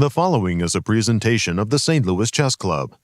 The following is a presentation of the St. Louis Chess Club.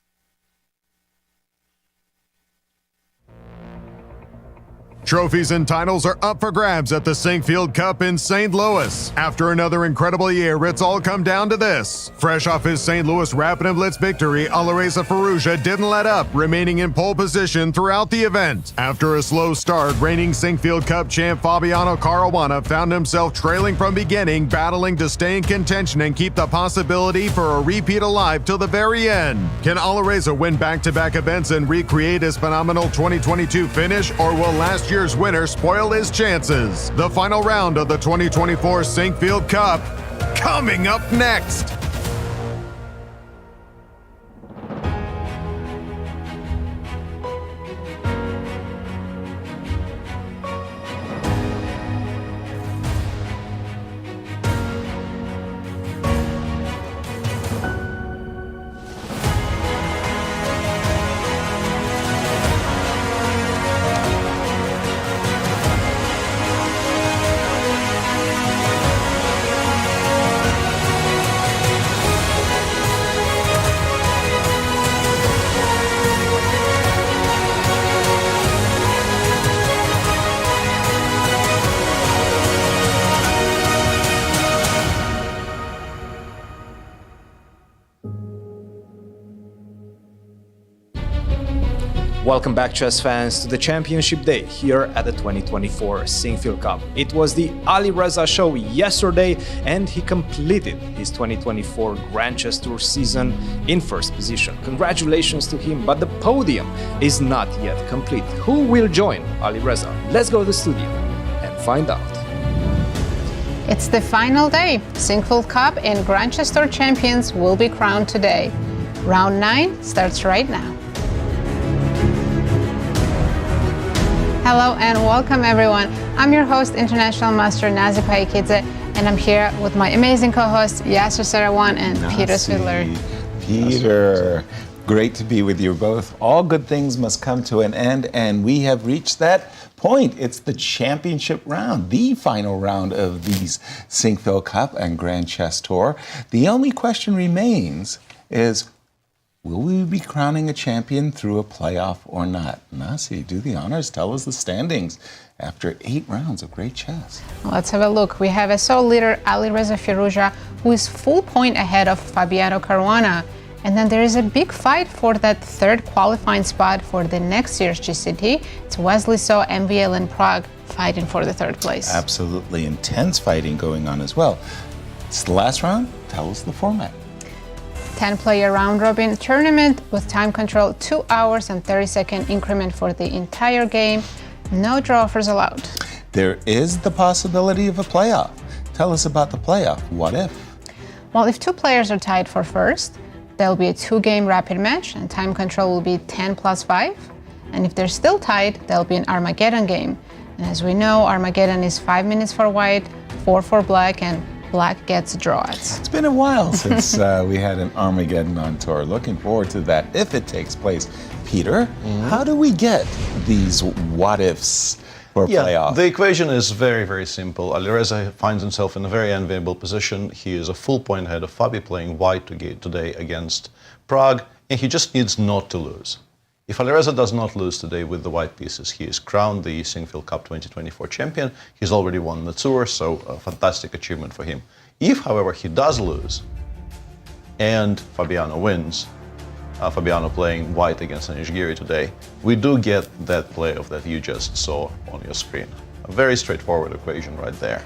Trophies and titles are up for grabs at the Sinquefield Cup in St. Louis. After another incredible year, it's all come down to this. Fresh off his St. Louis Rapid and Blitz victory, Alireza Firouzja didn't let up, remaining in pole position throughout the event. After a slow start, reigning Sinquefield Cup champ Fabiano Caruana found himself trailing from beginning, battling to stay in contention and keep the possibility for a repeat alive till the very end. Can Alireza win back-to-back events and recreate his phenomenal 2022 finish, or will last year's winner spoil his chances? The final round of the 2024 Sinquefield Cup coming up next. Welcome back, chess fans, to the championship day here at the 2024 Sinquefield Cup. It was the Alireza show yesterday, and he completed his 2024 Grand Chess Tour season in first position. Congratulations to him, but the podium is not yet complete. Who will join Alireza? Let's go to the studio and find out. It's the final day. Sinquefield Cup and Grand Chess Tour champions will be crowned today. Round 9 starts right now. Hello and welcome everyone. I'm your host, International Master Nazi Paikidze, and I'm here with my amazing co-hosts Yasser, Seirawan, and Peter Svidler. Peter, great to be with you both. All good things must come to an end, and we have reached that point. It's the championship round, the final round of these Sinquefield Cup and Grand Chess Tour. The only question remains is, will we be crowning a champion through a playoff or not? Nasi, do the honors. Tell us the standings after 8 rounds of great chess. Let's have a look. We have a sole leader, Alireza Firouzja, who is full point ahead of Fabiano Caruana. And then there is a big fight for that third qualifying spot for the next year's GCT. It's Wesley So, MVL in Prague, fighting for the third place. Absolutely intense fighting going on as well. It's the last round. Tell us the format. 10-player round-robin tournament with time control, 2 hours and 30-second increment for the entire game. No draw offers allowed. There is the possibility of a playoff. Tell us about the playoff. What if? Well, if 2 players are tied for first, there'll be a 2-game rapid match, and time control will be 10 plus 5. And if they're still tied, there'll be an armageddon game. And as we know, armageddon is 5 minutes for white, 4 for black, and black gets draws. It's been a while since we had an Armageddon on tour. Looking forward to that if it takes place. Peter, how do we get these what-ifs for playoff? The equation is very, very simple. Alireza finds himself in a very enviable position. He is a full point ahead of Fabi, playing white today against Prague, and he just needs not to lose. If Alireza does not lose today with the white pieces, he is crowned the Sinquefield Cup 2024 champion. He's already won the tour, so a fantastic achievement for him. If, however, he does lose and Fabiano wins, Fabiano playing white against Anish Giri today, we do get that playoff that you just saw on your screen. A very straightforward equation right there.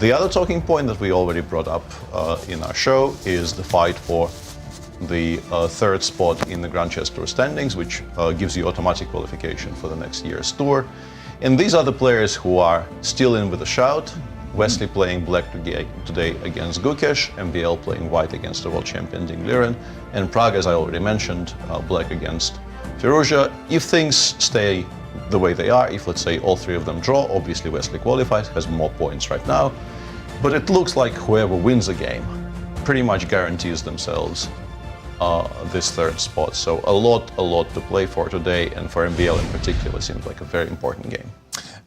The other talking point that we already brought up in our show is the fight for the third spot in the Grand Chess Tour standings, which gives you automatic qualification for the next year's tour. And these are the players who are still in with a shout. Wesley playing black today against Gukesh, MVL playing white against the world champion Liren, and Prague, as I already mentioned, black against Firouzja. If things stay the way they are, if let's say all 3 of them draw, obviously Wesley qualifies, has more points right now, but it looks like whoever wins a game pretty much guarantees themselves this third spot. So a lot to play for today, and for MVL in particular seems like a very important game.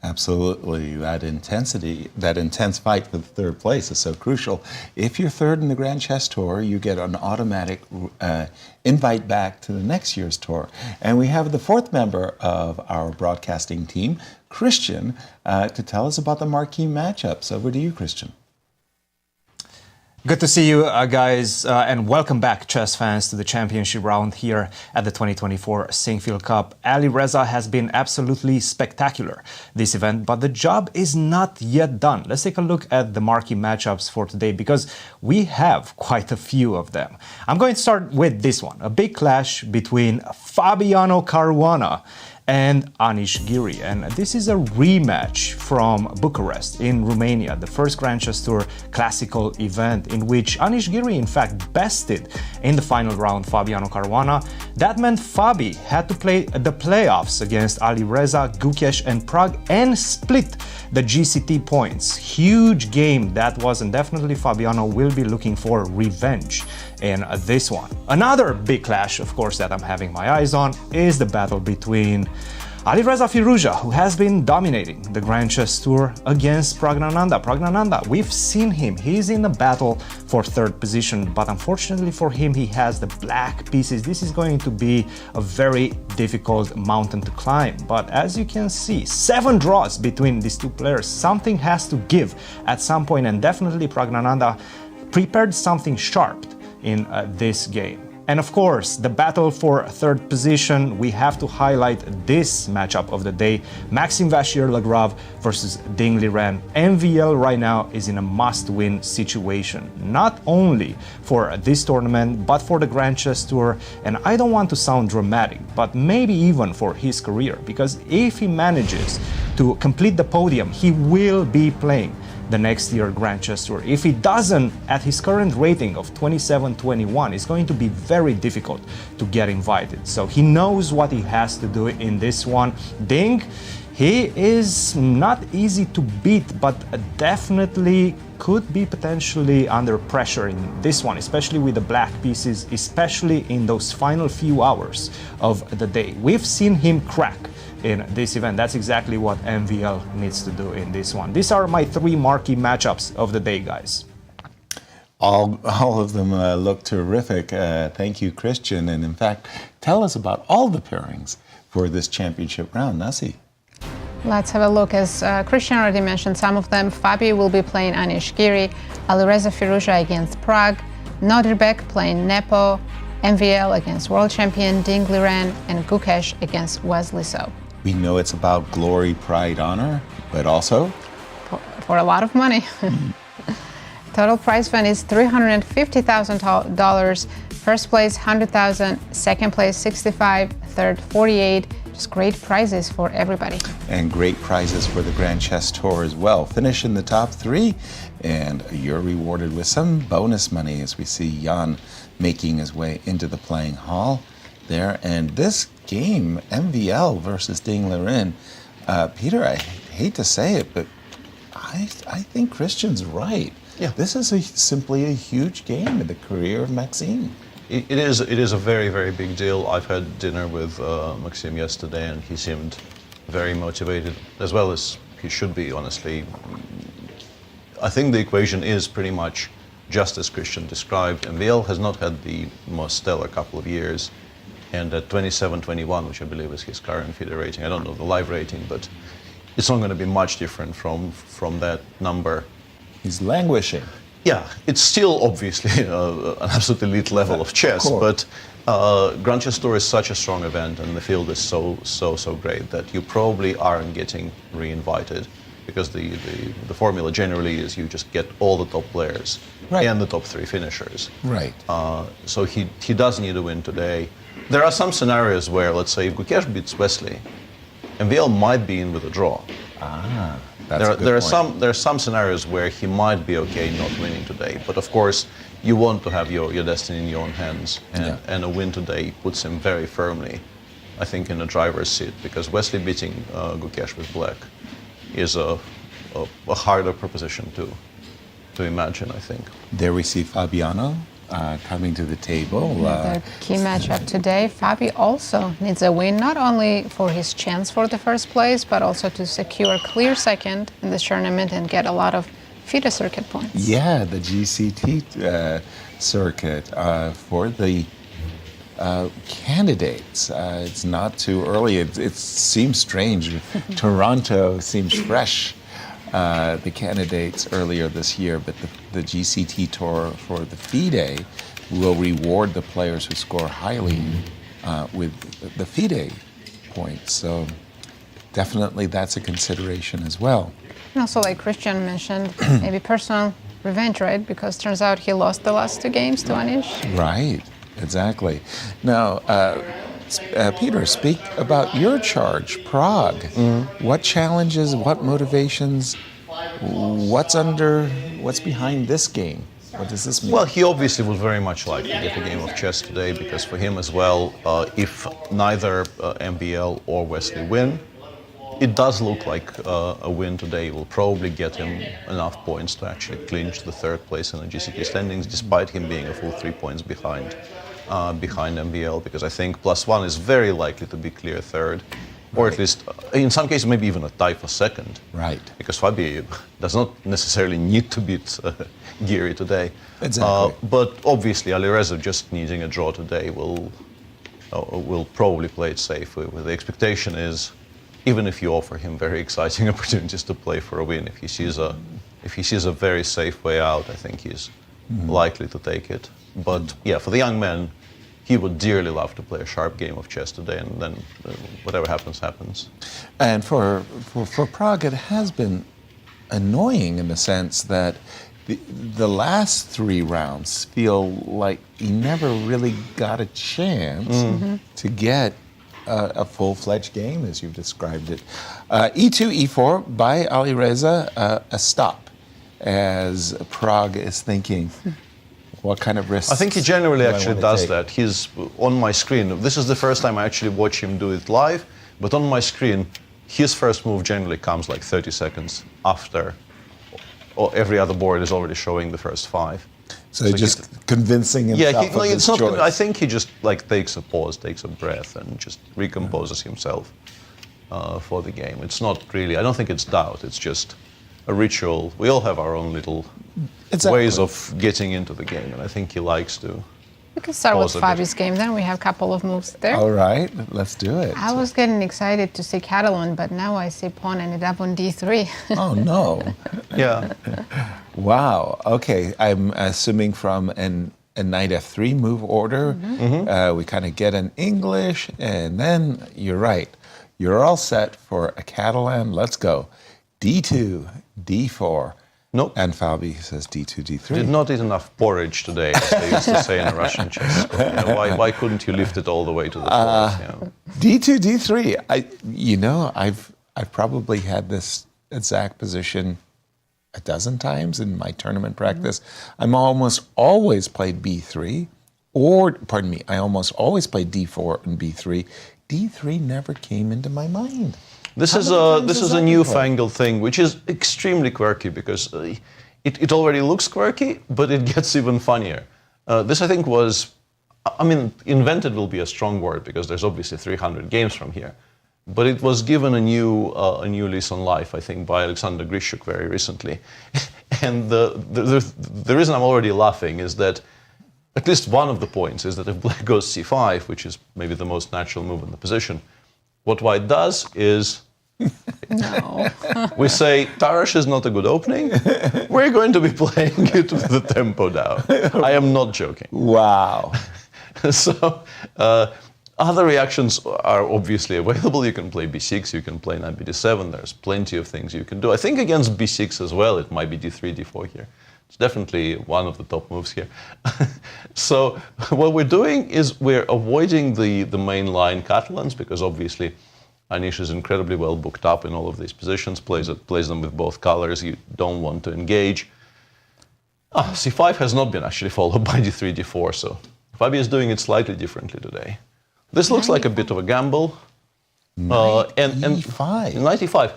Absolutely. That intensity, that intense fight for the third place is so crucial. If you're third in the Grand Chess Tour, you get an automatic invite back to the next year's tour. And we have the fourth member of our broadcasting team, Christian, to tell us about the marquee matchups. Over to you, Christian. Good to see you guys, and welcome back, chess fans, to the championship round here at the 2024 Sinquefield Cup. Alireza has been absolutely spectacular this event, but the job is not yet done. Let's take a look at the marquee matchups for today, because we have quite a few of them. I'm going to start with this one, a big clash between Fabiano Caruana and Anish Giri. And this is a rematch from Bucharest in Romania, the first Grand Chess Tour classical event in which Anish Giri in fact bested in the final round Fabiano Caruana. That meant Fabi had to play the playoffs against Alireza, Gukesh and Pragg and split the GCT points. Huge game that was, and definitely Fabiano will be looking for revenge in this one. Another big clash, of course, that I'm having my eyes on is the battle between Alireza Firouzja, who has been dominating the Grand Chess Tour, against Praggnanandhaa. Praggnanandhaa, we've seen him, he's in the battle for third position, but unfortunately for him, he has the black pieces. This is going to be a very difficult mountain to climb. But as you can see, 7 draws between these two players. Something has to give at some point, and definitely Praggnanandhaa prepared something sharp in this game. And of course, the battle for third position, we have to highlight this matchup of the day, Maxime Vachier-Lagrave versus Liren. MVL right now is in a must-win situation, not only for this tournament, but for the Grand Chess Tour. And I don't want to sound dramatic, but maybe even for his career, because if he manages to complete the podium, he will be playing the next year Grand Chess Tour. If he doesn't, at his current rating of 27-21, it's going to be very difficult to get invited. So he knows what he has to do in this one. Ding, he is not easy to beat, but definitely could be potentially under pressure in this one, especially with the black pieces, especially in those final few hours of the day. We've seen him crack in this event. That's exactly what MVL needs to do in this one. These are my 3 marquee matchups of the day, guys. All of them look terrific. Thank you, Christian. And in fact, tell us about all the pairings for this championship round. Nazi. Let's have a look. As Christian already mentioned some of them, Fabi will be playing Anish Giri, Alireza Firouzja against Pragg, Nodirbek playing Nepo, MVL against world champion Liren, and Gukesh against Wesley So. We know it's about glory, pride, honor, but also for a lot of money. Total prize fund is $350,000. First place $100,000, second place $65,000, third $48,000. Just great prizes for everybody. And great prizes for the Grand Chess Tour as well. Finish in the top 3, and you're rewarded with some bonus money, as we see Jan making his way into the playing hall there. And this game, MVL versus Liren, Peter, I hate to say it, but I think Christian's right. Yeah. This is simply a huge game in the career of Maxime. It is a very, very big deal. I've had dinner with Maxime yesterday, and he seemed very motivated, as well as he should be, honestly. I think the equation is pretty much just as Christian described. MVL has not had the most stellar couple of years, and at 27-21, which I believe is his current FIDE rating, I don't know the live rating, but it's not going to be much different from that number. He's languishing. Yeah, it's still obviously an absolute elite level of chess, but Grand Chess Tour is such a strong event, and the field is so great that you probably aren't getting re-invited, because the formula generally is you just get all the top players and the top 3 finishers. Right. So he does need to win today. There are some scenarios where, let's say, if Gukesh beats Wesley, MVL might be in with a draw. There are some scenarios where he might be okay not winning today, but of course you want to have your destiny in your own hands, and a win today puts him very firmly, I think, in the driver's seat, because Wesley beating Gukesh with black is a harder proposition to imagine, I think. There we see Fabiano coming to the table. Another key matchup today. Fabi also needs a win, not only for his chance for the first place, but also to secure a clear second in this tournament and get a lot of FIDE circuit points. Yeah, the GCT circuit for the candidates. It's not too early. It seems strange. Toronto seems fresh. The candidates earlier this year, but the GCT tour for the FIDE will reward the players who score highly with the FIDE points. So definitely that's a consideration as well. And also, like Christian mentioned, maybe personal revenge, right? Because turns out he lost the last 2 games to Anish. Right, exactly. Now, Peter, speak about your charge, Prague. What challenges, what motivations, what's behind this game? What does this mean? Well, he obviously would very much like to get a game of chess today, because for him as well, if neither MBL or Wesley win, it does look like a win today will probably get him enough points to actually clinch the 3rd place in the GCT standings, despite him being a full 3 points behind MBL, because I think +1 is very likely to be clear 3rd, or at least in some cases maybe even a tie for 2nd. Right. Because Fabi does not necessarily need to beat Giri today. Exactly. But obviously Alireza just needing a draw today will probably play it safe. The expectation is, even if you offer him very exciting opportunities to play for a win, if he sees a very safe way out, I think he's likely to take it. But yeah, for the young man, he would dearly love to play a sharp game of chess today, and then whatever happens, happens. And for Prague, it has been annoying in the sense that the last 3 rounds feel like he never really got a chance to get a full-fledged game, as you've described it. E2, E4 by Alireza, a stop, as Prague is thinking, what kind of risks? I think he generally actually does that. He's on my screen. This is the first time I actually watch him do it live, but on my screen, his first move generally comes like 30 seconds after every other board is already showing the first 5. So just convincing himself of his choice. I think he just like takes a pause, takes a breath, and just recomposes himself for the game. It's not really, I don't think it's doubt, it's just a ritual. We all have our own little ways of getting into the game, and I think he likes to. We can start with Fabi's game then. We have a couple of moves there. All right, let's do it. I was getting excited to see Catalan, but now I see pawn ended up on D3. Oh, no. Yeah. Wow. Okay, I'm assuming from a knight F3 move order, we kind of get an English, and then you're right. You're all set for a Catalan. Let's go. D2, D4. Nope. And Fabi says D2, D3. Did not eat enough porridge today, as they used to say in a Russian chess school. You know, why couldn't you lift it all the way to the fourth? You know? D2, D3. I've probably had this exact position a dozen times in my tournament practice. I'm almost always played B3, I almost always played D4 and B3. D3 never came into my mind. This is a newfangled thing, which is extremely quirky, because it already looks quirky, but it gets even funnier. This, I think, invented will be a strong word, because there's obviously 300 games from here. But it was given a new lease on life, I think, by Alexander Grishuk very recently. And the reason I'm already laughing is that at least one of the points is that if black goes c5, which is maybe the most natural move in the position, what white does is we say, Tarash is not a good opening. We're going to be playing it with the tempo down. I am not joking. Wow. So other reactions are obviously available. You can play b6, you can play knight b7. There's plenty of things you can do. I think against b6 as well, it might be d3, d4 here. It's definitely one of the top moves here. So what we're doing is we're avoiding the main line Catalans, because obviously Anish is incredibly well booked up in all of these positions, plays them with both colors. You don't want to engage. c5 has not been actually followed by d3, d4, so Fabi is doing it slightly differently today. This looks like a bit of a gamble. Knight e5. Knight e5.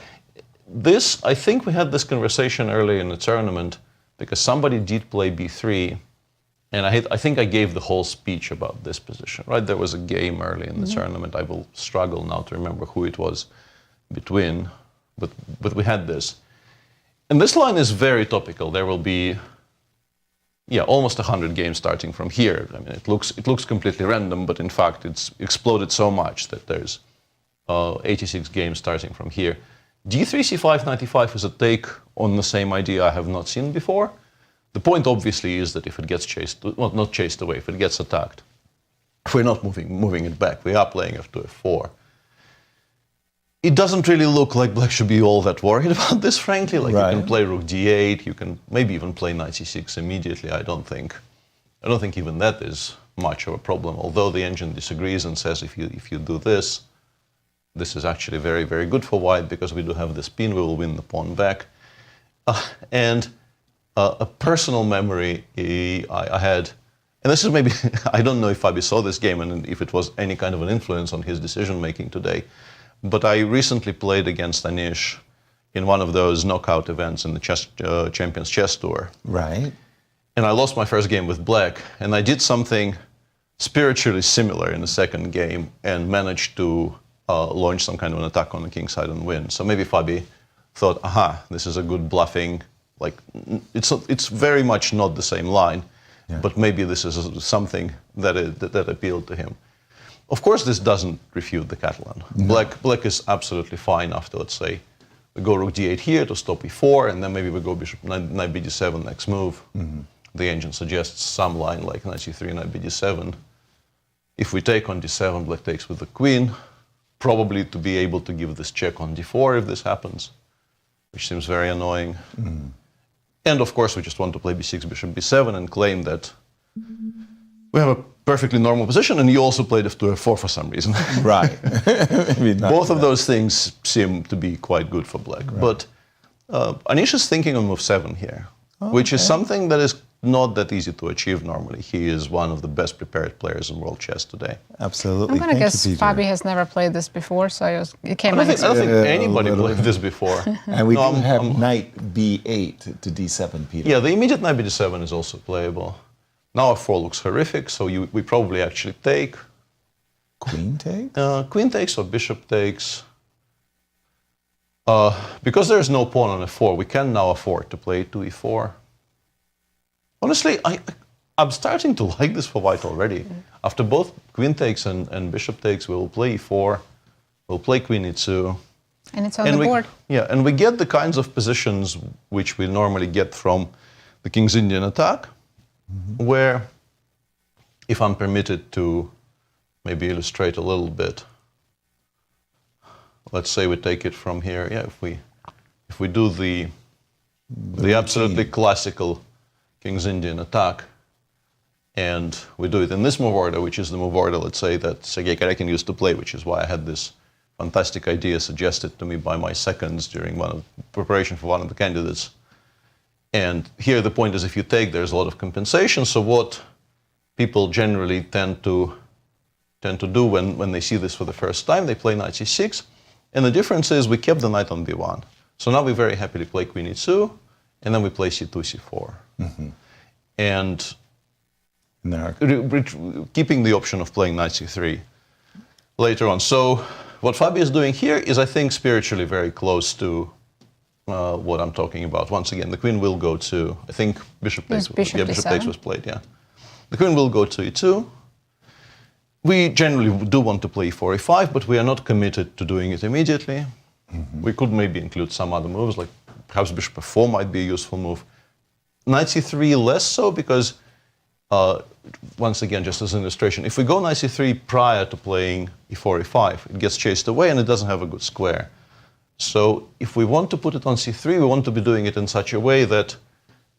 This, I think we had this conversation earlier in the tournament, because somebody did play b3, And I think I gave the whole speech about this position, right? There was a game early in the tournament. I will struggle now to remember who it was between, but we had this. And this line is very topical. There will be, almost 100 games starting from here. I mean, it looks completely random, but in fact, it's exploded so much that there's 86 games starting from here. D3, C5, 95 is a take on the same idea I have not seen before. The point, obviously, is that if it gets chased, well, not chased away, if it gets attacked, we're not moving it back. We are playing f2, f4. It doesn't really look like black should be all that worried about this, frankly. Like, you can play rook d8, you can maybe even play knight c6 immediately. I don't think even that is much of a problem. Although the engine disagrees and says if you do this, this is actually very, very good for white because we do have this pin. We will win the pawn back. A personal memory I had, and this is maybe, I don't know if Fabi saw this game and if it was any kind of an influence on his decision-making today, but I recently played against Anish in one of those knockout events in the Champions Chess Tour. Right. And I lost my first game with black, and I did something spiritually similar in the second game and managed to launch some kind of an attack on the king side and win. So maybe Fabi thought, aha, this is a good bluffing. Like, it's very much not the same line, but maybe this is something that appealed to him. Of course, this doesn't refute the Catalan. No. Black is absolutely fine after, let's say, we go rook d8 here to stop e4, and then maybe we go bishop knight bd7 next move. The engine suggests some line like knight c3, knight bd7. If we take on d7, black takes with the queen, probably to be able to give this check on d4 if this happens, which seems very annoying. And of course, we just want to play b6, bishop b7 and claim that we have a perfectly normal position, and you also played f2, f4 for some reason. Right. Both of those things seem to be quite good for black. Right. But Anish is thinking of move 7 here, which is something that is not that easy to achieve normally. He is one of the best prepared players in world chess today. Absolutely. I'm going to guess Fabi has never played this before, so it came I don't think anybody played this before. And we do have knight b8 to d7, Peter. Yeah, the immediate knight b7 is also playable. Now f4 looks horrific, so we probably actually take. Queen takes? Queen takes or bishop takes. Because there is no pawn on f4, we can now afford to play 2e4. Honestly, I'm starting to like this for white already. After both queen takes and bishop takes, we will play e4, we'll play queen e2. And it's on the board. Yeah, and we get the kinds of positions which we normally get from the King's Indian attack, where, if I'm permitted to maybe illustrate a little bit, let's say we take it from here. Yeah, if we do the absolutely classical King's Indian attack, and we do it in this move order, which is the move order, let's say, that Sergei Karjakin used to play, which is why I had this fantastic idea suggested to me by my seconds during preparation for one of the candidates. And here the point is, if you take, there's a lot of compensation. So what people generally tend to do when they see this for the first time, they play knight c6. And the difference is we kept the knight on b1. So now we very happily play queen e2, and then we play c2, c4. And keeping the option of playing knight c3 later on. So what Fabi is doing here is, I think, spiritually very close to what I'm talking about. Once again, the queen will go to, I think bishop takes was played, yeah. The queen will go to e2. We generally do want to play e4, e5, but we are not committed to doing it immediately. We could maybe include some other moves, like perhaps bishop f4 might be a useful move. Knight c3 less so, because once again, just as an illustration, if we go knight c3 prior to playing e4, e5, it gets chased away and it doesn't have a good square. So if we want to put it on c3, we want to be doing it in such a way that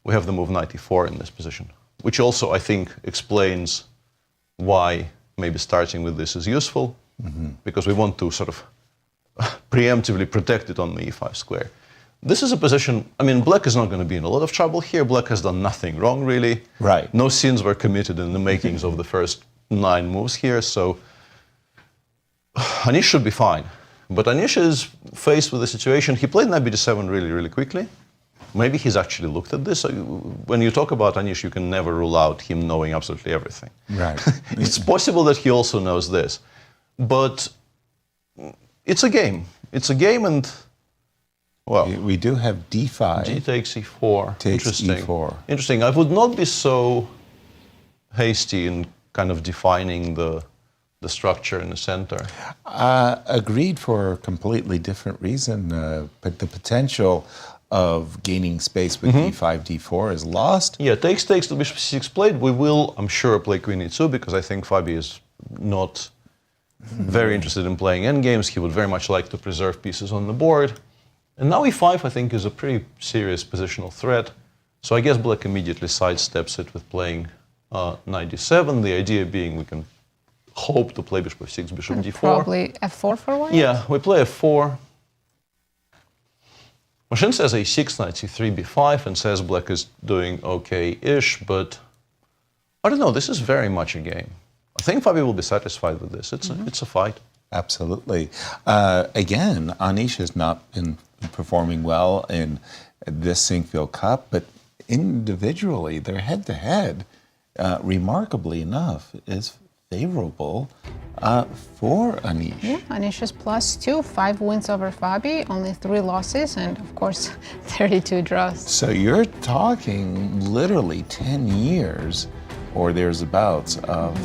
we have the move knight e4 in this position, which also, I think, explains why maybe starting with this is useful, because we want to sort of preemptively protect it on the e5 square. This is a position, I mean, black is not going to be in a lot of trouble here. Black has done nothing wrong, really. Right. No sins were committed in the makings of the first 9 moves here, so Anish should be fine. But Anish is faced with a situation, he played knight bd7 really, really quickly. maybe he's actually looked at this. When you talk about Anish, you can never rule out him knowing absolutely everything. Right. It's possible that he also knows this. But it's a game. It's a game, and, well... We do have d5. G takes e4. Takes Interesting. e4. Interesting. I would not be so hasty in kind of defining the structure in the center. Agreed, for a completely different reason. But the potential of gaining space with d5, d4 is lost. Yeah, takes the bishop c6 played. We will, I'm sure, play queen e2 because I think Fabi is not very interested in playing endgames. He would very much like to preserve pieces on the board. And now e5, I think, is a pretty serious positional threat. So I guess black immediately sidesteps it with playing knight d7. The idea being we can hope to play bishop f6, bishop d4. Probably f4 for white? Yeah, we play f4. Machine says a6, knight c3, b5, and says black is doing okay-ish, but I don't know, this is very much a game. I think Fabi will be satisfied with this. It's a fight. Absolutely. Again, Anish has not been performing well in this Sinquefield Cup, but individually, their head-to-head, remarkably enough, is favorable for Anish. Yeah, Anish is +2, 5 wins over Fabi, only 3 losses, and of course, 32 draws. So you're talking literally 10 years or thereabouts of,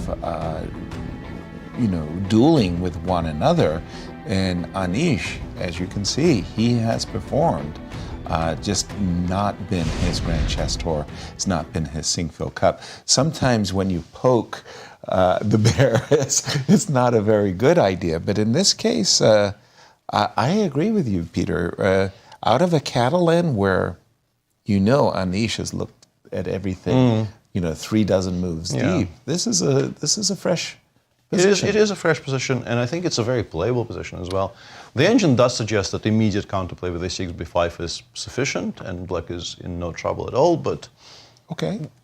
dueling with one another. And Anish, as you can see, he has performed. Just not been his Grand Chess Tour. It's not been his Sinquefield Cup. Sometimes when you poke the bear, it's not a very good idea. But in this case, I agree with you, Peter. Out of a Catalan where Anish has looked at everything, 3 dozen moves deep. This is a fresh position. It is a fresh position, and I think it's a very playable position as well. The engine does suggest that immediate counterplay with a6, b5 is sufficient, and black is in no trouble at all, but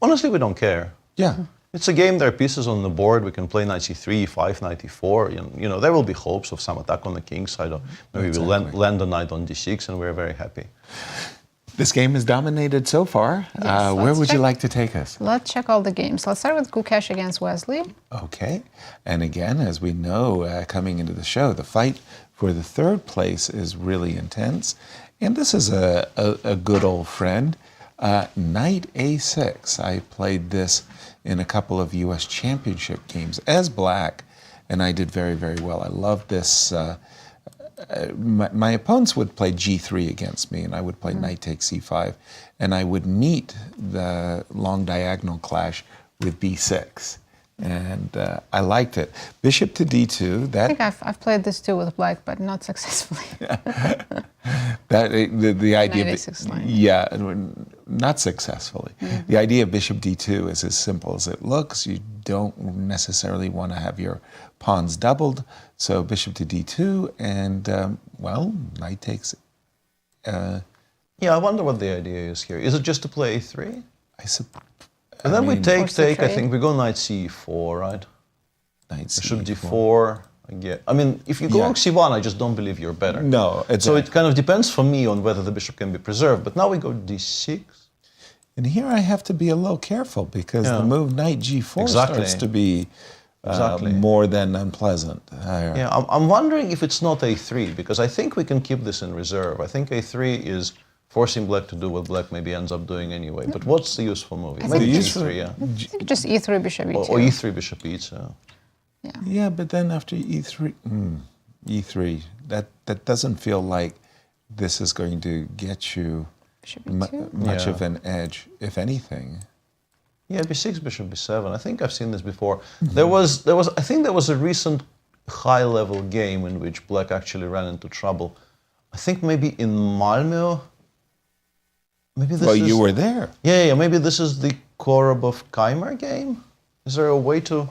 honestly, we don't care. Yeah. It's a game, there are pieces on the board, we can play knight c3, e5, knight e4, there will be hopes of some attack on the king side, or maybe we'll land a knight on d6, and we're very happy. This game is dominated so far. Yes, where would you like to take us? Let's check all the games. Let's start with Gukesh against Wesley. Okay. And again, as we know, coming into the show, the fight for the third place is really intense. And this is a good old friend. Knight a6. I played this in a couple of U.S. championship games as black, and I did very, very well. I loved this. My opponents would play g3 against me, and I would play knight takes c5, and I would meet the long diagonal clash with b6, and I liked it. Bishop to d2. I think I've played this too with black, but not successfully. The idea, Knight a6 line. yeah, not successfully. The idea of bishop d2 is as simple as it looks. You don't necessarily want to have your pawns doubled, so bishop to d2, and knight takes. Yeah, I wonder what the idea is here. Is it just to play a3? And then we take. I think we go knight c4, right? Knight c4. Bishop d4. I mean, if you go c1, I just don't believe you're better. No. So it kind of depends for me on whether the bishop can be preserved. But now we go d6. And here I have to be a little careful because the move knight g4 starts to be more than unpleasant. I'm wondering if it's not a3, because I think we can keep this in reserve. I think a3 is forcing black to do what black maybe ends up doing anyway. But what's the useful move? Maybe e3, I think just e3, bishop e2. Or e3, bishop e2. Yeah, but then after e3, e3, that doesn't feel like this is going to get you much of an edge, if anything. Yeah, b6, bishop b7. I think I've seen this before. I think there was a recent high-level game in which black actually ran into trouble. I think maybe in Malmö. Maybe this you were there. Yeah. Maybe this is the Korobov-Keimer game. Is there a way to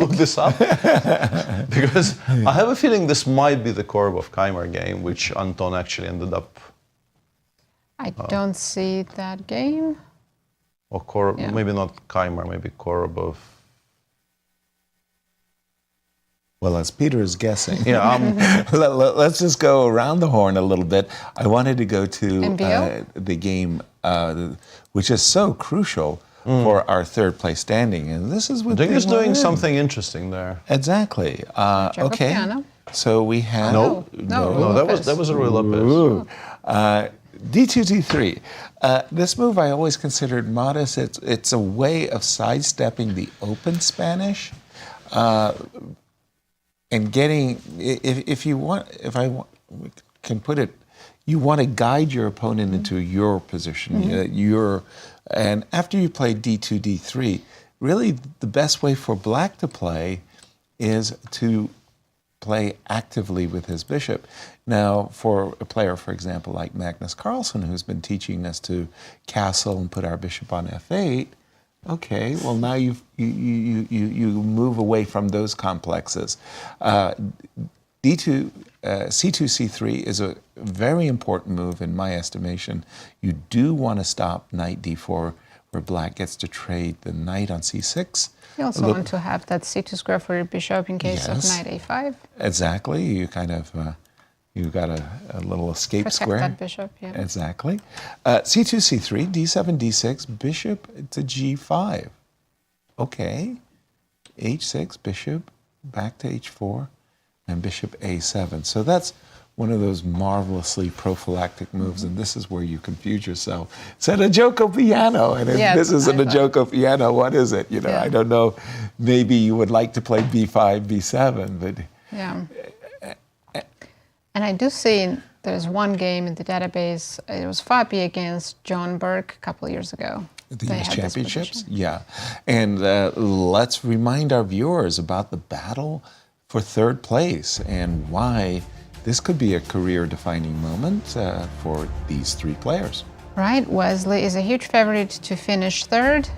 look this up? Because I have a feeling this might be the Korobov-Keimer game, which Anton actually ended up. I don't see that game. Or maybe not Keimer, maybe Korobov. Well, as Peter is guessing, Yeah, let's just go around the horn a little bit. I wanted to go to NBL? the game, which is so crucial for our third place standing, and this is what Ding is doing in. something interesting there. Exactly. Okay. Piano. So we have No. No, that was a real Lopez. Ooh. D2, D3. This move I always considered modest. It's a way of sidestepping the open Spanish, and getting. If I can put it, you want to guide your opponent into your position. And after you play D2, D3, really the best way for black to play is to play actively with his bishop. Now, for a player, for example, like Magnus Carlsen, who's been teaching us to castle and put our bishop on f8, okay, well now you move away from those complexes. C2, C3 is a very important move in my estimation. You do want to stop knight d4, where black gets to trade the knight on c6. You also want to have that c2 square for your bishop in case of knight a5. Exactly. You kind of, you got a little escape Protect square. that bishop, yeah. Exactly. C2, C3, D7, D6, bishop to G5. Okay. H6, bishop, back to H4, and bishop A7. So that's one of those marvelously prophylactic moves, and this is where you confuse yourself. It's a Joko piano, and if this isn't a Joko piano, what is it? You know, I don't know. Maybe you would like to play B5, B7, but yeah. And I do see there's one game in the database. It was Fabi against John Burke a couple of years ago. The US Championships? Yeah. And let's remind our viewers about the battle for third place and why this could be a career-defining moment for these three players. Right. Wesley is a huge favorite to finish third,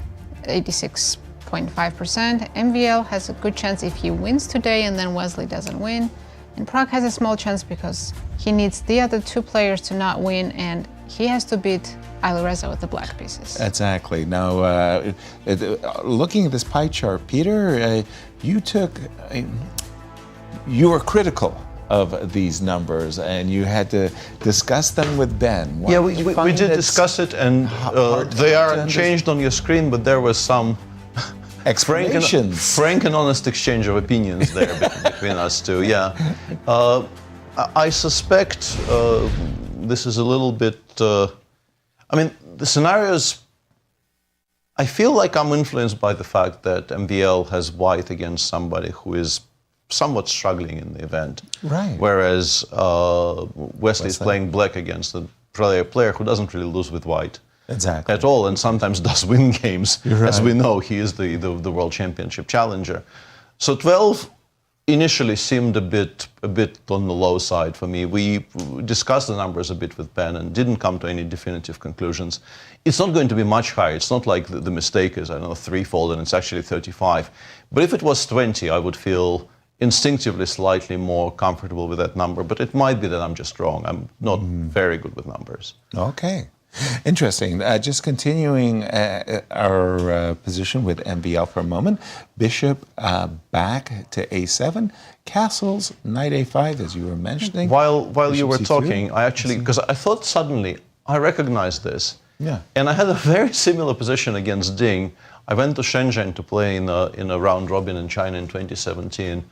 86.5%. MVL has a good chance if he wins today and then Wesley doesn't win. And Pragg has a small chance because he needs the other two players to not win, and he has to beat Alireza with the black pieces. Exactly. Now, looking at this pie chart, Peter, you were critical of these numbers, and you had to discuss them with Ben. Yeah, we did discuss it, and they are changed on your screen, but there was some explanations. Frank and honest exchange of opinions there between us two, yeah. I suspect this is a little bit, I mean, the scenarios, I feel like I'm influenced by the fact that MVL has white against somebody who is somewhat struggling in the event. Right. Whereas Wesley is playing black against a player who doesn't really lose with white. Exactly. At all, and sometimes does win games. Right. As we know, he is the World Championship challenger. So 12 initially seemed a bit on the low side for me. We discussed the numbers a bit with Ben and didn't come to any definitive conclusions. It's not going to be much higher. It's not like the mistake is, I don't know, threefold and it's actually 35. But if it was 20, I would feel instinctively slightly more comfortable with that number. But it might be that I'm just wrong. I'm not very good with numbers. Okay. Interesting. Just continuing our position with MVL for a moment. Bishop back to A7. Castles, knight A5, as you were mentioning. While you were talking, I actually, because I thought suddenly, I recognized this. Yeah. And I had a very similar position against Ding. I went to Shenzhen to play in a round robin in China in 2017.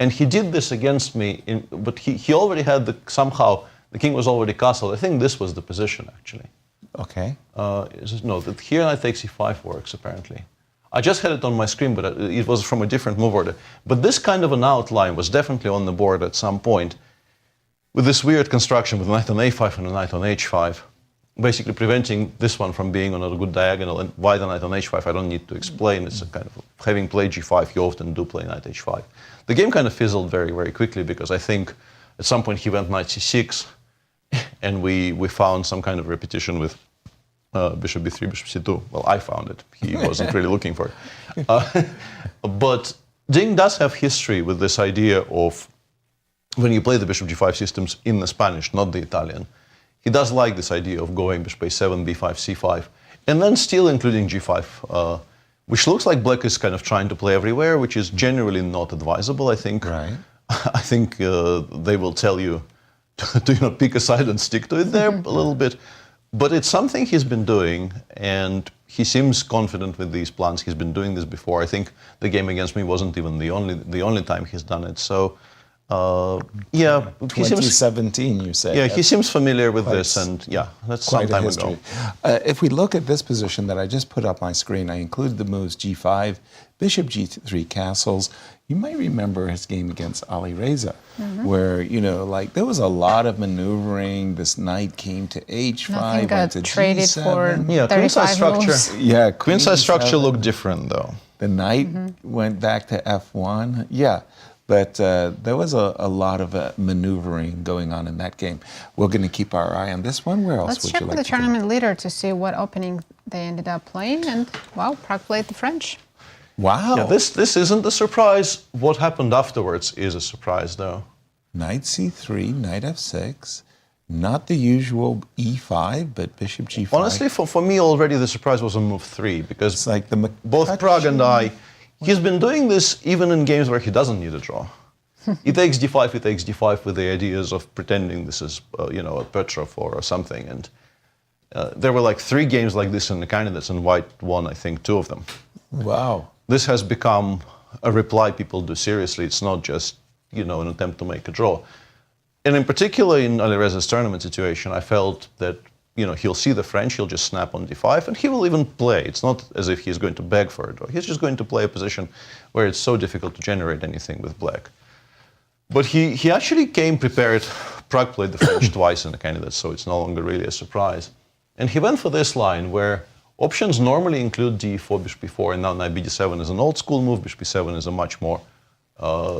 And he did this against me, but he already had somehow, the king was already castled. I think this was the position, actually. Okay. No, here knight takes e5 works, apparently. I just had it on my screen, but it was from a different move order. But this kind of an outline was definitely on the board at some point, with this weird construction with a knight on a5 and a knight on h5, basically preventing this one from being on a good diagonal. And why the knight on h5, I don't need to explain. It's a kind of, having played g5, you often do play knight h5. The game kind of fizzled very, very quickly, because I think at some point he went knight c6, and we found some kind of repetition with bishop b3, bishop c2. Well, I found it. He wasn't really looking for it. But Ding does have history with this idea of, when you play the bishop g5 systems in the Spanish, not the Italian, he does like this idea of going bishop a7, b5, c5, and then still including g5 which looks like black is kind of trying to play everywhere, which is generally not advisable, I think. Right. I think they will tell you to pick a side and stick to it there a little bit. But it's something he's been doing, and he seems confident with these plans. He's been doing this before. I think the game against me wasn't even the only time he's done it. So, yeah, 2017, you say. Yeah, he seems familiar with this, and yeah, that's some quite a time history. ago. If we look at this position that I just put up my screen, I included the moves G5, Bishop G3 castles. You might remember his game against Alireza, where, like, there was a lot of maneuvering. This knight came to H5, Nothing went got to traded G7. for Yeah, queen size 35 structure. moves. Yeah, Queen size structure seven. looked different, though. The knight went back to F1. Yeah, but there was a lot of maneuvering going on in that game. We're going to keep our eye on this one. Where else Let's would check you with like the to go? tournament leader to see what opening they ended up playing. And, wow, Prague played the French. Wow. Yeah, this isn't a surprise. What happened afterwards is a surprise, though. Knight C3, Knight F6. Not the usual E5, but Bishop G5. Honestly, for me already the surprise was on move 3, because It's like the both Prague and I, he's been doing this even in games where he doesn't need a draw. He takes D5, he takes D5 with the ideas of pretending this is, a Petrov or something. And there were like 3 games like this in the candidates, and White won, I think, 2 of them. Wow. This has become a reply people do seriously. It's not just, an attempt to make a draw. And in particular, in Alireza's tournament situation, I felt that, he'll see the French, he'll just snap on D5, and he will even play. It's not as if he's going to beg for a draw. He's just going to play a position where it's so difficult to generate anything with black. But he actually came prepared. Prague played the French twice in the candidates, so it's no longer really a surprise. And he went for this line where options normally include D4, Bishop B4, and now Knight BD7 is an old school move. Bishop B7 is a much more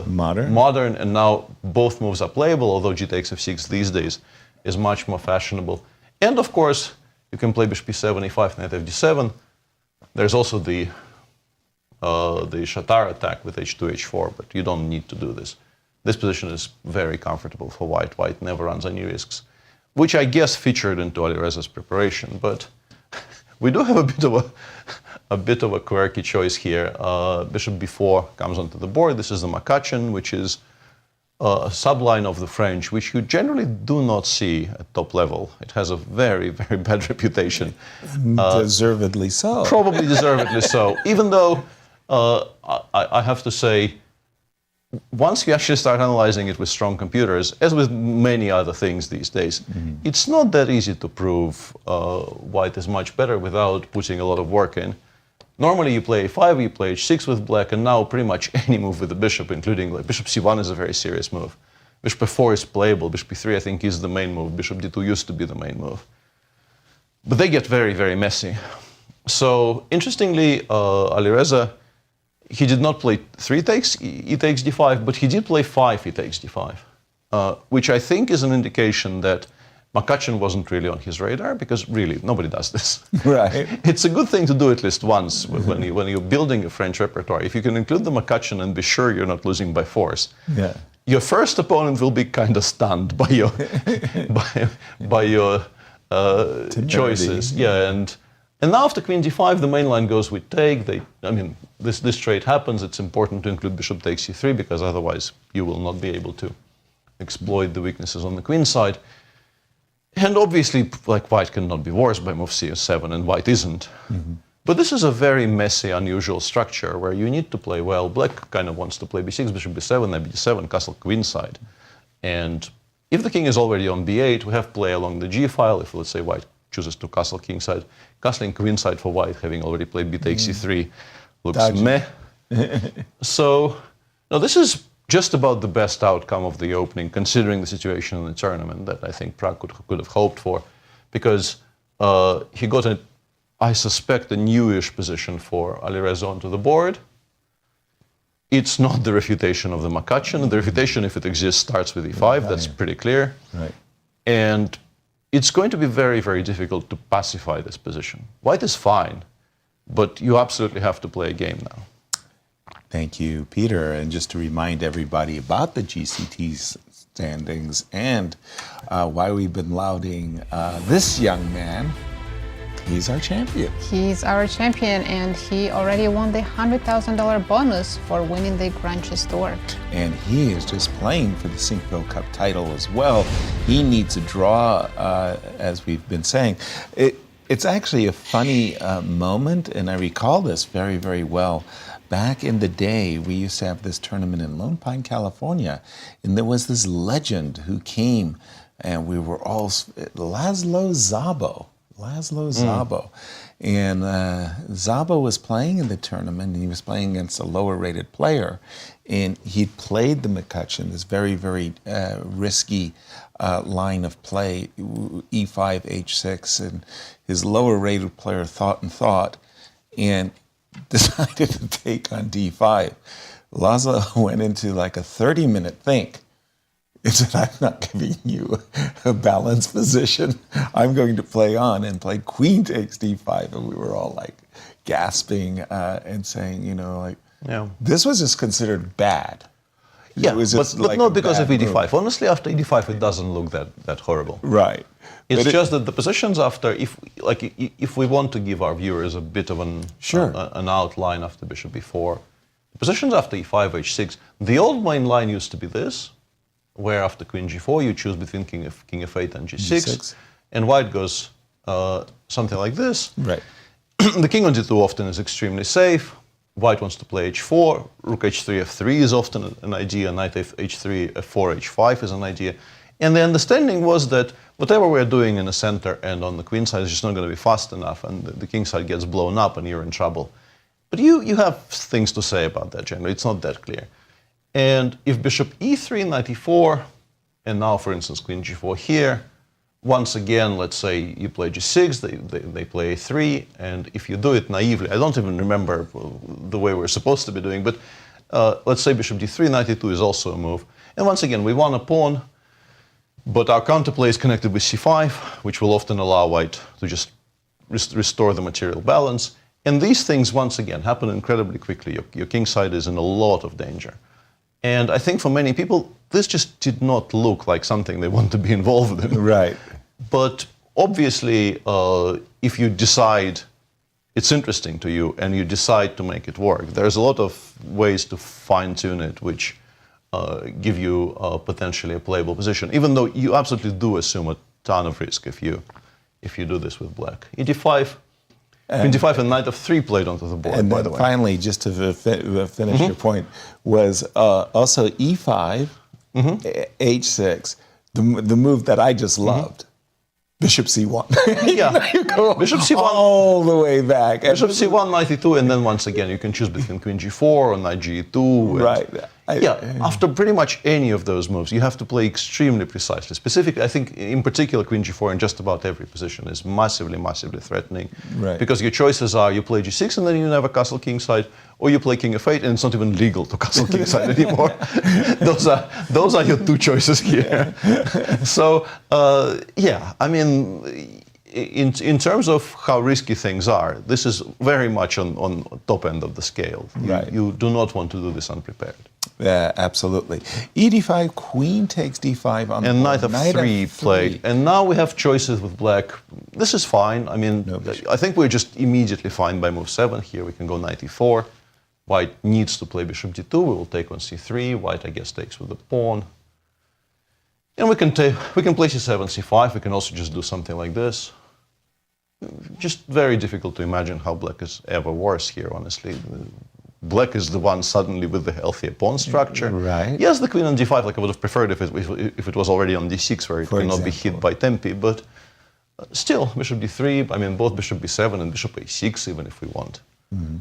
modern, and now both moves are playable, although G takes F6 these days is much more fashionable. And of course, you can play Bishop B7, E5, Knight FD7. There's also the Shatar attack with H2, H4, but you don't need to do this. This position is very comfortable for White. White never runs any risks, which I guess featured into Alireza's preparation, but we do have a bit of a quirky choice here. Bishop B4 comes onto the board. This is the Macachin, which is a subline of the French, which you generally do not see at top level. It has a very, very bad reputation. Deservedly so. Probably deservedly so. Even though I have to say, once you actually start analyzing it with strong computers, as with many other things these days, it's not that easy to prove White is much better without putting a lot of work in. Normally you play A5, you play H6 with black, and now pretty much any move with the bishop, including like Bishop C1 is a very serious move. Bishop F4 is playable. Bishop B3 I think is the main move. Bishop D2 used to be the main move. But they get very, very messy. So interestingly, Alireza, he did not play 3 takes, E takes D5, but he did play 5 E takes D5, which I think is an indication that Macachin wasn't really on his radar, because really, nobody does this. Right. It's a good thing to do at least once when you're building a French repertoire. If you can include the Macachin and be sure you're not losing by force, your first opponent will be kind of stunned by your, by your choices. Yeah, and now after Queen D5, the main line goes with take. This trade happens. It's important to include Bishop takes C3, because otherwise you will not be able to exploit the weaknesses on the queen side. And obviously, like, White cannot be worse by move C7, and White isn't. But this is a very messy, unusual structure where you need to play well. Black kind of wants to play B6, Bishop B7, Knight B7, castle queen side. And if the king is already on B8, we have play along the G file. If, let's say, White chooses to castle king side, castling queen side for White, having already played B takes C3, looks meh. So, no, this is just about the best outcome of the opening, considering the situation in the tournament that I think Prague could have hoped for, because he got, I suspect, a newish position for Alireza onto the board. It's not the refutation of the Macachin. The refutation, if it exists, starts with E5. That's pretty clear. Right. And it's going to be very, very difficult to pacify this position. White is fine, but you absolutely have to play a game now. Thank you, Peter. And just to remind everybody about the GCT standings and why we've been lauding this young man, He's our champion. He's our champion, and he already won the $100,000 bonus for winning the Grand Chess Tour. And he is just playing for the Sinquefield Cup title as well. He needs a draw, as we've been saying. It's actually a funny moment, and I recall this very, very well. Back in the day, we used to have this tournament in Lone Pine, California, and there was this legend who came, and we were all Laszlo Szabo. And Szabo was playing in the tournament, and he was playing against a lower-rated player, and he played the McCutcheon, this very, very risky line of play, e5, h6, and his lower-rated player thought, and decided to take on d5. Laszlo went into like a 30-minute think. He said, I'm not giving you a balanced position. I'm going to play on, and played queen takes d5. And we were all like gasping and saying, this was just considered bad. Yeah, it was just but like not because of bad e5. move. Honestly, after e5, it doesn't look that horrible. Right. It's But just that the positions after, if we want to give our viewers a bit of an outline after bishop b4, the positions after e5, h6, the old main line used to be this, where after queen g4 you choose between king f8 and g6, and white goes something like this. Right. The king on d2 often is extremely safe. White wants to play h4, rook h3, f3 is often an idea, knight h3, f4, h5 is an idea. And the understanding was that whatever we're doing in the center and on the queen side is just not going to be fast enough, and the king side gets blown up and you're in trouble. But you have things to say about that generally, it's not that clear. And if bishop e3, knight e4, and now, for instance, queen g4 here, once again, let's say you play g6, they play a3, and if you do it naively, I don't even remember the way we're supposed to be doing, but let's say bishop d3, knight e2 is also a move. And once again, we won a pawn, but our counterplay is connected with c5, which will often allow white to just restore the material balance. And these things, once again, happen incredibly quickly. Your king side is in a lot of danger. And I think for many people, this just did not look like something they want to be involved in. Right. But obviously, if you decide it's interesting to you and you decide to make it work, there's a lot of ways to fine-tune it, which give you potentially a playable position, even though you absolutely do assume a ton of risk if you do this with black. e5, queen d5 and knight f3 played onto the board, And by then the way. finally, just to finish your point, was also e5, h6, the move that I just loved. Bishop c1. Yeah, You go bishop c1 all the way back. Bishop c1, knight e2, and then once again you can choose between queen g4 or knight g2. Right. After pretty much any of those moves, you have to play extremely precisely. Specifically, I think in particular queen g4 in just about every position is massively, massively threatening. Right. Because your choices are you play g6 and then you never castle kingside, or you play king f8 and it's not even legal to castle kingside anymore. Those are your two choices here. So, yeah, I mean, in terms of how risky things are, this is very much on top end of the scale. Right. You do not want to do this unprepared. Yeah, absolutely. e d5, queen takes d5 on And the knight board. f3 played. And now we have choices with black. This is fine. I mean, I think we're just immediately fine by move 7 here. We can go knight e4. White needs to play bishop d2. We will take on c3. White, I guess, takes with the pawn. And we can play c7, c5. We can also just do something like this. Just very difficult to imagine how black is ever worse here, honestly. Black is the one suddenly with the healthier pawn structure. Right. Yes, the queen on d5, like I would have preferred if it was already on d6, where it cannot be hit by tempi, but still, bishop d3, I mean, both bishop b7 and bishop a6, even if we want.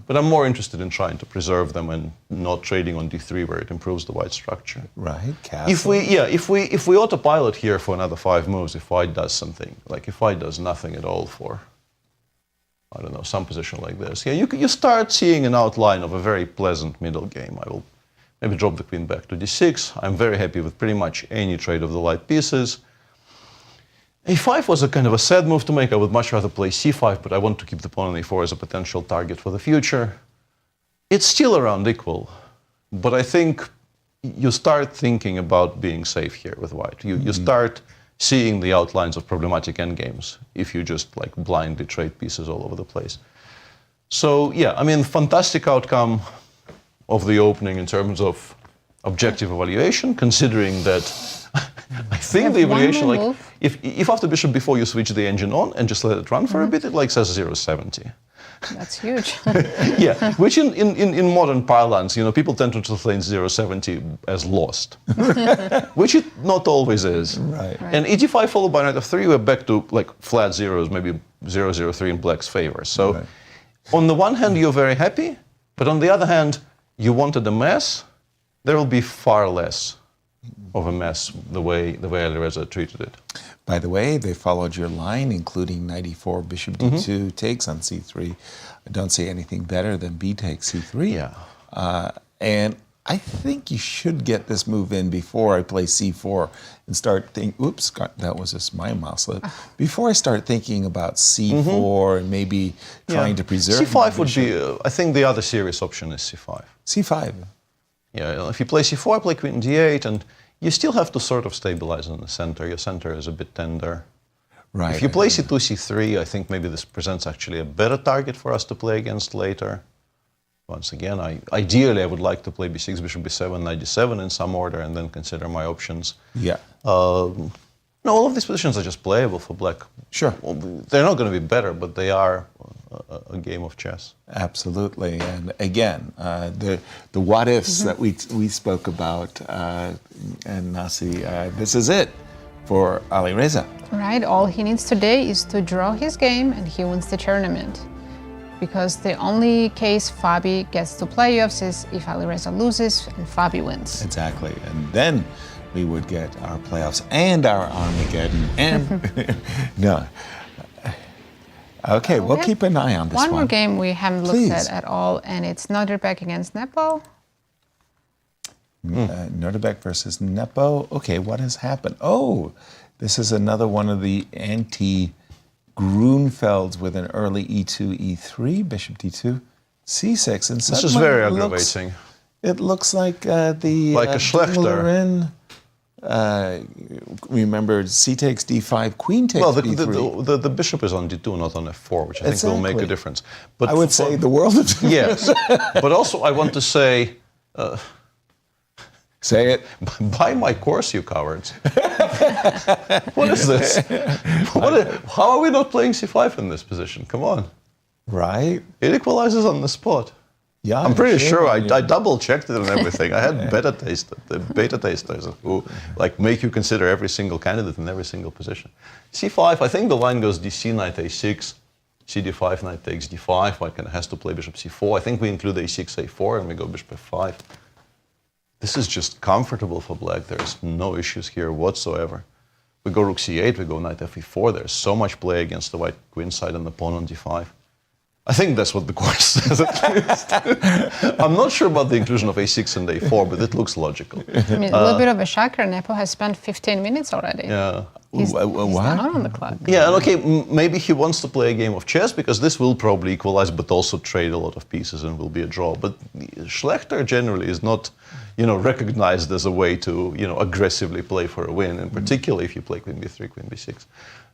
But I'm more interested in trying to preserve them and not trading on d3, where it improves the white structure. Right, castle. If we autopilot here for another 5 moves, if white does something, like if white does nothing at all for, I don't know, some position like this, yeah, you start seeing an outline of a very pleasant middle game. I will maybe drop the queen back to d6. I'm very happy with pretty much any trade of the light pieces. a5 was a kind of a sad move to make. I would much rather play c5, but I want to keep the pawn on a4 as a potential target for the future. It's still around equal, but I think you start thinking about being safe here with white. You start seeing the outlines of problematic endgames if you just like blindly trade pieces all over the place. So yeah, I mean, fantastic outcome of the opening in terms of objective evaluation, considering that I think the evaluation, like, if after bishop before you switch the engine on and just let it run for a bit, it like says 0.70. That's huge. Yeah, which in modern parlance, people tend to translate 0.70 as lost, which it not always is. Right. And e5 followed by knight f3, we're back to like flat zeros, maybe 0.03 in black's favor. So on the one hand, you're very happy, but on the other hand, you wanted a mess. There will be far less of a mess the way Alireza treated it. By the way, they followed your line, including knight e4, bishop d2, takes on c3. I don't see anything better than b takes c3. Yeah. And I think you should get this move in before I play c4 and start thinking, oops, that was just my mouse slip. Before I start thinking about c4 and maybe trying to preserve c5 would be, I think the other serious option is c5. c5. Yeah, if you play c4, I play queen d8, and you still have to sort of stabilize in the center. Your center is a bit tender. Right. If you play c2, c3, I think maybe this presents actually a better target for us to play against later. Once again, ideally I would like to play b6, bishop b7, knight d7 in some order, and then consider my options. Yeah. No, all of these positions are just playable for black. Sure. Well, they're not going to be better, but they are a game of chess. Absolutely. And again, the what ifs that we spoke about, and Nazi, this is it for Alireza. Right, all he needs today is to draw his game and he wins the tournament. Because the only case Fabi gets to playoffs is if Alireza loses and Fabi wins. Exactly. And then we would get our playoffs and our Armageddon and no. Okay, we'll keep an eye on this one. One more game we haven't looked at all, and it's Nodirbek against Nepo. Nodirbek versus Nepo. Okay, what has happened? Oh, this is another one of the anti-Grunfelds with an early e2, e3, bishop d2, c6. And this is very aggravating. It looks like the like a Schlechter. Liren, remember c takes d5, queen takes b3. The bishop is on d2, not on f4, which I think will make a difference. But I would say the world of yes, but also I want to say. Say it. Buy my course, you cowards. What is this? How are we not playing c5 in this position? Come on. Right? It equalizes on the spot. Yeah, I'm pretty sure I double-checked it and everything. I had beta testers who like make you consider every single candidate in every single position. c5, I think the line goes dc, knight a6, cd5, knight takes d5. White kind of has to play bishop c4. I think we include a6, a4, and we go bishop f5. This is just comfortable for black. There's no issues here whatsoever. We go rook c8, we go knight fe4. There's so much play against the white queen side and the pawn on d5. I think that's what the course says at least. I'm not sure about the inclusion of a6 and a4, but it looks logical. I mean, a little bit of a shocker. Nepo has spent 15 minutes already. Yeah. He's down on the clock. Yeah, and okay, maybe he wants to play a game of chess because this will probably equalize, but also trade a lot of pieces and will be a draw. But Schlechter generally is not, recognized as a way to, aggressively play for a win, and particularly if you play queen b3, queen b6.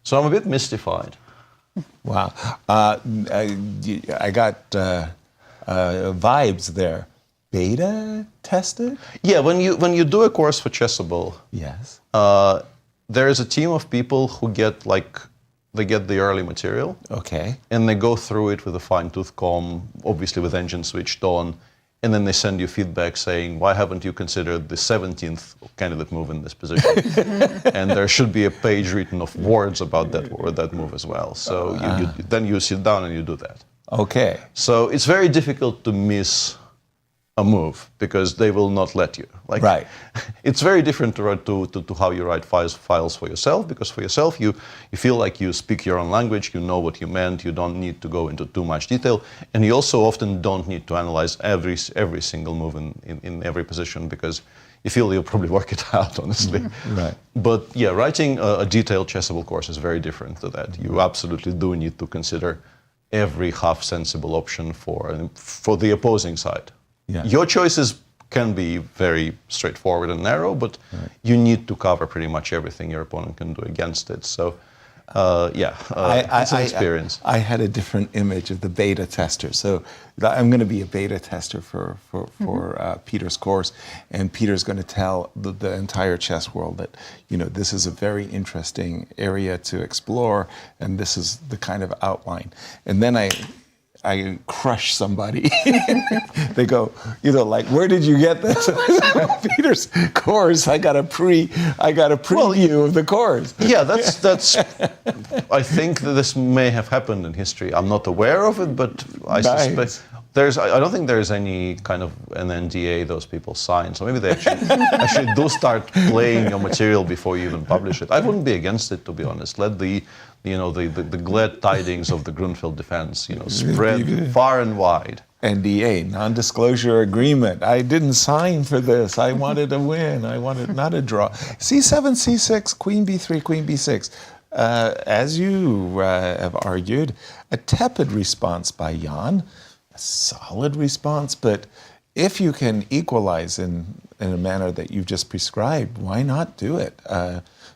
So I'm a bit mystified. Wow. I got vibes there. Beta tested? Yeah, when you do a course for Chessable, yes, there is a team of people who get the early material. Okay. And they go through it with a fine-tooth comb, obviously with engine switched on, and then they send you feedback saying, why haven't you considered the 17th candidate move in this position? And there should be a page written of words about that move as well. So then you sit down and you do that. Okay. So it's very difficult to miss a move because they will not let you. Right. It's very different to how you write files for yourself, because for yourself you feel like you speak your own language, you know what you meant, you don't need to go into too much detail, and you also often don't need to analyze every single move in every position because you feel you'll probably work it out, honestly. Right. But yeah, writing a detailed Chessable course is very different to that. You absolutely do need to consider every half-sensible option for the opposing side. Yeah. Your choice is can be very straightforward and narrow, but you need to cover pretty much everything your opponent can do against it. So, it's an experience. I had a different image of the beta tester. So I'm going to be a beta tester for Peter's course, and Peter's going to tell the entire chess world that, you know, this is a very interesting area to explore, and this is the kind of outline. And then I crush somebody. They go, you know, like, where did you get this? Peter's course. I got a preview of the course. Yeah, that's. I think that this may have happened in history. I'm not aware of it, but I suspect I don't think there's any kind of an NDA those people sign. So maybe they actually do start playing your material before you even publish it. I wouldn't be against it, to be honest. Let the glad tidings of the Grunfeld defense, spread far and wide. NDA, non-disclosure agreement. I didn't sign for this. I wanted a win. I wanted not a draw. C7, C6, Queen B3, Queen B6. As you have argued, a tepid response by Jan, a solid response, but if you can equalize in a manner that you've just prescribed, why not do it?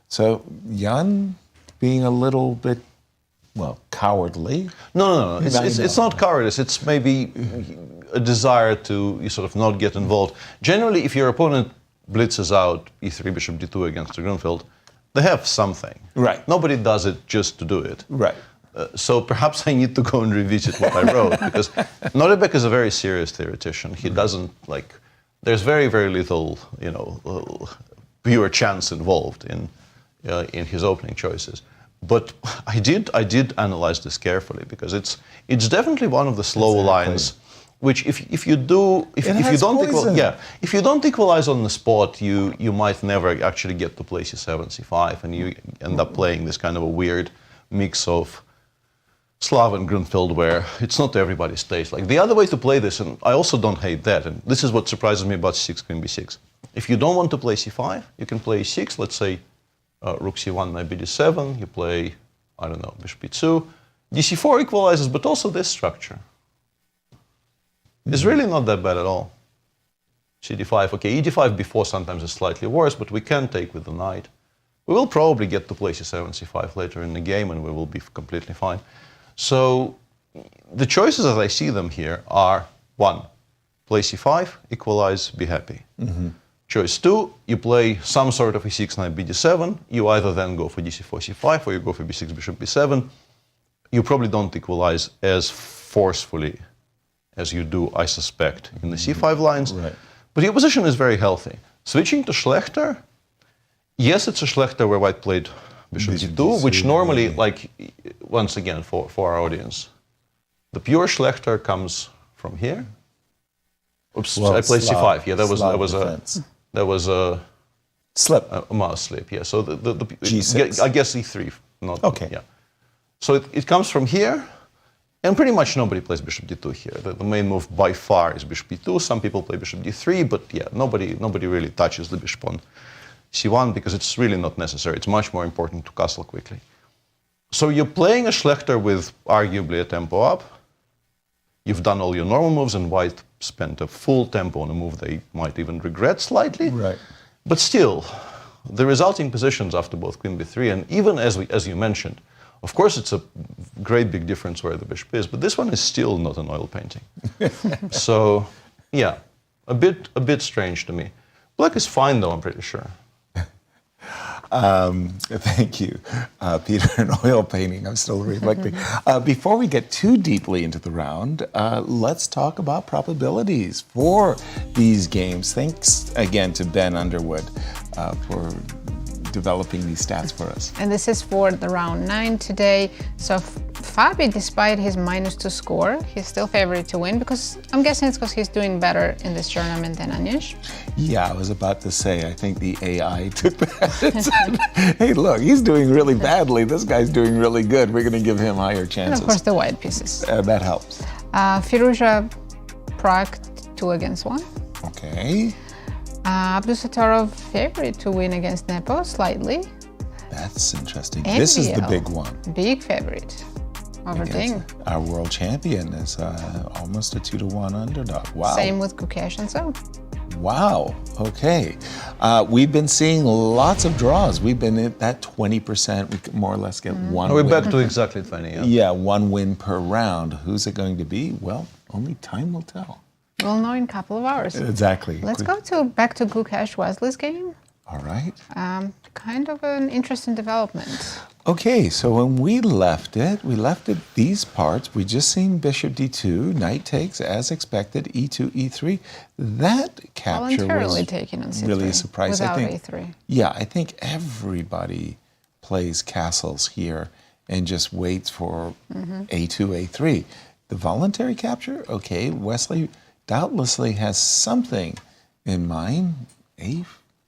So Jan being a little bit, well, cowardly. No. It's not cowardice. It's maybe a desire to sort of not get involved. Generally, if your opponent blitzes out E3, Bishop D2 against the Grunfeld, they have something. Right. Nobody does it just to do it. Right. So perhaps I need to go and revisit what I wrote, because Nodirbek is a very serious theoretician. He doesn't there's very, very little, pure chance involved in his opening choices. But I did analyze this carefully, because it's definitely one of the slow lines, which if you don't equalize on the spot, you might never actually get to play C7, C5, and you end up playing this kind of a weird mix of Slav and Grunfeld, where it's not everybody's taste. Like the other way to play this, and I also don't hate that, and this is what surprises me about C6, Queen B6. If you don't want to play C5, you can play E6, let's say Rook C1, Knight BD7, you play, I don't know, Bishop E2. DC4 equalizes, but also this structure. It's really not that bad at all. CD5, okay, ED5 before sometimes is slightly worse, but we can take with the knight. We will probably get to play C7, C5 later in the game, and we will be completely fine. So the choices as I see them here are, 1, play C5, equalize, be happy. Mm-hmm. Choice 2, you play some sort of E6, Knight BD7. You either then go for DC4, C5, or you go for B6, Bishop B7. You probably don't equalize as forcefully as you do, I suspect, in the C5 lines. Right. But your position is very healthy. Switching to Schlechter, yes, it's a Schlechter where white played Bishop D2, which normally, once again, for our audience, the pure Schlechter comes from here. Oops, I played C5. Yeah, that was a slip. A mouse slip. Yeah. So the G6. I guess E3. Not okay. Yeah. So it comes from here, and pretty much nobody plays Bishop D2 here. The main move by far is Bishop D2. Some people play Bishop D3, but yeah, nobody really touches the bishop on C1 because it's really not necessary. It's much more important to castle quickly. So you're playing a Schlechter with arguably a tempo up. You've done all your normal moves, and white spent a full tempo on a move they might even regret slightly. Right. But still, the resulting positions after both Queen B3, and even as you mentioned, of course it's a great big difference where the bishop is, but this one is still not an oil painting. So, yeah, a bit strange to me. Black is fine though, I'm pretty sure. Thank you, Peter. An oil painting. I'm still reflecting. Before we get too deeply into the round, let's talk about probabilities for these games. Thanks again to Ben Underwood for developing these stats for us. And this is for the round 9 today. So Fabi, despite his -2 score, he's still favorite to win, because I'm guessing it's because he's doing better in this tournament than Anish. Yeah, I was about to say, I think the AI took that and said, hey, look, he's doing really badly. This guy's doing really good. We're going to give him higher chances. And of course, the white pieces. That helps. Firouzja, Prague 2-1. Okay. Abdusattorov favorite to win against Nepo, slightly. That's interesting. NBL, this is the big one. Big favorite over Ding. Our world champion is almost a 2-1 underdog. Wow. Same with Gukesh and So. Wow. Okay. We've been seeing lots of draws. We've been at that 20%. We more or less get one We're win. back to exactly 20, yeah. Yeah, one win per round. Who's it going to be? Well, only time will tell. We'll know in a couple of hours. Exactly. Let's go back to Gukesh Wesley's game. All right. Kind of an interesting development. Okay, so when we left it these parts. We just seen bishop d2, knight takes as expected, e2, e3. That capture Voluntarily was taken on c3. really a surprise. Without I think, a3. Yeah, I think everybody plays castles here and just waits for a2, a3. The voluntary capture, okay, Wesley doubtlessly has something in mind.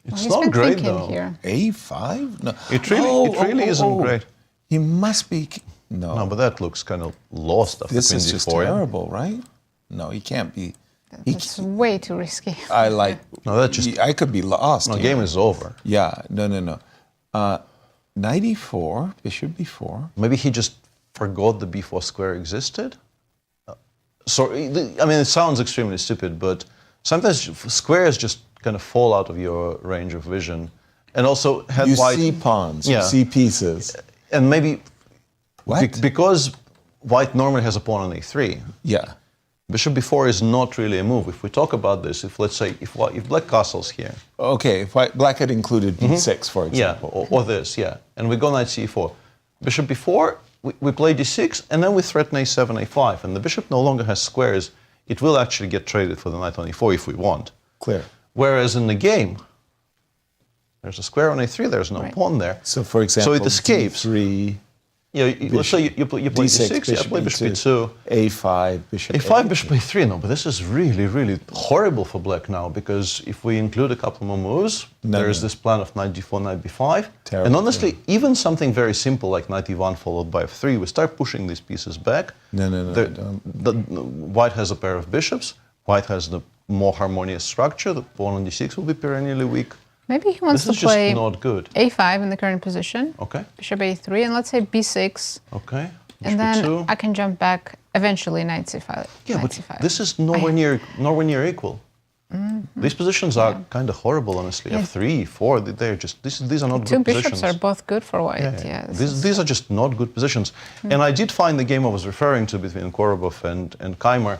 It's He's not been great, thinking though. here. A5? No. It really isn't great. He must be. No, No, but that looks kind of lost after this queen is just d4. terrible, right? No, he can't be. That's way too risky. I like. No, that just. I could be lost. No, here. game is over. Yeah, no. Knight e4, bishop b4. Maybe he just forgot the b4 square existed. So, I mean, it sounds extremely stupid, but sometimes squares just kind of fall out of your range of vision. And also, had You white. see pawns, Yeah. you see pieces. And maybe. What? Because white normally has a pawn on a3. Yeah. Bishop b4 is not really a move. If we talk about this, if let's say, if black castles here. Okay, if black had included b6, for example. Yeah, or this, yeah. And we go knight c4. Bishop b4, we play d6, and then we threaten a7, a5. And the bishop no longer has squares. It will actually get traded for the knight on e4 if we want. Clear. Whereas in the game, there's a square on a3, there's no Right. pawn there. So, for example, so it escapes. d3, Yeah, let's say you play d6, d6, yeah, play bishop e2, b2. a5, bishop a5, bishop a3, no, but this is really, really horrible for black now, because if we include a couple more moves, there's this plan of knight d4, knight b5. Terrible. And honestly, even something very simple like knight e1 followed by f3, we start pushing these pieces back. No, White has a pair of bishops, white has the more harmonious structure, the pawn on d6 will be perennially weak. Maybe he wants This is to play just not good. a5 in the current position. Okay, Bishop a3, and let's say b6. okay. And Bishop then e2. I can jump back eventually knight c5. Yeah, knight but c5. this is nowhere near equal. These positions are kind of horrible, honestly. Yeah. F3, 4, they're just these are not Two good bishops positions. are both good for white. Yeah, These are just not good positions. And I did find the game I was referring to between Korobov and Keimer.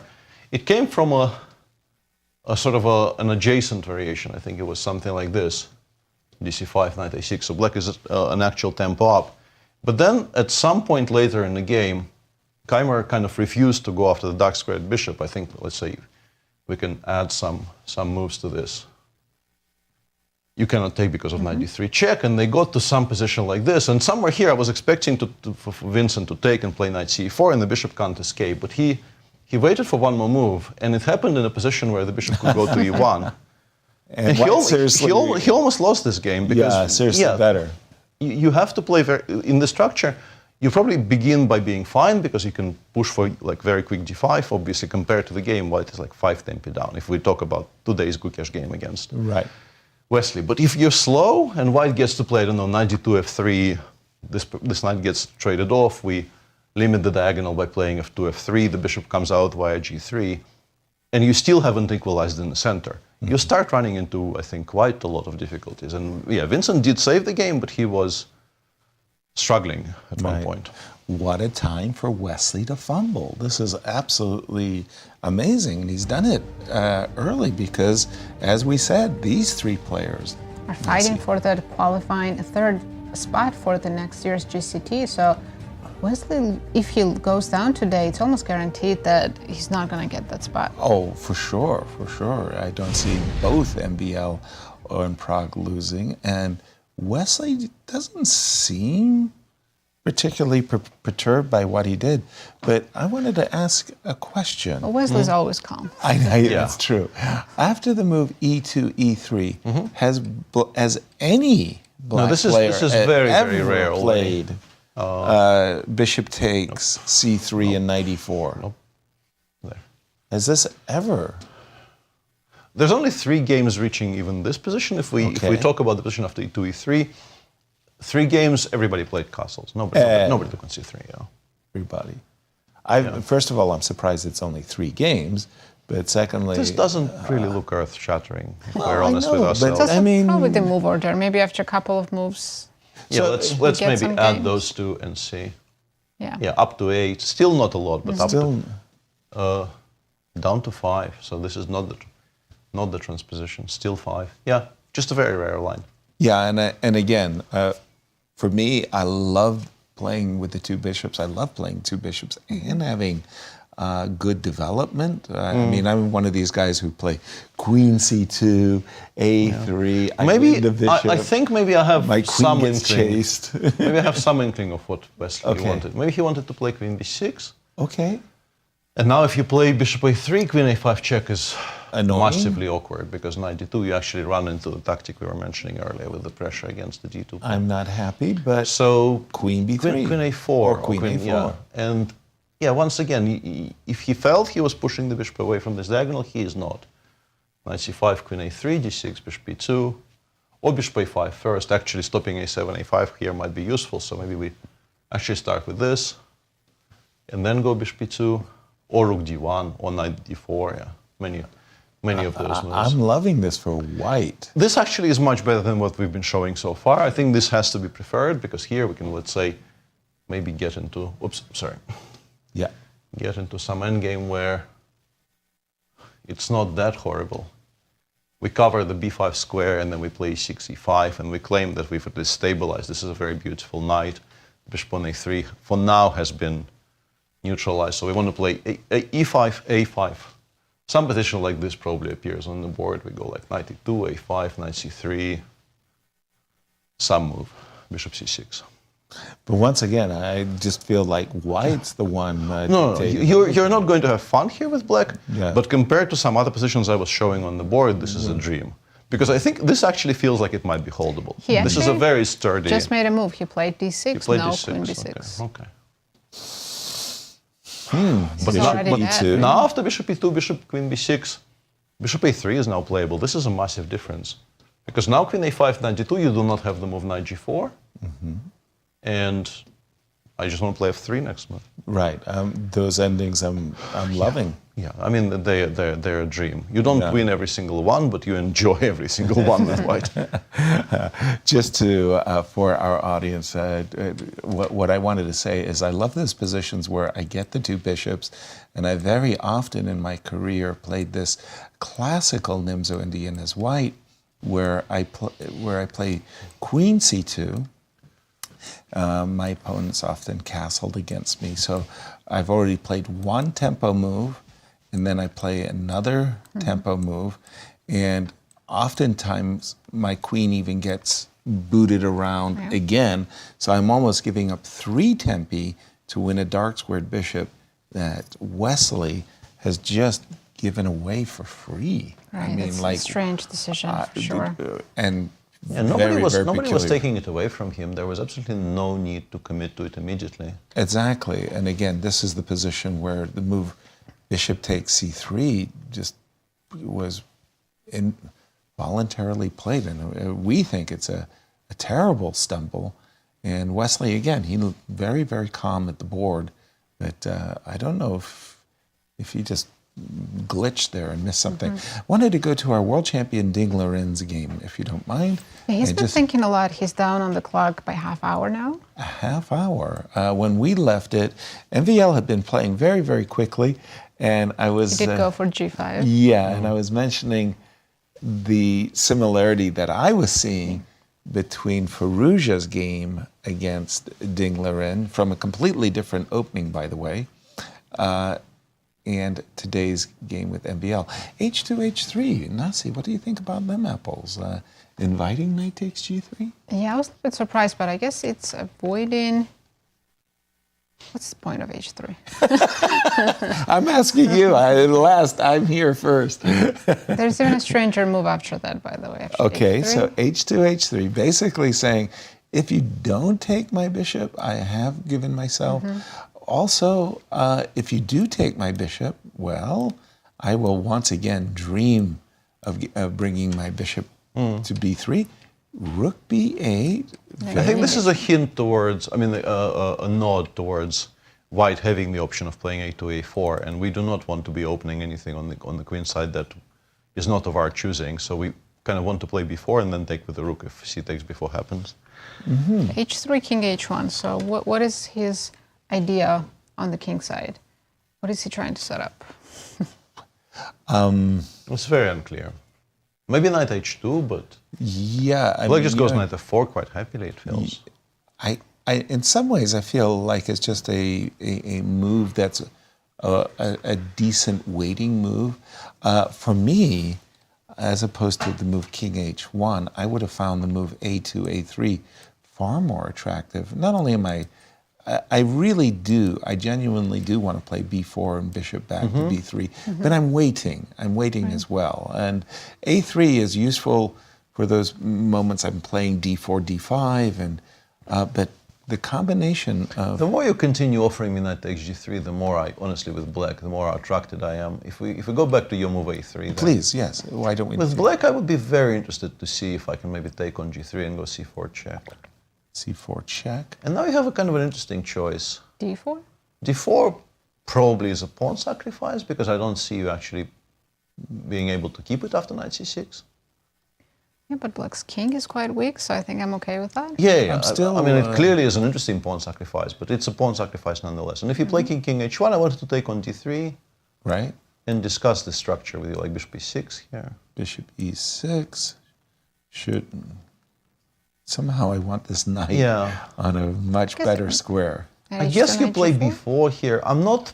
It came from a sort of an adjacent variation. I think it was something like this: dc5, knight a6. So black is an actual tempo up. But then at some point later in the game, Keimer kind of refused to go after the dark squared bishop. I think, let's say, we can add some moves to this. You cannot take because of knight d3 check, and they got to some position like this. And somewhere here, I was expecting for Vincent to take and play knight c4, and the bishop can't escape. But he waited for one more move, and it happened in a position where the bishop could go to e1. And he almost lost this game because seriously better. You have to play in the structure. You probably begin by being fine because you can push for like very quick d5. Obviously, compared to the game, white is like 5 tempi down. If we talk about today's Gukesh game against Wesley, but if you're slow and white gets to play, I don't know, knight d2, f3, this knight gets traded off. We limit the diagonal by playing f2, f3. The bishop comes out via g3, and you still haven't equalized in the center. You start running into, I think, quite a lot of difficulties. And yeah, Vincent did save the game, but he was struggling at one point. What a time for Wesley to fumble. This is absolutely amazing. And he's done it early because, as we said, these three players are fighting for the qualifying third spot for the next year's GCT. So Wesley, if he goes down today, it's almost guaranteed that he's not going to get that spot. Oh, for sure, for sure. I don't see both MBL or in Prague losing. And Wesley doesn't seem particularly perturbed by what he did. But I wanted to ask a question. Well, Wesley's always calm. That's true. After the move e2, e3, has any black player this is very, very rare played bishop takes c3 and knight e4? Nope. There. Has this ever? There's only 3 games reaching even this position. If we talk about the position after e2, e3, 3 games, everybody played castles. Nobody took on c3. Yeah. Everybody. First of all, I'm surprised it's only 3 games, But secondly, This doesn't really look earth-shattering, if well, we're I honest know, with but ourselves. That's I mean- probably the move order. Maybe after a couple of moves. Yeah, let's get maybe some add games. those two and see. Yeah. Yeah, up to 8. Still not a lot, but up still, to down to 5. So this is not the transposition. Still 5. Yeah, just a very rare line. yeah, and again, for me, I love playing with the two bishops. I love playing two bishops and having good development. I mean, I'm one of these guys who play Queen C2, A3. I Maybe win the bishop. I think maybe I have my some queen gets inkling. chased. Maybe I have some inkling of what Wesley Okay. wanted. Maybe he wanted to play Queen B6. Okay. And now if you play Bishop A3, Queen A5 check is Annoying. massively awkward because knight D2, you actually run into the tactic we were mentioning earlier with the pressure against the D2 pawn. I'm not happy, but So Queen B3. Queen A4 Or Queen A4. Yeah. And yeah, once again, if he felt he was pushing the bishop away from this diagonal, he is not. Knight C5, Queen A3, D6, Bishop B2, or Bishop A5 first. Actually, stopping A7, A5 here might be useful. So maybe we actually start with this, and then go Bishop B2, or Rook D1, or Knight D4. Yeah, many of those moves. I'm loving this for white. This actually is much better than what we've been showing so far. I think this has to be preferred because here we can, let's say, maybe get into, Yeah. get into some endgame where it's not that horrible. We cover the b5 square and then we play6 e5 and we claim that we've at least stabilized. This is a very beautiful knight. Bishop on a3 for now has been neutralized. So we want to play e5, a5. Some position like this probably appears on the board. We go like knight e2, a5, knight c3, some move, bishop c6. But once again, I just feel like white's the one. No, to take. you're not going to have fun here with black, Yeah. but compared to some other positions I was showing on the board, this is a dream. Because I think this actually feels like it might be holdable. He This is a actually very sturdy... Just made a move. He played D6. You played now D6, Queen B6. Okay. This is already Bishop dead. E2. Now after bishop e2, bishop queen b6, bishop a3 is now playable. This is a massive difference. Because now queen a5, knight d2, you do not have the move knight g4. And I just want to play f3 next move. Right. Those endings I'm loving. Yeah, I mean, they're a dream. You don't Yeah. win every single one, but you enjoy every single one with white. Just to, for our audience, what I wanted to say is I love those positions where I get the two bishops, and I very often in my career played this classical Nimzo Indian as white, where I play queen c2. My opponent's often castled against me, so I've already played one tempo move, and then I play another tempo move, and oftentimes my queen even gets booted around again, so I'm almost giving up 3 tempi to win a dark squared bishop that Wesley has just given away for free. Right, I mean, it's like a strange decision, for sure. and And nobody very, was very peculiar. taking it away from him. There was absolutely no need to commit to it immediately. Exactly. And again, this is the position where the move bishop takes c3 just was involuntarily played. And we think it's a terrible stumble. And Wesley, again, he looked very, very calm at the board. But I don't know if he just glitched there and missed something. Wanted to go to our world champion Ding Liren's game, if you don't mind. Yeah, he's And been just thinking a lot. He's down on the clock by half hour now. a half hour. When we left it, MVL had been playing very, very quickly, and I was He did go for G5. yeah, and I was mentioning the similarity that I was seeing between Firouzja's game against Ding Liren, from a completely different opening, by the way, and today's game with MVL. H2, H3. Nazi, what do you think about them apples? Inviting knight takes G3? Yeah, I was a bit surprised, but I guess it's avoiding... What's the point of H3? I'm asking you. I'm here first. There's even a stranger move after that, by the way. After Okay, H3. so H2, H3, basically saying, if you don't take my bishop, I have given myself. Also, if you do take my bishop, well, I will once again dream of bringing my bishop to b3. Rook b8. I think this is a hint towards, a nod towards white having the option of playing a2, a4, and we do not want to be opening anything on the queen side that is not of our choosing. So we kind of want to play b4 and then take with the rook if c takes b4 happens. h3, king h1. So what is his idea on the king side? What is he trying to set up? It's very unclear. Maybe knight h2, but Yeah. black just goes knight f4 quite happily, it feels. In some ways, I feel like it's just a move that's a decent waiting move. For me, as opposed to the move king h1, I would have found the move a2, a3 far more attractive. Not only am I really do, I genuinely do want to play b4 and bishop back to b3, but I'm waiting as well. And a3 is useful for those moments I'm playing d4, d5, and but the combination of... The more you continue offering me knight takes g3, the more I, honestly, with black, the more attracted I am. If we go back to your move a3... Then Please, yes. Why don't we... With black, I would be very interested to see if I can maybe take on g3 and go c4 check. c4 check. And now you have a kind of an interesting choice. d4? d4 probably is a pawn sacrifice, because I don't see you actually being able to keep it after knight c6. Yeah, but black's king is quite weak, so I think I'm okay with that. Yeah, still, I mean, it clearly is an interesting pawn sacrifice, but it's a pawn sacrifice nonetheless. And if you play king h1, I wanted to take on d3, Right? and discuss the structure with you, like bishop e6 here. Bishop e6 should... Somehow I want this knight on a much better square. I guess you play b4 here. I'm not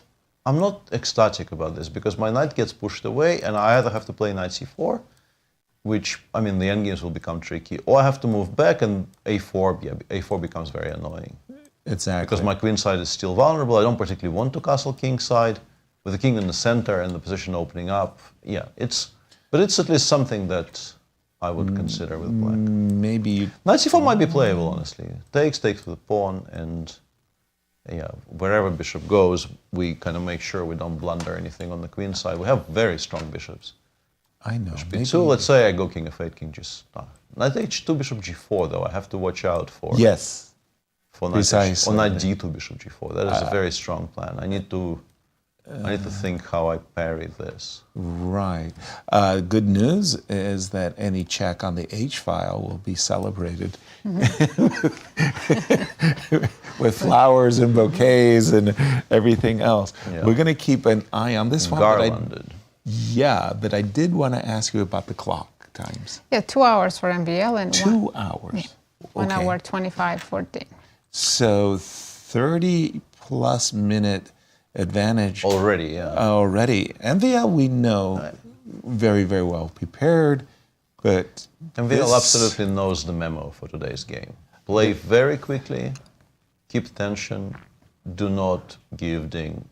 ecstatic about this, because my knight gets pushed away, and I either have to play knight c4, which, I mean, the endgames will become tricky, or I have to move back, and a4 becomes very annoying. Exactly. Because my queen side is still vulnerable. I don't particularly want to castle king side. With the king in the center and the position opening up, but it's at least something that I would consider with black. Maybe... Knight c4 might be playable, honestly. Takes with the pawn, and wherever bishop goes, we kind of make sure we don't blunder anything on the queen side. We have very strong bishops. I know. So let's say I go king f8, king g6. Knight h2, bishop g4, though. I have to watch out for... Yes. For knight h4, or knight d2, bishop g4. That is a very strong plan. I need to think how I parry this. Right. Good news is that any check on the H file will be celebrated with flowers and bouquets and everything else. Yeah. We're going to keep an eye on this one. Garlanded. But I did want to ask you about the clock times. Yeah, 2 hours for MBL and 2 hours. Yeah. 1 hour, 25:14. So 30 plus minute advantage. Already. MVL, we know, very, very well prepared, but MVL absolutely knows the memo for today's game. Play very quickly, keep tension, do not give Ding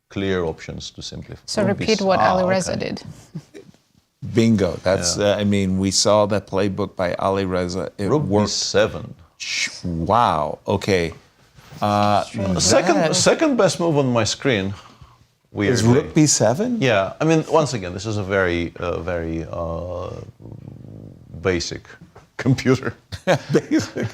clear options to simplify. So repeat what Alireza did. Bingo. That's, I mean, we saw that playbook by Alireza. It Rook worked. b7. Wow, okay. Second best move on my screen. Is Rook b7? Yeah, I mean, once again, this is a very basic computer. Basic.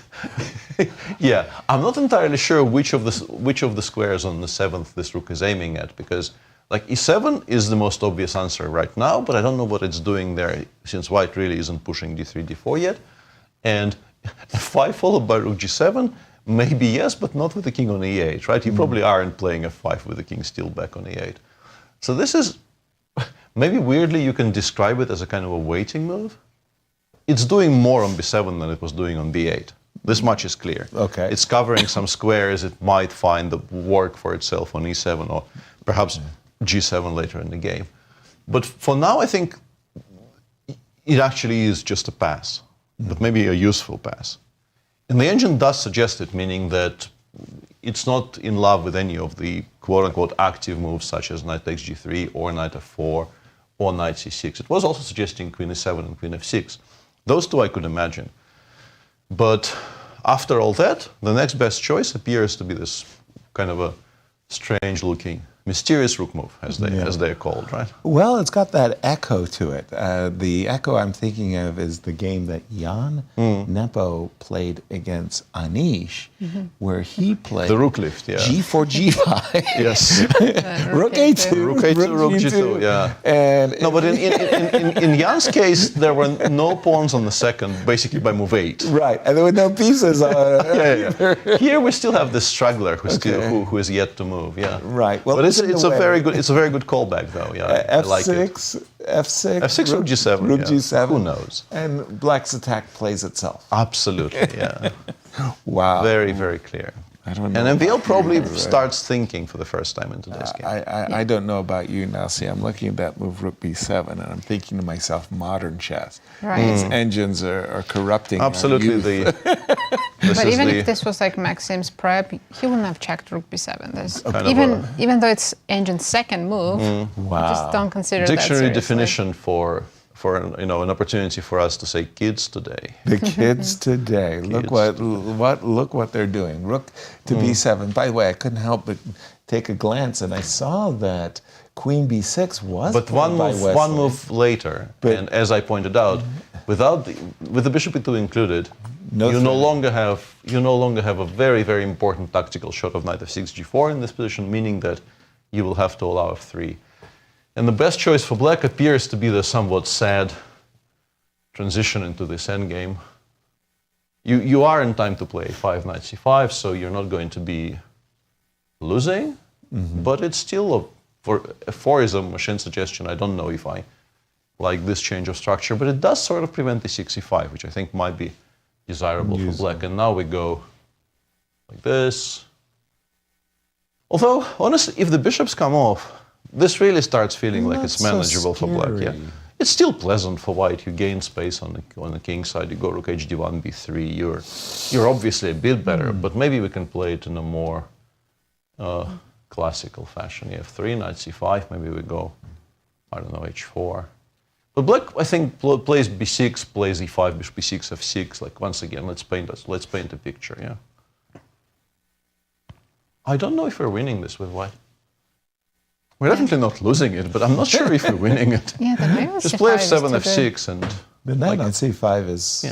Yeah, I'm not entirely sure which of the squares on the 7th this rook is aiming at, because like e7 is the most obvious answer right now, but I don't know what it's doing there, since white really isn't pushing d3, d4 yet. And f5 followed by rook g7, maybe yes, but not with the king on e8, right? You probably aren't playing f5 with the king still back on e8. So this is, maybe weirdly you can describe it as a kind of a waiting move. It's doing more on b7 than it was doing on b8. This much is clear. Okay. It's covering some squares. It might find the work for itself on e7 or perhaps g7 later in the game. But for now, I think it actually is just a pass, but maybe a useful pass. And the engine does suggest it, meaning that it's not in love with any of the quote-unquote active moves such as knight takes g3 or knight f4 or knight c6. It was also suggesting queen e7 and queen f6. Those two I could imagine. But after all that, the next best choice appears to be this kind of a strange-looking mysterious rook move, as they're called, right? Well, it's got that echo to it. The echo I'm thinking of is the game that Jan Nepo played against Anish, where he played The rook lift, yeah. G4, G5. Yes. Rook A2, Rook A2, rook G2, yeah. And No, but in Jan's case, there were no pawns on the second, basically by move 8. right, and there were no pieces on Yeah. Here we still have the struggler who is yet to move, yeah. Right. Well, But it's a very good callback though, yeah. I like it. F6, F6, F6, rook G7. rook yeah. G7. Who knows? And Black's attack plays itself. Absolutely, yeah. Wow. Very, very clear. I don't know. And MVL about probably you, starts thinking for the first time in today's game. I don't know about you, Nazi. I'm looking at that move rook b7, and I'm thinking to myself, modern chess. Right. Its engines are corrupting. our Absolutely, youth. But even if this was like Maxime's prep, he wouldn't have checked rook b7. There's even though it's engine's second move, I just don't consider Dictionary that seriously. definition for an opportunity for us to say kids today. The kids today. Look what they're doing. Rook to b7. By the way, I couldn't help but take a glance, and I saw that queen b6 was. But played by Wesley. one move later, and as I pointed out, with the bishop e2 included, you no longer have a very, very important tactical shot of knight f6 g4 in this position, meaning that you will have to allow f3. And the best choice for black appears to be the somewhat sad transition into this endgame. You are in time to play 5 knight c5, so you're not going to be losing, but it's still a4 is a machine suggestion. I don't know if I like this change of structure, but it does sort of prevent the 6 c5, which I think might be desirable for black. And now we go like this. Although, honestly, if the bishops come off, this really starts feeling like it's manageable for black. Yeah, it's still pleasant for white. You gain space on the king side. You go rook hd1, b3. You're obviously a bit better, but maybe we can play it in a more classical fashion. You have 3 knight c5. Maybe we go, I don't know, h4. But black, I think, plays b6, plays e5, bishop b6, f6. Like once again, let's paint a picture. Yeah. I don't know if we're winning this with white. We're definitely not losing it, but I'm not sure if we're winning it. Yeah, the knight just play f7, f6, and The knight on c5 is.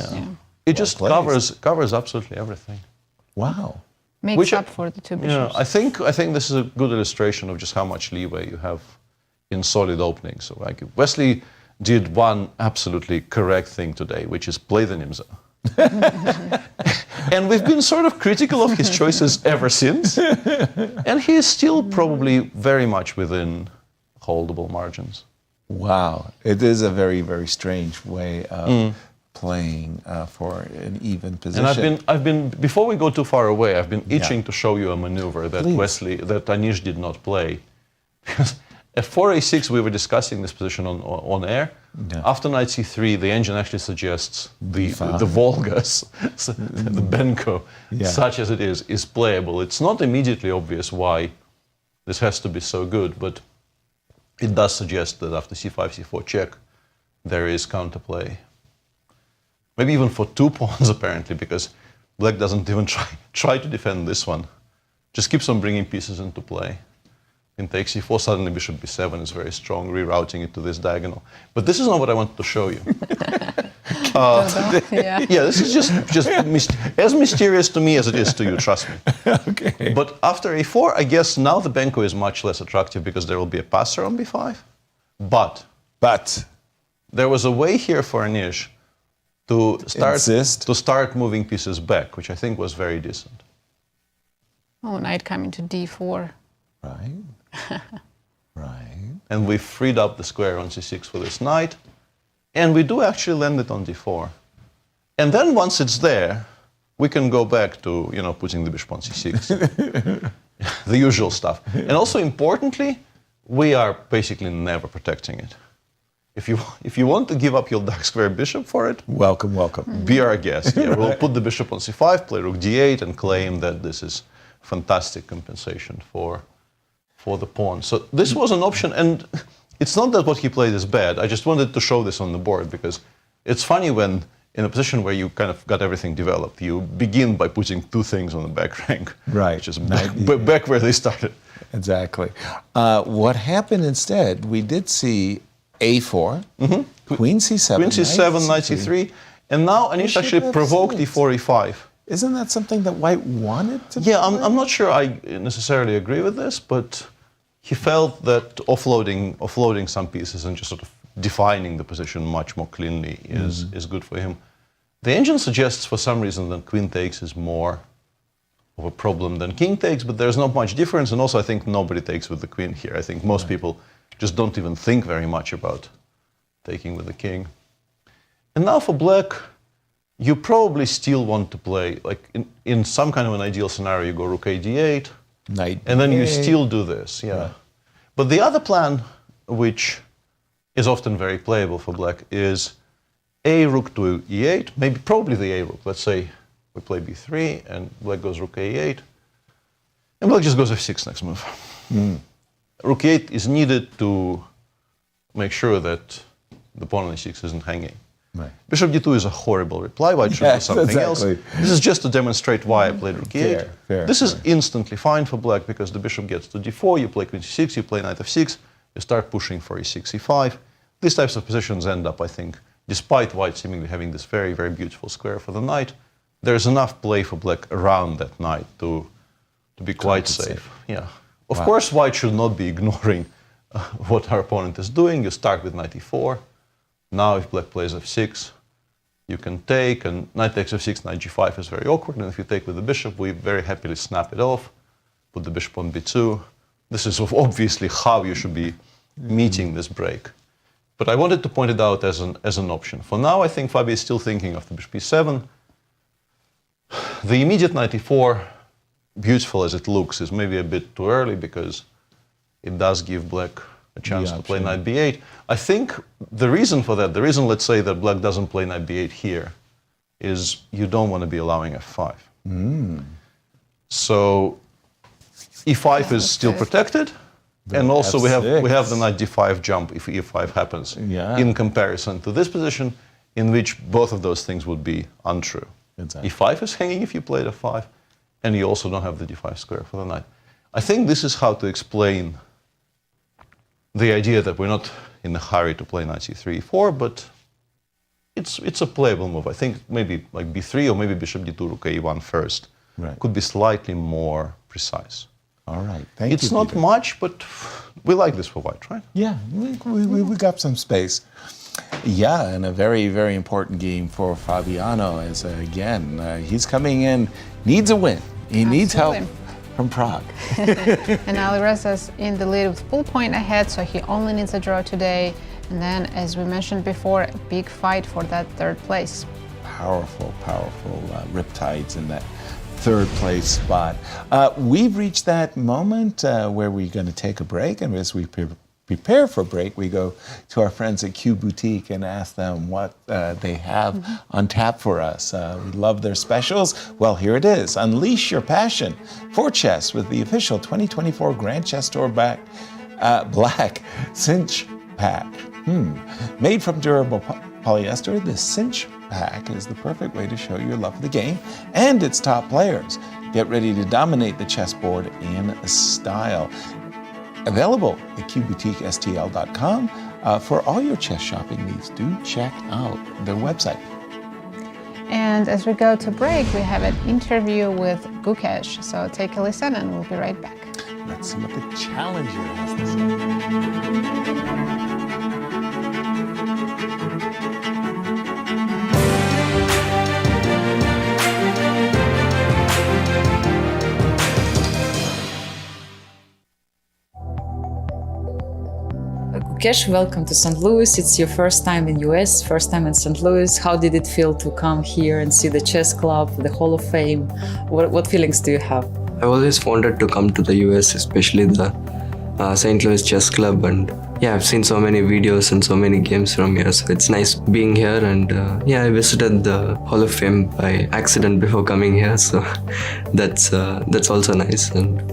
It just covers absolutely everything. Wow. Makes up for the two bishops. Yeah, I think this is a good illustration of just how much leeway you have in solid openings. So like Wesley did one absolutely correct thing today, which is play the Nimza. And we've been sort of critical of his choices ever since. And he is still probably very much within holdable margins. Wow. It is a very, very strange way of playing for an even position. And I've been before we go too far away, I've been itching to show you a maneuver that that Anish did not play. Because at 4a6, we were discussing this position on air. Yeah. After knight c3, the engine actually suggests the Volgas, the Benko, such as it is playable. It's not immediately obvious why this has to be so good, but it does suggest that after c5, c4 check, there is counterplay. Maybe even for 2 pawns, apparently, because black doesn't even try to defend this one. Just keeps on bringing pieces into play. In take c4, suddenly bishop b7 is very strong, rerouting it to this diagonal. But this is not what I wanted to show you. This is just as mysterious to me as it is to you, trust me. Okay. But after a4, I guess now the Benko is much less attractive because there will be a passer on b5. But there was a way here for Anish to start moving pieces back, which I think was very decent. Oh, knight coming to d4. Right. Right. And we freed up the square on c6 for this knight. And we do actually land it on d4. And then once it's there, we can go back to, putting the bishop on c6. The usual stuff. And also importantly, we are basically never protecting it. If you want to give up your dark square bishop for it, welcome. Be our guest. Yeah, we'll put the bishop on c5, play rook d8, and claim that this is fantastic compensation for the pawn. So this was an option, and it's not that what he played is bad. I just wanted to show this on the board because it's funny when in a position where you kind of got everything developed, you begin by putting 2 things on the back rank, right? Which is back where they started. Exactly. What happened instead, we did see A4, Queen C7, Queen C7, Knight C3, and now Anish actually provoked E4, E5. Isn't that something that White wanted to Yeah, play? I'm not sure I necessarily agree with this, but he felt that offloading some pieces and just sort of defining the position much more cleanly is good for him. The engine suggests for some reason that queen takes is more of a problem than king takes, but there's not much difference, and also I think nobody takes with the queen here. I think most people just don't even think very much about taking with the king. And now for black, you probably still want to play, like in some kind of an ideal scenario, you go rook a d8, Knight and then you D8. still do this, yeah. But the other plan, which is often very playable for black, is a rook to e8, probably the a rook. Let's say we play b3 and black goes rook a8, and black just goes f6 next move. Rook e8 is needed to make sure that the pawn on e6 isn't hanging. Right. Bishop d2 is a horrible reply. White should do something else. This is just to demonstrate why I played rook e8. This is instantly fine for black because the bishop gets to d4, you play queen c6, you play knight f6, you start pushing for e6, e5. These types of positions end up, I think, despite white seemingly having this very, very beautiful square for the knight, there's enough play for black around that knight to be quite safe. Yeah. Of course, white should not be ignoring what our opponent is doing. You start with knight e4. Now if black plays f6, you can take, and knight takes f6, knight g5 is very awkward, and if you take with the bishop, we very happily snap it off, put the bishop on b2. This is obviously how you should be meeting this break. But I wanted to point it out as an option. For now, I think Fabi is still thinking of the bishop e7. The immediate knight e4, beautiful as it looks, is maybe a bit too early because it does give black a chance to play knight b8. I think the reason for that, the reason, let's say, that black doesn't play knight b8 here is you don't want to be allowing f5. So e5 is still protected, and also we have the knight d5 jump if e5 happens, in comparison to this position in which both of those things would be untrue. Exactly. e5 is hanging if you played f5, and you also don't have the d5 square for the knight. I think this is how to explain the idea that we're not in a hurry to play knight c3, e4, but it's a playable move. I think maybe like b3 or maybe bishop d2, rook a1 first could be slightly more precise. All right, thank you. It's not much, but we like this for white, right? Yeah, we got some space. Yeah, and a very, very important game for Fabiano as, again, he's coming in, needs a win. He needs help from Prague. And Alireza's in the lead with full point ahead, so he only needs a draw today. And then, as we mentioned before, a big fight for that third place. Powerful, powerful riptides in that third place spot. We've reached that moment where we're going to take a break, and as we prepare for break, we go to our friends at Q Boutique and ask them what they have on tap for us. We love their specials. Well, here it is. Unleash your passion for chess with the official 2024 Grand Chess Tour Black Cinch Pack. Made from durable polyester, the Cinch Pack is the perfect way to show your love for the game and its top players. Get ready to dominate the chessboard in style. Available at qboutiquestl.com. For all your chess shopping needs, do check out their website. And as we go to break, we have an interview with Gukesh. So take a listen and we'll be right back. Let's see what the challenger has to say. Gukesh, welcome to St. Louis. It's your first time in US, first time in St. Louis. How did it feel to come here and see the chess club, the Hall of Fame? What feelings do you have? I've always wanted to come to the US, especially the St. Louis Chess Club, and yeah, I've seen so many videos and so many games from here, so it's nice being here. And yeah, I visited the Hall of Fame by accident before coming here, so that's also nice. And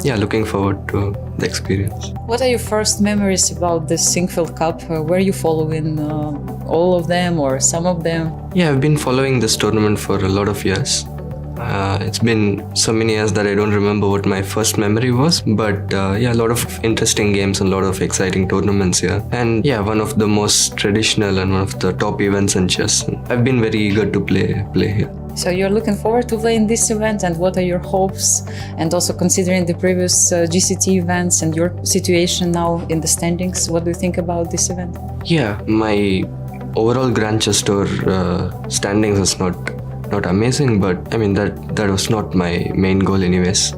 yeah, looking forward to the experience. What are your first memories about the Sinquefield Cup? Were you following all of them or some of them? Yeah, I've been following this tournament for a lot of years. It's been so many years that I don't remember what my first memory was. But yeah, a lot of interesting games and a lot of exciting tournaments here. And yeah, one of the most traditional and one of the top events in chess. I've been very eager to play here. So you're looking forward to playing this event, and what are your hopes? And also considering the previous GCT events and your situation now in the standings, what do you think about this event? Yeah, my overall Grand Chess Tour standings is not amazing, but I mean that was not my main goal anyways.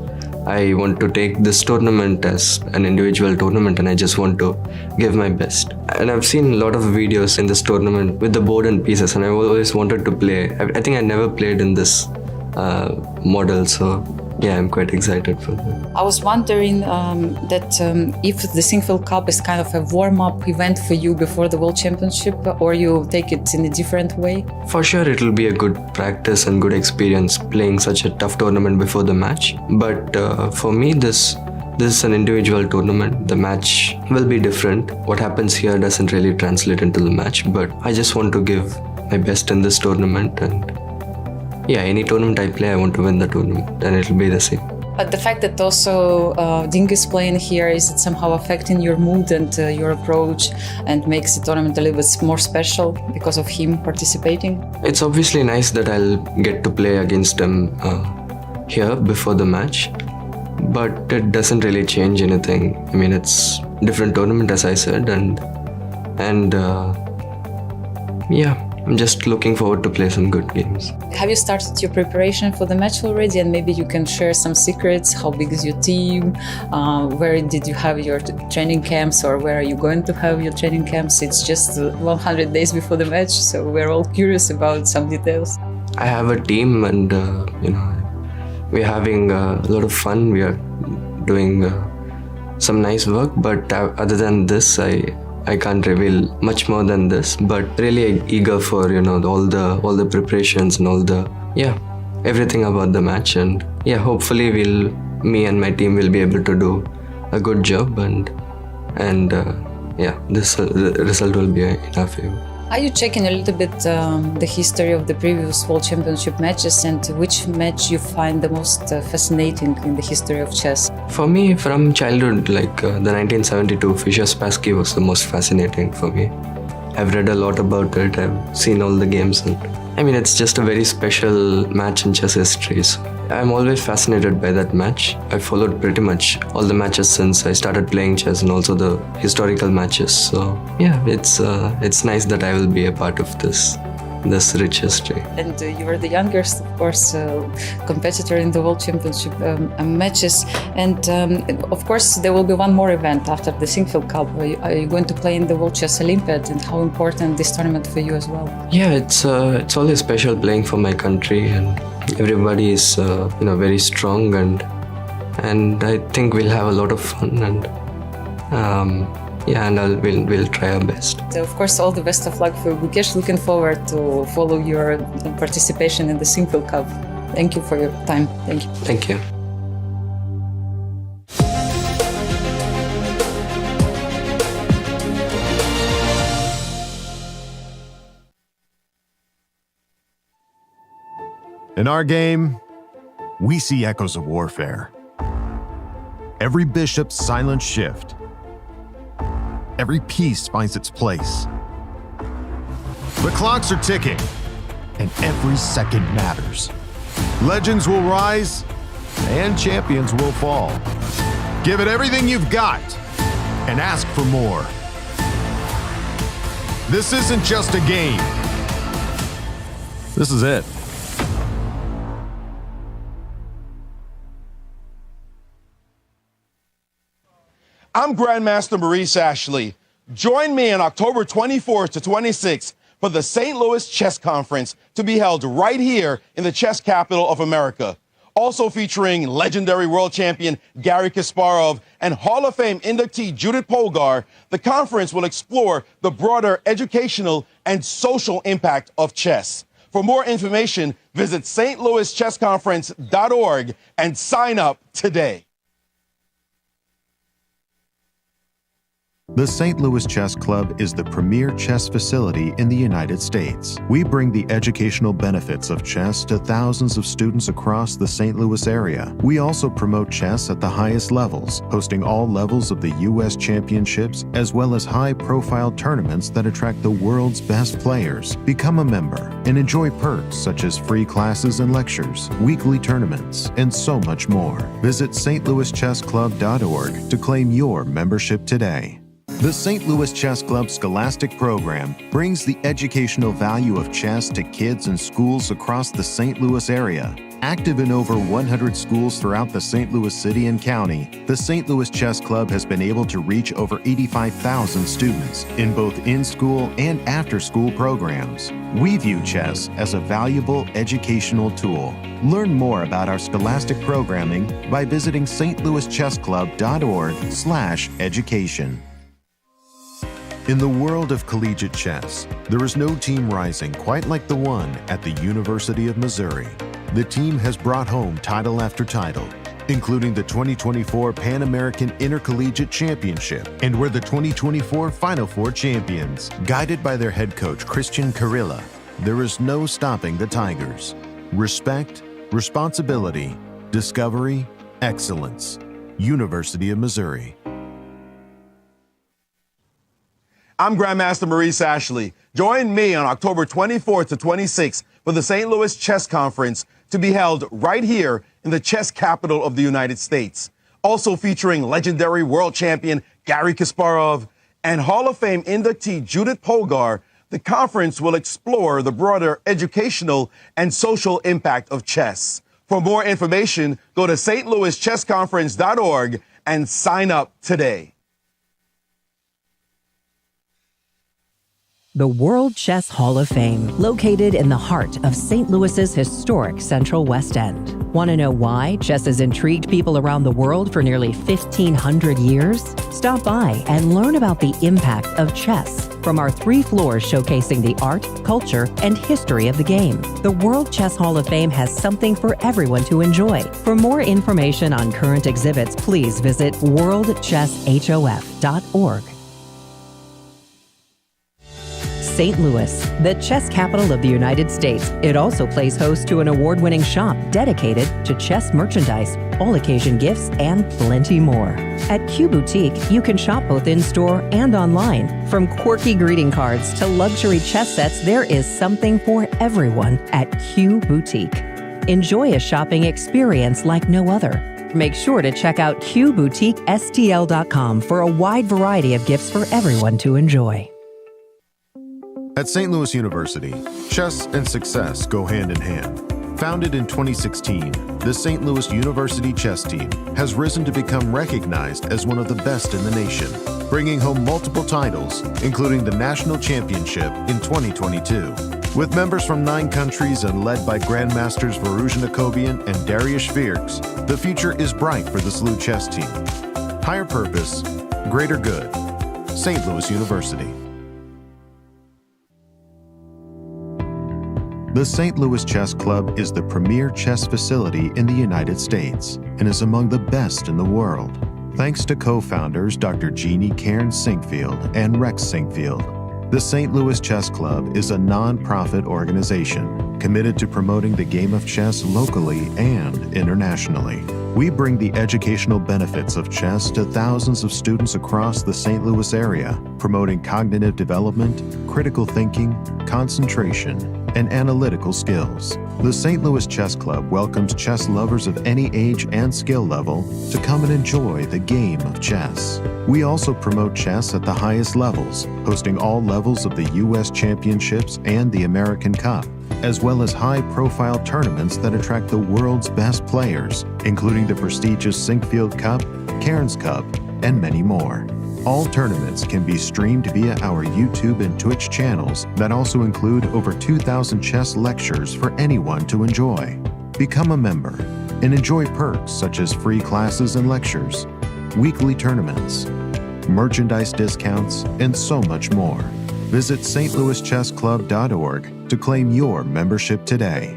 I want to take this tournament as an individual tournament, and I just want to give my best. And I've seen a lot of videos in this tournament with the board and pieces, and I've always wanted to play. I think I never played in this model, so yeah, I'm quite excited for that. I was wondering if the Sinquefield Cup is kind of a warm-up event for you before the World Championship, or you take it in a different way? For sure, it will be a good practice and good experience playing such a tough tournament before the match. But for me, this is an individual tournament. The match will be different. What happens here doesn't really translate into the match, but I just want to give my best in this tournament, and yeah, any tournament I play, I want to win the tournament, and it'll be the same. But the fact that also Dink is playing here, is it somehow affecting your mood and your approach, and makes the tournament a little bit more special because of him participating? It's obviously nice that I'll get to play against him here before the match, but it doesn't really change anything. I mean, it's a different tournament, as I said, and yeah, I'm just looking forward to play some good games. Have you started your preparation for the match already? And maybe you can share some secrets. How big is your team? Where did you have your training camps, or where are you going to have your training camps? It's just 100 days before the match, so we're all curious about some details. I have a team, and we're having a lot of fun. We are doing some nice work, but other than this, I can't reveal much more than this, but really eager for all the preparations and everything about the match, and yeah, hopefully me and my team will be able to do a good job, and the result will be in our favor. Are you checking a little bit the history of the previous World Championship matches, and which match you find the most fascinating in the history of chess? For me, from childhood, the 1972 Fischer-Spassky was the most fascinating for me. I've read a lot about it, I've seen all the games, and I mean, it's just a very special match in chess history. So I'm always fascinated by that match. I followed pretty much all the matches since I started playing chess, and also the historical matches. So yeah, it's nice that I will be a part of this rich history. And you were the youngest, of course, competitor in the World Championship matches. And of course, there will be one more event after the Sinquefield Cup. Are you going to play in the World Chess Olympiad, and how important this tournament for you as well? Yeah, it's always special playing for my country, and everybody is very strong, and I think we'll have a lot of fun, and we'll try our best. So of course, all the best of luck for Gukesh. Looking forward to follow your participation in the Sinquefield Cup. Thank you for your time. Thank you. Thank you. In our game, we see echoes of warfare. Every bishop's silent shift. Every piece finds its place. The clocks are ticking, and every second matters. Legends will rise, and champions will fall. Give it everything you've got, and ask for more. This isn't just a game. This is it. I'm Grandmaster Maurice Ashley. Join me on October 24th to 26th for the St. Louis Chess Conference, to be held right here in the chess capital of America. Also featuring legendary world champion Garry Kasparov and Hall of Fame inductee Judith Polgar, the conference will explore the broader educational and social impact of chess. For more information, visit stlouischessconference.org and sign up today. The St. Louis Chess Club is the premier chess facility in the United States. We bring the educational benefits of chess to thousands of students across the St. Louis area. We also promote chess at the highest levels, hosting all levels of the U.S. championships as well as high-profile tournaments that attract the world's best players. Become a member and enjoy perks such as free classes and lectures, weekly tournaments, and so much more. Visit stlouischessclub.org to claim your membership today. The St. Louis Chess Club Scholastic Program brings the educational value of chess to kids and schools across the St. Louis area. Active in over 100 schools throughout the St. Louis City and County, the St. Louis Chess Club has been able to reach over 85,000 students in both in-school and after-school programs. We view chess as a valuable educational tool. Learn more about our scholastic programming by visiting stlouischessclub.org/education. In the world of collegiate chess, there is no team rising quite like the one at the University of Missouri. The team has brought home title after title, including the 2024 Pan American Intercollegiate Championship, and were the 2024 Final Four champions. Guided by their head coach, Christian Carilla, there is no stopping the Tigers. Respect, responsibility, discovery, excellence. University of Missouri. I'm Grandmaster Maurice Ashley. Join me on October 24th to 26th for the St. Louis Chess Conference to be held right here in the chess capital of the United States. Also featuring legendary world champion Garry Kasparov and Hall of Fame inductee Judith Polgar, the conference will explore the broader educational and social impact of chess. For more information, go to stlouischessconference.org and sign up today. The World Chess Hall of Fame, located in the heart of St. Louis's historic Central West End. Want to know why chess has intrigued people around the world for nearly 1,500 years? Stop by and learn about the impact of chess from our 3 floors showcasing the art, culture, and history of the game. The World Chess Hall of Fame has something for everyone to enjoy. For more information on current exhibits, please visit worldchesshof.org. St. Louis, the chess capital of the United States. It also plays host to an award-winning shop dedicated to chess merchandise, all-occasion gifts, and plenty more. At Q Boutique, you can shop both in-store and online. From quirky greeting cards to luxury chess sets, there is something for everyone at Q Boutique. Enjoy a shopping experience like no other. Make sure to check out QBoutiqueSTL.com for a wide variety of gifts for everyone to enjoy. At St. Louis University, chess and success go hand in hand. Founded in 2016, the St. Louis University chess team has risen to become recognized as one of the best in the nation, bringing home multiple titles, including the National Championship in 2022. With members from 9 countries and led by Grandmasters Firouzja and Darius Fierks, the future is bright for the SLU chess team. Higher purpose, greater good. St. Louis University. The St. Louis Chess Club is the premier chess facility in the United States and is among the best in the world. Thanks to co-founders Dr. Jeannie Cairns Sinquefield and Rex Sinquefield, the St. Louis Chess Club is a non-profit organization committed to promoting the game of chess locally and internationally. We bring the educational benefits of chess to thousands of students across the St. Louis area, promoting cognitive development, critical thinking, concentration, and analytical skills. The St. Louis Chess Club welcomes chess lovers of any age and skill level to come and enjoy the game of chess. We also promote chess at the highest levels, hosting all levels of the U.S. championships and the American Cup, as well as high-profile tournaments that attract the world's best players, including the prestigious Sinquefield Cup, Cairns Cup, and many more. All tournaments can be streamed via our YouTube and Twitch channels that also include over 2,000 chess lectures for anyone to enjoy. Become a member and enjoy perks such as free classes and lectures, weekly tournaments, merchandise discounts, and so much more. Visit stlouischessclub.org to claim your membership today.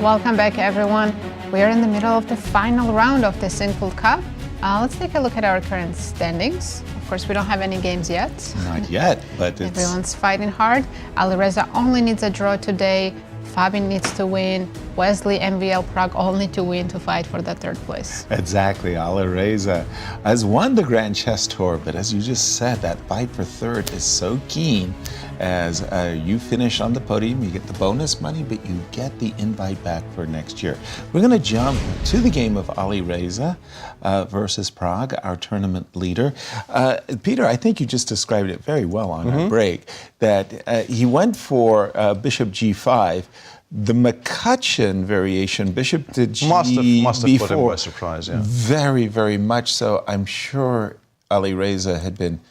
Welcome back, everyone. We are in the middle of the final round of the Sinquefield Cup. Let's take a look at our current standings. Of course, we don't have any games yet. Not yet, but it's... Everyone's fighting hard. Alireza only needs a draw today. Fabi needs to win. Wesley, MVL Prague all need to win to fight for the third place. Exactly. Alireza has won the Grand Chess Tour, but as you just said, that fight for third is so keen. As you finish on the podium, you get the bonus money, but you get the invite back for next year. We're going to jump to the game of Alireza versus Prague, our tournament leader. Peter, I think you just described it very well on our break, that he went for bishop g5. The McCutcheon variation, bishop to g must have put him by b4, surprise, yeah. very, very much so. I'm sure Alireza had been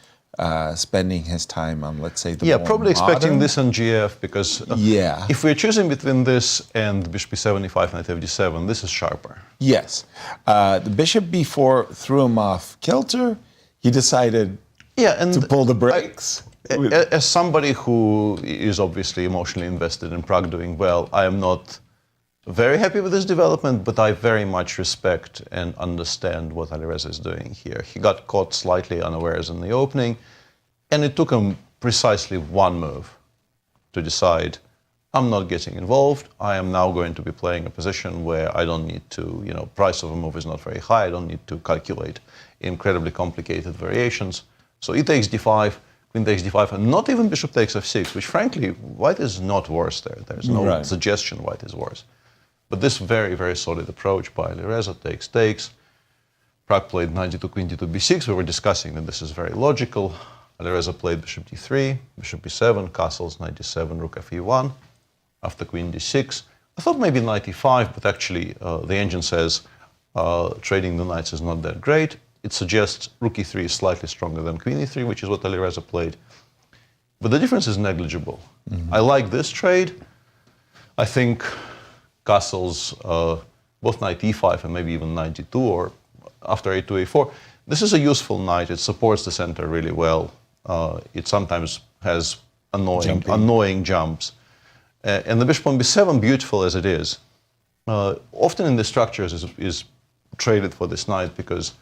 spending his time on, let's say, the more probably expecting modern. this on GF, because if we're choosing between this and bishop b7, e5, knight fd7, this is sharper. Yes. The bishop b4 threw him off kilter. He decided to pull the brakes. As somebody who is obviously emotionally invested in Prague doing well, I am not very happy with this development, but I very much respect and understand what Alireza is doing here. He got caught slightly unawares in the opening, and it took him precisely one move to decide, I'm not getting involved. I am now going to be playing a position where I don't need to, price of a move is not very high. I don't need to calculate incredibly complicated variations. So e takes d5, queen takes d5, and not even bishop takes f6, which frankly, white is not worse there. There's no suggestion white is worse. But this very, very solid approach by Alireza takes. Prague played knight d2, queen d2, b6. We were discussing that this is very logical. Alireza played bishop d3, bishop b7, castles, knight d7, rook fe1, after queen d6. I thought maybe knight e5, but actually the engine says trading the knights is not that great. It suggests rook e3 is slightly stronger than queen e3, which is what Alireza played. But the difference is negligible. I like this trade. I think castles, both knight e5 and maybe even knight d2, or after a2, a4, this is a useful knight. It supports the center really well. It sometimes has annoying jumps. And the bishop on b7, beautiful as it is, often in the structures is traded for this knight, because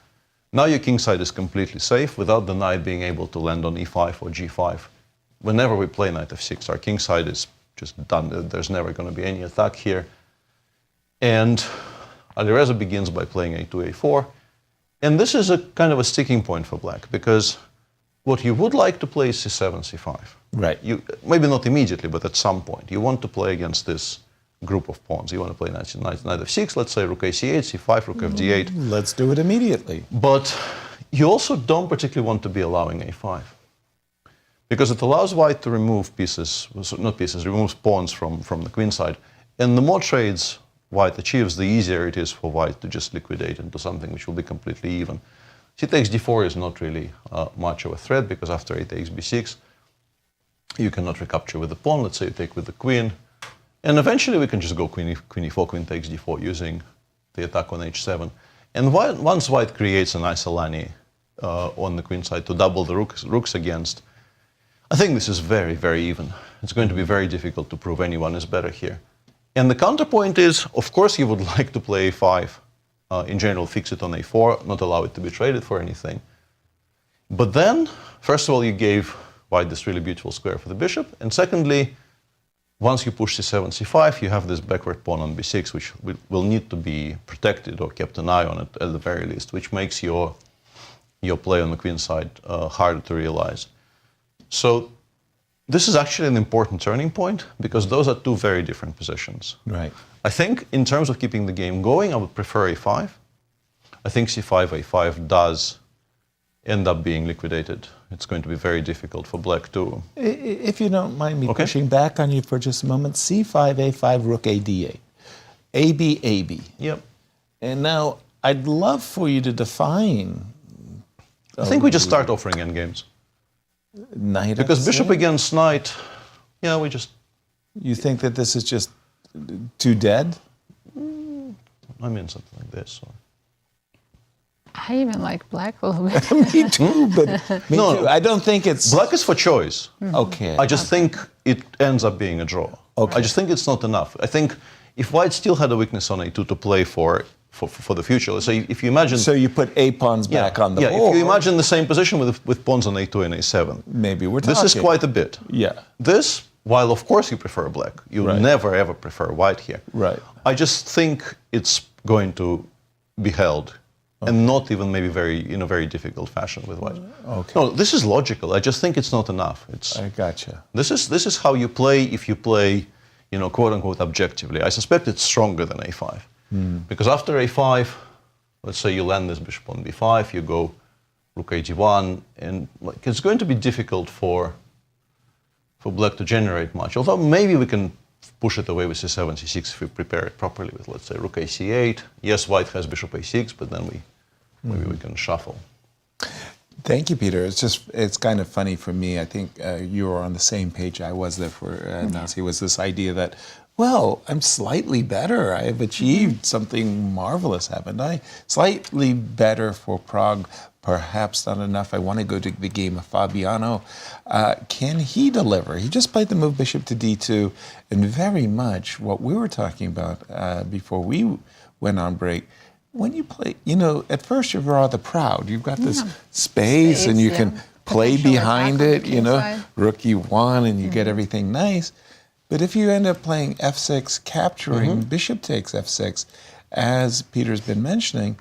now your kingside is completely safe without the knight being able to land on e5 or g5. Whenever we play knight f6, our kingside is just done. There's never going to be any attack here. And Alireza begins by playing a2, a4. And this is a kind of a sticking point for black, because what you would like to play is c7, c5. Right. Maybe not immediately, but at some point. You want to play against this group of pawns. You want to play knight f6, let's say rook a c8, c5, rook fd8. Let's do it immediately. But you also don't particularly want to be allowing a5, because it allows white to remove removes pawns from the queen side. And the more trades white achieves, the easier it is for white to just liquidate into something which will be completely even. C takes d4 is not really much of a threat, because after a takes b6, you cannot recapture with the pawn. Let's say you take with the queen. And eventually we can just go queen e4, queen takes d4 using the attack on h7. And once white creates a nice Alani on the queen side to double the rooks against, I think this is very, very even. It's going to be very difficult to prove anyone is better here. And the counterpoint is, of course, you would like to play a5. In general, fix it on a4, not allow it to be traded for anything. But then, first of all, you gave white this really beautiful square for the bishop. And secondly, once you push c7, c5, you have this backward pawn on b6, which will need to be protected or kept an eye on it at the very least, which makes your play on the queen side harder to realize. So this is actually an important turning point, because those are two very different positions. Right. I think in terms of keeping the game going, I would prefer a5. I think c5, a5 does end up being liquidated. It's going to be very difficult for black to... If you don't mind me pushing back on you for just a moment, c5, a5, rook a d8. ab, ab. Yep. And now I'd love for you to define... I think we just start offering endgames. Knight because f6? bishop against knight, yeah, we just... You think that this is just too dead? I mean something like this. Or... I even like black a little bit. Me too, but me too. I don't think it's... Black is for choice. Okay. I just think it ends up being a draw. Okay. I just think it's not enough. I think if white still had a weakness on a2 to play for the future, let's say if you imagine... So you put a pawns back on the board. Yeah, if you imagine the same position with pawns on a2 and a7. Maybe we're talking. This is quite a bit. Yeah. This, while of course you prefer black, you never ever prefer white here. Right. I just think it's going to be held, and not even maybe in a very difficult fashion with white. Okay. No, this is logical. I just think it's not enough. I gotcha. This is how you play if you play, quote unquote, objectively. I suspect it's stronger than a5. Because after a5, let's say you land this bishop on b5, you go rook a1, and it's going to be difficult for black to generate much. Although maybe we can push it away with c7, c6 if we prepare it properly with, let's say, rook a c8. Yes, white has bishop a6, but then maybe we can shuffle. Thank you, Peter. It's kind of funny for me. I think you were on the same page I was there for Nazi, was this idea that, well, I'm slightly better. I have achieved something marvelous, haven't I? Slightly better for Prague, perhaps not enough. I want to go to the game of Fabiano. Can he deliver? He just played the move bishop to d2, and very much what we were talking about before we went on break. When you play, at first you're rather proud. You've got this space and you can play behind it, rook e1, and you get everything nice. But if you end up playing f6, capturing, bishop takes f6, as Peter's been mentioning,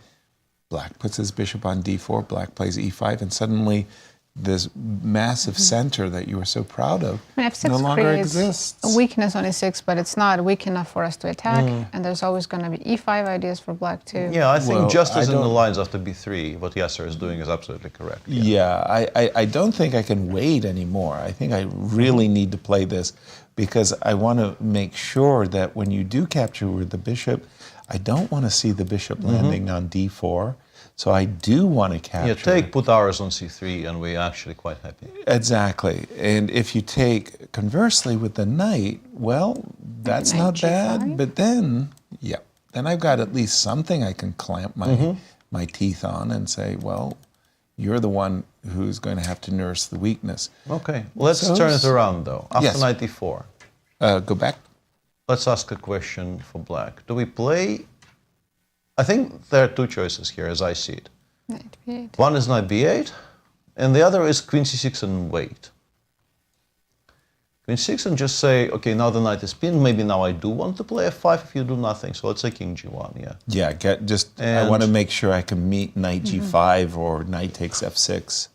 black puts his bishop on d4, black plays e5, and suddenly this massive center that you were so proud of F6 no longer creates exists. a weakness on e6, but it's not weak enough for us to attack, and there's always going to be e5 ideas for black too. Yeah, I think just as in the lines after b3, what Yasser is doing is absolutely correct. Yeah, I don't think I can wait anymore. I think I really need to play this because I want to make sure that when you do capture with the bishop, I don't want to see the bishop landing on d4. So I do want to capture. Put ours on c3 and we're actually quite happy. Exactly. And if you take, conversely with the knight, well, that's not bad. But then, then I've got at least something I can clamp my teeth on and say, well, you're the one who's going to have to nurse the weakness. Okay, let's turn it around though. After knight d4. Go back. Let's ask a question for black. Do we play... I think there are two choices here, as I see it. Knight b8. One is knight b8, and the other is queen c6 and wait. Queen c6 and just say, okay, now the knight is pinned. Maybe now I do want to play f5 if you do nothing. So let's say king g1, Yeah, I want to make sure I can meet knight g5 or knight takes f6.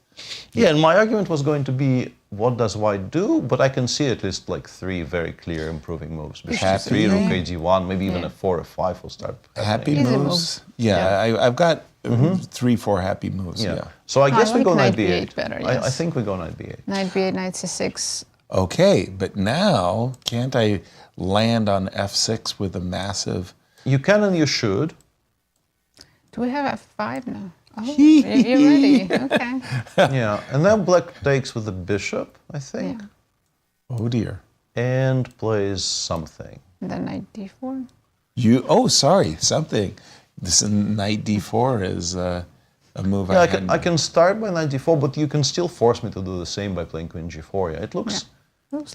Yeah, and my argument was going to be, what does white do? But I can see at least like three very clear improving moves. Bishop c3, rook a g1, maybe even f4, f5 will start. Happy moves? Yeah, I've got 3-4 happy moves, So I guess we go knight b8. Better, I think we go knight b8. Knight b8, knight c6. Okay, but now, can't I land on f6 with a massive... You can and you should. Do we have f5 now? Oh, you're ready. Okay. Yeah, and then black takes with the bishop, I think. Yeah. Oh dear. And plays something. And then knight d4. Something. This knight d4 is a move I can start by knight d4, but you can still force me to do the same by playing queen g4. Yeah, it looks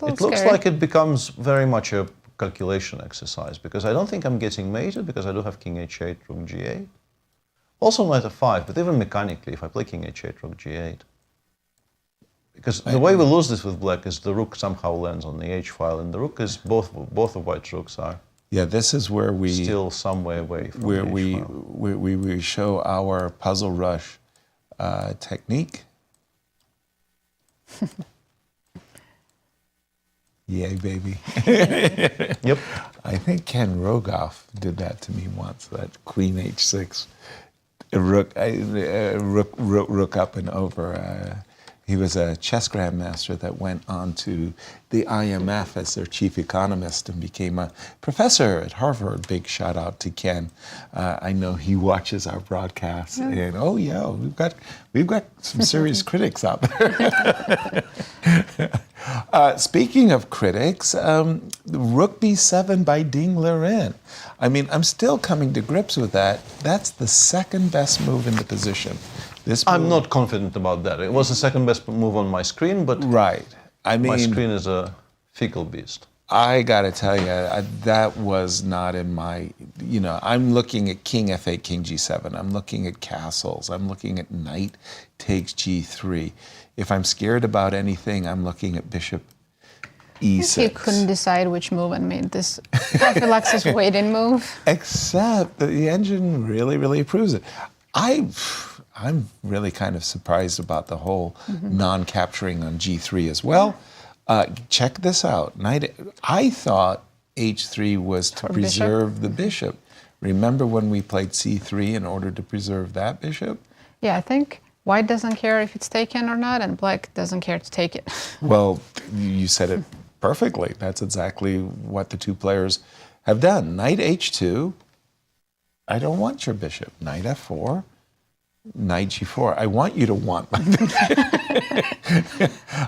like it becomes very much a calculation exercise, because I don't think I'm getting mated, because I do have king h8, rook g8. Also knight f5, but even mechanically, if I play king h8, rook g8. Because the way we lose this with black is the rook somehow lands on the h file, and the rook is, both of white's rooks are this is where we... still some way away from where the h file. we show our puzzle rush technique. Yay, baby. Yep. I think Ken Rogoff did that to me once, that queen h6. Rook up and over. He was a chess grandmaster that went on to the IMF as their chief economist and became a professor at Harvard. Big shout out to Ken. I know he watches our broadcasts, and we've got some serious critics out there. Speaking of critics, rook b7 by Ding Liren. I mean, I'm still coming to grips with that. That's the second best move in the position. I'm not confident about that. It was the second best move on my screen, but I mean, my screen is a fickle beast. I gotta tell you, that was not in my, I'm looking at King F8, King G7. I'm looking at castles. I'm looking at knight takes G3. If I'm scared about anything, I'm looking at bishop E6. He couldn't decide which move and made this prophylaxis waiting move. Except that the engine really, really approves it. I'm really kind of surprised about the whole non-capturing on G3 as well. Check this out. I thought H3 was to preserve the bishop. Remember when we played C3 in order to preserve that bishop? Yeah, I think white doesn't care if it's taken or not, and black doesn't care to take it. Well, you said it perfectly. That's exactly what the two players have done. Knight H2, I don't want your bishop. Knight F4, Knight G4. I want you to want my bishop.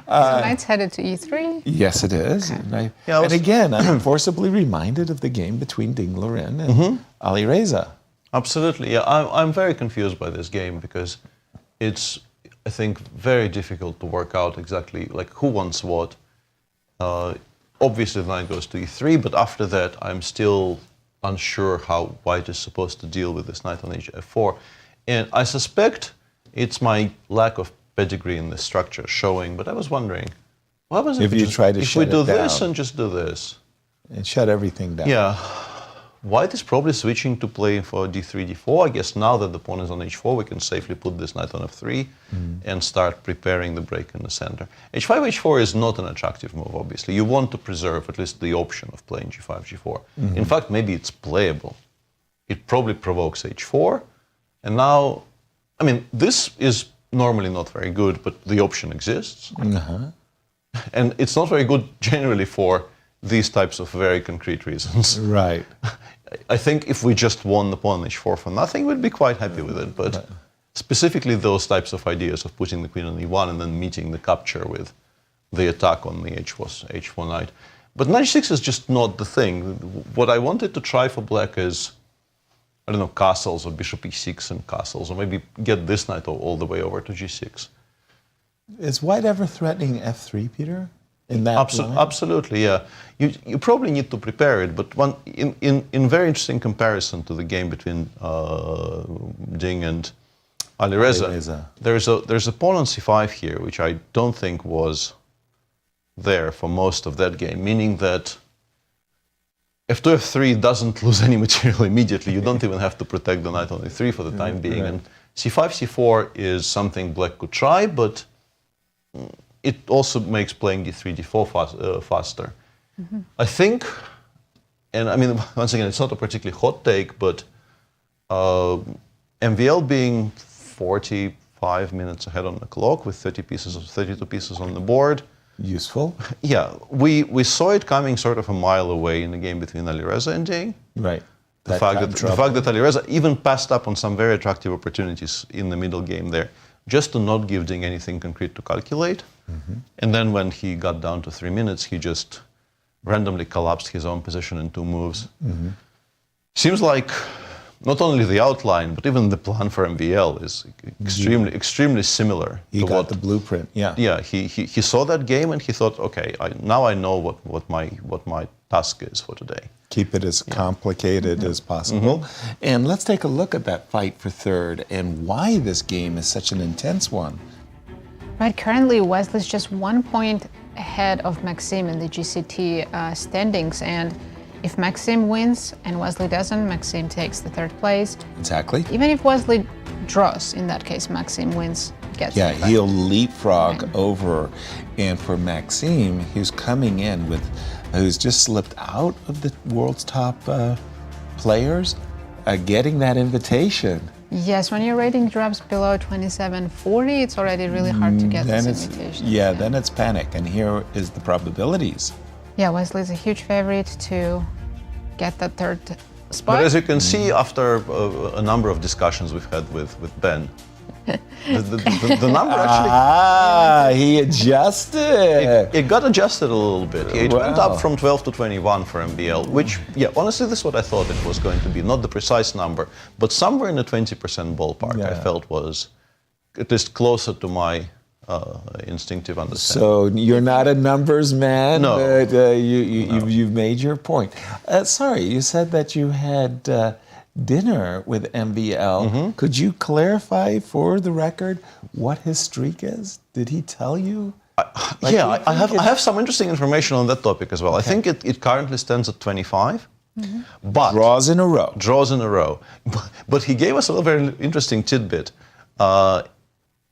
So knight's headed to E3? Yes, it is. Okay. And again, I'm forcibly reminded of the game between Liren and Alireza. Absolutely, yeah. I'm very confused by this game because it's, I think, very difficult to work out exactly like who wants what. Obviously, the knight goes to E3, but after that, I'm still unsure how white is supposed to deal with this knight on H4. And I suspect it's my lack of pedigree in the structure showing, but I was wondering, what happens if we do this and just do this? And shut everything down. Yeah. White is probably switching to play for D3, D4. I guess now that the pawn is on H4, we can safely put this knight on F3 and start preparing the break in the center. H5, H4 is not an attractive move, obviously. You want to preserve at least the option of playing G5, G4. In fact, maybe it's playable. It probably provokes H4. And now, I mean, this is normally not very good, but the option exists. And it's not very good generally for these types of very concrete reasons. Right. I think if we just won the pawn on H4 for nothing, we'd be quite happy with it. But specifically those types of ideas of putting the queen on E1 and then meeting the capture with the attack on the H4 knight. But knight H6 is just not the thing. What I wanted to try for black is, I don't know, castles or bishop E6 and castles, or maybe get this knight all the way over to G6. Is white ever threatening F3, Peter? In that absolutely, yeah. You probably need to prepare it, but in very interesting comparison to the game between Ding and Alireza, there's a pawn on C5 here, which I don't think was there for most of that game, meaning that F2, F3 doesn't lose any material immediately. You don't even have to protect the knight on E3 for the time being. And C5, C4 is something black could try, but it also makes playing D3, D4 faster. I think, and I mean, once again, it's not a particularly hot take, but MVL being 45 minutes ahead on the clock with 32 pieces on the board. Useful. Yeah, we saw it coming sort of a mile away in the game between Alireza and Ding. Right. The fact that Alireza even passed up on some very attractive opportunities in the middle game there, just to not give Ding anything concrete to calculate. And then when he got down to 3 minutes, he just randomly collapsed his own position in 2 moves. Seems like not only the outline, but even the plan for MVL is extremely similar. He got the blueprint. Yeah. Yeah. He saw that game and he thought, okay, now I know what my task is for today. Keep it as complicated as possible. And let's take a look at that fight for third and why this game is such an intense one. Right, currently Wesley's just 1 point ahead of Maxime in the GCT standings, and if Maxime wins and Wesley doesn't, Maxime takes the 3rd place. Exactly. Even if Wesley draws, in that case, Maxime wins, gets Yeah, the he'll leapfrog over. And for Maxime, who's coming in with, who's just slipped out of the world's top players, getting that invitation. Yes, when your rating drops below 2740, it's already really hard to get this invitation. Yeah, then it's panic, and here is the probabilities. Yeah, Wesley's a huge favorite to get that 3rd spot. But as you can see, after a number of discussions we've had with Ben, the number actually... he adjusted. It got adjusted a little bit. It went up from 12 to 21 for MVL, which, yeah, honestly, this is what I thought it was going to be. Not the precise number, but somewhere in the 20% ballpark, I felt was at least closer to my instinctive understanding. So you're not a numbers man, No. but you've made your point. Sorry, you said that you had dinner with MVL. Could you clarify for the record what his streak is? Did he tell you? I have some interesting information on that topic as well. I think it currently stands at 25. But Draws in a row. Draws in a row. But he gave us a very interesting tidbit.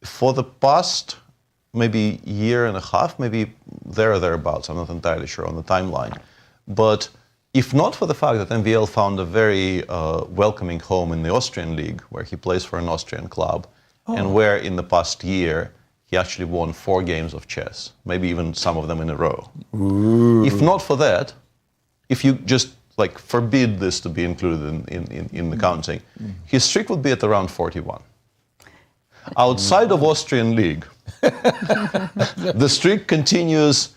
For the past maybe year and a half, maybe there or thereabouts, I'm not entirely sure on the timeline. But if not for the fact that MVL found a very welcoming home in the Austrian league, where he plays for an Austrian club, and where in the past year he actually won 4 games of chess, maybe even some of them in a row. Ooh. If not for that, if you just forbid this to be included in the counting, his streak would be at around 41. Outside of Austrian league, the streak continues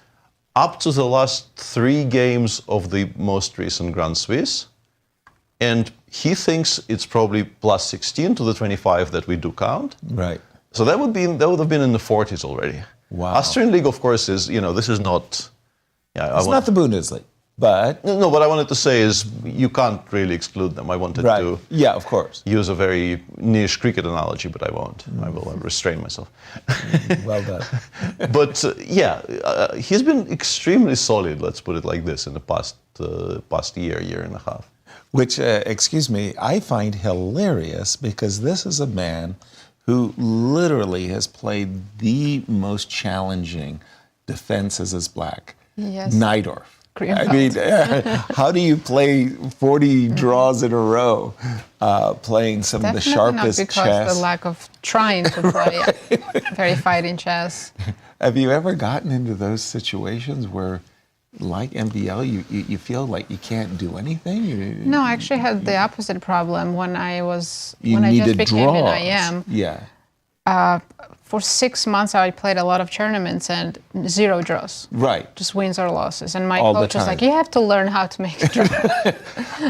up to the last 3 games of the most recent Grand Swiss, and he thinks it's probably plus 16 to the 25 that we do count. Right. So that would have been in the 40s already. Wow. Austrian league, of course, is this is not. Yeah, It's not the Bundesliga, but No, what I wanted to say is you can't really exclude them. I wanted to yeah, of course. use a very niche cricket analogy, but I won't. I will restrain myself. Well done. But he's been extremely solid, let's put it like this, in the past year and a half. Which, excuse me, I find hilarious because this is a man who literally has played the most challenging defenses as black. Yes. Najdorf. Greenfield. I mean, how do you play 40 draws in a row, playing some of the sharpest not because chess? the lack of trying to play very fighting chess. Have you ever gotten into those situations where, like MVL, you feel like you can't do anything? No, I actually had the opposite problem when I just needed became draws. an IM. Yeah. For 6 months, I played a lot of tournaments and 0 draws. Right. Just wins or losses. And my All the coach was time. like, you have to learn how to make a draw.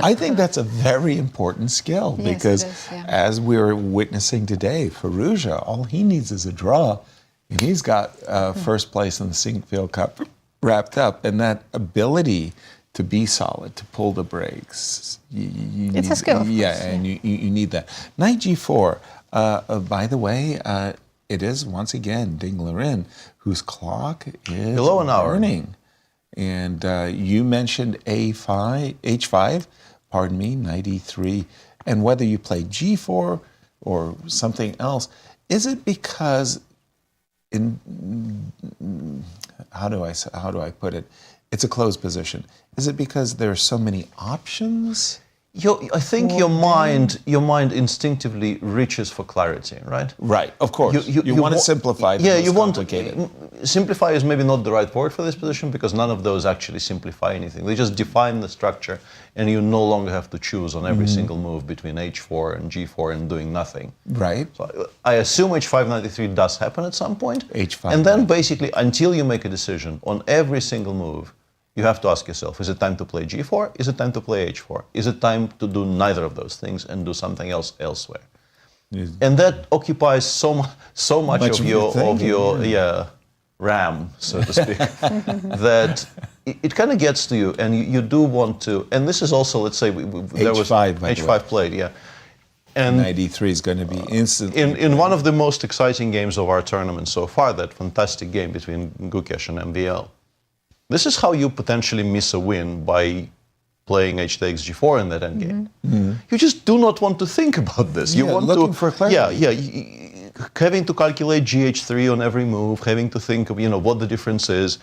I think that's a very important skill Yes, it because is, yeah. as we're witnessing today, Firouzja, all he needs is a draw, and he's got first place in the Sinquefield Cup wrapped up. And that ability to be solid, to pull the brakes, It's a skill, of Yeah, course, and you need that. Knight G4, by the way, it is once again Ding Liren, whose clock is Below an hour. burning. And you mentioned H5, pardon me, 93. And whether you play G4 or something else, is it because how do I put it? It's a closed position. Is it because there are so many options? I think your mind instinctively reaches for clarity, right? Right, of course. You want to simplify the most complicated. Simplify is maybe not the right word for this position because none of those actually simplify anything. They just define the structure and you no longer have to choose on every single move between H4 and G4 and doing nothing. Right. So I assume H593 does happen at some point. H5. And then basically until you make a decision on every single move, you have to ask yourself, is it time to play G4? Is it time to play H4? Is it time to do neither of those things and do something else elsewhere? Yes. And that occupies so much of your thinking, RAM, so to speak, that it kind of gets to you, and you do want to. And this is also, let's say, there was H5, by the way. H5 played, yeah. And 93 is going to be instant. in one of the most exciting games of our tournament so far, that fantastic game between Gukesh and MVL. This is how you potentially miss a win by playing H takes G4 in that endgame. You just do not want to think about this. You want looking to, for clarity. having to calculate GH3 on every move, having to think of what the difference is.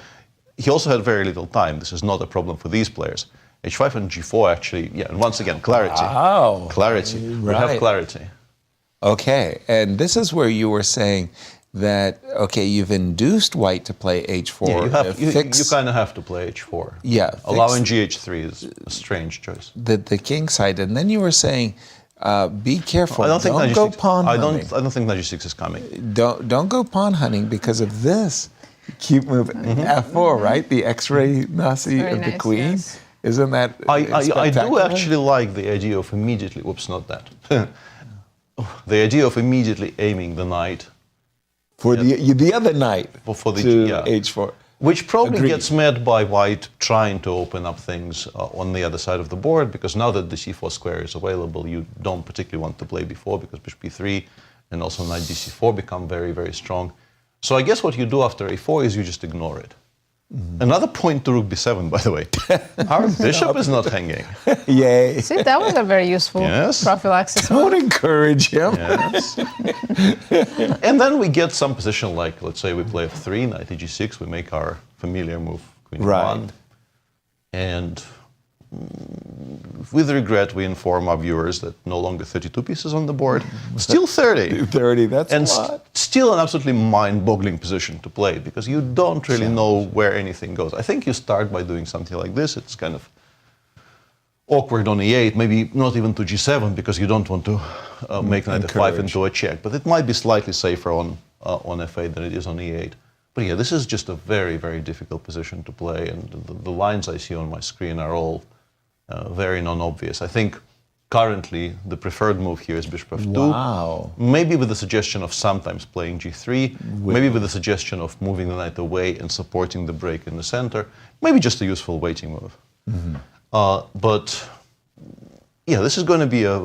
He also had very little time. This is not a problem for these players. H5 and G4 actually, and once again, clarity. Wow. Clarity. We have Right. clarity. Okay, and this is where you were saying that, okay, you've induced white to play H4. Yeah, you fix kind of have to play H4. Yeah, Allowing fix- GH3 is a strange choice. the king side, and then you were saying, be careful. I don't think don't go pawn I hunting. don't think Knight G6 is coming. Don't go pawn hunting because of this. Keep moving. F4, right? The X-ray Nazi Very of the nice, queen. yes. Isn't that I do spectacular? actually like the idea of immediately. Whoops, not that. The idea of immediately aiming the knight for the other knight for the to yeah. h4. Which probably Agreed. gets met by white trying to open up things on the other side of the board, because now that the c4 square is available, you don't particularly want to play b4, because bishop b3 and also knight dc4 become very, very strong. So I guess what you do after a4 is you just ignore it. Mm-hmm. Another point to rook b7, by the way. Our bishop is not hanging. Yay. See, that was a very useful Yes. prophylaxis. Don't encourage him. Yes. And then we get some position like, let's say we play f3, knight g6, we make our familiar move, queen Right. e1. And with regret, we inform our viewers that no longer 32 pieces on the board, still 30. 30, that's And a lot. still an absolutely mind-boggling position to play, because you don't really know where anything goes. I think you start by doing something like this. It's kind of awkward on e8, maybe not even to g7, because you don't want to make knight f5 into a check. But it might be slightly safer on f8 than it is on e8. But yeah, this is just a very, very difficult position to play, and the lines I see on my screen are all very non-obvious. I think currently the preferred move here is bishop f2. Wow. Maybe with the suggestion of sometimes playing g3, maybe with the suggestion of moving the knight away and supporting the break in the center, maybe just a useful waiting move. Mm-hmm. But yeah, this is going to be a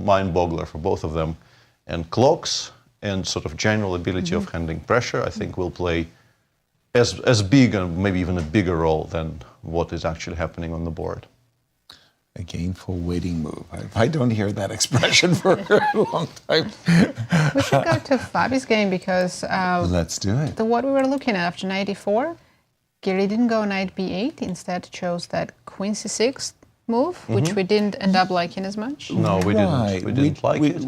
mind-boggler for both of them. And clocks and sort of general ability of handling pressure, I think, will play as big and maybe even a bigger role than what is actually happening on the board. A gainful waiting move. I don't hear that expression for a long time. We should go to Fabi's game, because Let's do it. what we were looking at after knight e4, Giri didn't go knight b8, instead chose that queen c6 move, which we didn't end up liking as much. No, we didn't. We didn't like it.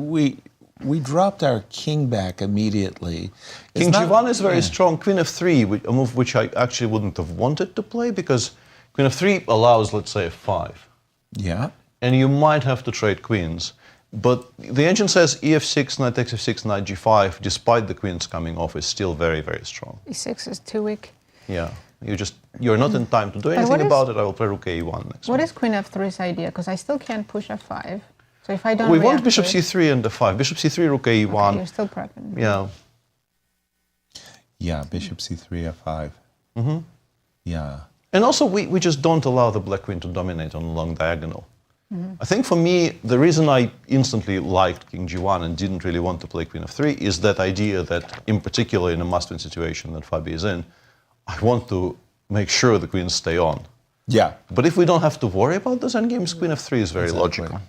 We dropped our king back immediately. King g1 is very strong. Queen f3, a move which I actually wouldn't have wanted to play, because queen f3 allows, let's say, f5. Yeah. And you might have to trade queens. But the engine says ef6, knight takes f6, knight g5, despite the queens coming off, is still very, very strong. e6 is too weak. Yeah. You're not in time to do anything about it. I will play rook a1 next. What is queen f3's idea? Because I still can't push f5. So if I don't We want react bishop to it- c3 and f5. Bishop c3, rook a1. Okay, you're still prepping. Yeah. Yeah, bishop c3, f5. Mm-hmm. Yeah. And also, we just don't allow the black queen to dominate on a long diagonal. Mm-hmm. I think for me, the reason I instantly liked king g1 and didn't really want to play queen f3 is that idea that, in particular in a must-win situation that Fabi is in, I want to make sure the queens stay on. Yeah. But if we don't have to worry about those endgames, queen f3 is very logical.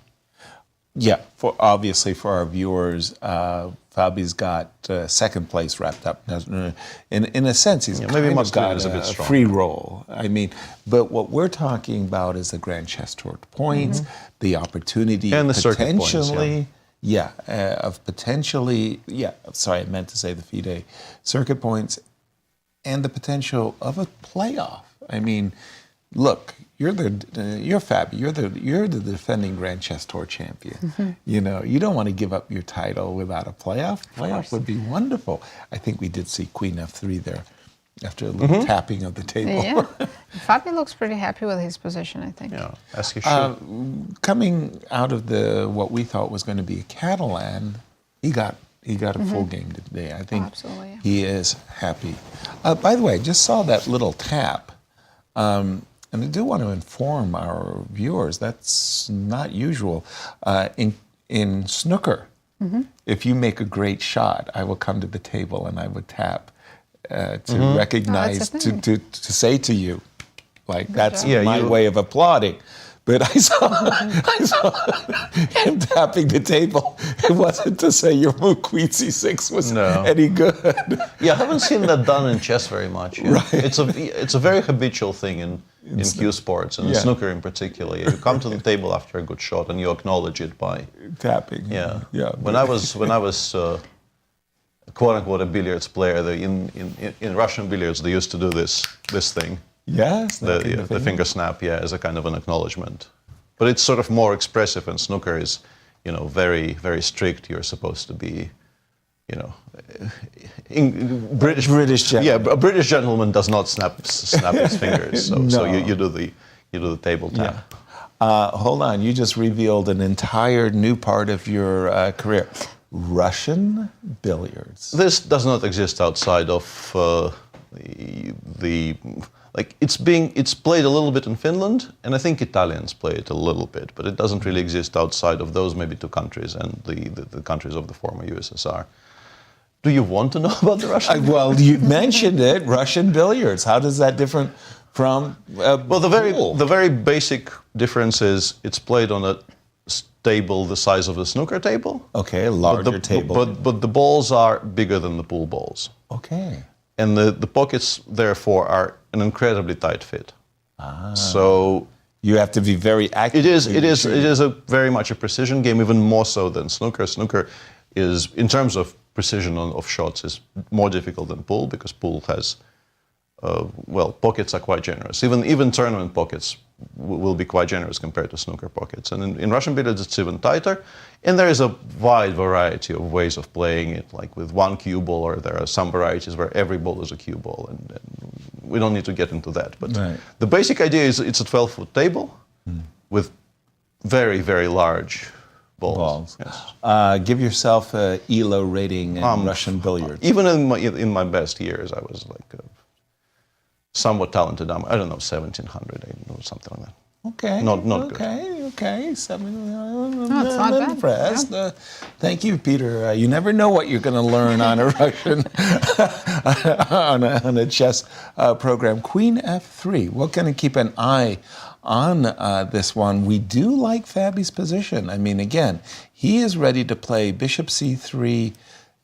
Yeah, obviously for our viewers, Fabi's got second place wrapped up. In a sense, he's maybe kind of must got is a bit a strong. free roll. I mean, but what we're talking about is the Grand Chess Tour points, the opportunity And the circuit points, potentially, sorry, I meant to say the FIDE circuit points, and the potential of a playoff. I mean, look, you're Fabi. You're the defending Grand Chess Tour champion. Mm-hmm. You know, you don't want to give up your title without a playoff. Playoff would be wonderful. I think we did see Queen F3 there after a little tapping of the table. Yeah, Fabi looks pretty happy with his position, I think. Yeah, as he should. Coming out of what we thought was going to be a Catalan, he got a full game today. I think absolutely, yeah. he is happy. By the way, I just saw that little tap. And I do want to inform our viewers, that's not usual. In snooker, if you make a great shot, I will come to the table and I would tap to recognize, to say to you, like, that's my way of applauding. But I saw him tapping the table. It wasn't to say your move queen c6 was any good. Yeah, I haven't seen that done in chess very much. Yeah. Right. It's a very habitual thing in cue sports and in snooker in particular. You come to the table after a good shot and you acknowledge it by tapping. Yeah. When I was quote unquote a billiards player, in Russian billiards they used to do this thing. Yes, the finger snap, as a kind of an acknowledgement. But it's sort of more expressive, and snooker is, very, very strict. You're supposed to be, British gentleman. Yeah, a British gentleman does not snap his fingers. So you do the table tap. Yeah. Hold on, you just revealed an entire new part of your career. Russian billiards. This does not exist outside of it's played a little bit in Finland, and I think Italians play it a little bit, but it doesn't really exist outside of those maybe two countries and the countries of the former USSR. Do you want to know about the Russian? Well, you mentioned it, Russian billiards. How does that differ from well, the very basic difference is it's played on a table the size of a snooker table. Okay, a larger table. But the balls are bigger than the pool balls. Okay. And the pockets, therefore, are an incredibly tight fit. So you have to be very accurate. It is very much a precision game, even more so than snooker. Snooker is, in terms of precision of shots, is more difficult than pool because pool has, pockets are quite generous. Even tournament pockets will be quite generous compared to snooker pockets. And in Russian billiards, it's even tighter. And there is a wide variety of ways of playing it, like with one cue ball, or there are some varieties where every ball is a cue ball. And we don't need to get into that. But the basic idea is it's a 12-foot table with very, very large balls. Yes. Give yourself an ELO rating in Russian billiards. Even in my best years, I was like somewhat talented. I don't know, 1700 or something like that. Okay. Not good. Okay. It's not bad. Impressed. Thank you, Peter. You never know what you're going to learn on a Russian on a chess program. Queen F3. We're going to keep an eye on this one. We do like Fabi's position. I mean, again, he is ready to play Bishop C3,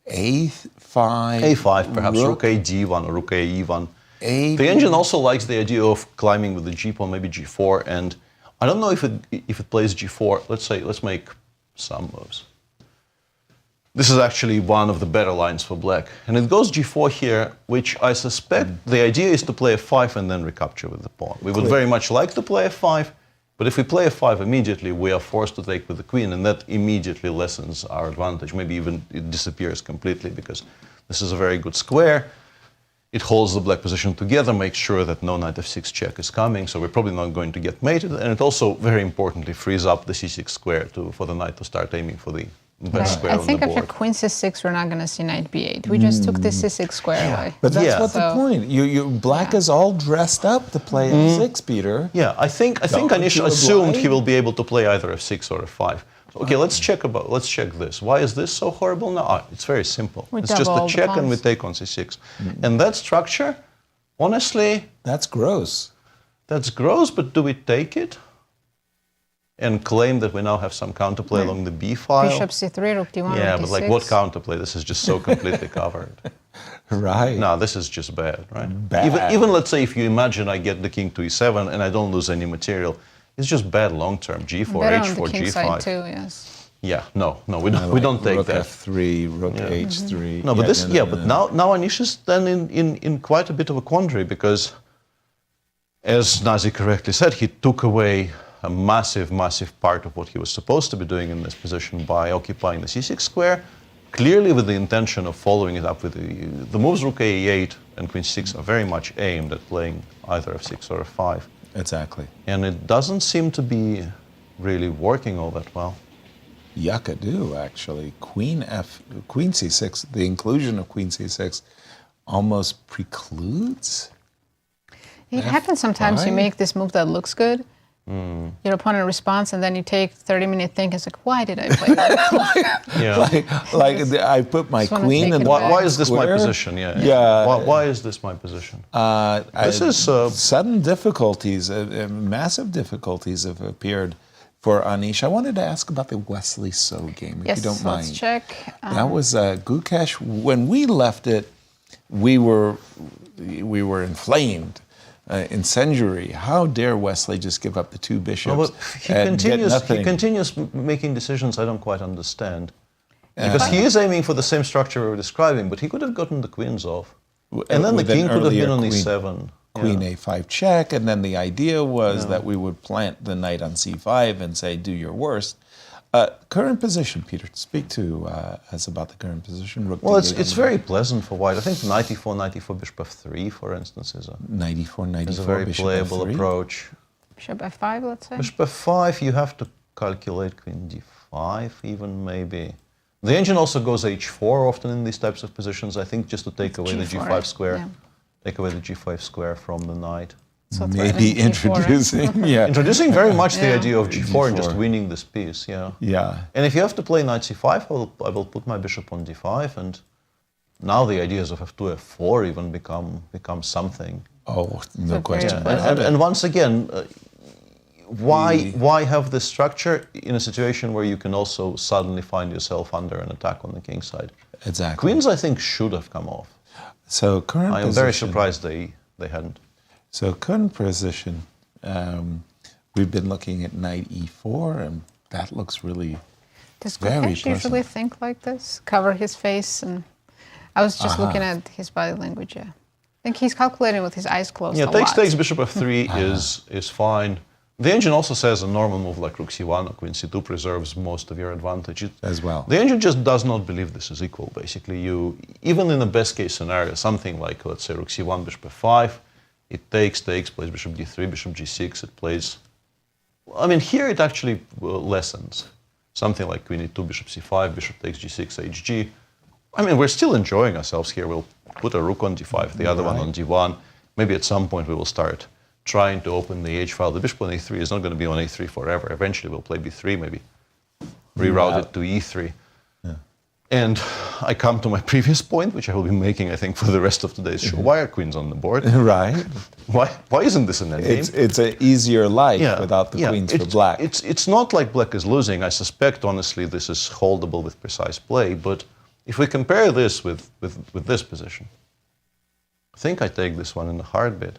A5. A5, perhaps Rook A D1 or Rook A E1. The engine also likes the idea of climbing with the G pawn, maybe G4, and I don't know if it plays G4. Let's make some moves. This is actually one of the better lines for black, and it goes G4 here, which I suspect the idea is to play F5 and then recapture with the pawn. We would very much like to play F5, but if we play F5 immediately, we are forced to take with the queen, and that immediately lessens our advantage. Maybe even it disappears completely because this is a very good square. It holds the black position together, makes sure that no knight f6 check is coming, so we're probably not going to get mated. And it also, very importantly, frees up the c6 square for the knight to start aiming for the best square on the board. I think after queen c6, we're not going to see knight b8. We just took the c6 square away. But that's what the point. Black is all dressed up to play f6, Peter. Yeah, I think Anish assumed he will be able to play either f6 or f5. Okay, let's check this. Why is this so horrible now? It's very simple. It's just a check and we take on c6. And that structure, honestly... That's gross. That's gross, but do we take it? And claim that we now have some counterplay along the b file? Bishop c3, rook d1, yeah, rook but d6. like what counterplay? This is just so completely covered. Right. No, this is just bad, right? Bad. Even let's say if you imagine I get the king to e7 and I don't lose any material, it's just bad long term. G4, Better H4, on the king G5. side too, yes. Yeah, no, we don't take rook that. F3, rook H3. No, but now Anish is then in quite a bit of a quandary because, as Nazi correctly said, he took away a massive part of what he was supposed to be doing in this position by occupying the c6 square, clearly with the intention of following it up with the moves rook a8 and queen c6 are very much aimed at playing either f6 or f5. Exactly. And it doesn't seem to be really working all that well. Yakadu, actually. Queen c6, the inclusion of queen c6 almost precludes. It happens sometimes. You make this move that looks good. Your opponent responds, and then you take 30-minute think. It's like, why did I play that? Yeah. I put my queen in the Why is this my position? Yeah. Why is this my position? This is sudden difficulties, massive difficulties have appeared for Anish. I wanted to ask about the Wesley So game, if you don't mind. Let's check. That was Gukesh. When we left it, we were inflamed. Incendiary. How dare Wesley just give up the two bishops? No, he continues making decisions I don't quite understand. Because he is aiming for the same structure we were describing, but he could have gotten the queens off. And then the king could have been on e7. Queen a5 check, and then the idea was that we would plant the knight on c5 and say, do your worst. Current position, Peter. Speak to us about the current position. Rook well, it's very pleasant for white. I think knight e4, knight e4, bishop f3, for instance, is a very playable approach. Bishop f5, let's say. Bishop f5, you have to calculate queen d5, even maybe. The engine also goes h4 often in these types of positions, I think, just to take away the G4, g5 square. yeah. Take away the g5 square from the knight. So Maybe threatening G4, right? introducing, Introducing very much the Yeah. idea of g4 and just G4. winning this piece, yeah. Yeah. And if you have to play knight c5, I will put my bishop on d5, and now the ideas of f2, f4 even become something. Oh, no very question Yeah. about it. And once again, why have this structure in a situation where you can also suddenly find yourself under an attack on the king side? Exactly. Queens, I think, should have come off. So current I am position. very surprised they hadn't. So current position, we've been looking at knight e4, and that looks really Does very Gukesh usually pleasant. think like this? Cover his face? And I was just looking at his body language, yeah. I think he's calculating with his eyes closed Yeah, a takes lot. bishop f3 is fine. The engine also says a normal move like rook c1 or queen c2 preserves most of your advantage. as well. The engine just does not believe this is equal, basically. Even in the best case scenario, something like, let's say, rook c1, bishop f5, it takes, plays bishop d3, bishop g6, it plays... I mean, here it actually lessens. Something like queen e2, bishop c5, bishop takes g6, hg. I mean, we're still enjoying ourselves here. We'll put a rook on d5, the other one on d1. Maybe at some point we will start trying to open the h file. The bishop on a3 is not going to be on a3 forever. Eventually we'll play b3, maybe reroute it to e3. And I come to my previous point, which I will be making, I think, for the rest of today's show. Why are queens on the board? Right. Why isn't this an endgame? It's an easier life without the queens for black. It's not like black is losing. I suspect, honestly, this is holdable with precise play. But if we compare this with this position, I think I take this one in a heartbeat.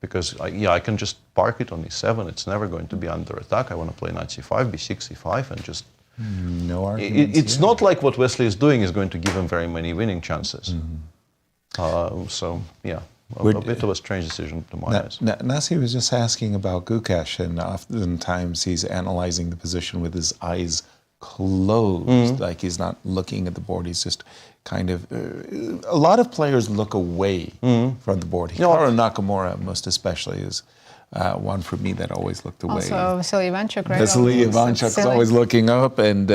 Because, I can just park it on e7. It's never going to be under attack. I want to play knight c5, b6, c5, and just... No arguments It's not like what Wesley is doing is going to give him very many winning chances. So, a bit of a strange decision to my eyes. Nasi was just asking about Gukesh, and oftentimes he's analyzing the position with his eyes closed, like he's not looking at the board. He's just kind of... a lot of players look away from the board. Hikaru Nakamura, most especially, is one for me that always looked away. Also, Vasily Ivanchuk, right? Vasily Ivanchuk is always looking up, and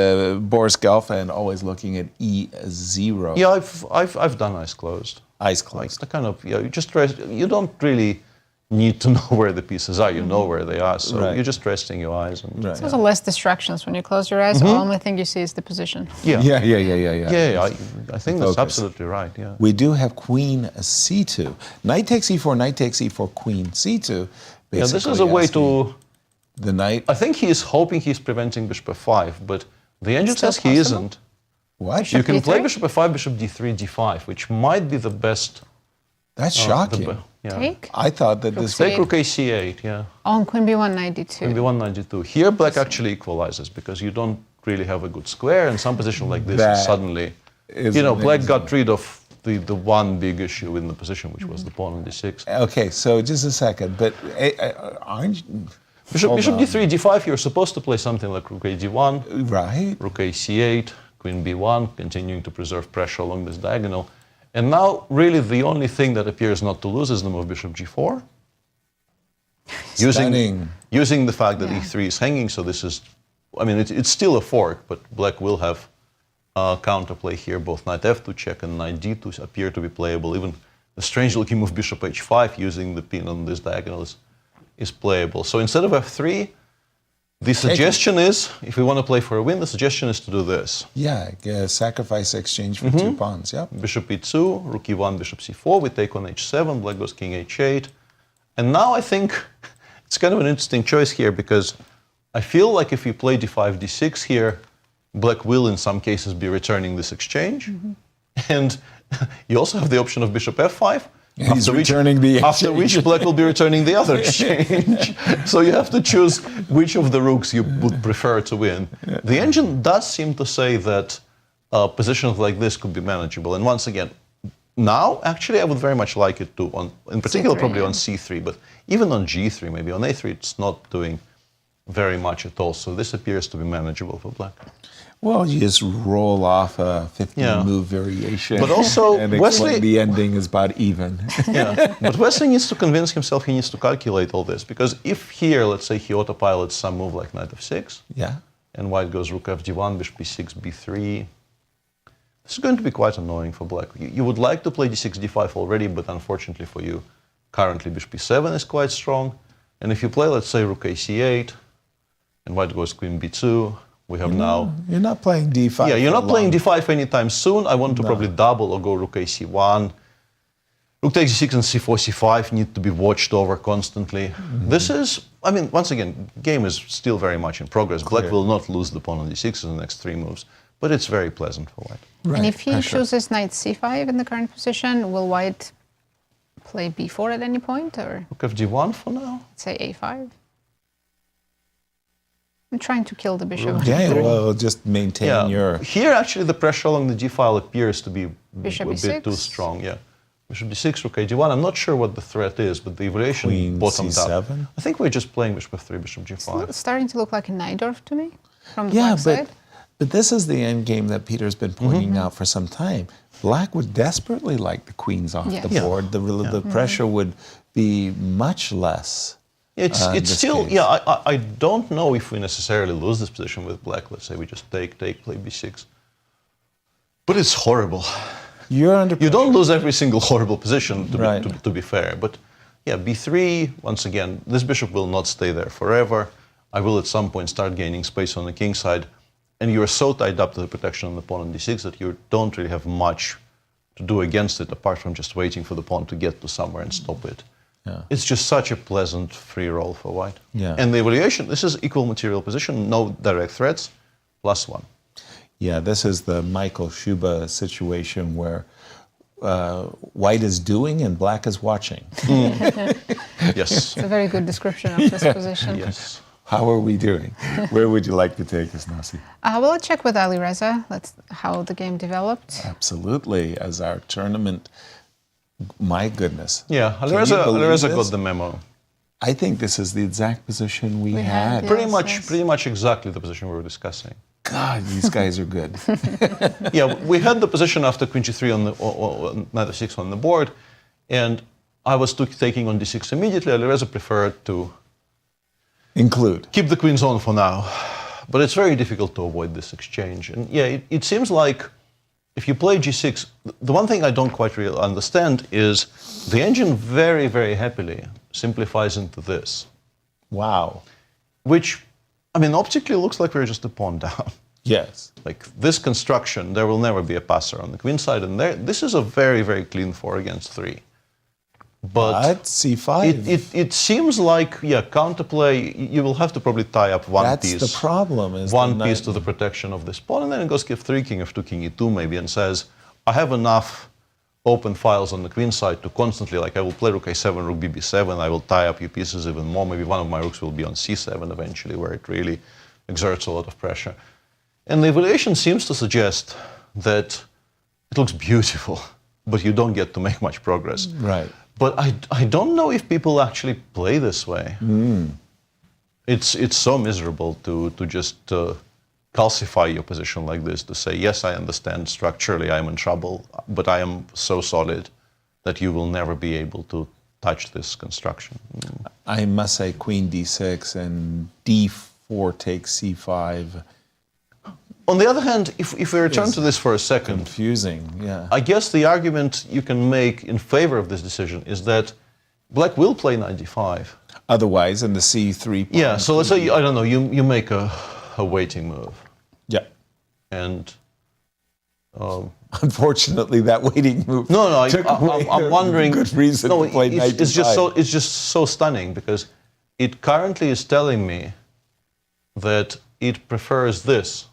Boris Gelfand always looking at E0. Yeah, I've done eyes closed. Eyes closed. Like the kind of, you just rest, you don't really need to know where the pieces are. You know where they are, so you're just resting your eyes. And, There's also less distractions when you close your eyes. The only thing you see is the position. Yeah, I think that's Focus. absolutely right. Yeah. We do have queen c2. Knight takes e4, knight takes e4, queen c2. Yeah, this is a way to... The knight... I think he is hoping he's preventing bishop f5, but the engine Still says he possible? isn't. What? You can D3? play bishop f5, bishop d3, d5, which might be the best... That's shocking. Take? I thought that this... Take rook a8, yeah. Oh, and queen b1, knight d2. Queen b1, knight d2. Here, black actually equalizes because you don't really have a good square, and some position like this That is suddenly... is black amazing. got rid of the one big issue in the position, which was the pawn on d6. Okay, so just a second, but aren't you... Bishop Hold on. d3, d5, you're supposed to play something like rook a d1, Right. rook ac8, queen b1, continuing to preserve pressure along this diagonal. And now, really, the only thing that appears not to lose is the move bishop g4. Stunning. Using the fact that e3 is hanging, so this is, I mean, it's still a fork, but black will have counterplay here. Both knight f2 check and knight d2 appear to be playable. Even the strange-looking move bishop h5 using the pin on this diagonal is playable. So instead of f3, the suggestion is, if we want to play for a win, the suggestion is to do this. Yeah, sacrifice exchange for 2 pawns, yeah. Bishop e2, rook e1, bishop c4, we take on h7, black goes king h8. And now I think it's kind of an interesting choice here because I feel like if you play d5, d6 here, black will in some cases be returning this exchange. And you also have the option of bishop f5. And he's returning the After which exchange. black will be returning the other exchange. So you have to choose which of the rooks you would prefer to win. The engine does seem to say that positions like this could be manageable. And once again, now, actually, I would very much like it to, in particular, C3, probably yeah. on c3, but even on g3, maybe on a3, it's not doing very much at all. So this appears to be manageable for black. Well, you just roll off a 15-move variation. But also, and Wesley- explain the ending is about even. Yeah, but Wesley needs to convince himself he needs to calculate all this. Because if here, let's say he autopilots some move like knight f6, Yeah. and white goes rook f d1, bishop b6, b3. This is going to be quite annoying for black. You would like to play d6, d5 already, but unfortunately for you, currently bishop b7 is quite strong. And if you play, let's say, rook a8, and white goes queen b2, we have now... You're not playing d5. Yeah, you're not playing d5 anytime soon. I want to probably double or go rook ac1. Rook takes c6 and c4, c5 need to be watched over constantly. This is, I mean, once again, game is still very much in progress. Black will not lose the pawn on d6 in the next 3 moves, but it's very pleasant for white. Right. And if he chooses knight c5 in the current position, will white play b4 at any point, or? Rook fd1 for now. Say a5. I'm trying to kill the bishop. Yeah, well, just maintain your... Here, actually, the pressure along the d file appears to be bishop a b6. bit too strong, yeah. Bishop d6, rook a1. I'm not sure what the threat is, but the evaluation Queen bottomed c7? out. I think we're just playing bishop f3, bishop g5. It's starting to look like a Najdorf to me, from the black side. But this is the end game that Peter's been pointing out for some time. Black would desperately like the queens off the board. The pressure would be much less. It's still, I don't know if we necessarily lose this position with black. Let's say we just take, play b6. But it's horrible. You're under pressure. You don't lose every single horrible position, to be fair. But yeah, b3, once again, this bishop will not stay there forever. I will at some point start gaining space on the king side. And you're so tied up to the protection on the pawn on d6 that you don't really have much to do against it, apart from just waiting for the pawn to get to somewhere and stop it. Yeah. It's just such a pleasant free roll for white. Yeah. And the evaluation, this is equal material position, no direct threats, +1. Yeah, this is the Michael Schuba situation where white is doing and black is watching. Yes. It's a very good description of this position. Yes. How are we doing? Where would you like to take us, Nasi? Well, let's check with Alireza. That's how the game developed. Absolutely. As our tournament, my goodness. Yeah, Alireza got the memo. I think this is the exact position we had. Pretty much exactly the position we were discussing. God, these guys are good. Yeah, we had the position after queen g3 on the knight f6 on the board, and I was taking on d6 immediately. Alireza preferred to keep the queens on for now, but it's very difficult to avoid this exchange. And yeah, it seems like if you play g6, the one thing I don't quite really understand is the engine very, very happily simplifies into this. Wow. Which, I mean, optically looks like we're just a pawn down. Yes. Like this construction, there will never be a passer on the queen side, and this is a very, very clean 4 against 3. But c5. It seems like, counterplay, you will have to probably tie up one piece. That's the problem. One piece to the protection of this pawn, and then it goes f3, king f2, king e2 maybe, and says, I have enough open files on the queen side to constantly, like I will play rook a7, rook bb7, I will tie up your pieces even more. Maybe one of my rooks will be on c7 eventually, where it really exerts a lot of pressure. And the evaluation seems to suggest that it looks beautiful, but you don't get to make much progress. Right. But I don't know if people actually play this way. It's so miserable to just calcify your position like this, to say, yes, I understand structurally I'm in trouble, but I am so solid that you will never be able to touch this construction. I must say queen d6 and d4 takes c5. On the other hand, if we return to this for a second, confusing, yeah. I guess the argument you can make in favor of this decision is that black will play knight d5. Otherwise, in the c3 pawn. Yeah, so let's say, I don't know, you make a waiting move. Yeah. And unfortunately, that waiting move. No, I'm wondering. Good reason to play knight d5. It's just so stunning because it currently is telling me that it prefers this.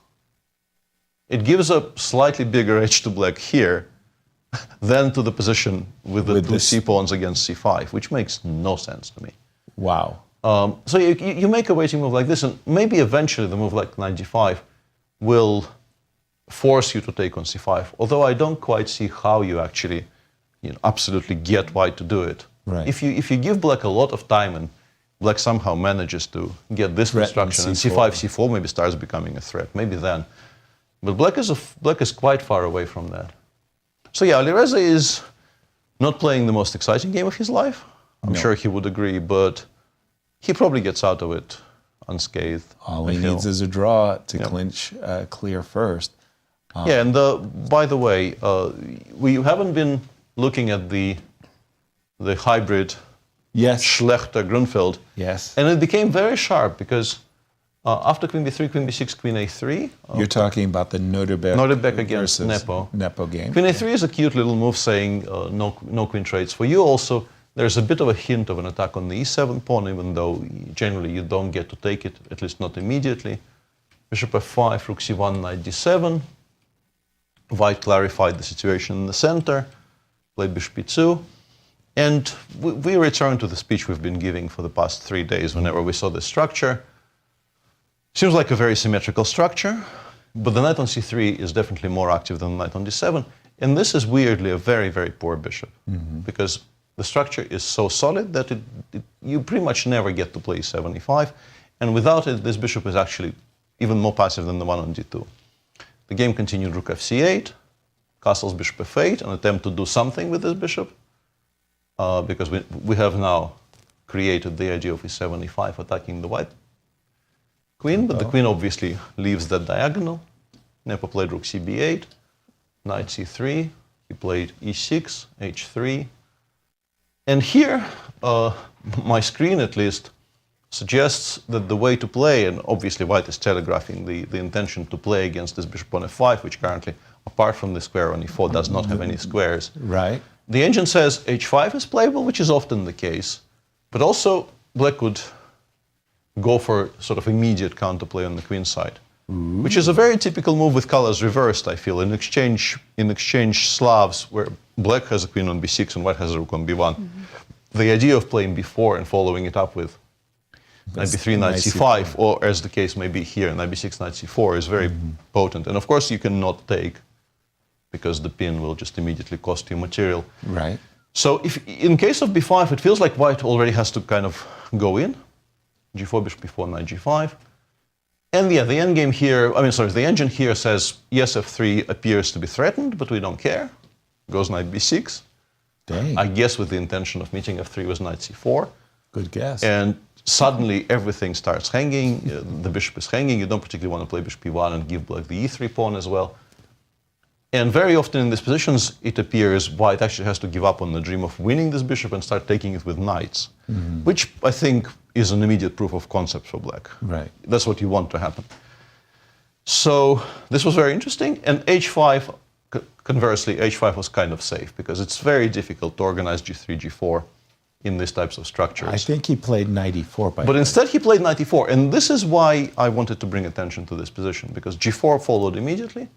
It gives a slightly bigger edge to black here than to the position with the two c-pawns against c5, which makes no sense to me. Wow. So you make a waiting move like this, and maybe eventually the move like knight g5 will force you to take on c5, although I don't quite see how you actually absolutely get white to do it. Right. If you give black a lot of time and black somehow manages to get this construction, and c5, c4 maybe starts becoming a threat, maybe then. But black is quite far away from that. So yeah, Alireza is not playing the most exciting game of his life. I'm sure he would agree, but he probably gets out of it unscathed. All he I feel. needs is a draw to clinch clear first. Yeah, and by the way, we haven't been looking at the hybrid Yes. Schlechter-Grunfeld. Yes. And it became very sharp because after queen b3, queen b6, queen a3. You're talking about the Nodirbek against versus Nepo. game. Queen a3 is a cute little move saying no queen trades for you. Also, there's a bit of a hint of an attack on the e7 pawn, even though generally you don't get to take it, at least not immediately. Bishop f5, rook c1, knight d7. White clarified the situation in the center, played bishop e2. And we return to the speech we've been giving for the past 3 days whenever we saw this structure. Seems like a very symmetrical structure, but the knight on c3 is definitely more active than the knight on d7. And this is weirdly a very, very poor bishop, because the structure is so solid that you pretty much never get to play e7, e5. And without it, this bishop is actually even more passive than the one on d2. The game continued rook fc8, castles bishop f8, an attempt to do something with this bishop, because we have now created the idea of e7, e5 attacking the white queen, but the queen obviously leaves that diagonal. Nepo played rook cb8, knight c3, he played e6, h3. And here, my screen at least suggests that the way to play, and obviously white is telegraphing the intention to play against this bishop on f5, which currently, apart from the square on e4, does not have any squares. Right. The engine says h5 is playable, which is often the case, but also black could go for sort of immediate counterplay on the queen side, which is a very typical move with colors reversed, I feel. In exchange Slavs, where black has a queen on b6 and white has a rook on b1, the idea of playing b4 and following it up with knight b3, knight c5, or as the case may be here, knight b6, knight c4 is very potent. And of course you cannot take, because the pin will just immediately cost you material. Right. So if in case of b5, it feels like white already has to kind of go in. g4, bishop b4, knight g5. And yeah, the endgame here, the engine here says, yes, f3 appears to be threatened, but we don't care. Goes knight b6. Dang. I guess with the intention of meeting f3 with knight c4. Good guess. And suddenly everything starts hanging. The bishop is hanging. You don't particularly want to play bishop e1 and give black the e3 pawn as well. And very often in these positions, it appears white actually has to give up on the dream of winning this bishop and start taking it with knights, which I think is an immediate proof of concept for black. Right. That's what you want to happen. So this was very interesting. And h5, conversely, h5 was kind of safe because it's very difficult to organize g3, g4 in these types of structures. I think he played knight e4 by But instead he played knight e4. And this is why I wanted to bring attention to this position, because g4 followed immediately.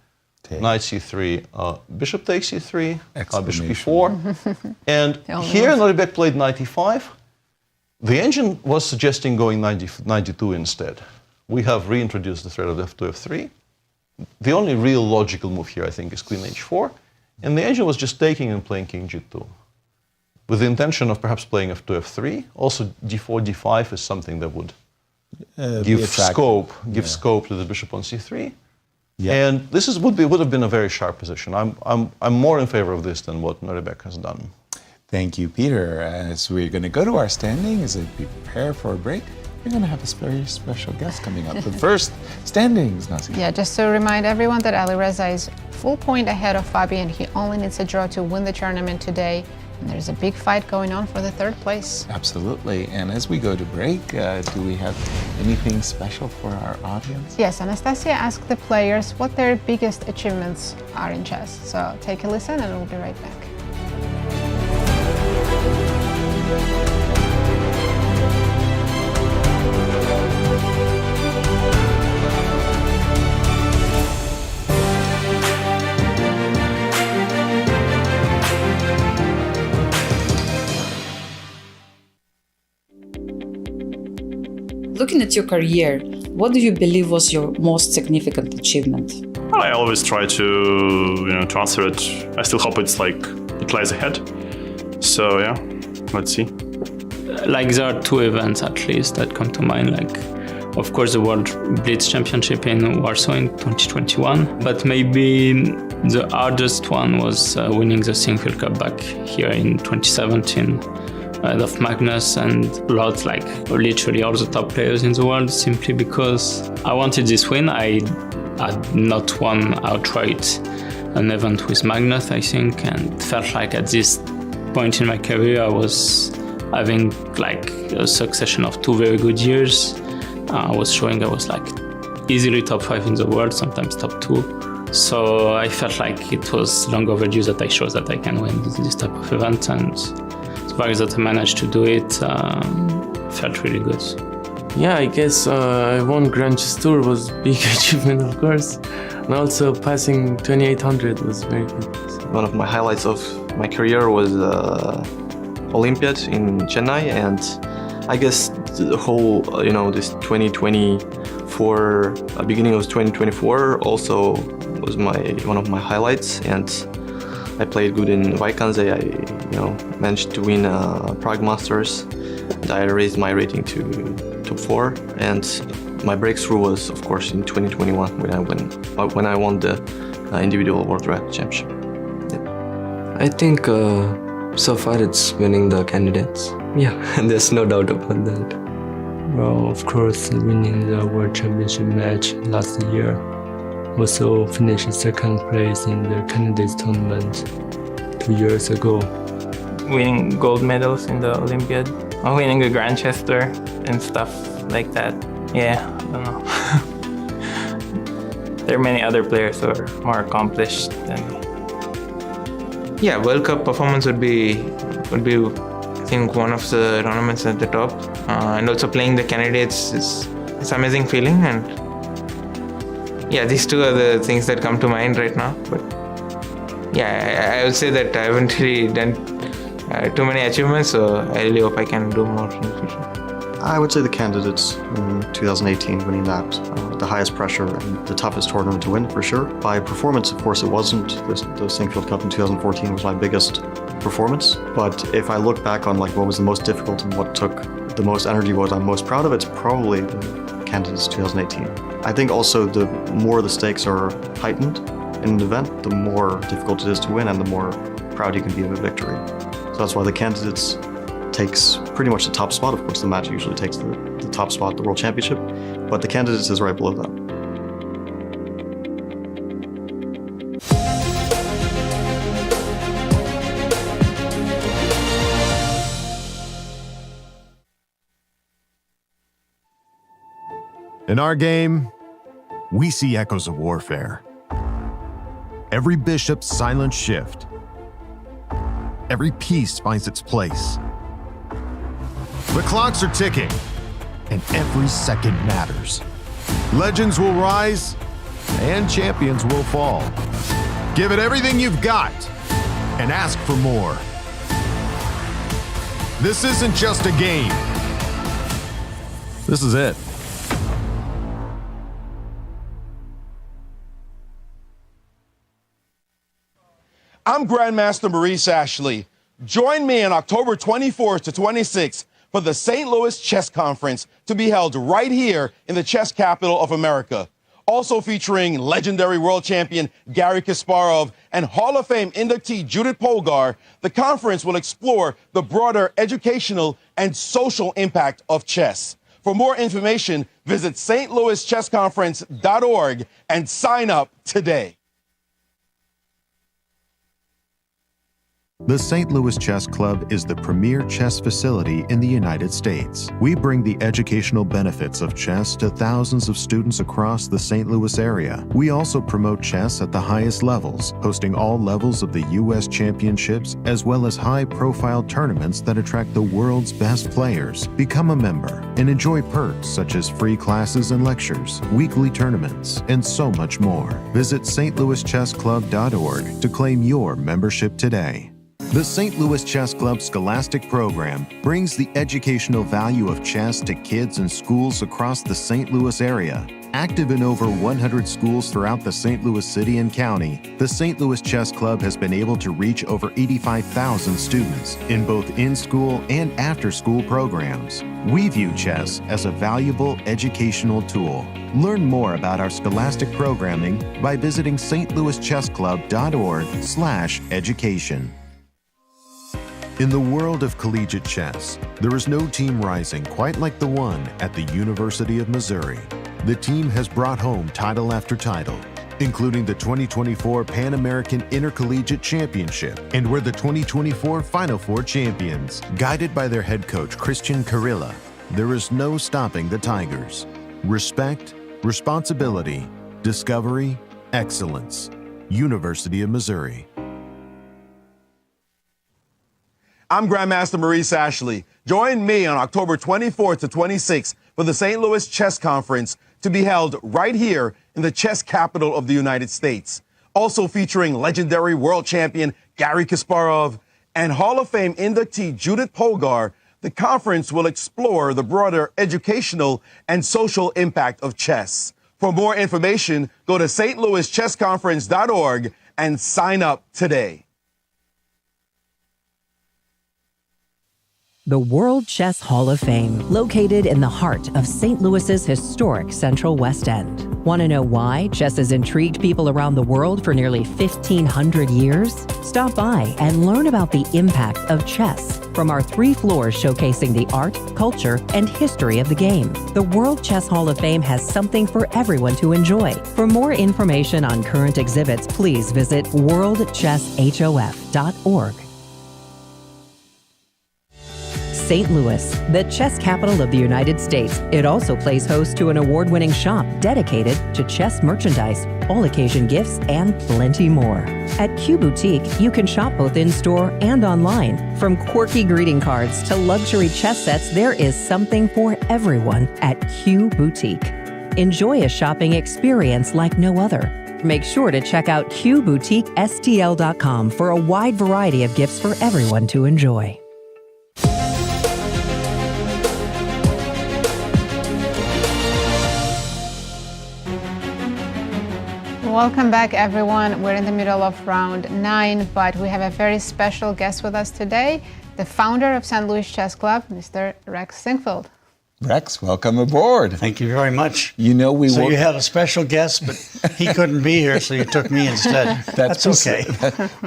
Knight c3, bishop takes e3, bishop e4. And here Nodirbek played knight e5. The engine was suggesting going knight e2 instead. We have reintroduced the threat of f2, f3. The only real logical move here, I think, is queen h4. And the engine was just taking and playing king g2, with the intention of perhaps playing f2, f3. Also, d4, d5 is something that would give scope to the bishop on c3. Yeah. And this would have been a very sharp position. I'm more in favor of this than what Nodirbek has done. Thank you, Peter. As we're going to go to our standing, as we prepare for a break, we're going to have a very special guest coming up. But first, standings, Nazi. Yeah, just to remind everyone that Alireza is full point ahead of Fabi, and he only needs a draw to win the tournament today. And there's a big fight going on for the third place. Absolutely. And as we go to break, do we have anything special for our audience? Yes, Anastasiya asked the players what their biggest achievements are in chess. So take a listen and we'll be right back. Looking at your career, what do you believe was your most significant achievement? I always try to, to answer it. I still hope it lies ahead. So yeah, let's see. There are two events at least that come to mind. Of course, the World Blitz Championship in Warsaw in 2021, but maybe the hardest one was winning the Sinquefield Cup back here in 2017. ahead of Magnus and lots, like literally all the top players in the world, simply because I wanted this win. I had not won outright an event with Magnus, I think, and felt like at this point in my career I was having like a succession of 2 very good years. I was showing I was like easily top 5 in the world, sometimes top 2. So I felt like it was long overdue that I showed that I can win this type of event, and the fact that I managed to do it felt really good. Yeah, I guess I won Grand Chess Tour was a big achievement, of course. And also passing 2800 was very good. One of my highlights of my career was Olympiad in Chennai, and I guess the whole, this 2024, beginning of 2024 also was one of my highlights, and I played good in Vaikanze. I managed to win Prague Masters. And I raised my rating to top 4, and my breakthrough was, of course, in 2021 when I won the individual World Rapid Championship. Yeah. I think so far it's winning the candidates. Yeah, there's no doubt about that. Well, of course, winning the World Championship match last year. Also finished second place in the candidates tournament 2 years ago. Winning gold medals in the Olympiad, or winning a Grand Chess Tour and stuff like that. Yeah, I don't know. There are many other players who are more accomplished than me. Yeah, World Cup performance would be I think one of the tournaments at the top, and also playing the candidates is it's an amazing feeling. And yeah, these two are the things that come to mind right now. But yeah, I would say that I haven't really done too many achievements, so I really hope I can do more in the future. I would say the candidates in 2018, winning that, the highest pressure and the toughest tournament to win for sure. By performance, of course, it wasn't. The Sinquefield Cup in 2014 was my biggest performance. But if I look back on like what was the most difficult and what took the most energy, what I'm most proud of, it's probably the candidates 2018. I think also the more the stakes are heightened in an event, the more difficult it is to win and the more proud you can be of a victory. So that's why the candidates takes pretty much the top spot. Of course, the match usually takes the top spot, the World Championship, but the candidates is right below that. In our game, we see echoes of warfare. Every bishop's silent shift. Every piece finds its place. The clocks are ticking, and every second matters. Legends will rise, and champions will fall. Give it everything you've got, and ask for more. This isn't just a game. This is it. I'm Grandmaster Maurice Ashley. Join me on October 24th to 26th for the St. Louis Chess Conference to be held right here in the chess capital of America. Also featuring legendary world champion Garry Kasparov and Hall of Fame inductee Judith Polgar, the conference will explore the broader educational and social impact of chess. For more information, visit stlouischessconference.org and sign up today. The St. Louis Chess Club is the premier chess facility in the United States. We bring the educational benefits of chess to thousands of students across the St. Louis area. We also promote chess at the highest levels, hosting all levels of the U.S. championships, as well as high-profile tournaments that attract the world's best players. Become a member and enjoy perks such as free classes and lectures, weekly tournaments, and so much more. Visit stlouischessclub.org to claim your membership today. The St. Louis Chess Club Scholastic Program brings the educational value of chess to kids in schools across the St. Louis area. Active in over 100 schools throughout the St. Louis City and County, the St. Louis Chess Club has been able to reach over 85,000 students in both in-school and after-school programs. We view chess as a valuable educational tool. Learn more about our scholastic programming by visiting stlouischessclub.org/education. In the world of collegiate chess, there is no team rising quite like the one at the University of Missouri. The team has brought home title after title, including the 2024 Pan American Intercollegiate Championship, and were the 2024 Final Four champions. Guided by their head coach, Christian Carilla, there is no stopping the Tigers. Respect, responsibility, discovery, excellence. University of Missouri. I'm Grandmaster Maurice Ashley. Join me on October 24th to 26th for the St. Louis Chess Conference to be held right here in the chess capital of the United States. Also featuring legendary world champion Garry Kasparov and Hall of Fame inductee Judith Polgar, the conference will explore the broader educational and social impact of chess. For more information, go to stlouischessconference.org and sign up today. The World Chess Hall of Fame, located in the heart of St. Louis's historic Central West End. Want to know why chess has intrigued people around the world for nearly 1,500 years? Stop by and learn about the impact of chess from our 3 floors showcasing the art, culture, and history of the game. The World Chess Hall of Fame has something for everyone to enjoy. For more information on current exhibits, please visit worldchesshof.org. St. Louis, the chess capital of the United States. It also plays host to an award-winning shop dedicated to chess merchandise, all-occasion gifts, and plenty more. At Q Boutique, you can shop both in-store and online. From quirky greeting cards to luxury chess sets, there is something for everyone at Q Boutique. Enjoy a shopping experience like no other. Make sure to check out QBoutiqueSTL.com for a wide variety of gifts for everyone to enjoy. Welcome back, everyone. We're in the middle of round 9, but we have a very special guest with us today, the founder of St. Louis Chess Club, Mr. Rex Sinquefield. Rex, welcome aboard. Thank you very much. You know you had a special guest, but he couldn't be here, so you took me instead. That's okay.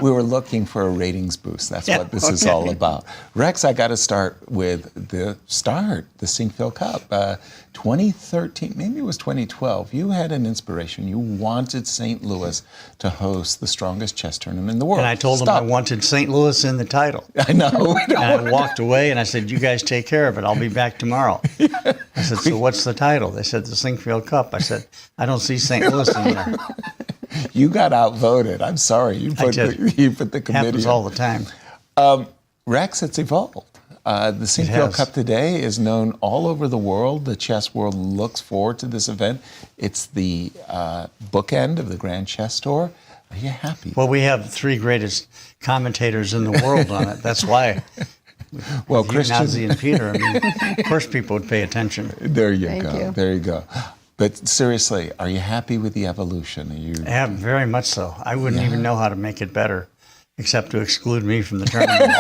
We were looking for a ratings boost. That's what this is all about. Rex, I got to start with the Sinquefield Cup. 2013, maybe it was 2012, you had an inspiration. You wanted St. Louis to host the strongest chess tournament in the world. And I told him I wanted St. Louis in the title. I know. And I walked away and I said, you guys take care of it. I'll be back tomorrow. I said, so what's the title? They said, the Sinquefield Cup. I said, I don't see St. Louis in there. You got outvoted. I'm sorry. You put the committee. Happens all the time. Rex, it's evolved. The Sinquefield Cup today is known all over the world. The chess world looks forward to this event. It's the bookend of the Grand Chess Tour. Are you happy? Well, we have the 3 greatest commentators in the world on it. That's why. Well, Christian, Nazi and Peter. I mean, of course, people would pay attention. There you go. There you go. But seriously, are you happy with the evolution? Yeah, very much so. I wouldn't even know how to make it better, except to exclude me from the tournament.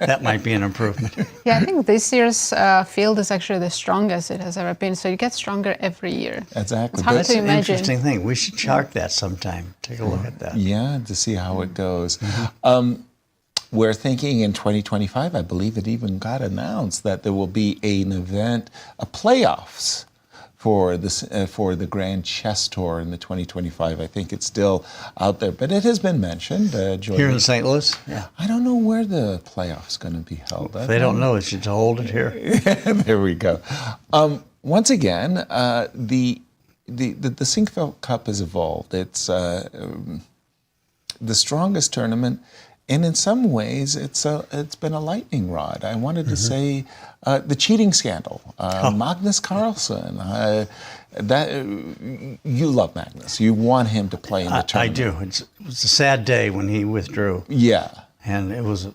That might be an improvement. Yeah, I think this year's field is actually the strongest it has ever been. So you get stronger every year. Exactly. It's hard That's to an imagine. interesting thing. We should chart that sometime. Take a look at that. Yeah, to see how it goes. We're thinking in 2025, I believe it even got announced that there will be an event, playoffs for the Grand Chess Tour in the 2025. I think it's still out there, but it has been mentioned. Here in St. Louis? Yeah. I don't know where the playoff's going to be held. If they don't know, they should hold it here. There we go. Once again, the Sinquefield Cup has evolved. It's the strongest tournament. And in some ways, it's been a lightning rod. I wanted to say the cheating scandal, Magnus Carlsen. You love Magnus. You want him to play in the tournament. I do. It was a sad day when he withdrew. Yeah. And it was a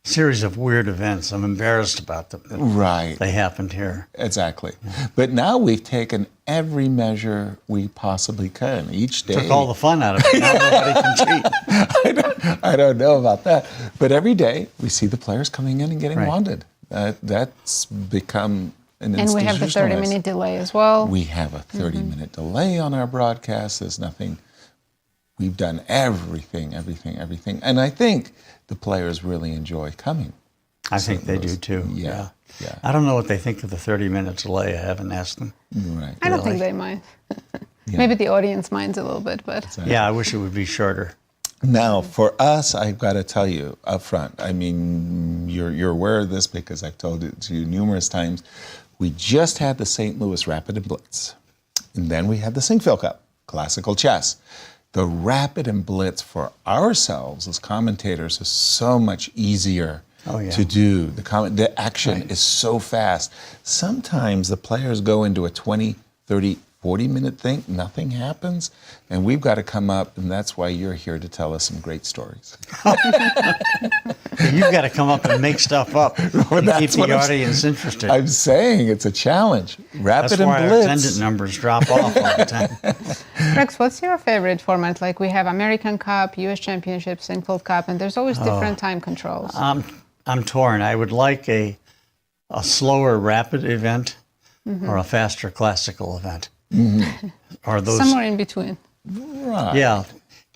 series of weird events. I'm embarrassed about them. Right. They happened here. Exactly. Yeah. But now we've taken every measure we possibly can. Each day. Took all the fun out of it. Now nobody can cheat. I don't know about that. But every day we see the players coming in and getting wanded. That's become an institutionalized. And we have the 30-minute delay as well. We have a 30-minute delay on our broadcast. There's nothing We've done everything. And I think the players really enjoy coming. I think they do too. Yeah. I don't know what they think of the 30 minutes delay. I haven't asked them. Right. I don't think they mind. Maybe the audience minds a little bit, but yeah, I wish it would be shorter. Now, for us, I've got to tell you up front, I mean, you're aware of this because I've told it to you numerous times. We just had the St. Louis Rapid and Blitz, and then we had the Sinquefield Cup, classical chess. The Rapid and Blitz for ourselves as commentators is so much easier to do. The action is so fast. Sometimes the players go into a 20, 30, 40-minute thing, nothing happens, and we've got to come up, and that's why you're here to tell us some great stories. You've got to come up and make stuff up and keep the audience interested. I'm saying it's a challenge. Rapid That's why and Blitz. Our attendant numbers drop off all the time. Rex, what's your favorite format? Like we have American Cup, U.S. Championship, Sinquefield Cup, and there's always different time controls. I'm torn. I would like a slower rapid event or a faster classical event. Or those somewhere in between. Right. Yeah.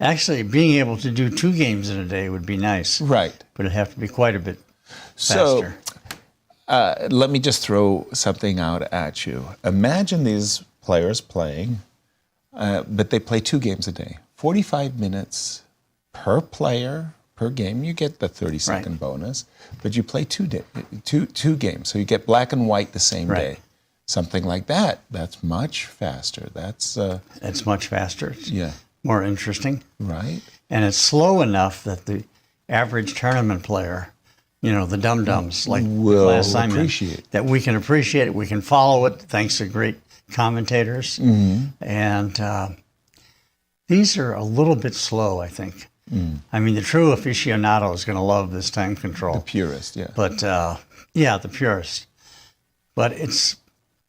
Actually, being able to do 2 games in a day would be nice. Right. But it'd have to be quite a bit faster. So, let me just throw something out at you. Imagine these players playing, but they play 2 games a day. 45 minutes per player per game. You get the 30-second bonus, but you play two games. So you get black and white the same day. Something like that. That's much faster. That's much faster. It's more interesting. Right. And it's slow enough that the average tournament player, the dum-dums like will last time, appreciate that we can appreciate it. We can follow it thanks to great commentators. And these are a little bit slow, I think. I mean, the true aficionado is going to love this time control. The purist, yeah. But the purist. But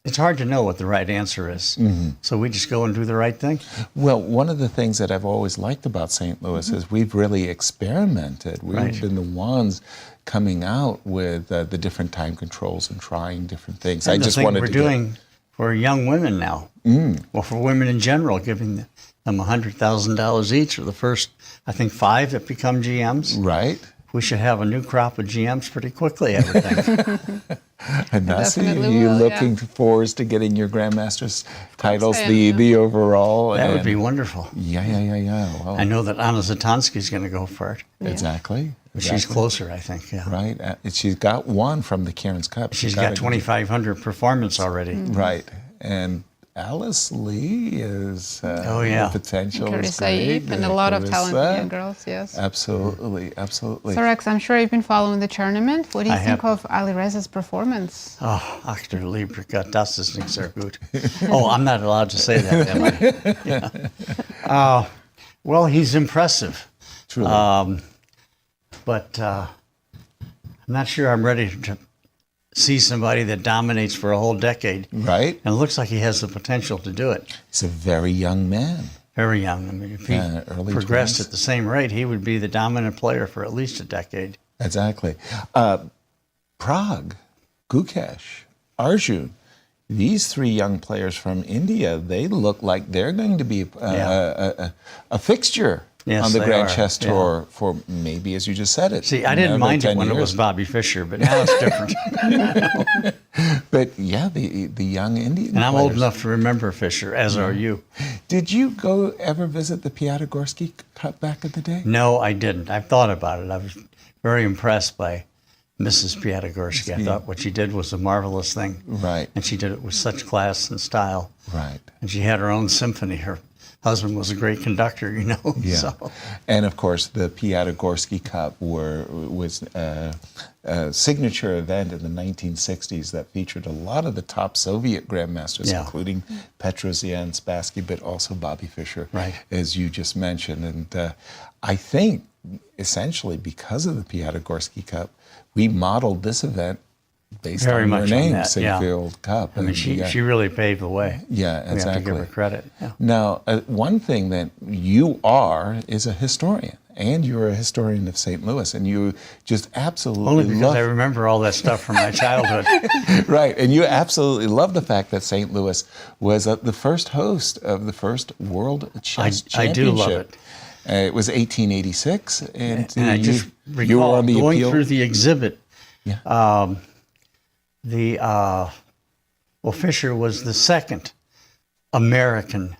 it's hard to know what the right answer is. So we just go and do the right thing. Well, one of the things that I've always liked about St. Louis is we've really experimented. We've been the ones coming out with the different time controls and trying different things. And we're doing for young women now, well, for women in general, giving them $100,000 each for the first, I think, 5 that become GMs. Right. We should have a new crop of GMs pretty quickly, I would think. And Nazi, are you looking forward to getting your Grandmaster's titles, the overall? That would be wonderful. Yeah. Well, I know that Anna Zatonski's going to go for it. Exactly. She's closer, I think, Right. She's got one from the Cairns Cup. She's got 2,500 performance already. Right. And Alice Lee is the potential is great. And a lot of talented young girls, yes. Absolutely. So Rex, I'm sure you've been following the tournament. What do you think of Alireza's performance? Oh, Achter lieber Gott, das ist nicht sehr gut. Oh, I'm not allowed to say that, am I? Well, he's impressive. Truly. But I'm not sure I'm ready to see somebody that dominates for a whole decade. Right. And it looks like he has the potential to do it. He's a very young man. Very young. I mean, if he progressed 20s. At the same rate, he would be the dominant player for at least a decade. Exactly. Prague, Gukesh, Arjun, these 3 young players from India, they look like they're going to be a fixture on the Grand Chess Tour for maybe, as you just said it. See, I didn't mind it when it was Bobby Fischer, but now it's different. But the young Indian And I'm players. old enough to remember Fischer, as are you. Did you ever visit the Piatigorsky Cup back in the day? No, I didn't. I've thought about it. I was very impressed by Mrs. Piatigorsky. I thought what she did was a marvelous thing. Right. And she did it with such class and style. Right. And she had her own symphony. Her husband was a great conductor, Yeah. So. And of course, the Piatigorsky Cup was a signature event in the 1960s that featured a lot of the top Soviet grandmasters, including Petrosian and Spassky, but also Bobby Fischer, as you just mentioned. And I think, essentially, because of the Piatigorsky Cup, we modeled this event based Very on much her on name, that, Sinquefield Cup. I mean, she really paved the way. Yeah, exactly. We have to give her credit. Yeah. Now, one thing that you is a historian, and you're a historian of St. Louis, and you just absolutely Only because I remember all that stuff from my childhood. Right, and you absolutely love the fact that St. Louis was the first host of the first World Chess Championship. I do love it. It was 1886, and I just you were recall on the going appeal. through the exhibit. Yeah. Well, Fischer was the second American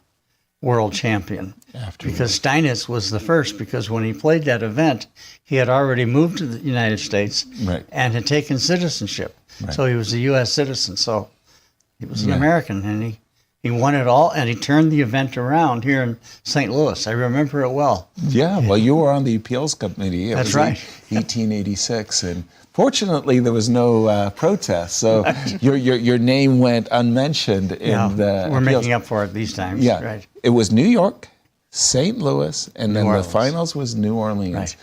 world champion. Because Steinitz was the first, because when he played that event, he had already moved to the United States and had taken citizenship. Right. So he was a U.S. citizen. So he was an American, and he won it all, and he turned the event around here in St. Louis. I remember it well. Yeah, well, you were on the appeals committee. That's right. 1886, and fortunately there was no protest, so your name went unmentioned in the we're appeals. making up for it these times. Yeah, Right. It was New York, St. Louis, and then New the Orleans. finals was New Orleans. Right.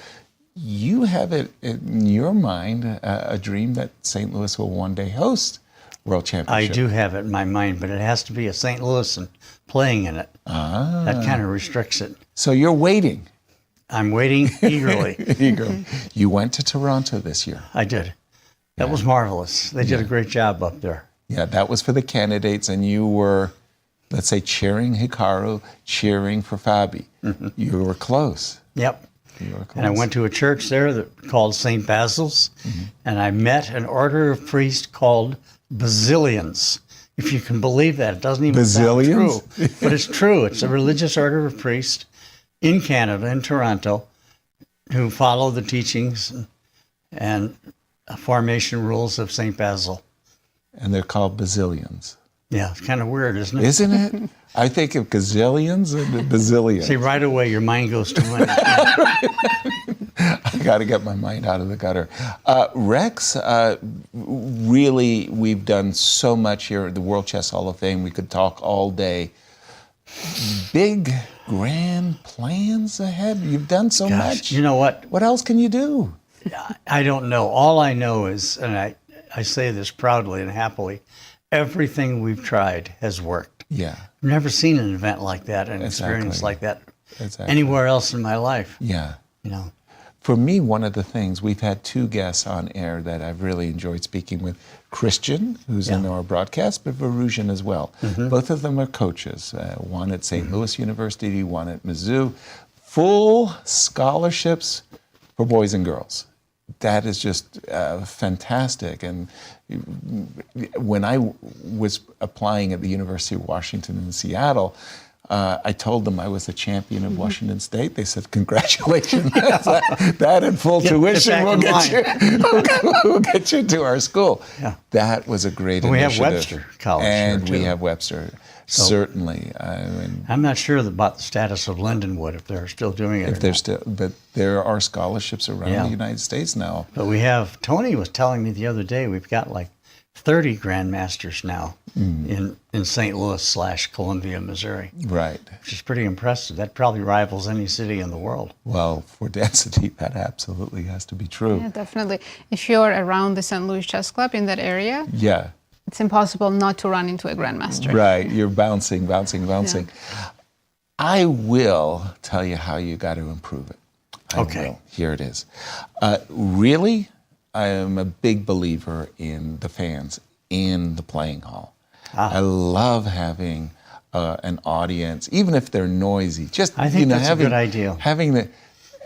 You have it in your mind a dream that St. Louis will one day host World Championship. I do have it in my mind, but it has to be a St. Louisan playing in it. That kind of restricts it. So you're waiting. I'm waiting eagerly. Eagerly. You went to Toronto this year. I did. That was marvelous. They did a great job up there. Yeah, that was for the candidates, and you were, let's say, cheering Hikaru, cheering for Fabi. You were close. Yep. You were close. And I went to a church there that called St. Basil's, and I met an order of priests called Basilians. If you can believe that, it doesn't even sound true, but it's true. It's a religious order of priests in Canada, in Toronto, who follow the teachings and formation rules of St. Basil. And they're called Basilians. Yeah, it's kind of weird, isn't it? Isn't it? I think of gazillions and bazillions. See, right away your mind goes to money. I got to get my mind out of the gutter. Rex, really, we've done so much here at the World Chess Hall of Fame. We could talk all day. Big, grand plans ahead. You've done so much. You know what? What else can you do? I don't know. All I know is, and I say this proudly and happily, everything we've tried has worked. Yeah. I've never seen an event like that, an experience like that Exactly. anywhere else in my life. Yeah. You know. For me, one of the things, we've had two guests on air that I've really enjoyed speaking with. Christian, who's in our broadcast, but Firouzja as well. Both of them are coaches, one at St. Louis University, one at Mizzou. Full scholarships for boys and girls. That is just fantastic. And when I was applying at the University of Washington in Seattle, I told them I was the champion of Washington State. They said, congratulations. that and full tuition will get you to our school. Yeah. That was a great We initiative. have Webster College And here, we too. have Webster, So- certainly. I'm not sure about the status of Lindenwood, if they're still doing it. If there's still, but there are scholarships around the United States now. But we have, Tony was telling me the other day, we've got like 30 grandmasters now in St. Louis / Columbia, Missouri. Right. Which is pretty impressive. That probably rivals any city in the world. Well, for density, that absolutely has to be true. Yeah, definitely. If you're around the St. Louis Chess Club in that area, Yeah. it's impossible not to run into a grandmaster. Right. You're bouncing. Yeah. I will tell you how you got to improve it. I will. Here it is. Really, I am a big believer in the fans in the playing hall. I love having an audience, even if they're noisy. Just I think that's a good idea.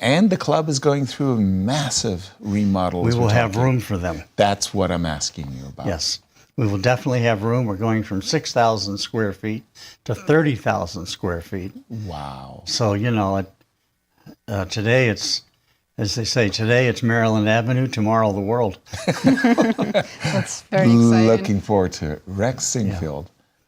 And the club is going through a massive remodel. We as will we're have talking. room for them. That's what I'm asking you about. Yes. We will definitely have room. We're going from 6,000 square feet to 30,000 square feet. Wow. So, you know, today it's, as they say, today it's Maryland Avenue, tomorrow the world. That's very exciting. Looking forward to it. Rex Sinquefield,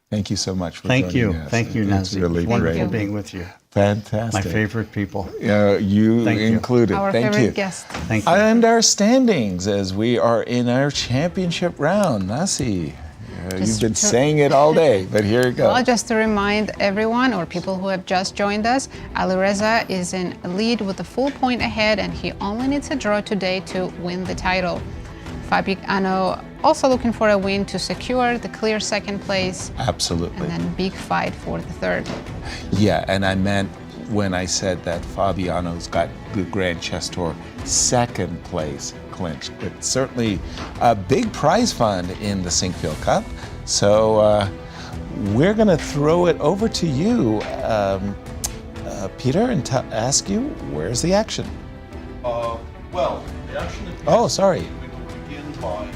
thank you so much for Thank joining you. us. Thank you, It's Nazi. really It's wonderful great. being with you. Fantastic. My favorite people. You Thank you. included. Our Thank favorite you. guest. Thank you. And our standings as we are in our championship round. Nasi, you've been saying it all day, but here you go. Well, just to remind everyone or people who have just joined us, Alireza is in lead with a full point ahead, and he only needs a draw today to win the title. Fabiano also looking for a win to secure the clear second place. Absolutely. And then big fight for the third. Yeah, and I meant when I said that Fabiano's got the Grand Chess Tour second place clinched. But certainly a big prize fund in the Sinquefield Cup. So we're going to throw it over to you, Peter, and ask you, where's the action? Well, the action... Oh, sorry. We will begin by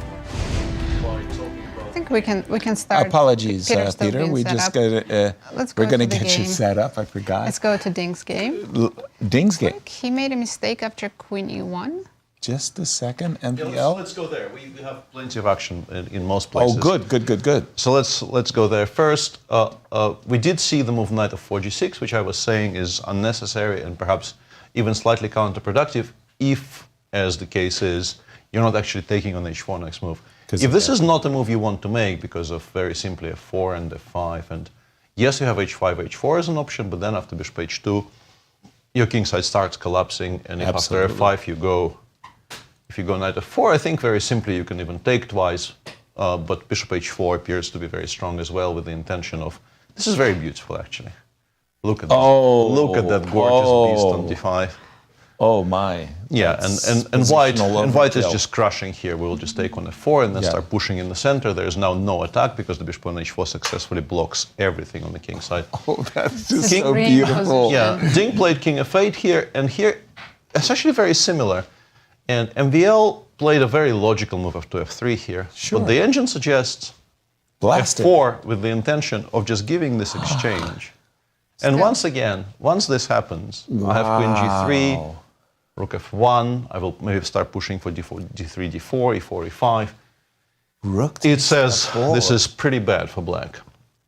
talking about... I think we can start. Apologies, Peter's still Peter. being We set just up. got Let's we're go going to to the get you game. set up. I forgot. Let's go to Ding's game. Ding's game. He made a mistake after Queen E1. Just a second, Yeah, MPL. let's go there. We have plenty of action in most places. Oh, good. So let's go there first. We did see the move knight of 4g6, which I was saying is unnecessary and perhaps even slightly counterproductive if, as the case is, you're not actually taking on h4 next move. If this is not a move you want to make because of very simply f4 and f5, and yes, you have h5, h4 as an option, but then after bishop h2, your kingside starts collapsing, and if Absolutely. after f5 if you go knight f4, I think very simply you can even take twice, but bishop h4 appears to be very strong as well with the intention of... This is very beautiful, actually. Look at this. Look at that gorgeous beast on d5. Oh my! Yeah, That's and white is overkill. just crushing here. We will just take on f4 and then start pushing in the center. There is now no attack because the bishop on h4 successfully blocks everything on the king side. Oh, that's just King- so beautiful. Yeah, Ding played king f8 here, and here it's actually very similar. And MVL played a very logical move of 2f3 here. Sure. But the engine suggests Blast f4 with the intention of just giving this exchange. And once again, once this happens, I have queen g3, rook f1. I will maybe start pushing for d4, d3, d4, e4, e5. Rook It says f4. this is pretty bad for black.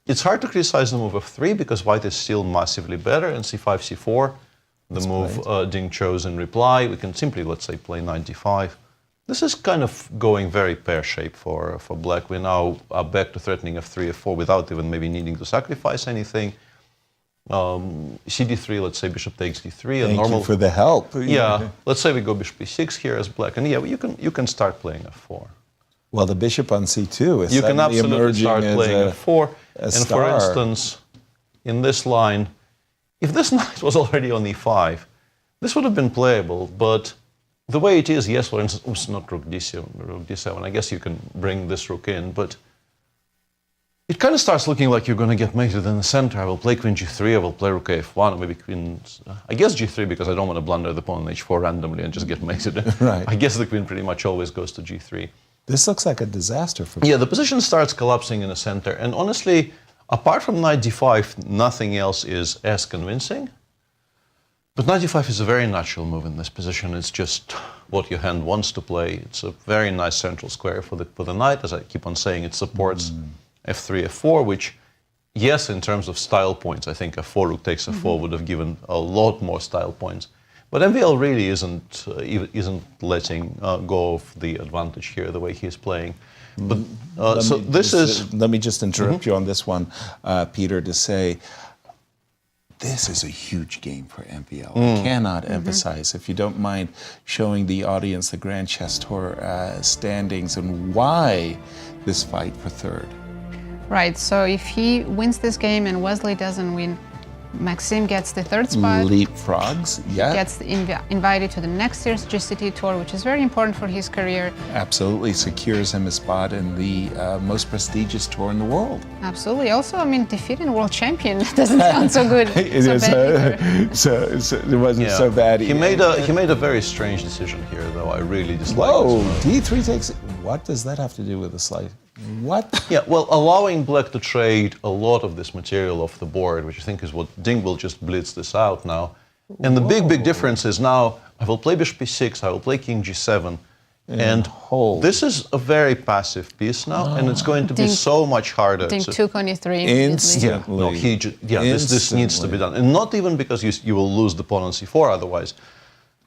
It's hard to criticize the move of 3 because white is still massively better, and c5, c4, the move Ding chose in reply. We can simply, let's say, play knight d5. This is kind of going very pear-shaped for black. We now are back to threatening f3, f4 without even maybe needing to sacrifice anything. cd3, let's say bishop takes d3. Thank you for the help. Yeah, let's say we go bishop e6 here as black, and yeah, you can start playing f4. Well, the bishop on c2 is You can suddenly absolutely emerging start as playing a, f4, a and star. for instance, in this line, if this knight was already on e5, this would have been playable, but the way it is, yes, for instance, oops, not rook d7, rook d7, I guess you can bring this rook in, but it kind of starts looking like you're going to get mated in the center. I will play queen g3, I will play rook f1, maybe queen, I guess g3 because I don't want to blunder the pawn on h4 randomly and just get mated. Right. I guess the queen pretty much always goes to g3. This looks like a disaster for Yeah, the position starts collapsing in the center, and honestly, apart from knight d5, nothing else is as convincing. But knight d5 is a very natural move in this position. It's just what your hand wants to play. It's a very nice central square for the knight. As I keep on saying, it supports f3, f4, which, yes, in terms of style points, I think f4 rook takes f4 would have given a lot more style points. But MVL really isn't letting go of the advantage here the way he's playing. But Let me just interrupt you on this one, Peter, to say this is a huge game for MVL. I cannot emphasize, if you don't mind, showing the audience the Grand Chess Tour standings and why this fight for third. Right, so if he wins this game and Wesley doesn't win, Maxime gets the third spot. Leapfrogs, yeah. Gets invited to the next year's GCT tour, which is very important for his career. Absolutely secures him a spot in the most prestigious tour in the world. Absolutely. Also, I mean, defeating world champion doesn't sound so good. It so is, bad either. so it wasn't so bad. He made a very strange decision here, though. I really dislike Whoa, this move. D3 takes. What does that have to do with the slice? What? Yeah, well, allowing black to trade a lot of this material off the board, which I think is what Ding will just blitz this out now. And the big difference is now I will play bishop e6, I will play king g7, and this is a very passive piece now, and it's going to be so much harder. Ding took on e3 instantly. This needs to be done, and not even because you will lose the pawn on c4 otherwise.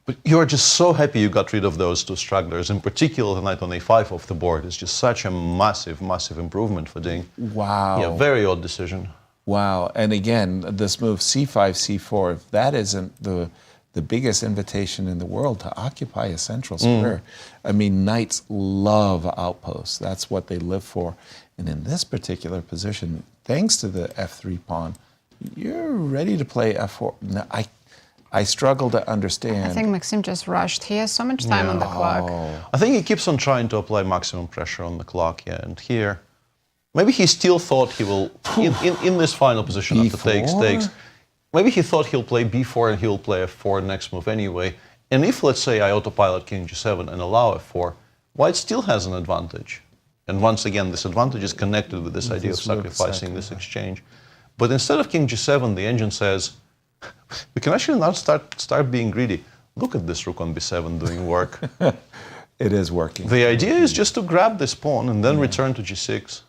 But you're just so happy you got rid of those two stragglers. In particular, the knight on a5 off the board is just such a massive, massive improvement for Ding. Wow. Yeah, very odd decision. Wow. And again, this move c5, c4, if that isn't the biggest invitation in the world to occupy a central square. I mean, knights love outposts. That's what they live for. And in this particular position, thanks to the f3 pawn, You're ready to play f4. No, I struggle to understand. I think Maxime just rushed. He has so much time on the clock. I think he keeps on trying to apply maximum pressure on the clock, yeah. And here, maybe he still thought he will, in this final position after takes, maybe he thought he'll play b4 and he'll play f4 next move anyway. And if, let's say, I autopilot king g7 and allow f4, white still has an advantage. And once again, this advantage is connected with this idea of sacrificing this exchange. But instead of king g7, the engine says, we can actually now start being greedy. Look at this rook on b7 doing work. It is working. The idea is just to grab this pawn and then return to g6.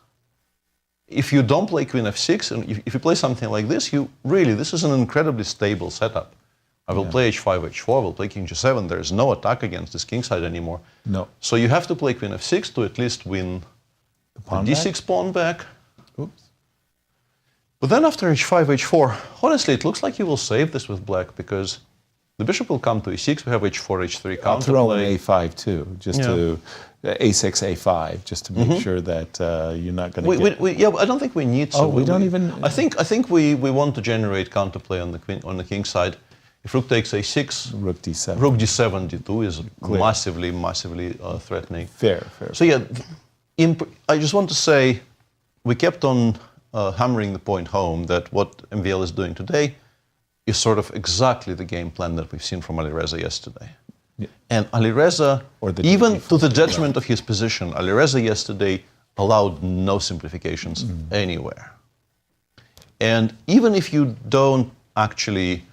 If you don't play queen f6, and if you play something like this, this is an incredibly stable setup. I will play h5, h4, I will play king g7. There is no attack against this king side anymore. No. So you have to play queen f6 to at least win the d6 pawn back. Oops. But then after h5, h4, honestly, it looks like you will save this with black because the bishop will come to e6. We have h4, h3 counterplay. I'll throw in a5 too, just to a6, a5, just to make sure that you're not going to get... I don't think we need to. Oh, we don't even... I think we want to generate counterplay on the king side. If rook takes a6, rook d7, d2 is massively threatening. Fair. So yeah, I just want to say, we kept on hammering the point home that what MVL is doing today is sort of exactly the game plan that we've seen from Alireza yesterday. Yeah. And Alireza, even to the detriment of his position, Alireza yesterday allowed no simplifications anywhere. And even if you don't actually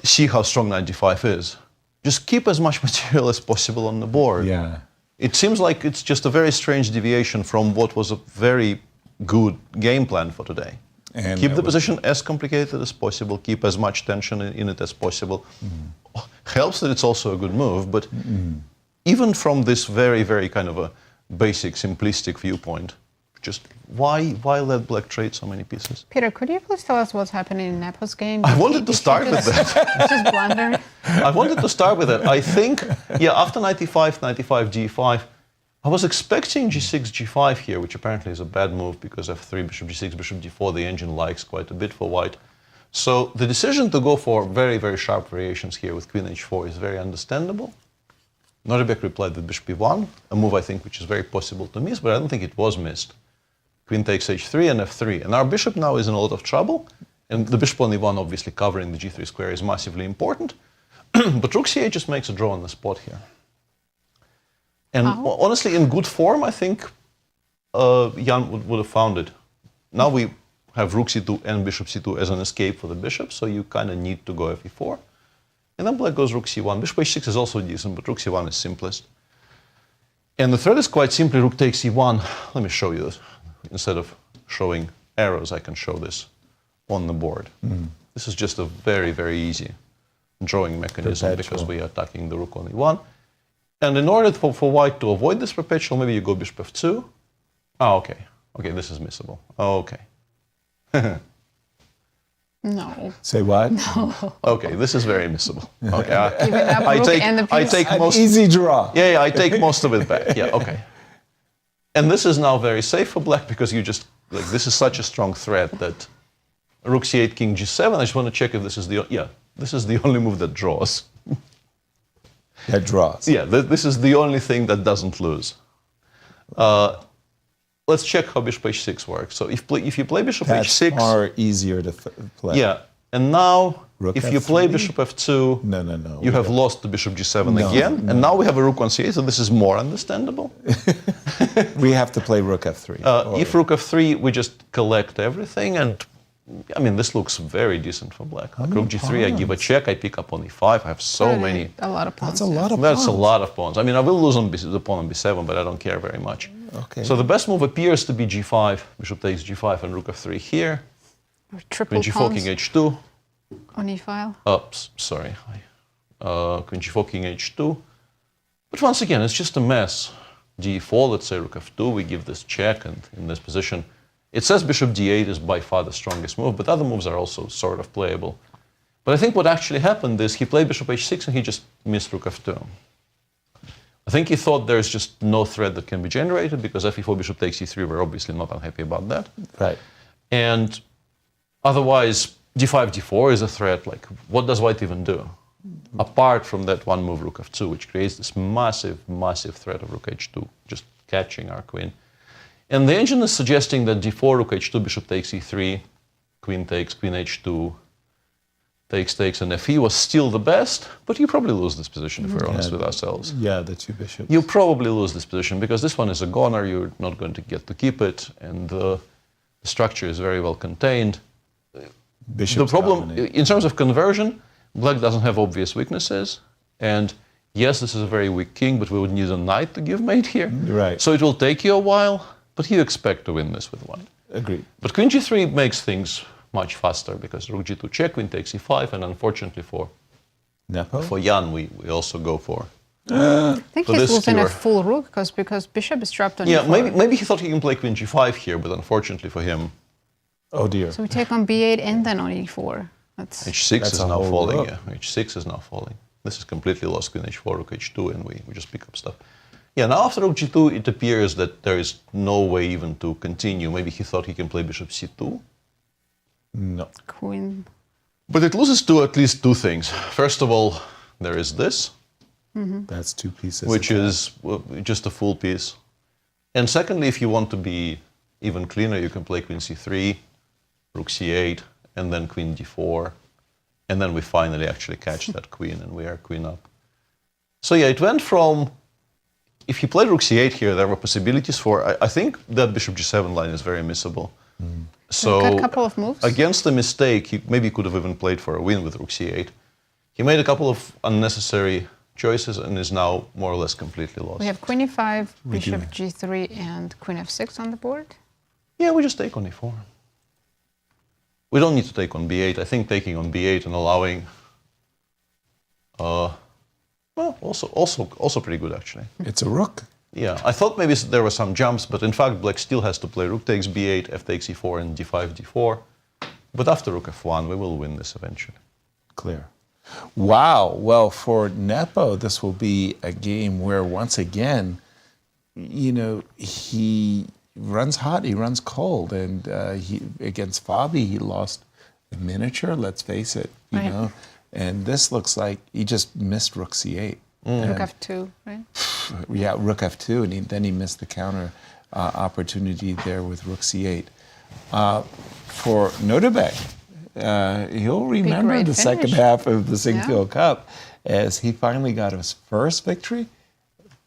see how strong knight d5 is, just keep as much material as possible on the board. Yeah. It seems like it's just a very strange deviation from what was a very good game plan for today. And keep the position as complicated as possible, keep as much tension in it as possible. Helps that it's also a good move, but even from this very, very kind of a basic, simplistic viewpoint, just why let black trade so many pieces? Peter, could you please tell us what's happening in Nepo's game? I wanted to start with that. Just blundering. I wanted to start with that. I think, after 95, g5, I was expecting g6, g5 here, which apparently is a bad move because f3, bishop g6, bishop d4, the engine likes quite a bit for white. So the decision to go for very, very sharp variations here with queen h4 is very understandable. Nodirbek replied with bishop e1, a move I think which is very possible to miss, but I don't think it was missed. Queen takes h3 and f3. And our bishop now is in a lot of trouble. And the bishop on e1 obviously covering the g3 square is massively important. But rook c8 just makes a draw on the spot here. And honestly, in good form, I think Jan would have found it. Now we have rook c2 and bishop c2 as an escape for the bishop, so you kind of need to go f4. And then black goes rook c1. Bishop h6 is also decent, but rook c1 is simplest. And the threat is quite simply rook takes e1. Let me show you this. Instead of showing arrows, I can show this on the board. This is just a very, very easy drawing mechanism because we are attacking the rook on e1. And in order for white to avoid this perpetual, maybe you go bishop f2. Okay. Okay, this is missable. Okay. No. Say what? No. Okay, this is very missable. Okay. I take most... Easy draw. Yeah, I take most of it back. Yeah, okay. And this is now very safe for black because you just, this is such a strong threat that rook c8, king g7, I just want to check if this is the only move that draws. That draws. Yeah, this is the only thing that doesn't lose. Let's check how bishop h6 works. So if you play bishop h6... That's far easier to play. Yeah, and now rook if f3? you play bishop f2, no. you have lost to bishop g7 again, and now we have a rook on c8, so this is more understandable. We have to play rook f3. If rook f3, we just collect everything, and I mean, this looks very decent for black. Like rook g3, I give a check, I pick up on e5, I have so many. A lot of pawns. That's a lot of That's pawns. a lot of pawns. I mean, I will lose on the pawn on b7, but I don't care very much. Okay. So the best move appears to be g5, bishop takes g5 and rook f3 here. Triple Queen g4, pawns king h2. on e-file. Oops, sorry. Queen g4, king h2. But once again, it's just a mess. d4, let's say rook f2, we give this check, and in this position, it says bishop d8 is by far the strongest move, but other moves are also sort of playable. But I think what actually happened is he played bishop h6 and he just missed rook f2. I think he thought there's just no threat that can be generated because f4 bishop takes e3, we're obviously not unhappy about that. Right. And Otherwise, d5, d4 is a threat. Like, what does white even do? Apart from that one move, rook f2, which creates this massive, massive threat of rook h2, just catching our queen. And the engine is suggesting that d4, rook h2, bishop takes e3, queen takes, queen h2, takes, and fe was still the best, but you probably lose this position if we're honest with ourselves. Yeah, the two bishops. You probably lose this position because this one is a goner, you're not going to get to keep it, and the structure is very well contained. Bishops the problem, dominate. in terms of conversion, black doesn't have obvious weaknesses, and yes, this is a very weak king, but we would need a knight to give mate here. Right. So it will take you a while, but you expect to win this with white. Agreed. But queen g3 makes things much faster because rook g2 check, queen takes e5, and unfortunately for Jan, we also go for. I think he's losing skewer. a full rook because bishop is trapped on Yeah, e4. maybe he thought he can play queen g5 here, but unfortunately for him. Oh dear. So we take on b8 and then on e4. H6 That's is a now whole falling. rook. Yeah, H6 is now falling. This is completely lost. Queen h4, rook h2, and we just pick up stuff. Yeah, now after rook g2, it appears that there is no way even to continue. Maybe he thought he can play bishop c2. No. Queen. But it loses to at least two things. First of all, there is this, That's two pieces. which is just a full piece. And secondly, if you want to be even cleaner, you can play queen c3, rook c8, and then queen d4. And then we finally actually catch that queen, and we are queen up. So yeah, it went from, if he played rook c8 here, there were possibilities for, I think that bishop g7 line is very missable. So Got a couple of moves. against a mistake, he maybe could have even played for a win with rook c8. He made a couple of unnecessary choices and is now more or less completely lost. We have queen e5, We do. bishop g3, and queen f6 on the board. Yeah, we just take on e4. We don't need to take on b8. I think taking on b8 and allowing, well, also pretty good actually. It's a rook. Yeah, I thought maybe there were some jumps, but in fact, black still has to play rook takes b8, f takes e4, and d5, d4. But after rook f1, we will win this eventually. Clear. Wow. Well, for Nepo, this will be a game where once again, you know, he runs hot, he runs cold, and he against Fabi, he lost a miniature. Let's face it, you Right. know. And this looks like he just missed rook c8. Rook f2, right? Yeah, rook f2, and then he missed the counter opportunity there with rook c8. For Nodirbek, he'll remember great the second finish. half of the Sinquefield Cup as he finally got his first victory,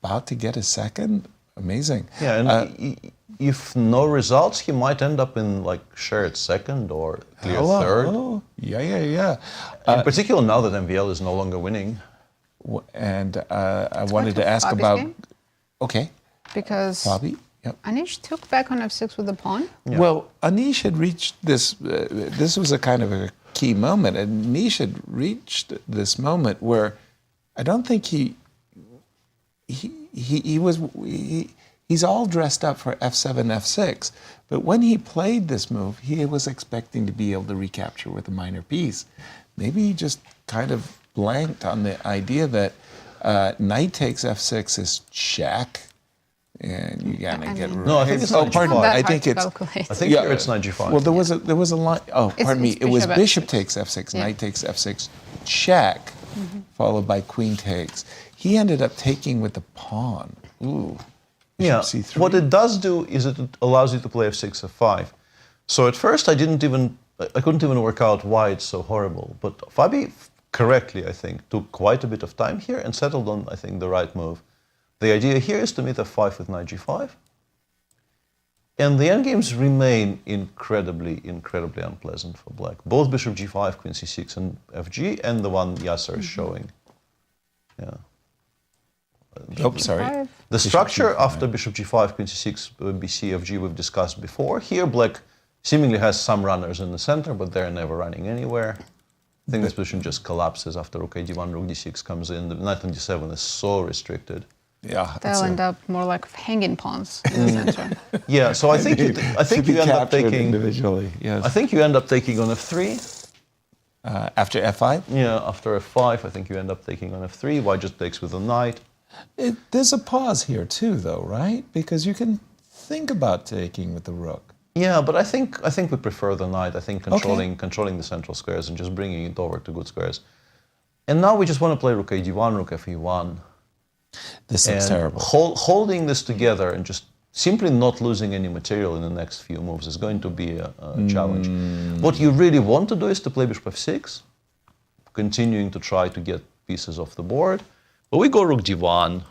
about to get his second. Amazing. Yeah, and if no results, he might end up in like shared second or clear third. Oh, yeah. In particular, now that MVL is no longer winning. And I wanted to to ask Fabi's about. game. Okay. Because Fabi. Yep. Anish took back on f6 with the pawn. Yeah. Well, Anish had reached this. This was a kind of a key moment. Anish had reached this moment where I don't think he's all dressed up for f7, f6. But when he played this move, he was expecting to be able to recapture with a minor piece. Maybe he just kind of blanked on the idea that knight takes f6 is check. And you gotta get rid. No, I think it's oh, knight pardon g5. me. Not I that think hard it's. to calculate. I think here it's knight g5. Well, there was a line. Oh, pardon me. it's It was bishop bishop f6. takes f6, Yeah. knight takes f6, check, followed by queen takes. He ended up taking with the pawn. Ooh. Yeah, Bishop c3. what it does do is it allows you to play f6, f5. So at first I couldn't even work out why it's so horrible. But Fabi correctly, I think, took quite a bit of time here and settled on, I think, the right move. The idea here is to meet f5 with knight g5. And the endgames remain incredibly, incredibly unpleasant for black. Both bishop g5, queen c6, and fg, and the one Yasser is showing. Yeah. Oh, sorry. The structure after bishop g5, queen c6, bc, fg we've discussed before. Here, black seemingly has some runners in the center, but they're never running anywhere. I think this position just collapses after rook a1, rook d6 comes in. The knight on d7 is so restricted. Yeah, They'll end up more like hanging pawns in the center. Yeah, so I think you end up taking individually. Yes. I think you end up taking on f3. After f5. Yeah, after f5, I think you end up taking on f3. White just takes with the knight. There's a pause here too, though, right? Because you can think about taking with the rook. Yeah, but I think we prefer the knight. I think controlling the central squares and just bringing it over to good squares. And now we just want to play rook a1, rook fe1. This looks terrible. Holding this together and just simply not losing any material in the next few moves is going to be a challenge. What you really want to do is to play bishop f6, continuing to try to get pieces off the board. But we go rook d1.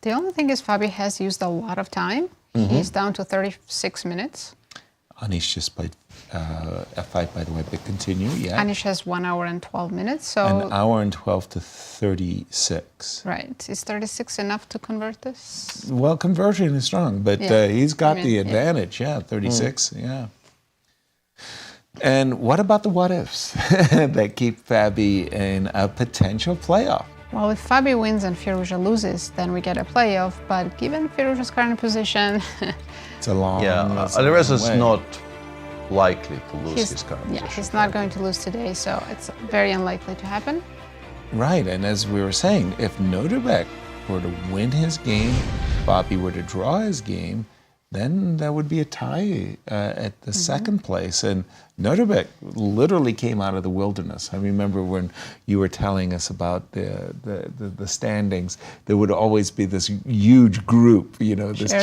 The only thing is Fabi has used a lot of time. He's down to 36 minutes. Anish just played f5, by the way, but continue, yeah. Anish has 1 hour and 12 minutes, so... An hour and 12 to 36. Right. Is 36 enough to convert this? Well, conversion is strong, but he's got the advantage, 36, yeah. And what about the what-ifs that keep Fabi in a potential playoff? Well, if Fabi wins and Firouzja loses, then we get a playoff. But given Firouzja's current position, it's a long. Yeah, Alireza is not likely to lose his current position. Yeah, he's not going to lose today, so it's very unlikely to happen. Right, and as we were saying, if Nodirbek were to win his game, Fabi were to draw his game, then that would be a tie at the second place. And Nodirbek literally came out of the wilderness. I remember when you were telling us about the standings, there would always be this huge group, you know, this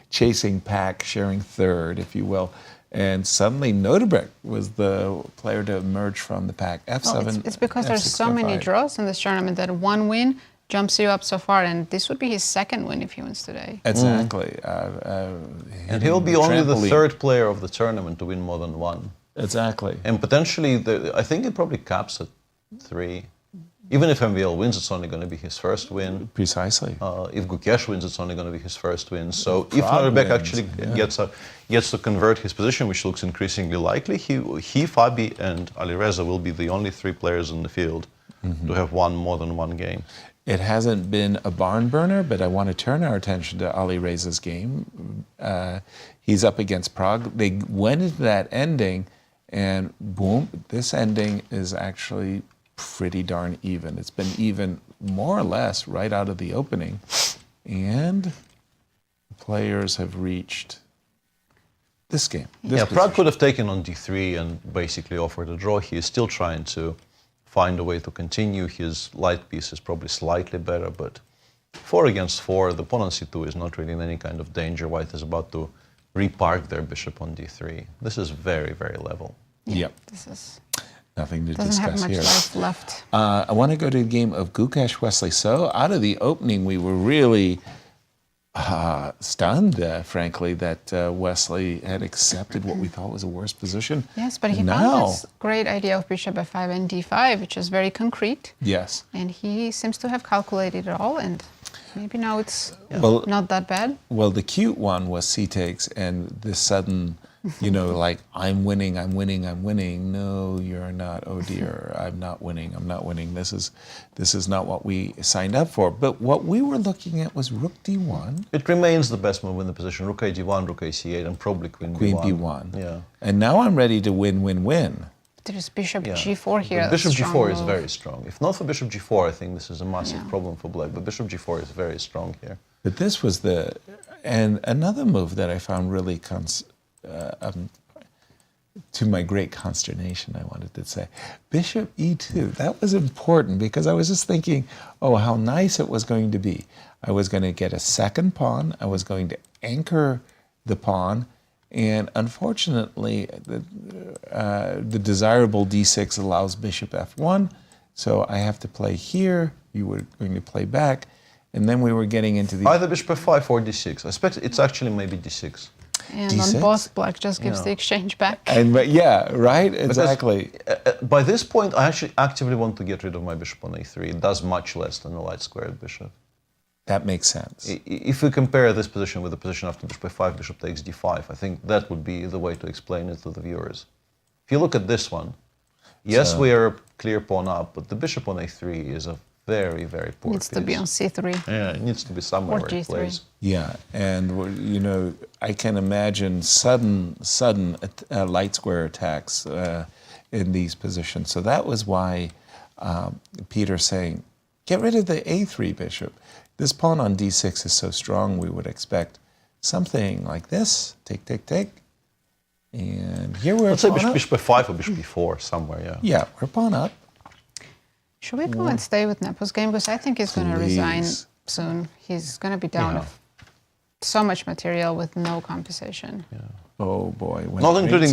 chasing pack, sharing third, if you will. And suddenly Nodirbek was the player to emerge from the pack. F7. Well, it's because there's so many draws in this tournament that one win jumps you up so far, and this would be his second win if he wins today. Exactly. And he'll be only the third player of the tournament to win more than one. Exactly. And potentially, I think it probably caps at 3. Even if MVL wins, it's only going to be his first win. Precisely. If Gukesh wins, it's only going to be his first win. So if Nodirbek actually gets to convert his position, which looks increasingly likely, he, Fabi, and Alireza will be the only 3 players in the field to have won more than one game. It hasn't been a barn burner, but I want to turn our attention to Alireza's game. He's up against Prague. They went into that ending, and boom, this ending is actually pretty darn even. It's been even more or less right out of the opening. And players have reached this game. Prague could have taken on d3 and basically offered a draw. He is still trying to find a way to continue. His light piece is probably slightly better, but 4 against 4, the pawn on c2 is not really in any kind of danger. White is about to repark their bishop on d3. This is very, very level. Yep. This is nothing to doesn't discuss have much here. life left. I want to go to the game of Gukesh Wesley So. Out of the opening, we were really stunned, frankly, that Wesley had accepted what we thought was a worse position. Yes, but he found this great idea of bishop f5 and d5, which is very concrete. Yes. And he seems to have calculated it all, and maybe now it's not that bad. Well, the cute one was c takes, and this sudden, you know, like, I'm winning, I'm winning, I'm winning. No, you're not. Oh dear, I'm not winning, I'm not winning. This is not what we signed up for. But what we were looking at was rook d1. It remains the best move in the position. Rook a d1, rook a c8, and probably queen b1. Queen b1. Yeah. And now I'm ready to win, win, win. There's bishop g4 here. Bishop g4 is very strong. If not for bishop g4, I think this is a massive problem for black. But bishop g4 is very strong here. But this was and another move that I found really to my great consternation, I wanted to say, bishop e2. That was important because I was just thinking, oh, how nice it was going to be. I was going to get a second pawn. I was going to anchor the pawn. And unfortunately, the desirable d6 allows bishop f1. So I have to play here. You were going to play back. And then we were getting into the... Either bishop f5 or d6. I expect it's actually maybe d6. And d6? on both, black just gives the exchange back. And yeah, right? Exactly. Because, by this point, I actually actively want to get rid of my bishop on a3. It does much less than a light squared bishop. That makes sense. If we compare this position with the position after bishop f5, bishop takes d5, I think that would be the way to explain it to the viewers. If you look at this one, yes, we are a clear pawn up, but the bishop on a3 is a very, very poor Needs to be on c3. Yeah, it needs to be somewhere where it plays. Yeah, and you know, I can imagine sudden light square attacks in these positions. So that was why Peter's saying, get rid of the a3 bishop. This pawn on d6 is so strong, we would expect something like this. Take, take, take. And here we're Let's say pawn up. bishop f5 or bishop b4 somewhere, yeah. Yeah, we're pawn up. Should we go and stay with Nepo's game? Because I think he's going to resign soon. He's going to be down so much material with no compensation. Yeah. Oh boy. Not including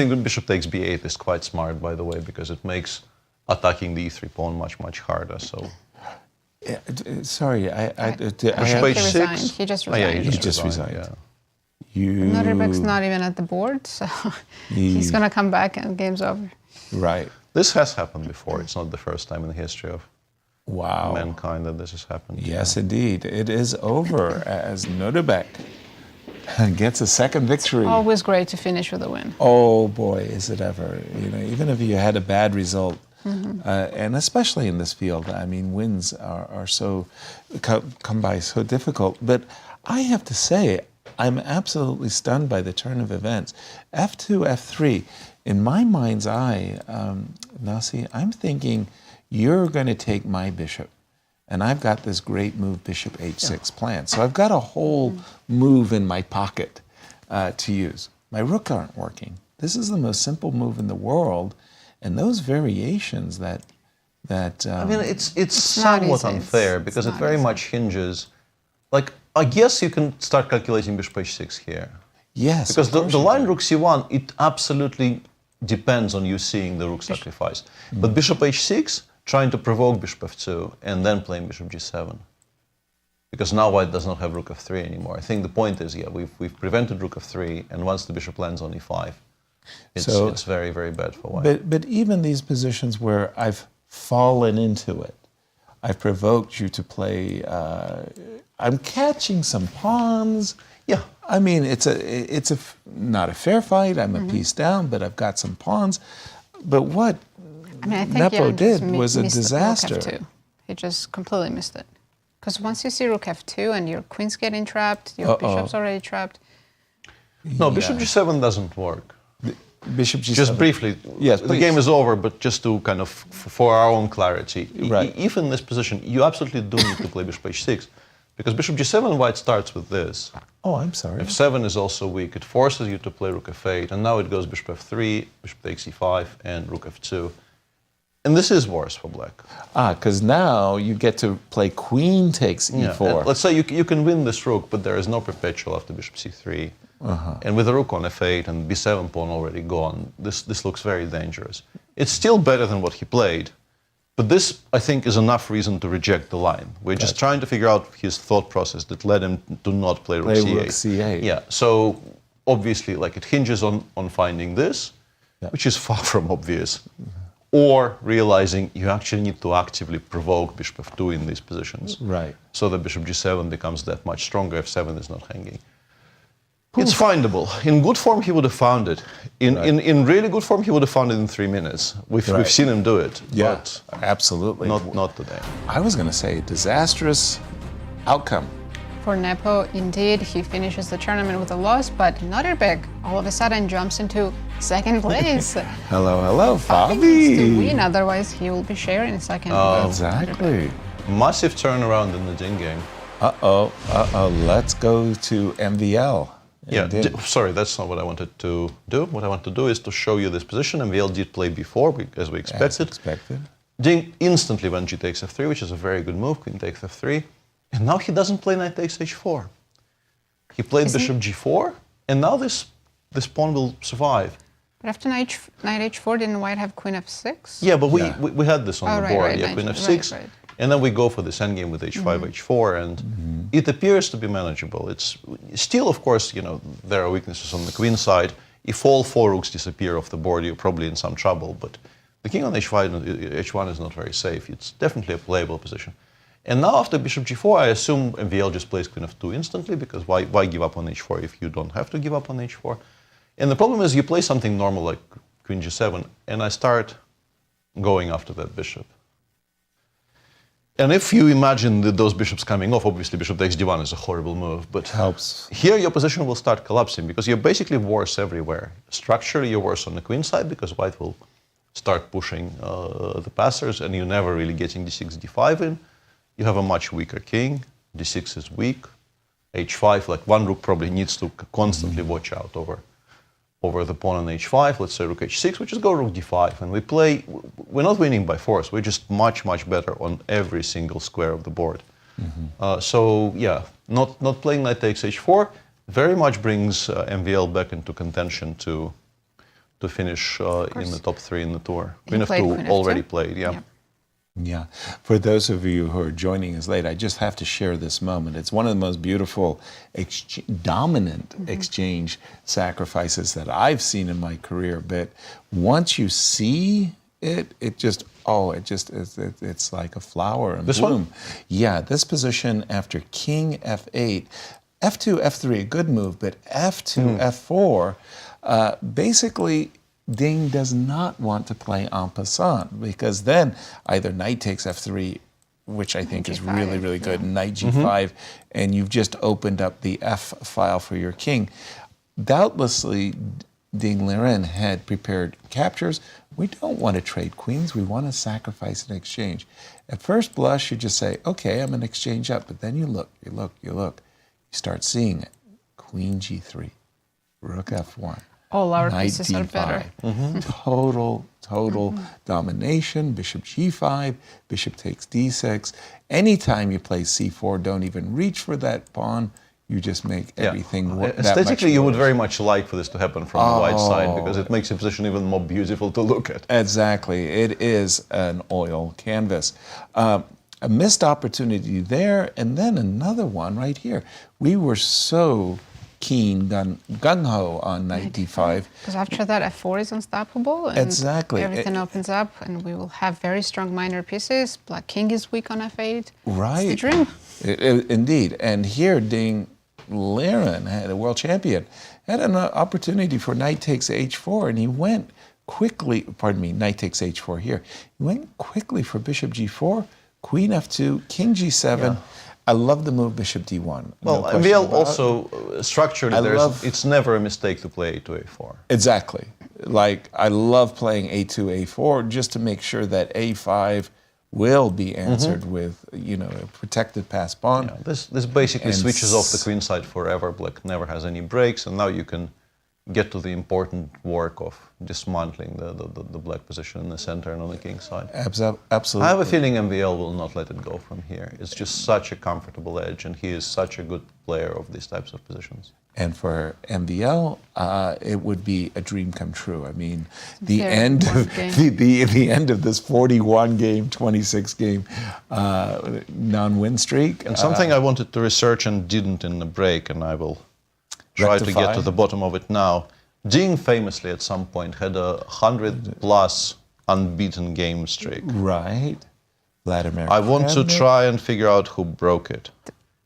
the bishop takes b8 is quite smart, by the way, because it makes attacking the e3 pawn much, much harder. So. Sorry, bishop h6. He just resigned. He just resigned. Yeah. Nodirbek's not even at the board, so he's going to come back and game's over. Right. This has happened before. It's not the first time in the history of mankind that this has happened. Yes, indeed. It is over as Nodirbek gets a second victory. Always great to finish with a win. Oh boy, is it ever. You know, even if you had a bad result, and especially in this field, I mean, wins are so, come by so difficult. But I have to say, I'm absolutely stunned by the turn of events. F2, F3. In my mind's eye, Nasi, I'm thinking you're going to take my bishop, and I've got this great move, bishop h6 planned. So I've got a whole move in my pocket to use. My rook aren't working. This is the most simple move in the world, and those variations that I mean, it's somewhat unfair because it very much hinges. Like, I guess you can start calculating bishop h6 here. Yes, because the line rook c1, it absolutely depends on you seeing the rook sacrifice. But bishop h6, trying to provoke bishop f2 and then playing bishop g7. Because now white does not have rook f3 anymore. I think the point is, we've prevented rook f3, and once the bishop lands on e5, it's very, very bad for white. But even these positions where I've fallen into it, I've provoked you to play, I'm catching some pawns. Yeah. I mean, it's not a fair fight. I'm a piece down, but I've got some pawns. But what Nepo did was a disaster. Rook F2. He just completely missed it. Because once you see rook f2 and your queen's getting trapped, your bishop's already trapped. No, bishop g7 doesn't work. Bishop g7. Just briefly, yes, the game is over, but just to kind of, for our own clarity, if in this position, you absolutely do need to play bishop h6, because bishop g7 white starts with this. Oh, I'm sorry. f7 is also weak. It forces you to play rook f8, and now it goes bishop f3, bishop takes e5, and rook f2. And this is worse for black. Because now you get to play queen takes e4. Let's say you can win this rook, but there is no perpetual after bishop c3. And with the rook on f8 and b7 pawn already gone, this looks very dangerous. It's still better than what he played, but this, I think, is enough reason to reject the line. We're just trying to figure out his thought process that led him to not play rook c8. Rook c8. Yeah, so obviously, like, it hinges on finding this, which is far from obvious, or realizing you actually need to actively provoke bishop f2 in these positions. Right. So that bishop g7 becomes that much stronger, f7 is not hanging. It's findable. In good form, he would have found it. In really good form, he would have found it in 3 minutes. We've seen him do it. Yeah, but absolutely. Not today. I was going to say disastrous outcome. For Nepo, indeed, he finishes the tournament with a loss, but Nodirbek all of a sudden jumps into second place. Hello, Fabi. Needs to win, otherwise he will be sharing second. Exactly. Massive turnaround in the Ding game. Let's go to MVL. Yeah, sorry, that's not what I wanted to do. What I want to do is to show you this position. MVL did play before, as we expected. Ding instantly went g takes f3, which is a very good move. Queen takes f3. And now he doesn't play knight takes h4. He played bishop g4, and now this pawn will survive. But after knight h4, didn't white have queen f6? Yeah, but we had this on the board. Queen f6. Right. And then we go for this endgame with h5, h4, and it appears to be manageable. It's still, of course, there are weaknesses on the queen side. If all 4 rooks disappear off the board, you're probably in some trouble. But the king on h1 is not very safe. It's definitely a playable position. And now after bishop g4, I assume MVL just plays queen f2 instantly, because why give up on h4 if you don't have to give up on h4? And the problem is you play something normal like queen g7, and I start going after that bishop. And if you imagine those bishops coming off, obviously bishop takes d1 is a horrible move, but helps. Here your position will start collapsing because you're basically worse everywhere. Structurally, you're worse on the queen side because white will start pushing the passers, and you're never really getting d6, d5 in. You have a much weaker king. d6 is weak. h5, like one rook probably needs to constantly watch out over the pawn on h5, let's say rook h6, we just go rook d5, and we're not winning by force, we're just much, much better on every single square of the board. So yeah, not playing knight takes h4 very much brings MVL back into contention to finish in the top 3 in the tour. Queen f2 already played, yeah. Yeah. For those of you who are joining us late, I just have to share this moment. It's one of the most beautiful, dominant exchange sacrifices that I've seen in my career. But once you see it, it's like a flower in bloom. One? Yeah, this position after king f8, f2, f3, a good move, but f2, f4, basically, Ding does not want to play en passant, because then either knight takes f3, which I think is really, really good, knight g5, and you've just opened up the f file for your king. Doubtlessly, Ding Liren had prepared captures. We don't want to trade queens. We want to sacrifice an exchange. At first blush, you just say, okay, I'm going to exchange up. But then you look. You start seeing it. Queen g3, rook f1. All our knight pieces d5. are better. Total domination. Bishop g5, bishop takes d6. Anytime you play c4, don't even reach for that pawn. You just make everything work. Aesthetically, you would very much like for this to happen from the white side, because it makes your position even more beautiful to look at. Exactly. It is an oil canvas. A missed opportunity there, and then another one right here. We were so keen, gung-ho on knight d5. Because after that, f4 is unstoppable, and everything opens up, and we will have very strong minor pieces. Black king is weak on f8. Right. It's the dream. Indeed. And here, Ding Liren, a world champion, had an opportunity for knight takes h4, and he went quickly, knight takes h4 here. He went quickly for bishop g4, queen f2, king g7. Yeah. I love the move bishop d1. Well, MVL also structurally, it's never a mistake to play a2, a4. Exactly. Like, I love playing a2, a4 just to make sure that a5 will be answered with, a protected pass pawn. Yeah, this basically switches off the queen side forever. Black never has any breaks, and now you can get to the important work of dismantling the black position in the center and on the king side. Absolutely. I have a feeling MVL will not let it go from here. It's just such a comfortable edge, and he is such a good player of these types of positions. And for MVL, it would be a dream come true. I mean, the end of this 41 game, 26 game non-win streak. And something I wanted to research and didn't in the break, and I will try to get to the bottom of it now. Ding famously at some point had a 100+ unbeaten game streak. Right. Vladimir. I want to try and figure out who broke it.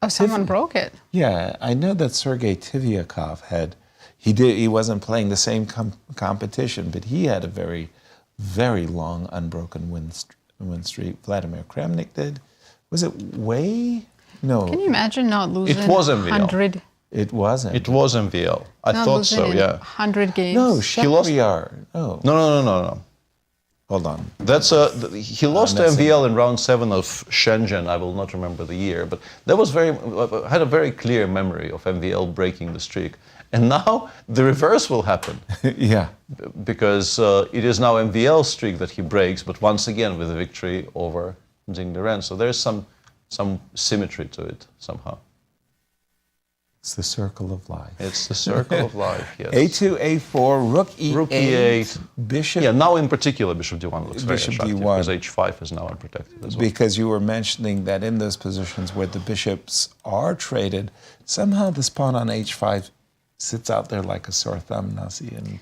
Oh, someone broke it. Yeah, I know that Sergei Tivyakov he wasn't playing the same competition, but he had a very, very long unbroken win streak. Vladimir Kramnik did. Was it way? No. Can you imagine not losing it was MVL. 100? It wasn't. It was MVL. I thought so, yeah. 100 games. No, Shakhriyar. Oh. No. Hold on. He lost to MVL in round 7 of Shenzhen. I will not remember the year, but that was I had a very clear memory of MVL breaking the streak. And now the reverse will happen. Yeah. Because it is now MVL's streak that he breaks, but once again with a victory over Ding Liren. So there's some symmetry to it somehow. It's the circle of life. It's the circle of life, yes. A2, A4, rook E8, rook E8, bishop. Yeah, now in particular, bishop D1 looks very bishop attractive, D1. because H5 is now unprotected as well. Because you were mentioning that in those positions where the bishops are traded, somehow this pawn on H5 sits out there like a sore thumb, Nazi. And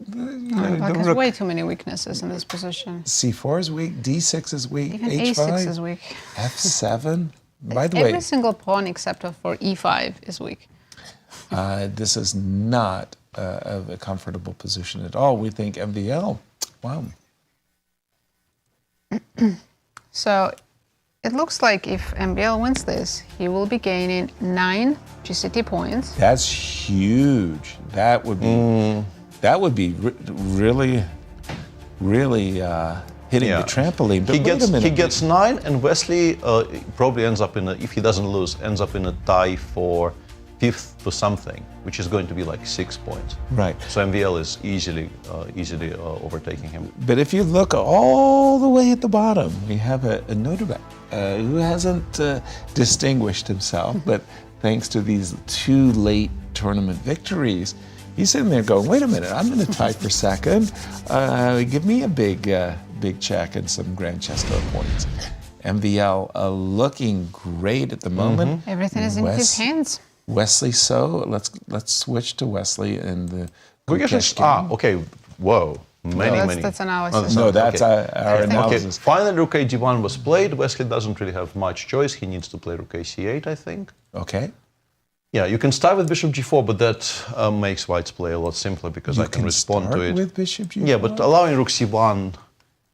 Black has way too many weaknesses in this position. C4 is weak, D6 is weak, Even H5, A6 is weak. F7. By the Every way, single pawn except for E5 is weak. this is not a comfortable position at all. We think MVL, wow. So it looks like if MVL wins this, he will be gaining 9 GCT points. That's huge. That would be really hitting the trampoline. But he gets 9, and Wesley probably ends up in if he doesn't lose, ends up in a tie for 5th to something, which is going to be like 6 points. Right. So MVL is easily overtaking him. But if you look all the way at the bottom, we have a Nodirbek who hasn't distinguished himself, but thanks to these 2 late tournament victories, he's sitting there going, wait a minute, I'm going to tie for 2nd. Give me a big check and some Grand Chess Tour points. MVL looking great at the moment. Everything is in his hands. Wesley So, let's switch to Wesley and the Gukesh game. Okay, whoa. Many. That's analysis. No, that's our analysis. Okay. Finally, Rook A-G1 was played. Wesley doesn't really have much choice. He needs to play Rook A-C8, I think. Okay. Yeah, you can start with Bishop G4, but that makes White's play a lot simpler because I can respond to it. With Bishop G4? Yeah, but allowing Rook C1,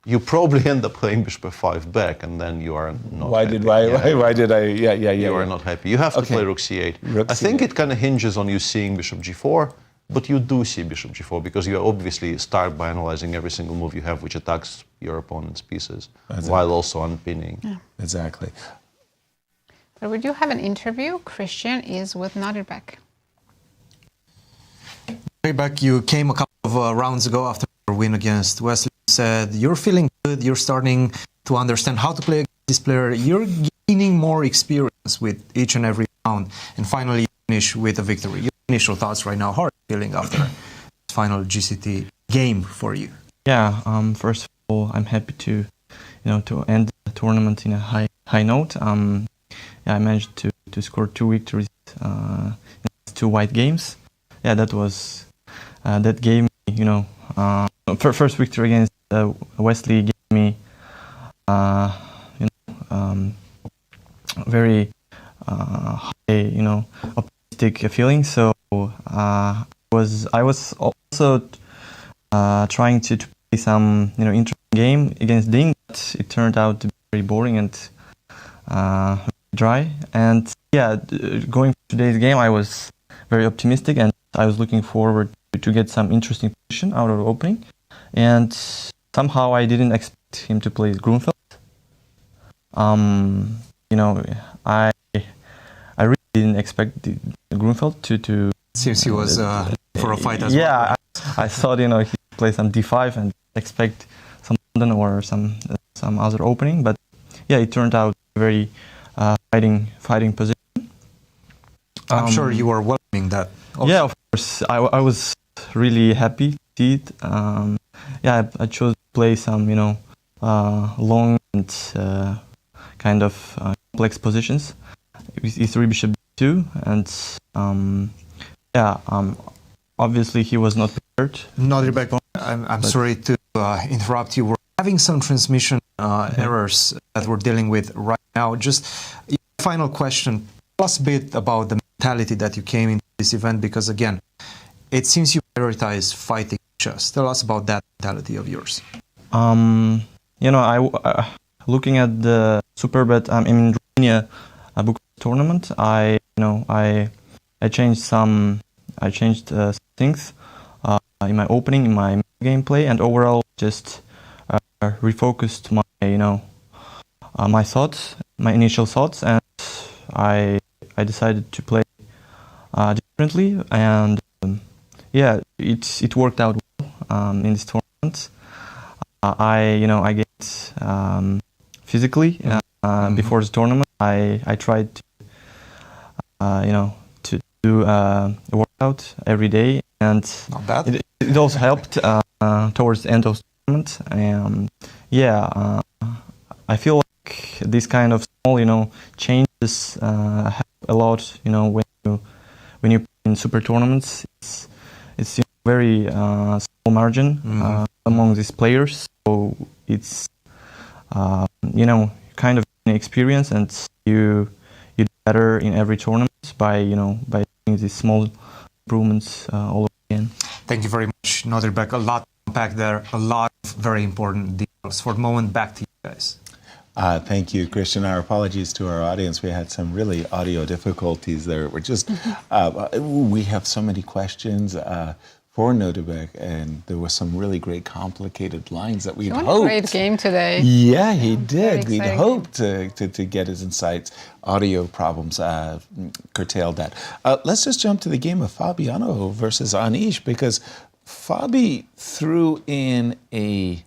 you probably end up playing Bishop F5 back, and then you are not happy. Why did I? Yeah. You are not happy. You have to play Rook C8. I think it kind of hinges on you seeing Bishop G4, but you do see Bishop G4 because you obviously start by analyzing every single move you have, which attacks your opponent's pieces, while also unpinning. Yeah. Exactly. But we do have an interview. Christian is with Nodirbek. Nodirbek, you came a couple of rounds ago after your win against Wesley. You said you're feeling good, you're starting to understand how to play against this player. You're gaining more experience with each and every round. And finally, you finish with a victory. Your initial thoughts right now, how are you feeling after this final GCT game for you? Yeah, first of all, I'm happy to end the tournament in a high note. I managed to score 2 victories in 2 White games. Yeah, that was that gave me, first victory against Wesley gave me, very high, optimistic feeling. So I was also trying to play some, interesting game against Ding, but it turned out to be very boring and dry. And yeah, going for today's game, I was very optimistic and I was looking forward to get some interesting position out of the opening. And somehow I didn't expect him to play Grunfeld. I really didn't expect the Grunfeld to since he was for a fight as well. Yeah, I thought he'd play some D5 and expect some London or some other opening, but yeah, it turned out very fighting position. I'm sure you were welcoming that. Also. Yeah, of course. I was really happy to see it. I chose to play some, long and kind of complex positions with E3 Bishop D2, and obviously he was not prepared. Nodirbek, I'm sorry to interrupt you. We're having some transmission errors that we're dealing with right now. Just final question. Tell us a bit about the mentality that you came into this event, because again, it seems you prioritize fighting chess. Tell us about that mentality of yours. Looking at the Superbet in Romania book tournament, I changed some things in my opening, in my gameplay, and overall just refocused my my thoughts, my initial thoughts, and I decided to play differently, and it worked out well in this tournament. I gained physically before the tournament. I tried to do a workout every day, and not bad. It also helped towards the end of the tournament. And I feel like this kind of small changes help a lot. When you play in super tournaments, it's very small margin among these players, so it's kind of an experience, and you do better in every tournament by doing these small improvements all over again. Thank you very much, Nodirbek. A lot to unpack there, a lot of very important details. For the moment, back to you guys. Thank you, Christian. Our apologies to our audience. We had some really audio difficulties there. We're just, we have so many questions for Nodirbek, and there were some really great complicated lines that we'd He won hoped. a great game today. Yeah, he did. Very We'd exciting hoped to get his insights. Audio problems curtailed that. Let's just jump to the game of Fabiano versus Anish, because Fabi threw in a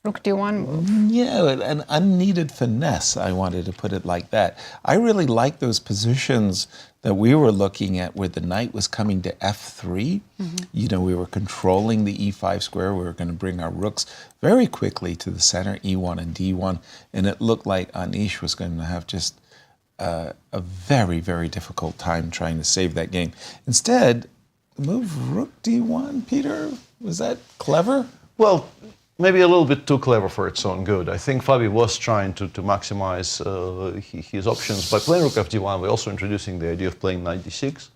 Rook D1 move. Yeah, an unneeded finesse, I wanted to put it like that. I really like those positions that we were looking at where the knight was coming to f3. You know, we were controlling the e5 square. We were going to bring our rooks very quickly to the center, e1 and d1. And it looked like Anish was going to have just a very, very difficult time trying to save that game. Instead, the move rook d1, Peter, was that clever? Well, maybe a little bit too clever for its own good. I think Fabi was trying to maximize his options by playing rook fd1. We're also introducing the idea of playing knight d6,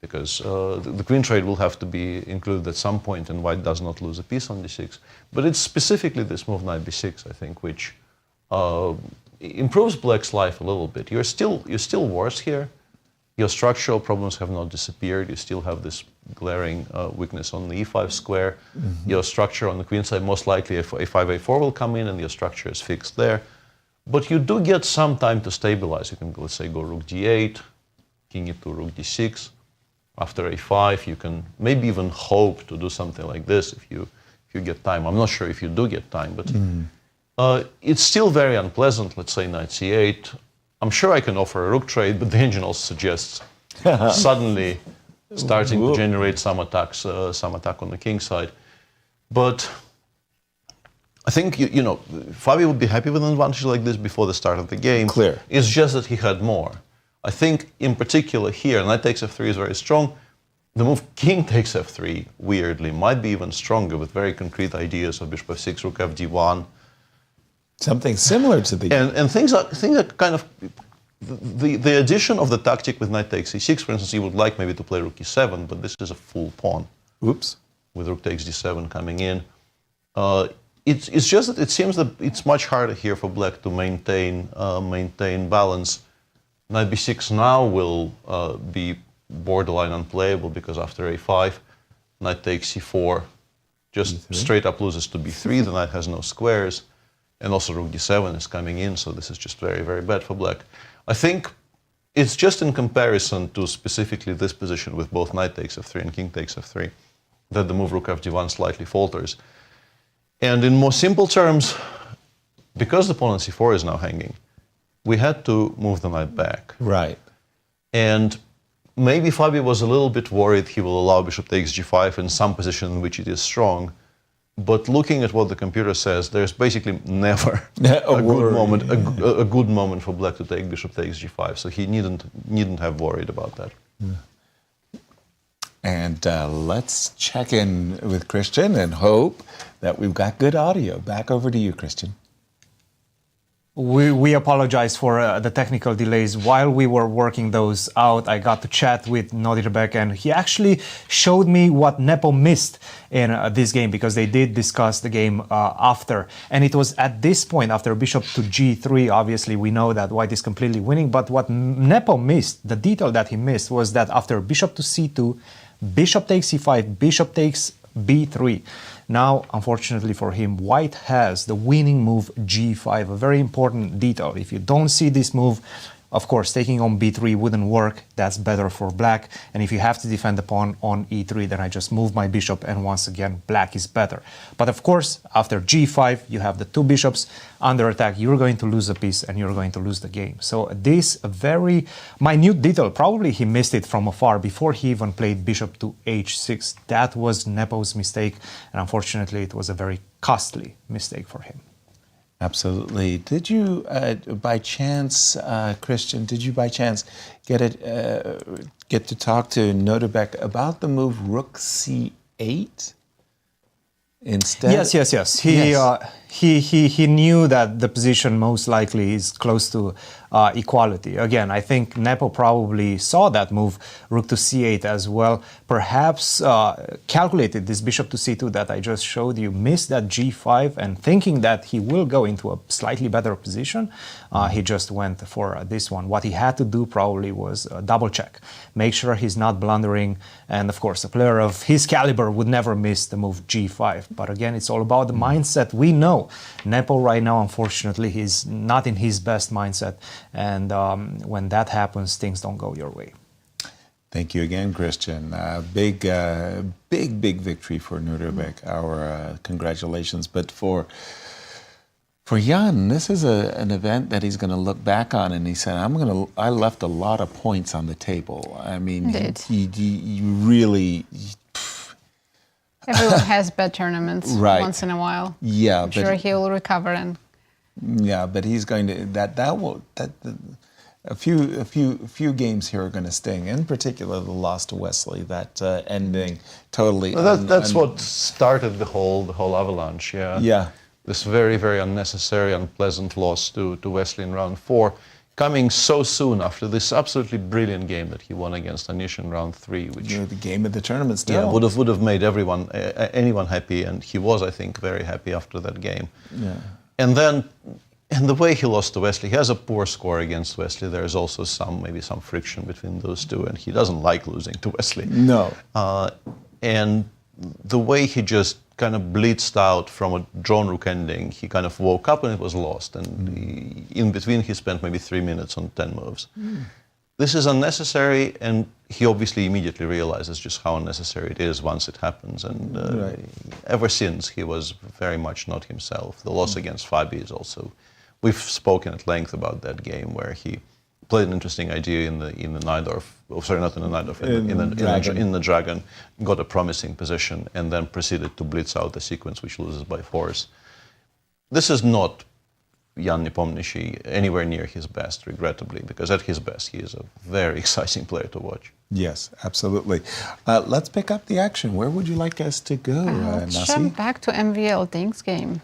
because the queen trade will have to be included at some point, and white does not lose a piece on d6. But it's specifically this move knight b6, I think, which improves black's life a little bit. You're still worse here. Your structural problems have not disappeared. You still have this glaring weakness on the e5 square. Your structure on the queen side, most likely a5, a4 will come in, and your structure is fixed there. But you do get some time to stabilize. You can, let's say, go rook d8, king e2, rook d6. After a5, you can maybe even hope to do something like this if you get time. I'm not sure if you do get time, but it's still very unpleasant. Let's say knight c8. I'm sure I can offer a rook trade, but the engine also suggests suddenly starting to generate some attacks, some attack on the king side. But I think, you know, Fabi would be happy with an advantage like this before the start of the game. Clear. It's just that he had more. I think, in particular here, knight takes f3 is very strong. The move king takes f3, weirdly, might be even stronger with very concrete ideas of bishop f6, rook fd1. Something similar to the... And things are kind of... The addition of the tactic with knight takes e6, for instance, you would like maybe to play rook e7, but this is a full pawn. Oops. With rook takes d7 coming in. It's just that it seems that it's much harder here for black to maintain balance. Knight b6 now will be borderline unplayable, because after a5, knight takes c4, just straight up loses to b3, the knight has no squares. And also rook d7 is coming in, so this is just very, very bad for black. I think it's just in comparison to specifically this position with both knight takes f3 and king takes f3 that the move rook fd1 slightly falters. And in more simple terms, because the pawn on c4 is now hanging, we had to move the knight back. Right. And maybe Fabi was a little bit worried he will allow bishop takes g5 in some position in which it is strong. But looking at what the computer says, there's basically never a good moment for black to take bishop takes g5. So he needn't have worried about that. And let's check in with Christian and hope that we've got good audio. Back over to you, Christian. We apologize for the technical delays. While we were working those out, I got to chat with Nodirbek, and he actually showed me what Nepo missed in this game, because they did discuss the game after. And it was at this point, after bishop to g3, obviously we know that white is completely winning, but what Nepo missed, the detail that he missed, was that after bishop to c2, bishop takes c5, bishop takes b3. Now, unfortunately for him, white has the winning move g5, a very important detail. If you don't see this move, of course, taking on b3 wouldn't work. That's better for black. And if you have to defend the pawn on e3, then I just move my bishop, and once again, black is better. But of course, after g5, you have the two bishops under attack. You're going to lose a piece, and you're going to lose the game. So this very minute detail, probably he missed it from afar before he even played bishop to h6. That was Nepo's mistake, and unfortunately, it was a very costly mistake for him. Absolutely. Did you, by chance, Christian, did you by chance get to talk to Nodirbek about the move rook c8? instead? Yes. He knew that the position most likely is close to equality. Again, I think Nepo probably saw that move, rook to c8 as well. Perhaps calculated this bishop to c2 that I just showed you, missed that g5, and thinking that he will go into a slightly better position, he just went for this one. What he had to do probably was double check, make sure he's not blundering, and of course a player of his caliber would never miss the move g5. But again, it's all about the mindset. We know Nepo right now, unfortunately, he's not in his best mindset, and when that happens, things don't go your way. Thank you again, Christian. Big victory for Nodirbek. Our congratulations. But for Jan, this is an event that he's going to look back on, and he said, I left a lot of points on the table. I mean, he really. Everyone has bad tournaments once in a while. Yeah, I'm sure he'll recover and. Yeah, but he's going to a few games here are going to sting. In particular, the loss to Wesley, that ending totally. Well, that's what started the whole avalanche. Yeah. Yeah. This very, very unnecessary, unpleasant loss to Wesley in round 4, coming so soon after this absolutely brilliant game that he won against Anish in round 3, which the game of the tournament still. Yeah, would have made anyone happy, and he was, I think, very happy after that game. Yeah. And then, in the way he lost to Wesley, he has a poor score against Wesley. There's also maybe some friction between those two, and he doesn't like losing to Wesley. No. And the way he just kind of blitzed out from a drawn rook ending, he kind of woke up and it was lost. And in between, he spent maybe 3 minutes on 10 moves. This is unnecessary, and he obviously immediately realizes just how unnecessary it is once it happens. And ever since, he was very much not himself. The loss against Fabi is also. We've spoken at length about that game where he played an interesting idea in the Najdorf. Oh, sorry, not in the Najdorf. In the Dragon, got a promising position, and then proceeded to blitz out the sequence, which loses by force. This is not Jan Nepomniachtchi anywhere near his best, regrettably, because at his best, he is a very exciting player to watch. Yes, absolutely. Let's pick up the action. Where would you like us to go, Let's Nasi? jump back to MVL Ding's game.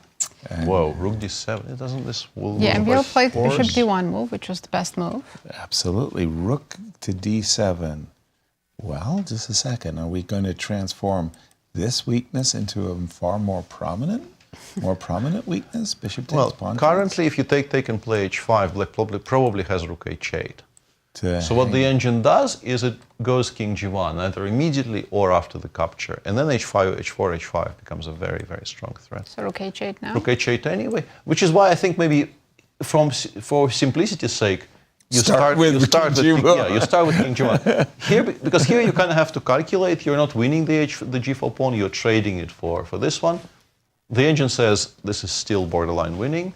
Whoa, rook d7, doesn't this... MVL played bishop d1 move, which was the best move. Absolutely. Rook to d7. Well, just a second. Are we going to transform this weakness into a far more prominent weakness? Bishop takes pawn. Currently, if you take and play h5, black probably has rook h8. So what the engine does is it goes king g1, either immediately or after the capture. And then h5, h4, h5 becomes a very, very strong threat. So rook h8 now? Rook h8 anyway, which is why I think maybe for simplicity's sake, you start with king g1. Because here you kind of have to calculate, you're not winning the g4 pawn, you're trading it for this one. The engine says this is still borderline winning,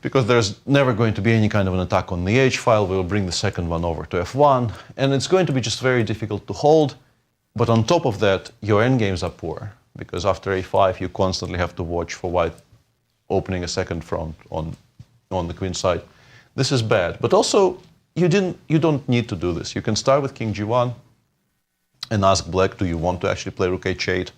because there's never going to be any kind of an attack on the h file. We'll bring the second one over to f1, and it's going to be just very difficult to hold. But on top of that, your endgames are poor, because after a5, you constantly have to watch for white opening a second front on the queen side. This is bad, but also you don't need to do this. You can start with king g1 and ask black, do you want to actually play rook h8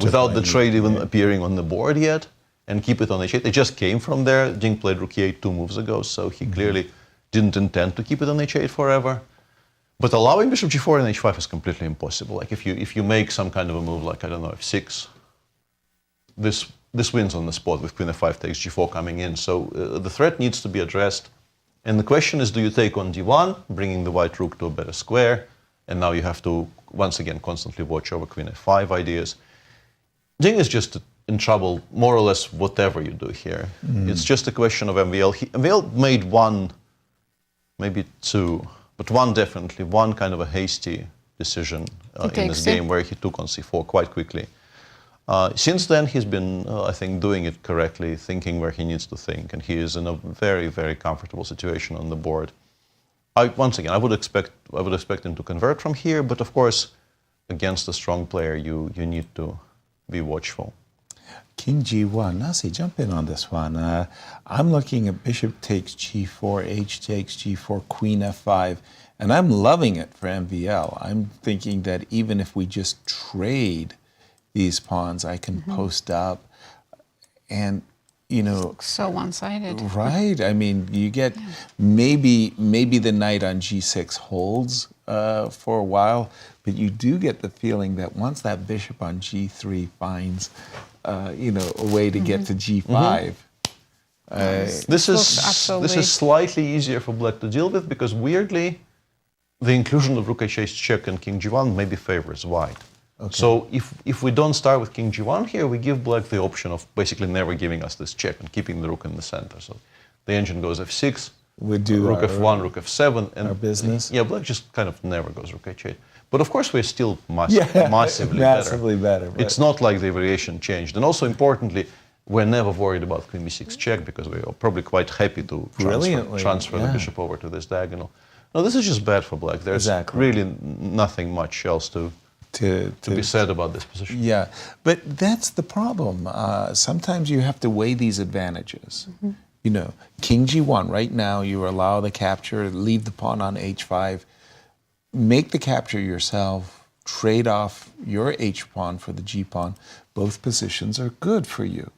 without the trade even appearing on the board yet? And keep it on h8. It just came from there. Ding played rook e8 2 moves ago, so he clearly didn't intend to keep it on h8 forever. But allowing bishop g4 and h5 is completely impossible. Like if you make some kind of a move like, I don't know, f6, this wins on the spot with queen f5 takes g4 coming in. So the threat needs to be addressed. And the question is, do you take on d1, bringing the white rook to a better square? And now you have to, once again, constantly watch over queen f5 ideas. Ding is just in trouble, more or less, whatever you do here. It's just a question of MVL. MVL made one, maybe two, but one kind of a hasty decision in this game where he took on c4 quite quickly. Since then, he's been, I think, doing it correctly, thinking where he needs to think, and he is in a very, very comfortable situation on the board. Once again, I would expect him to convert from here, but of course, against a strong player, you need to be watchful. King g1. Nasi, jump in on this one. I'm looking at bishop takes g4, h takes g4, queen f5, and I'm loving it for MVL. I'm thinking that even if we just trade these pawns. I can post up, and So one-sided. Right. I mean, you get maybe the knight on g6 holds for a while, but you do get the feeling that once that bishop on g3 finds, a way to get to g5. This is slightly easier for black to deal with because weirdly, the inclusion of rook h8 check and king g1 maybe favors white. Okay. So if we don't start with king g1 here, we give black the option of basically never giving us this check and keeping the rook in the center. So the engine goes f6, we do rook f1, rook f7, and our business. Yeah, black just kind of never goes rook h8. But of course, we're still massively better. Right. It's not like the variation changed. And also importantly, we're never worried about queen b6 check because we're probably quite happy to transfer the bishop over to this diagonal. No, this is just bad for black. There's really nothing much else to be said about this position. Yeah, but that's the problem. Sometimes you have to weigh these advantages. King g1, right now you allow the capture, leave the pawn on h5, make the capture yourself, trade off your h-pawn for the g-pawn. Both positions are good for you.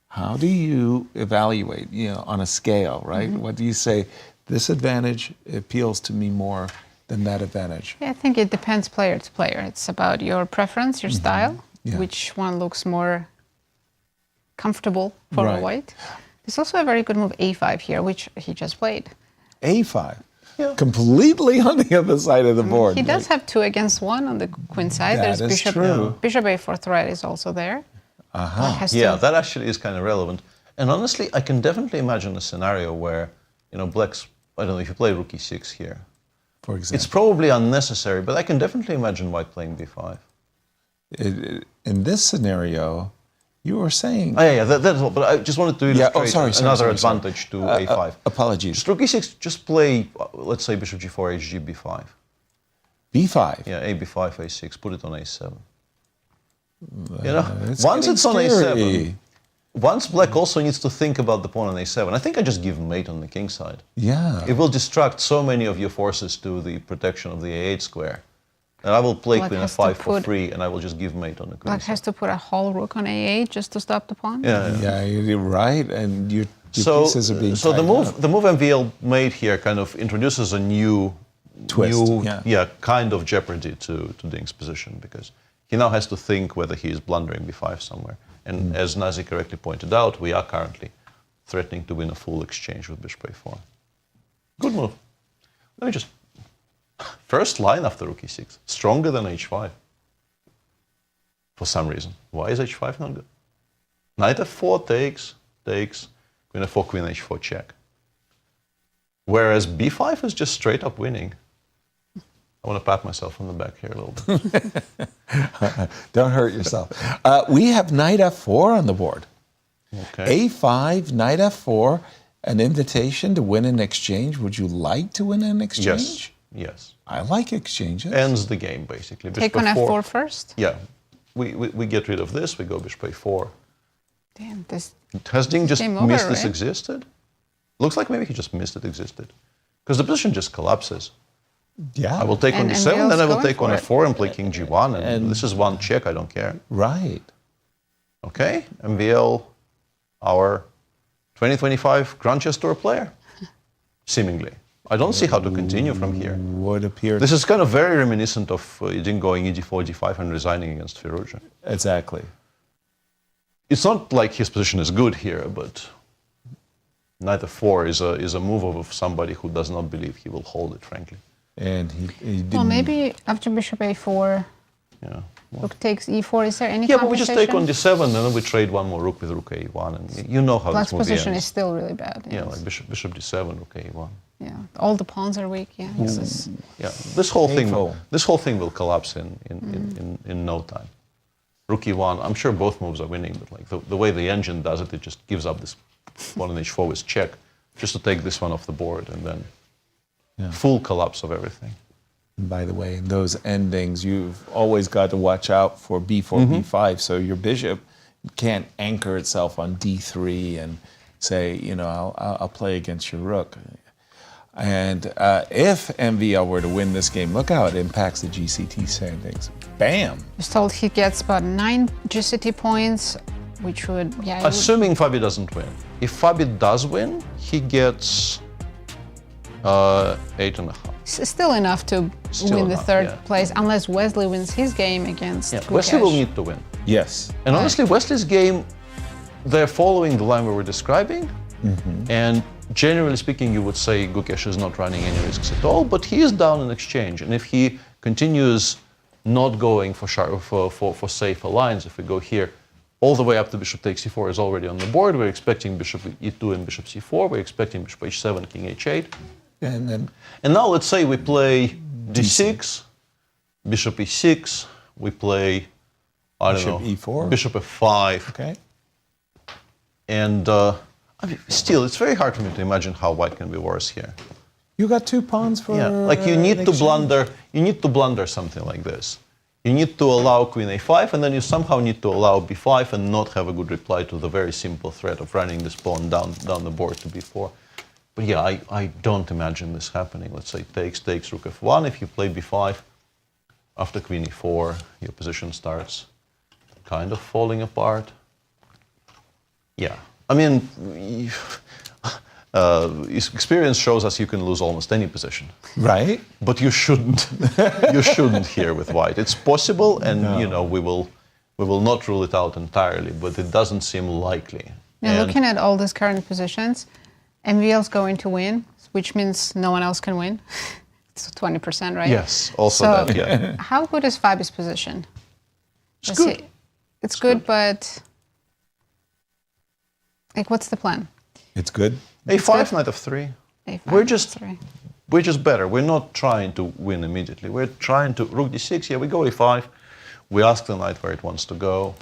How do you evaluate, on a scale, right? What do you say, this advantage appeals to me more than that advantage? Yeah, I think it depends player to player. It's about your preference, your style, which one looks more comfortable for white. There's also a very good move a5 here, which he just played. a5? Yeah. Completely on the other side of the board. He does have 2 against 1 on the queen side. That There's is true. bishop a4 threat is also there. Yeah, that actually is kind of relevant. And honestly, I can definitely imagine a scenario where, black's, I don't know, if you play rook e6 here, for example. It's probably unnecessary, but I can definitely imagine white playing b5. In this scenario, you were saying... That's all. But I just wanted to illustrate another advantage to a5. Apologies. Just rook e6, just play, let's say, bishop g4, hg, b5. b5? Yeah, a b5, a6, put it on a7. Once it's on a7, once black also needs to think about the pawn on a7, I think I just give mate on the king side. Yeah. It will distract so many of your forces to the protection of the a8 square. And I will play queen f5 for free, and I will just give mate on the queen Black has to put a whole rook on a8 just to stop the pawn? Yeah, you're right, and your pieces are being the move MVL made here kind of introduces a new twist, kind of jeopardy to Ding's position, because he now has to think whether he is blundering b5 somewhere. And as Nazi correctly pointed out, we are currently threatening to win a full exchange with bishop a4. Good move. Let me just... First line after rook e6, stronger than h5. For some reason. Why is h5 not good? Knight f4 takes, queen f4, queen h4 check. Whereas b5 is just straight up winning. I want to pat myself on the back here a little bit. Don't hurt yourself. We have knight f4 on the board. Okay. a5, knight f4, an invitation to win an exchange. Would you like to win an exchange? Yes. I like exchanges. Ends the game, basically. Take on f4 first? Yeah. We get rid of this, we go bishop a4. Damn, this... Has Ding just missed this right? existed? Looks like maybe he just missed it existed. Because the position just collapses. Yeah. I will take on d7, then I will take on it. f4 and play king g1, and this is one check, I don't care. Right. Okay, MVL, our 2025 Grand Chess Tour player, seemingly. I don't see how to continue from here. Would appear. This is kind of very reminiscent of Ding going e4, d5 and resigning against Firouzja. Exactly. It's not like his position is good here, but knight f4 is a move of somebody who does not believe he will hold it, frankly. And he didn't... Well, maybe after bishop a4, rook takes e4. Is there any but we just take on d7 and then we trade one more rook with rook a1. And you know how Black's this movie position ends. is still really bad. Yeah, like bishop d7, rook a1. Yeah, all the pawns are weak. Yeah, This whole thing will collapse in no time. Rook e1. I'm sure both moves are winning, but like the way the engine does it, it just gives up this one on h4 with check, just to take this one off the board, and then full collapse of everything. By the way, in those endings, you've always got to watch out for b4, b5. So your bishop can't anchor itself on d3 and say, I'll play against your rook. And if MVL were to win this game, look how it impacts the GCT standings. Bam! I was told he gets about 9 GCT points, which would, yeah. Assuming Fabi doesn't win. If Fabi does win, he gets 8.5. Still enough to win the third place, unless Wesley wins his game against Gukesh. Wesley will need to win. Yes. And honestly, Wesley's game, they're following the line we were describing. And generally speaking, you would say Gukesh is not running any risks at all, but he is down in exchange. And if he continues not going for safer lines, if we go here, all the way up to bishop takes c4 is already on the board. We're expecting bishop e2 and bishop c4. We're expecting bishop h7, king h8. And now let's say we play d6, bishop e6. We play, I don't know, e4, bishop f5. Okay. And I mean, still, it's very hard for me to imagine how white can be worse here. You got 2 pawns for like you need to blunder. You need to blunder something like this. You need to allow queen a5, and then you somehow need to allow b5 and not have a good reply to the very simple threat of running this pawn down the board to b4. But yeah, I don't imagine this happening. Let's say takes, rook f1. If you play b5, after queen e4, your position starts kind of falling apart. Yeah, I mean, experience shows us you can lose almost any position. Right. But you shouldn't. You shouldn't here with white. It's possible, and you know we will not rule it out entirely, but it doesn't seem likely. Now, looking at all these current positions, MVL's going to win, which means no one else can win. It's 20%, right? Yes, also so that, yeah. How good is Fabi's position? It's good. It's good, but like, what's the plan? It's good. A5, knight f3. A5, We're just better. We're not trying to win immediately. We're trying to rook d6. Yeah, we go a5. We ask the knight where it wants to go.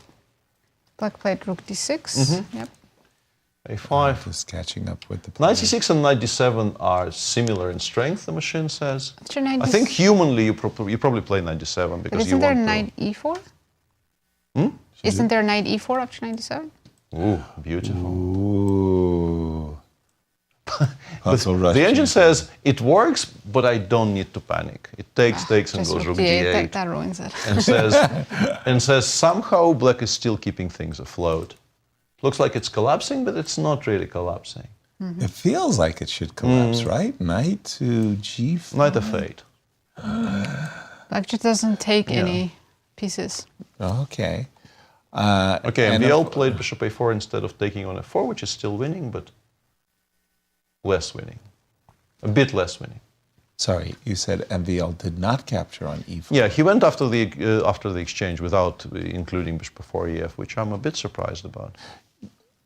Black played rook d6. Yep. A5. Just catching up with the Knight c6 and knight d7 are similar in strength, the machine says. I think humanly you probably play knight d7 because but isn't there knight e4? Isn't there knight e4 after knight d7? Ooh, beautiful. Ooh. The engine says it works, but I don't need to panic. It takes and goes rook d8. That ruins it. And says somehow black is still keeping things afloat. Looks like it's collapsing, but it's not really collapsing. It feels like it should collapse, right? Knight to g5. Knight f8. Black just doesn't take any pieces. Okay. Okay, MVL played bishop a4 instead of taking on f4, which is still winning, but less winning. A bit less winning. Sorry, you said MVL did not capture on e4. Yeah, he went after the exchange without including bishop f4 ef, which I'm a bit surprised about.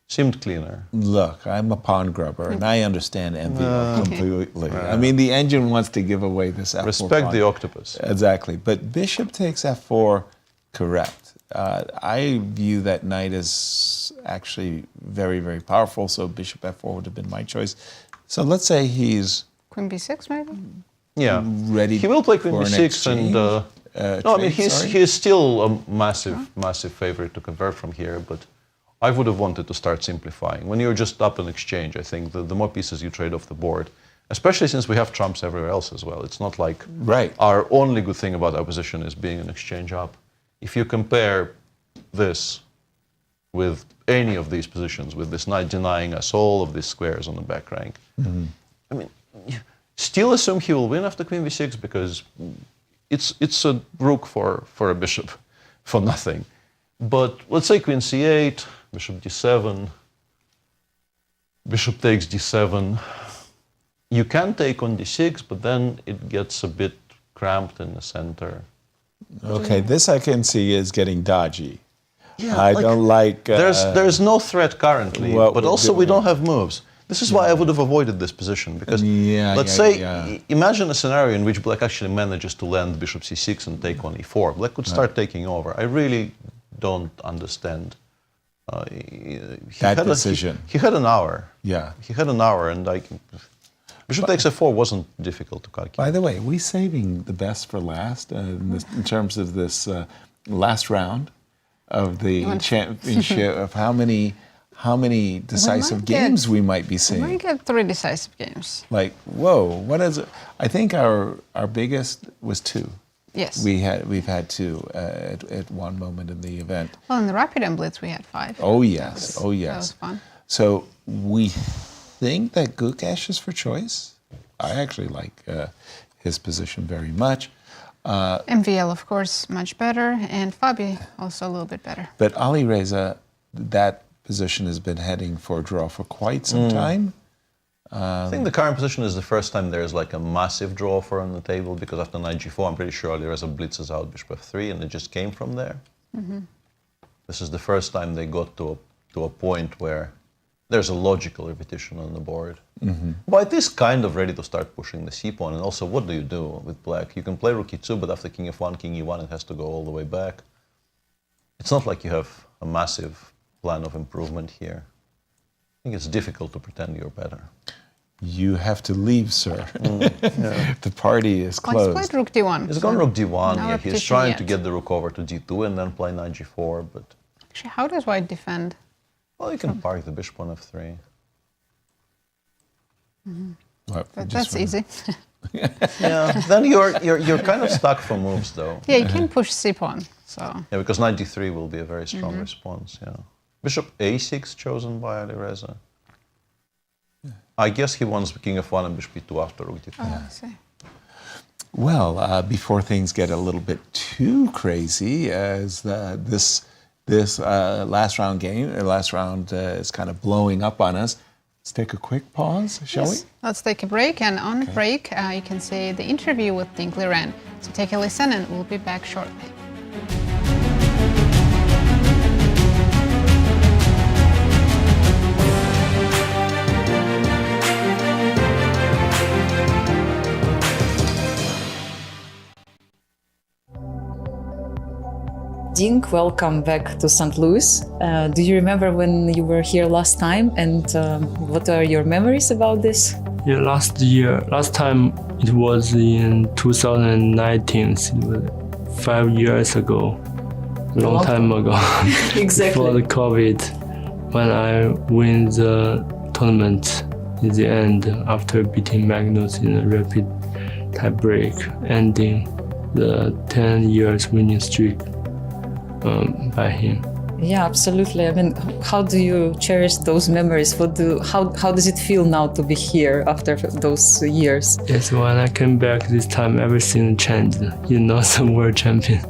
Seemed cleaner. Look, I'm a pawn grubber, and I understand MVL completely. I mean, the engine wants to give away this f4 Respect pawn. the octopus. Exactly, but bishop takes f4, correct. I view that knight as actually very, very powerful, so bishop f4 would have been my choice. So let's say he's... Queen b6, maybe? Yeah. Ready. He will play queen for an b6 exchange? no, I mean, he's still a massive favorite to convert from here, but I would have wanted to start simplifying. When you're just up an exchange, I think the more pieces you trade off the board, especially since we have trumps everywhere else as well. It's not like our only good thing about our position is being an exchange up. If you compare this with any of these positions, with this knight denying us all of these squares on the back rank, I mean, still assume he will win after queen b6 because it's a rook for a bishop for nothing. But let's say queen c8, bishop d7, bishop takes d7. You can take on d6, but then it gets a bit cramped in the center. Okay, this I can see is getting dodgy. Yeah, I don't like... there's no threat currently, but also we don't have moves. This is why I would have avoided this position, because let's say, imagine a scenario in which black actually manages to land bishop c6 and take on e4. Black could start taking over. I really don't understand that decision. He had an hour. Yeah. He had an hour, and bishop takes f4 wasn't difficult to calculate. By the way, we saving the best for last in terms of this last round of the championship, of how many how many decisive games we might be seeing. We might get 3 decisive games. Like, whoa, what is it? I think our biggest was 2. Yes. We've had 2 at one moment in the event. Well, in the Rapid and Blitz we had 5. Oh yes, oh yes. That was fun. So we think that Gukesh is for choice. I actually like his position very much. MVL, of course, much better, and Fabi also a little bit better. But Alireza, that position has been heading for a draw for quite some time. I think the current position is the first time there's like a massive draw for on the table, because after knight g4, I'm pretty sure Alireza blitzes out bishop f3, and it just came from there. This is the first time they got to a point where there's a logical repetition on the board. But it is kind of ready to start pushing the c-pawn. And also, what do you do with black? You can play rook e2, but after king f1, king e1, it has to go all the way back. It's not like you have a massive plan of improvement here. I think it's difficult to pretend you're better. You have to leave, sir. The party is closed. Well, he's played rook d1. He's gone rook d1. No Yeah, he's trying to get the rook over to d2 and then play knight g4. But actually, how does white defend? Well, you can park the bishop on f3. That's easy. Yeah. Then you're kind of stuck for moves, though. Yeah, you can push c-pawn. So. Yeah, because knight d3 will be a very strong response. Yeah. Bishop a6 chosen by Alireza. I guess he wants king f1 and bishop e2 after rook d4. Oh, I see. Well, before things get a little bit too crazy, as this last round is kind of blowing up on us, let's take a quick pause, shall we? Let's take a break, and on break, you can see the interview with Liren. So take a listen, and we'll be back shortly. Dink, welcome back to St. Louis. Do you remember when you were here last time, and what are your memories about this? Yeah, last time it was in 2019, it was 5 years ago, a long time ago. Exactly. Before the COVID, when I win the tournament in the end after beating Magnus in a rapid tiebreak, ending the 10 years winning streak by him. Yeah, absolutely. I mean, how do you cherish those memories? How does it feel now to be here after those years? Yes, when I came back this time, everything changed. You're not the world champion,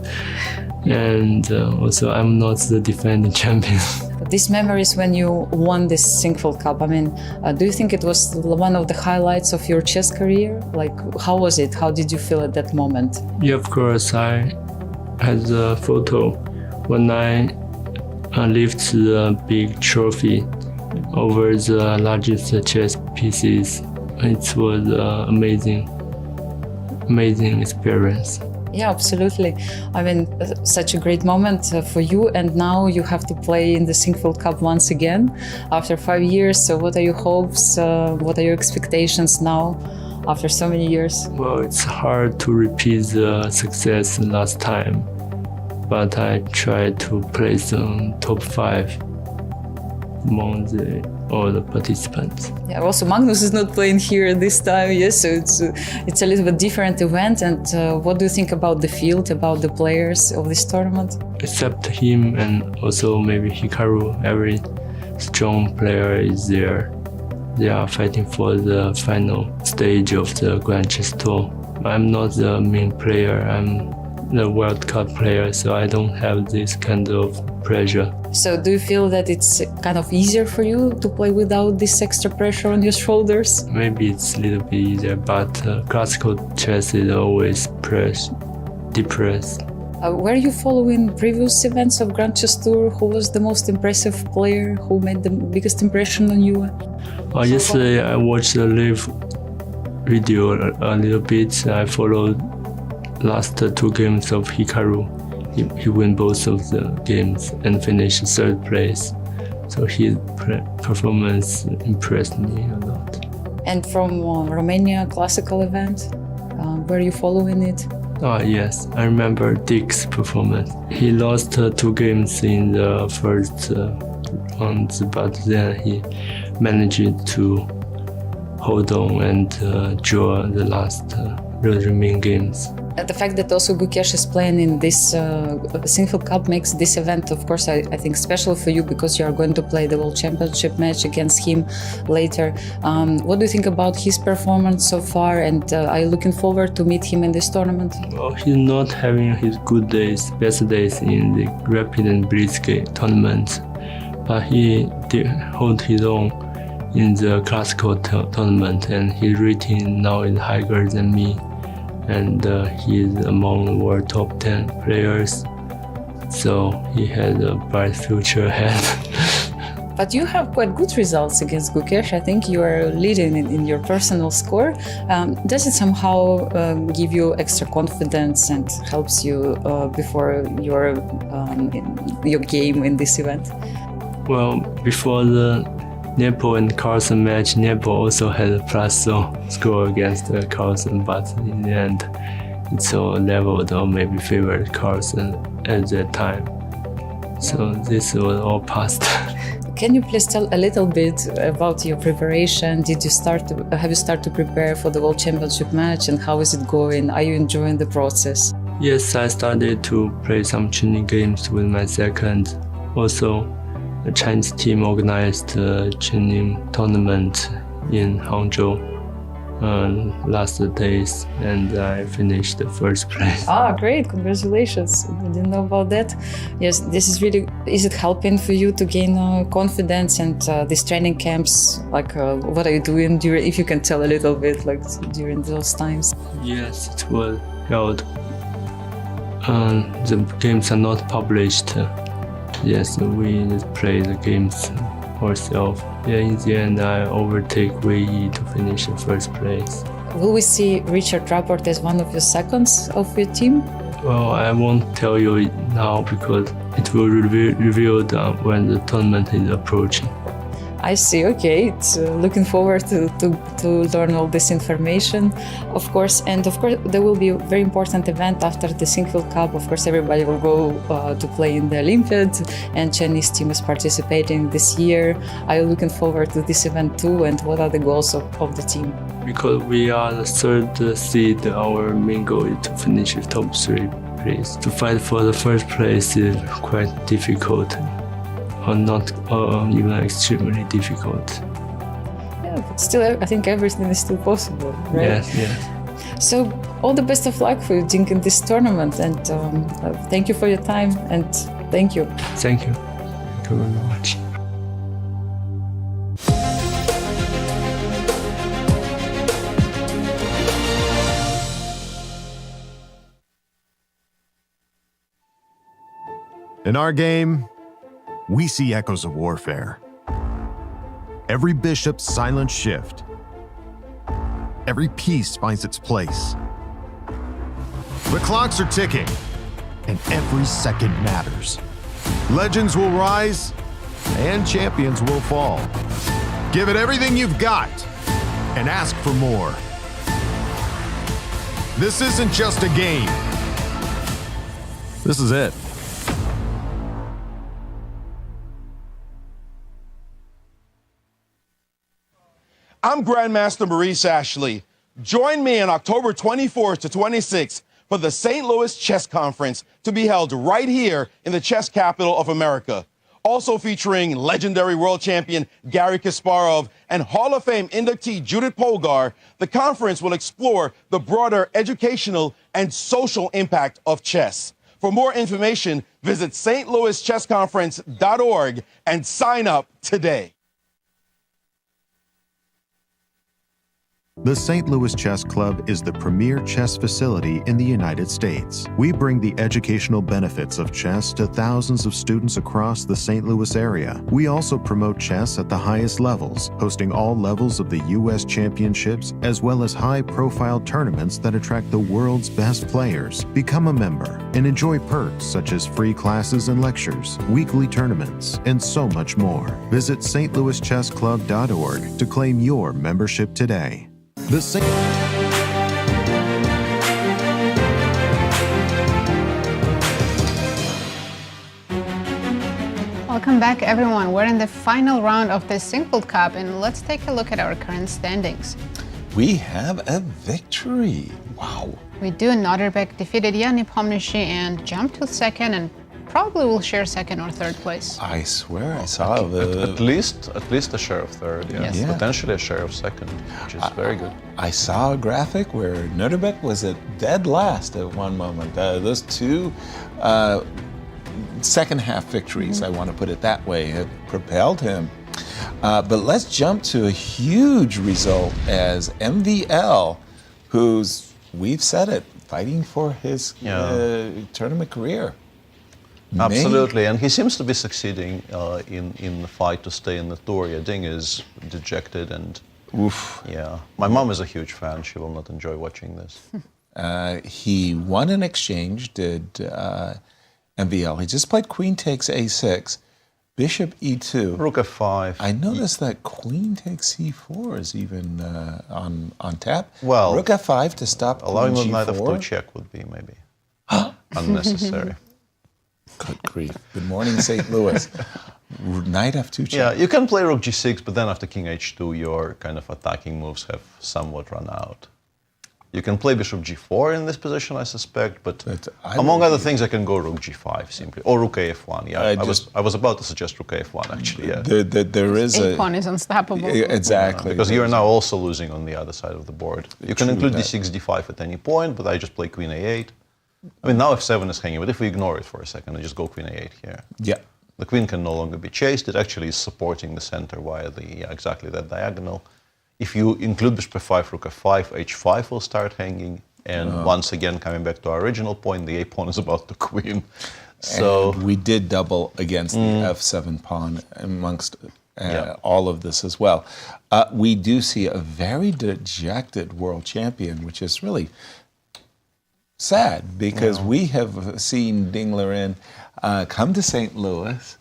and also I'm not the defending champion. These memories when you won this Sinquefield Cup, I mean, do you think it was one of the highlights of your chess career? Like, how was it? How did you feel at that moment? Yeah, of course, I had a photo when I lift the big trophy over the largest chess pieces. It was an amazing experience. Yeah, absolutely. I mean, such a great moment for you, and now you have to play in the Sinquefield Cup once again after 5 years. So what are your hopes? What are your expectations now after so many years? Well, it's hard to repeat the success last time, but I try to place on top 5 among all the participants. Yeah, also Magnus is not playing here this time, yes, so it's a little bit different event. And what do you think about the field, about the players of this tournament? Except him and also maybe Hikaru, every strong player is there. They are fighting for the final stage of the Grand Chess Tour. I'm not the main player, I'm the wildcard player, so I don't have this kind of pressure. So do you feel that it's kind of easier for you to play without this extra pressure on your shoulders? Maybe it's a little bit easier, but classical chess is always depressed. Were you following previous events of Grand Chess Tour? Who was the most impressive player? Who made the biggest impression on you? Yesterday I watched the live video a little bit. I followed last 2 games of Hikaru. He won both of the games and finished 3rd place. So his performance impressed me a lot. And from Romania classical event, were you following it? Yes, I remember Dick's performance. He lost 2 games in the first rounds, but then he managed to hold on and draw the last remaining games. The fact that also Gukesh is playing in this Sinquefield Cup makes this event, of course, I think special for you because you are going to play the World Championship match against him later. What do you think about his performance so far, and are you looking forward to meet him in this tournament? Well, he's not having his good days, best days in the rapid and blitz tournaments, but he did hold his own in the classical tournament, and his rating now is higher than me. And he is among the world top 10 players, so he has a bright future ahead. But you have quite good results against Gukesh. I think you are leading in your personal score. Does it somehow give you extra confidence and helps you before your game in this event? Well, before the Nepo and Carlsen match, Nepo also had a plus score against Carlsen, but in the end, it's all leveled or maybe favored Carlsen at that time. So this was all past. Can you please tell a little bit about your preparation? Have you started to prepare for the World Championship match, and how is it going? Are you enjoying the process? Yes, I started to play some training games with my second. Also, the Chinese team organized a training tournament in Hangzhou last days, and I finished the first place. Ah, great! Congratulations! I didn't know about that. Yes, this is really. Is it helping for you to gain confidence and these training camps? Like, what are you doing during? If you can tell a little bit, like during those times. Yes, it was held. The games are not published. Yes, we play the games ourselves. Yeah, in the end, I overtake Wei to finish in first place. Will we see Richard Rapport as one of your seconds of your team? Well, I won't tell you it now because it will be revealed when the tournament is approaching. I see. Okay, it's looking forward to learn all this information, of course. And of course, there will be a very important event after the Sinquefield Cup. Of course, everybody will go to play in the Olympiad, and Chinese team is participating this year. Are you looking forward to this event too? And what are the goals of the team? Because we are the third seed, our main goal is to finish the top 3 place. To fight for the first place is quite difficult. Or not even extremely difficult. Yeah, but still, I think everything is still possible, right? Yes, yes. So, all the best of luck for you, Dink, in this tournament, and thank you for your time, and thank you. Thank you. Thank you very much. In our game, we see echoes of warfare. Every bishop's silent shift. Every piece finds its place. The clocks are ticking, and every second matters. Legends will rise, and champions will fall. Give it everything you've got, and ask for more. This isn't just a game. This is it. I'm Grandmaster Maurice Ashley. Join me on October 24th to 26th for the St. Louis Chess Conference to be held right here in the chess capital of America. Also featuring legendary world champion Garry Kasparov and Hall of Fame inductee Judith Polgar, the conference will explore the broader educational and social impact of chess. For more information, visit stlouischessconference.org and sign up today. The St. Louis Chess Club is the premier chess facility in the United States. We bring the educational benefits of chess to thousands of students across the St. Louis area. We also promote chess at the highest levels, hosting all levels of the U.S. championships, as well as high-profile tournaments that attract the world's best players. Become a member and enjoy perks such as free classes and lectures, weekly tournaments, and so much more. Visit stlouischessclub.org to claim your membership today. Welcome Welcome back, everyone. We're in the final round of the Sinquefield Cup, and let's take a look at our current standings. We have a victory. Wow. We do. Nodirbek defeated Nepomniachtchi and jumped to second, and probably will share second or third place. I swear I saw at least a share of third, yeah. Yes. Potentially a share of second, which is very good. I saw a graphic where Nodirbek was at dead last at one moment. Those two second half victories, I want to put it that way, have propelled him. But let's jump to a huge result as MVL, who's, we've said it, fighting for his tournament career. Absolutely, and he seems to be succeeding in the fight to stay in the tour. Yeah, Ding is dejected and yeah. My mom is a huge fan. She will not enjoy watching this. He won an exchange, did MVL. He just played queen takes a6, bishop e2. Rook f5. I noticed that queen takes c4 is even on tap. Well, rook f5 to stop allowing queen the knight g4. f2 check would be maybe unnecessary. Good grief. Good morning, St. Louis. Knight f2 check. Yeah, you can play rook g6, but then after king h2, your kind of attacking moves have somewhat run out. You can play bishop g4 in this position, I suspect, but among other things, I can go rook g5 simply, or rook a-f1. Yeah, I was about to suggest rook a-f1 actually. Yeah, there is a pawn is unstoppable. Exactly, because you are now also losing on the other side of the board. You can include d6, d5 at any point, but I just play queen a8. I mean, now f7 is hanging, but if we ignore it for a second and just go queen a8 here, yeah, the queen can no longer be chased. It actually is supporting the center via the exactly that diagonal. If you include bishop f5, rook f5, h5 will start hanging, and once again, coming back to our original point, the a-pawn is about to queen. So and we did double against the f7 pawn amongst all of this as well. We do see a very dejected world champion, which is really sad because we have seen Ding Liren come to St. Louis,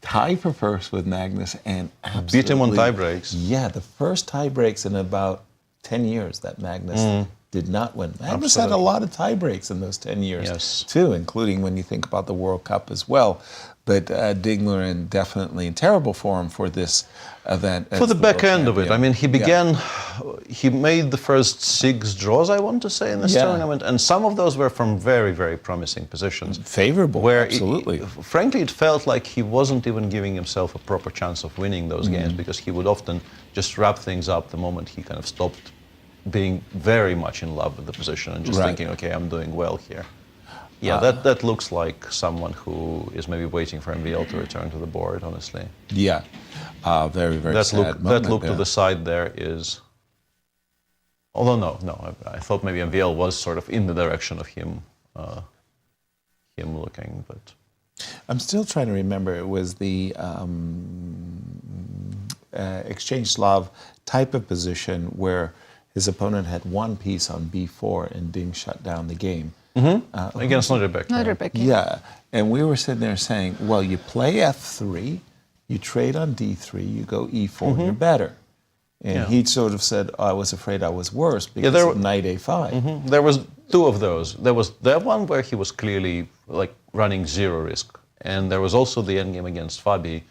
tie for first with Magnus, and absolutely beat him on tie breaks. Yeah, the first tie breaks in about 10 years that Magnus did not win. Magnus had a lot of tie breaks in those 10 years too, including when you think about the World Cup as well. But Ding Liren definitely in terrible form for this event. For the back end of it, I mean, he began, he made the first 6 draws, I want to say, in this tournament, and some of those were from very, very promising positions. Favorable, where absolutely. Frankly, it felt like he wasn't even giving himself a proper chance of winning those games, because he would often just wrap things up the moment he kind of stopped being very much in love with the position and just thinking, okay, I'm doing well here. Yeah, that looks like someone who is maybe waiting for MVL to return to the board, honestly. Yeah, very, very sad moment. That look to the side there is... Although, no, I thought maybe MVL was sort of in the direction of him looking, but... I'm still trying to remember, it was the exchange Slav type of position where his opponent had one piece on b4 and Ding shut down the game. Against Nodirbek. Nodirbek, yeah. And we were sitting there saying, well, you play f3, you trade on d3, you go e4, you're better. And he sort of said, I was afraid I was worse because of knight a5. There was 2 of those. There was that one where he was clearly like running 0 risk. And there was also the endgame against Fabi,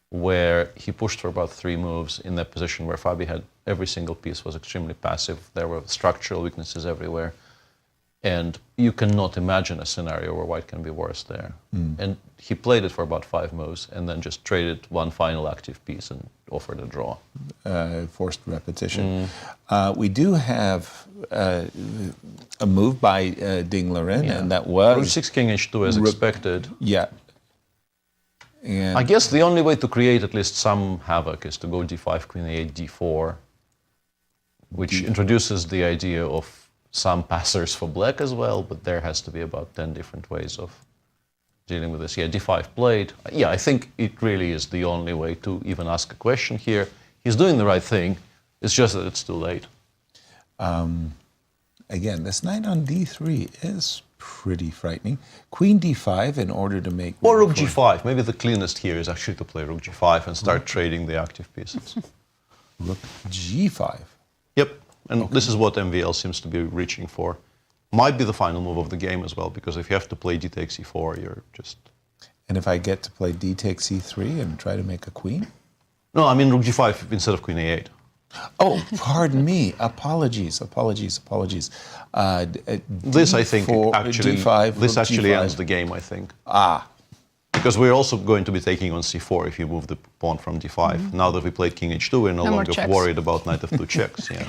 where he pushed for about 3 moves in that position where Fabi had every single piece was extremely passive. There were structural weaknesses everywhere. And you cannot imagine a scenario where white can be worse there. And he played it for about 5 moves and then just traded one final active piece and offered a draw. Forced repetition. We do have a move by Ding Liren, and that was... Rook 6 king h2 as expected. Yeah. And I guess the only way to create at least some havoc is to go d5, queen a8, d4, which introduces the idea of some passers for black as well, but there has to be about 10 different ways of dealing with this. Yeah, d5 played. Yeah, I think it really is the only way to even ask a question here. He's doing the right thing. It's just that it's too late. Again, this knight on d3 is pretty frightening. Queen d5 in order to make... Or rook g5. Maybe the cleanest here is actually to play rook g5 and start trading the active pieces. Rook g5. Yep. And this is what MVL seems to be reaching for. Might be the final move of the game as well, because if you have to play d takes e4, you're just... And if I get to play d takes e3 and try to make a queen? No, I mean rook g5 instead of queen a8. Oh, pardon me. Apologies. This, I think, actually, d5, this actually g5. ends the game, I think. Ah. Because we're also going to be taking on c4 if you move the pawn from d5. Now that we played king h2, we're no longer worried about knight f2 checks. Yeah.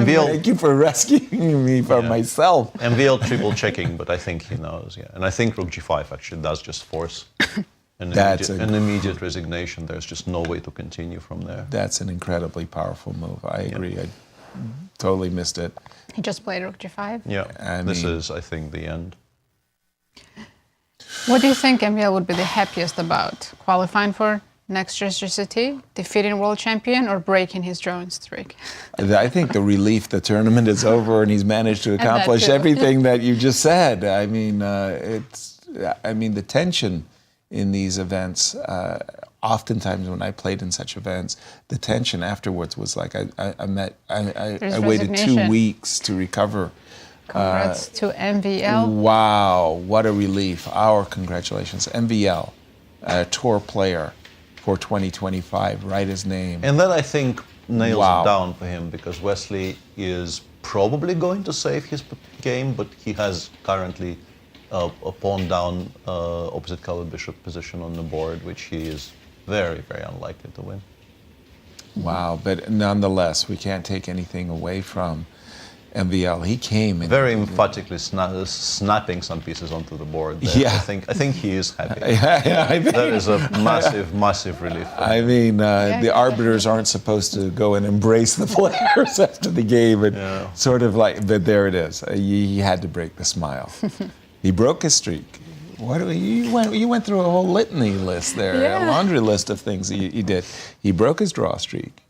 MVL, Thank you for rescuing me from myself. MVL triple checking, but I think he knows. Yeah, and I think rook g5 actually does just force an immediate resignation. There's just no way to continue from there. That's an incredibly powerful move. I agree. I totally missed it. He just played rook g5. Yeah, this is, I think, the end. What do you think MVL would be the happiest about? Qualifying for next year's GCT, defeating world champion, or breaking his drawing streak? I think the relief the tournament is over and he's managed to accomplish everything that you just said. I mean, the tension in these events, oftentimes when I played in such events, the tension afterwards was like I waited 2 weeks to recover. Congrats to MVL. Wow, what a relief. Our congratulations. MVL, tour player for 2025, write his name. And that, I think, nails it down for him, because Wesley is probably going to save his game, but he has currently a pawn down opposite colored bishop position on the board, which he is very, very unlikely to win. Wow, but nonetheless, we can't take anything away from MVL. He came in very emphatically snapping some pieces onto the board there. Yeah. I think he is happy. I think that is a massive relief. I mean, the arbiters aren't supposed to go and embrace the players after the game, and sort of like, but there it is. He had to break the smile. He broke his streak. You went through a whole litany list there, a laundry list of things he did. He broke his draw streak,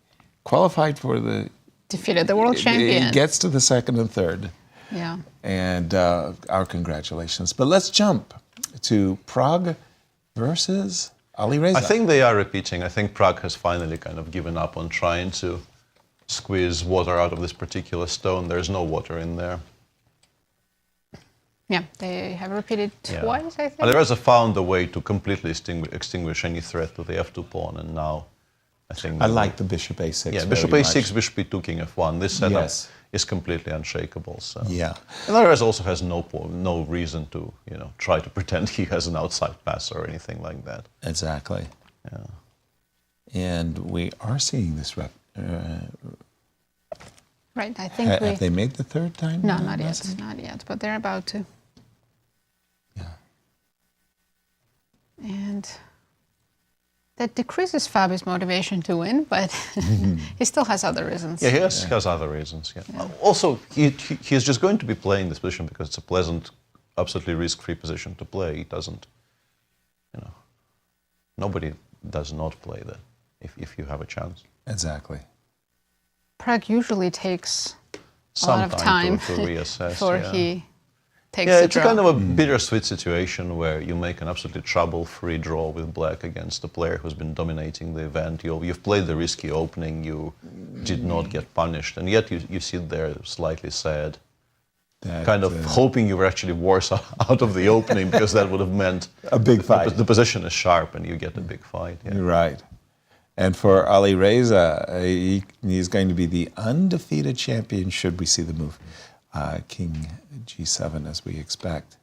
qualified for the. Defeated the world champion. He gets to the second and third. Yeah. And our congratulations. But let's jump to Pragg versus Alireza. I think they are repeating. I think Pragg has finally kind of given up on trying to squeeze water out of this particular stone. There's no water in there. Yeah, they have repeated twice, I think. Alireza found a way to completely extinguish any threat to the f2 pawn, and now I think I like the bishop a6. Yeah, bishop a6, bishop e2, king f1. This setup is completely unshakable. So. Yeah. And Alireza also has no reason to try to pretend he has an outside pass or anything like that. Exactly. Yeah. And we are seeing this right, I think have they made the third time? No, not yet, but they're about to. Yeah. And that decreases Fabi's motivation to win, but he still has other reasons. Yeah, he has other reasons, yeah. Also, he is just going to be playing this position because it's a pleasant, absolutely risk-free position to play. He doesn't, nobody does not play that if you have a chance. Exactly. Pragg usually takes some a lot of time to reassess before he takes the draw. It's kind of a bittersweet situation where you make an absolutely trouble-free draw with black against a player who's been dominating the event. You've played the risky opening, you did not get punished, and yet you sit there slightly sad, kind of hoping you were actually worse out of the opening, because that would have meant a big fight. The position is sharp and you get a big fight. Yeah. Right. And for Alireza, he's going to be the undefeated champion should we see the move. King G7 as we expect.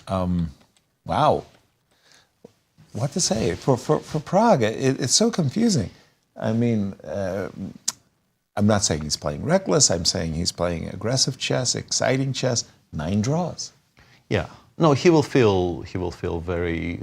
Wow. What to say? For Pragg, it's so confusing. I mean, I'm not saying he's playing reckless. I'm saying he's playing aggressive chess, exciting chess, 9 draws. Yeah. No, he will feel very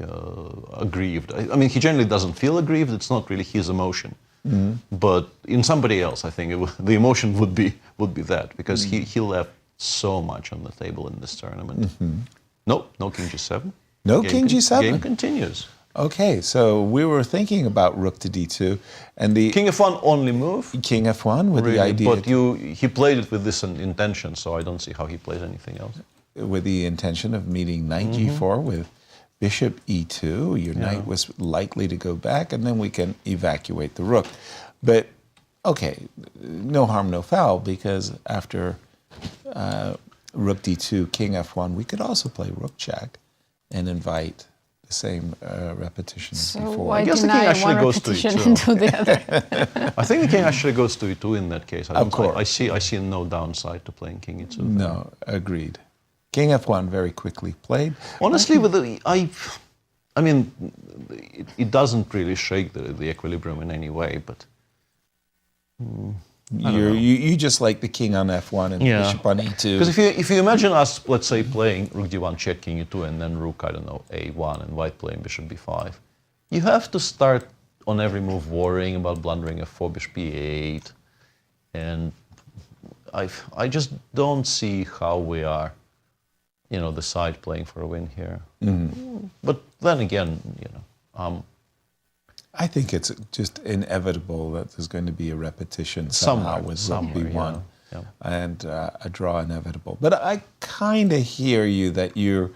aggrieved. I mean, he generally doesn't feel aggrieved. It's not really his emotion. Mm-hmm. But in somebody else, I think the emotion would be that, because he left so much on the table in this tournament. Mm-hmm. No King G7. No King G7. Game continues. Okay, so we were thinking about rook to D2, and the King F1 only move. King F1 with the idea. But he played it with this intention, so I don't see how he plays anything else. With the intention of meeting knight G4 with bishop E2, your knight was likely to go back, and then we can evacuate the rook. But, okay, no harm, no foul, because after rook D2, King F1, we could also play rook check, and invite the same repetition as So before. why I guess the deny king actually one goes to repetition E2. and do the other? I think the king actually goes to E2 in that case. Of course. I see no downside to playing king E2. No, agreed. King F1 very quickly played. Honestly, with I mean, it doesn't really shake the equilibrium in any way, but You just like the king on F1 and bishop on E2. Because if you imagine us, let's say, playing rook D1, check king E2, and then rook, I don't know, A1, and white playing bishop B5, you have to start on every move worrying about blundering F4, bishop B8, and I just don't see how we are, the side playing for a win here. Mm-hmm. But then again, I think it's just inevitable that there's going to be a repetition somehow with rook B1 and a draw inevitable. But I kind of hear you that you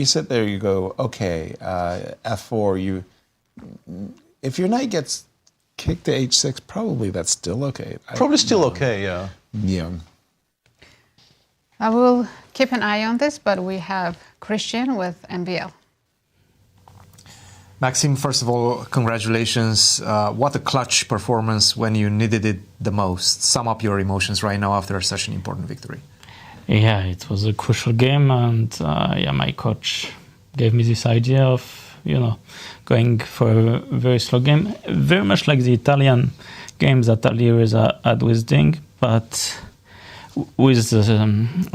sit there, you go, okay, F4, if your knight gets kicked to H6, probably that's still okay. Probably still okay, yeah. Yeah. I will keep an eye on this, but we have Christian with MBL. Maxime, first of all, congratulations. What a clutch performance when you needed it the most. Sum up your emotions right now after such an important victory. Yeah, it was a crucial game, and my coach gave me this idea of, going for a very slow game, very much like the Italian games that Alireza had with Ding, but with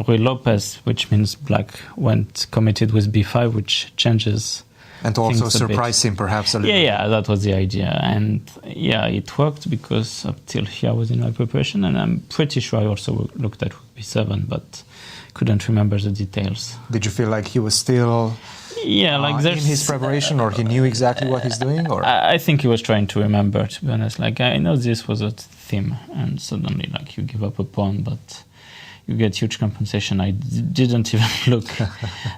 Rui Lopez, which means black went committed with B5, which changes. And to also surprise him, perhaps, a little. Yeah, that was the idea. And it worked because up till here I was in my preparation, and I'm pretty sure I also looked at B7, but couldn't remember the details. Did you feel like he was still in his preparation, or he knew exactly what he's doing? Or I think he was trying to remember, to be honest. I know this was a theme, and suddenly, you give up a pawn, but you get huge compensation. I didn't even look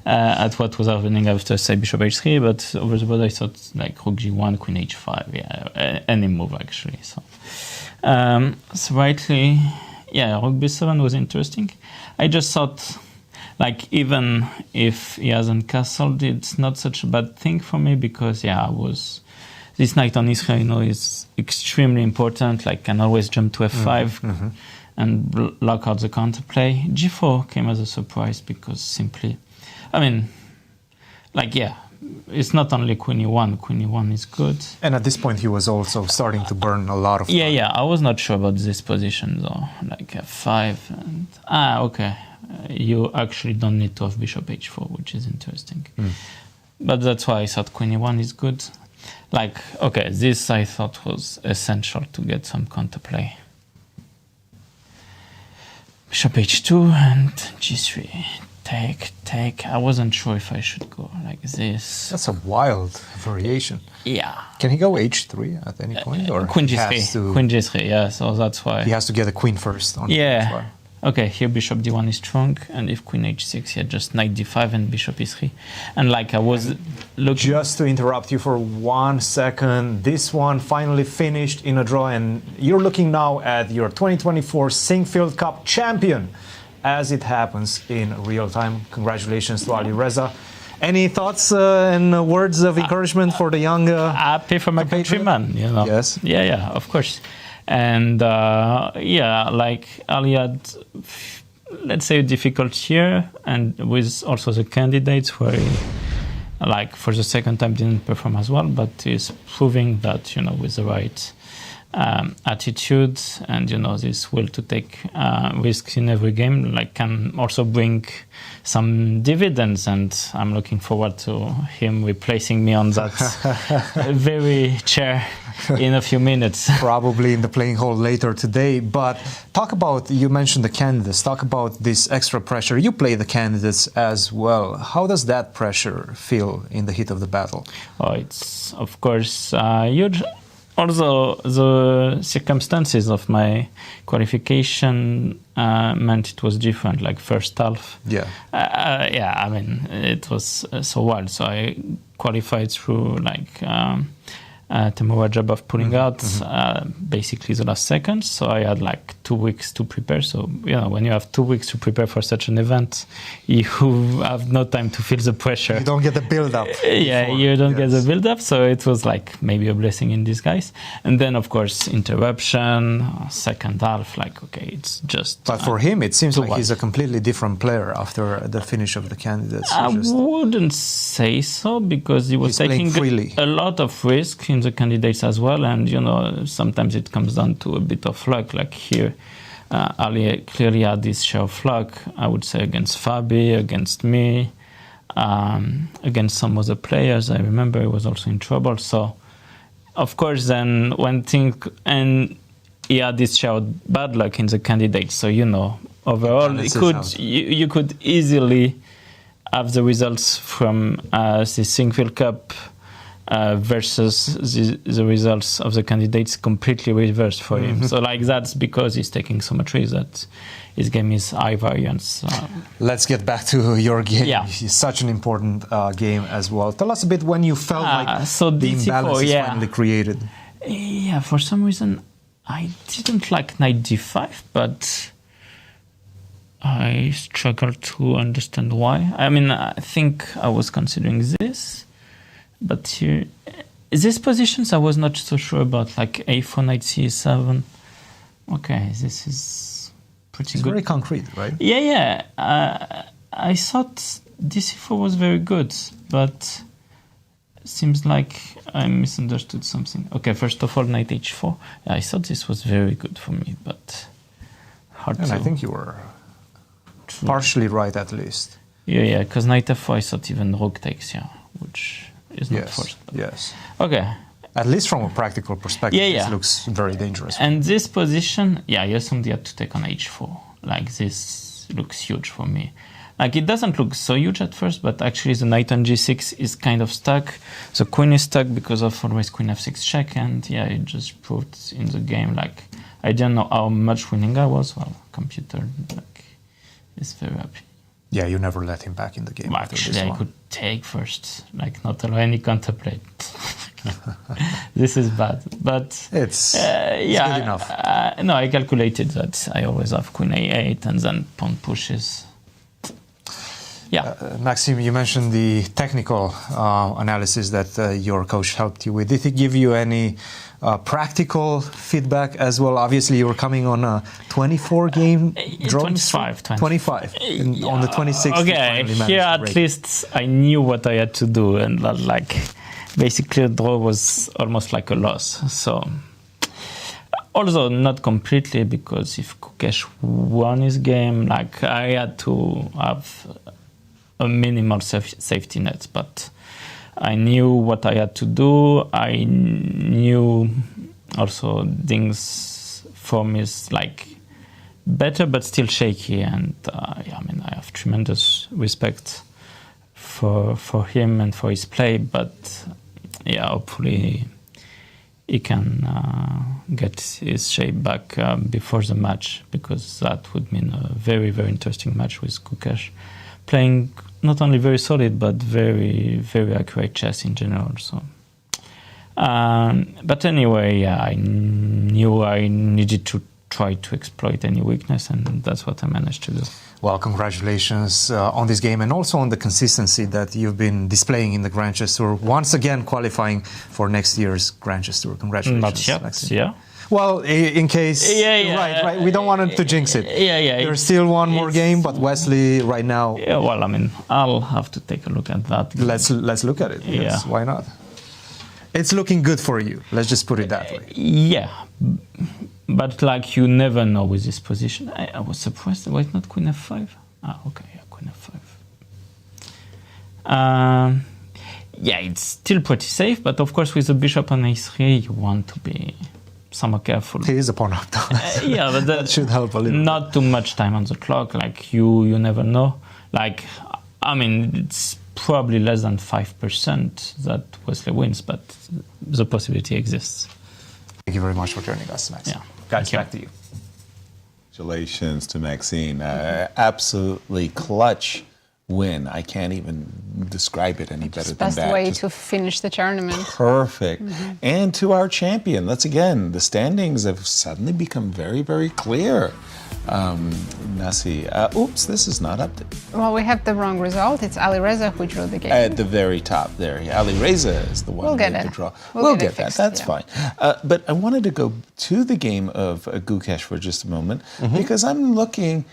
at what was happening after, say, bishop h3, but over the board I thought rook g1, queen h5, any move actually. So rightly, rook b7 was interesting. I just thought, even if he hasn't castled, it's not such a bad thing for me because, this knight on e3, is extremely important. Can always jump to f5. And block out the counterplay. G4 came as a surprise because simply, it's not only queen e1 is good. And at this point he was also starting to burn a lot of time. Yeah, I was not sure about this position though, f5 and, okay. You actually don't need to have bishop h4, which is interesting. But that's why I thought queen e1 is good. This I thought was essential to get some counterplay. Bishop h2 and g3. Take. I wasn't sure if I should go like this. That's a wild variation. Yeah. Can he go h3 at any point? Or queen g3. Queen g3, so that's why. He has to get a queen first. Okay, here bishop d1 is strong, and if queen h6, just knight d5 and bishop e3. And I was looking... Just to interrupt you for 1 second, this one finally finished in a draw, and you're looking now at your 2024 Sinquefield Cup champion, as it happens in real time. Congratulations to Alireza. Any thoughts and words of encouragement for the young... happy for my countryman, Yes. Yeah, of course. And Ali had, let's say, a difficult year, and with also the candidates where he, for the second time didn't perform as well, but he's proving that, with the right attitude and, this will to take risks in every game, can also bring some dividends, and I'm looking forward to him replacing me on that very chair in a few minutes. Probably in the playing hall later today. But you mentioned the candidates, talk about this extra pressure. You play the candidates as well. How does that pressure feel in the heat of the battle? Oh, it's, of course, huge. Also, the circumstances of my qualification meant it was different. First half, it was so wild. So I qualified through Temurajabov pulling out basically the last seconds. So I had like 2 weeks to prepare. So, when you have 2 weeks to prepare for such an event, you have no time to feel the pressure. You don't get the build-up. Yeah, you don't get the build-up. So it was like maybe a blessing in disguise. And then, of course, interruption, second half, like, okay, it's just... But for him, it seems like he's a completely different player after the finish of the candidates. I wouldn't say so, because he was taking a lot of risk in the candidates as well, and sometimes it comes down to a bit of luck. Like here, Ali clearly had this share of luck, I would say, against Fabi, against me, against some other players. I remember he was also in trouble. So, of course, then and he had this share of bad luck in the candidates. So overall, you could easily have the results from the Sinquefield Cup versus the results of the candidates completely reversed for him. So that's because he's taking so much risk that his game is high variance. Let's get back to your game. Yeah. It's such an important game as well. Tell us a bit when you felt like the DC4, imbalance is finally created. Yeah, for some reason I didn't like knight d5, but I struggled to understand why. I mean, I think I was considering this, but here, these positions I was not so sure about, like a4, knight c7. Okay, this is pretty good. Very concrete, right? Yeah. I thought dc4 was very good, but seems like I misunderstood something. Okay, first of all, knight h4. I thought this was very good for me, but hard and to... I think you were partially right, at least. Yeah, because knight f4, I thought even rook takes, which is not forced. Yes. Okay. At least from a practical perspective, this looks very dangerous. And this position, you assumed you had to take on h4. Like, this looks huge for me. Like, it doesn't look so huge at first, but actually the knight on g6 is kind of stuck. The queen is stuck because of always queen f6 check, and it just proved in the game, like, I didn't know how much winning I was. Well, computer, is very happy. Yeah, you never let him back in the game. Actually, I could take first, like not allow any counterplay. This is bad, but it's good enough. No, I calculated that I always have queen a8 and then pawn pushes. Maxime, you mentioned the technical analysis that your coach helped you with. Did he give you any practical feedback as well? Obviously, you were coming on a 24-game draw. 25. On the 26th. Okay, here at least I knew what I had to do, and like basically the draw was almost like a loss. So, although not completely, because if Gukesh won his game, like I had to have a minimal safety net, but I knew what I had to do. I knew also things form is like better, but still shaky. And I have tremendous respect for him and for his play. But hopefully he can get his shape back before the match, because that would mean a very, very interesting match with Gukesh, playing not only very solid, but very, very accurate chess in general. So, but anyway, I knew I needed to try to exploit any weakness, and that's what I managed to do. Well, congratulations on this game, and also on the consistency that you've been displaying in the Grand Chess Tour. Once again, qualifying for next year's Grand Chess Tour. Congratulations. Not yet, Maxime. Well, in case, right. We don't want to jinx it. There's still one more game, but Wesley right now. Yeah, well, I'll have to take a look at that. Let's look at it. Yes, why not? It's looking good for you. Let's just put it that way. Yeah, but like you never know with this position. I was surprised. Why not queen f5? Queen f5. It's still pretty safe, but of course with the bishop on a3, you want to be somewhat careful. He is a pawn up. But that should help a little. Not too much time on the clock. Like you never know. Like, it's probably less than 5% that Wesley wins, but the possibility exists. Thank you very much for joining us, Maxime. Guys, back to you. Congratulations to Maxime. Absolutely clutch win. I can't even describe it any better than Best that. way Just to finish the tournament. perfect. And to our champion, let's again, the standings have suddenly become very, very clear. Nasi, oops, this is not up to... Well, we have the wrong result. It's Alireza who drew the game. At the very top there. Alireza is the one We'll who get made it. the draw. We'll get it that. fixed, That's yeah. fine. But I wanted to go to the game of Gukesh for just a moment because I'm looking...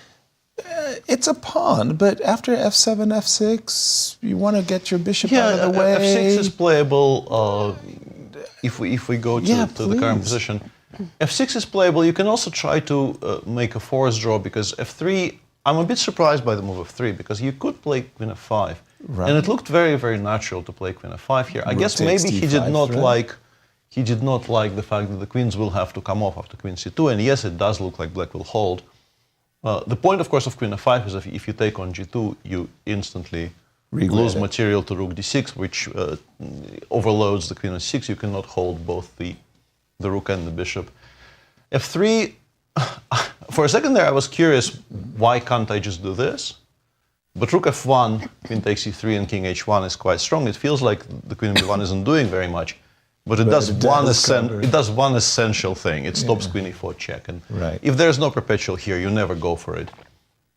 it's a pawn, but after f7, f6, you want to get your bishop out of the way. f6 is playable if we go to the current please. position. f6 is playable. You can also try to make a force draw because f3. I'm a bit surprised by the move of 3 because you could play queen f5, Right. and it looked very, very natural to play queen f5 here. I Rook guess takes maybe he d5 did not threat. like the fact that the queens will have to come off after queen c2, and yes, it does look like black will hold. The point, of course, of queen f5 is if you take on g2, you instantly lose material to rook d6, which overloads the queen h6. You cannot hold both the rook and the bishop. f3, for a second there, I was curious, why can't I just do this? But rook f1, queen takes e3, and king h1 is quite strong. It feels like the queen b1 isn't doing very much. But it does one essential thing. It stops queen e4 check. And if there's no perpetual here, you never go for it.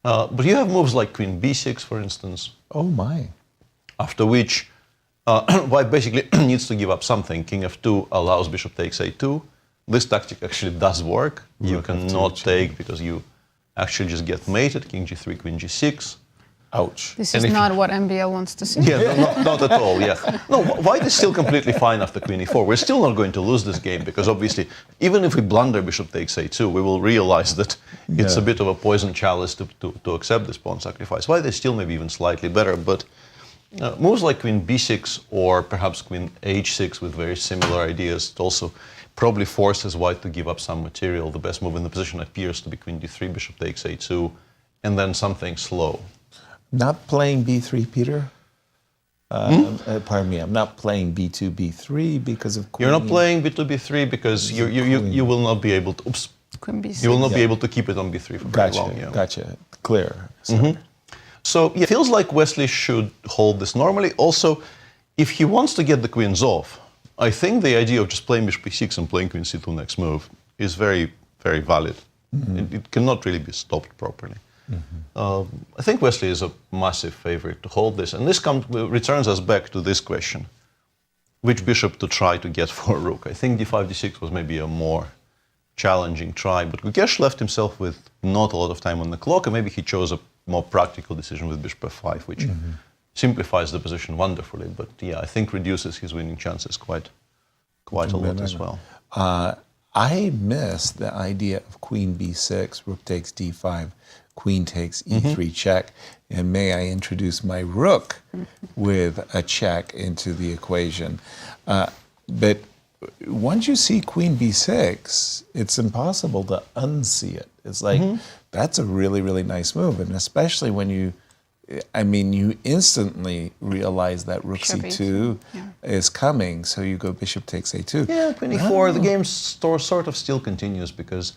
But you have moves like queen b6, for instance. Oh my. After which, white basically needs to give up something. King f2 allows bishop takes a2. This tactic actually does work. You cannot take because you actually just get mated. King g3, queen g6. Ouch. This is not what MBL wants to see. Yeah, not at all, yeah. No, white is still completely fine after queen e4. We're still not going to lose this game because obviously, even if we blunder bishop takes a2, we will realize that it's a bit of a poison chalice to accept this pawn sacrifice. White is still maybe even slightly better, but moves like queen b6 or perhaps queen h6 with very similar ideas, it also probably forces white to give up some material. The best move in the position appears to be queen d3, bishop takes a2, and then something slow. Not playing b3, Peter? Pardon me, I'm not playing b2, b3 because of queen. You're not playing b2, b3 because you will not be able to. Oops. Queen b6. You will not be able to keep it on b3 for very long. Yeah. Gotcha. Clear. So it feels like Wesley should hold this normally. Also, if he wants to get the queens off, I think the idea of just playing bishop b6 and playing queen c2 next move is very, very valid. It cannot really be stopped properly. I think Wesley is a massive favorite to hold this, and this returns us back to this question: which bishop to try to get for a rook? I think d5, d6 was maybe a more challenging try, but Gukesh left himself with not a lot of time on the clock, and maybe he chose a more practical decision with bishop f5, which simplifies the position wonderfully, but yeah, I think reduces his winning chances quite a lot as well. I miss the idea of queen b6, rook takes d5, queen takes e3 check, and may I introduce my rook with a check into the equation. But once you see queen b6, it's impossible to unsee it. It's like, that's a really, really nice move, and especially when you instantly realize that rook c2 is coming, so you go bishop takes a2. Yeah, queen e4, the game sort of still continues because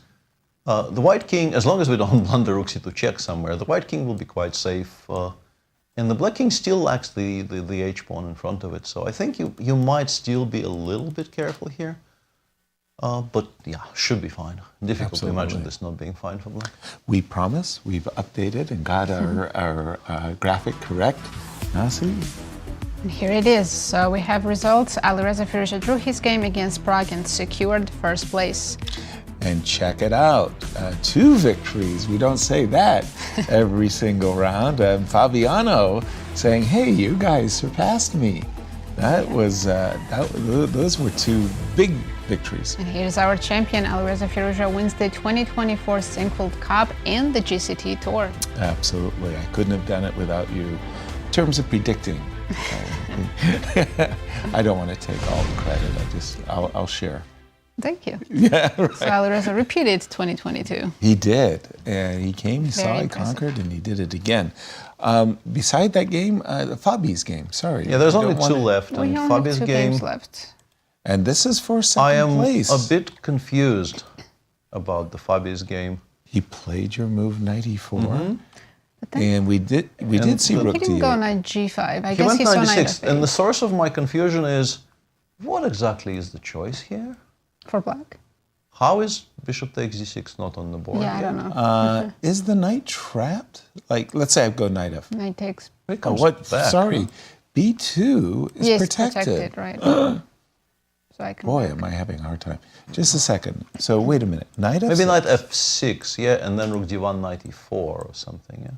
the white king, as long as we don't blunder rook c2 check somewhere, the white king will be quite safe. And the black king still lacks the h-pawn in front of it, so I think you might still be a little bit careful here. But yeah, should be fine. Difficult to imagine this not being fine for black. We promise we've updated and got our graphic correct. Nasi? And here it is. So we have results. Alireza Firouzja drew his game against Prague and secured first place. And check it out, 2 victories. We don't say that every single round. Fabiano saying, "Hey, you guys surpassed me." That was those were 2 big victories. And here's our champion. Alireza Firouzja wins the 2024 Sinquefield Cup and the GCT Tour. Absolutely, I couldn't have done it without you. In terms of predicting, I don't want to take all the credit. I'll share. Thank you. Yeah, right. So Alireza repeated 2022. He did, and he came, he saw, he impressive. conquered, and he did it again. Beside that game, Fabi's game, sorry. Yeah, there's only 2 left, We and only Fabi's 2 game. games left. And this is for second place. I am a bit confused about the Fabi's game. He played your move knight e4. And we did see rook He didn't d8. go knight g5. I He guess went he saw knight knight d6, f8 and the source of my confusion is, what exactly is the choice here? for black. How is bishop takes d6 not on the board Yeah, I yet? don't know. Is the knight trapped? Like, let's say I go knight f. Knight takes. It Oh, comes what? back, Sorry, huh? b2 is Yes, protected. right. So I can. Boy, am I having a hard time. Just a second. So wait a minute. Knight f6. Maybe knight f6, yeah, and then rook d1, knight e4 or something, yeah.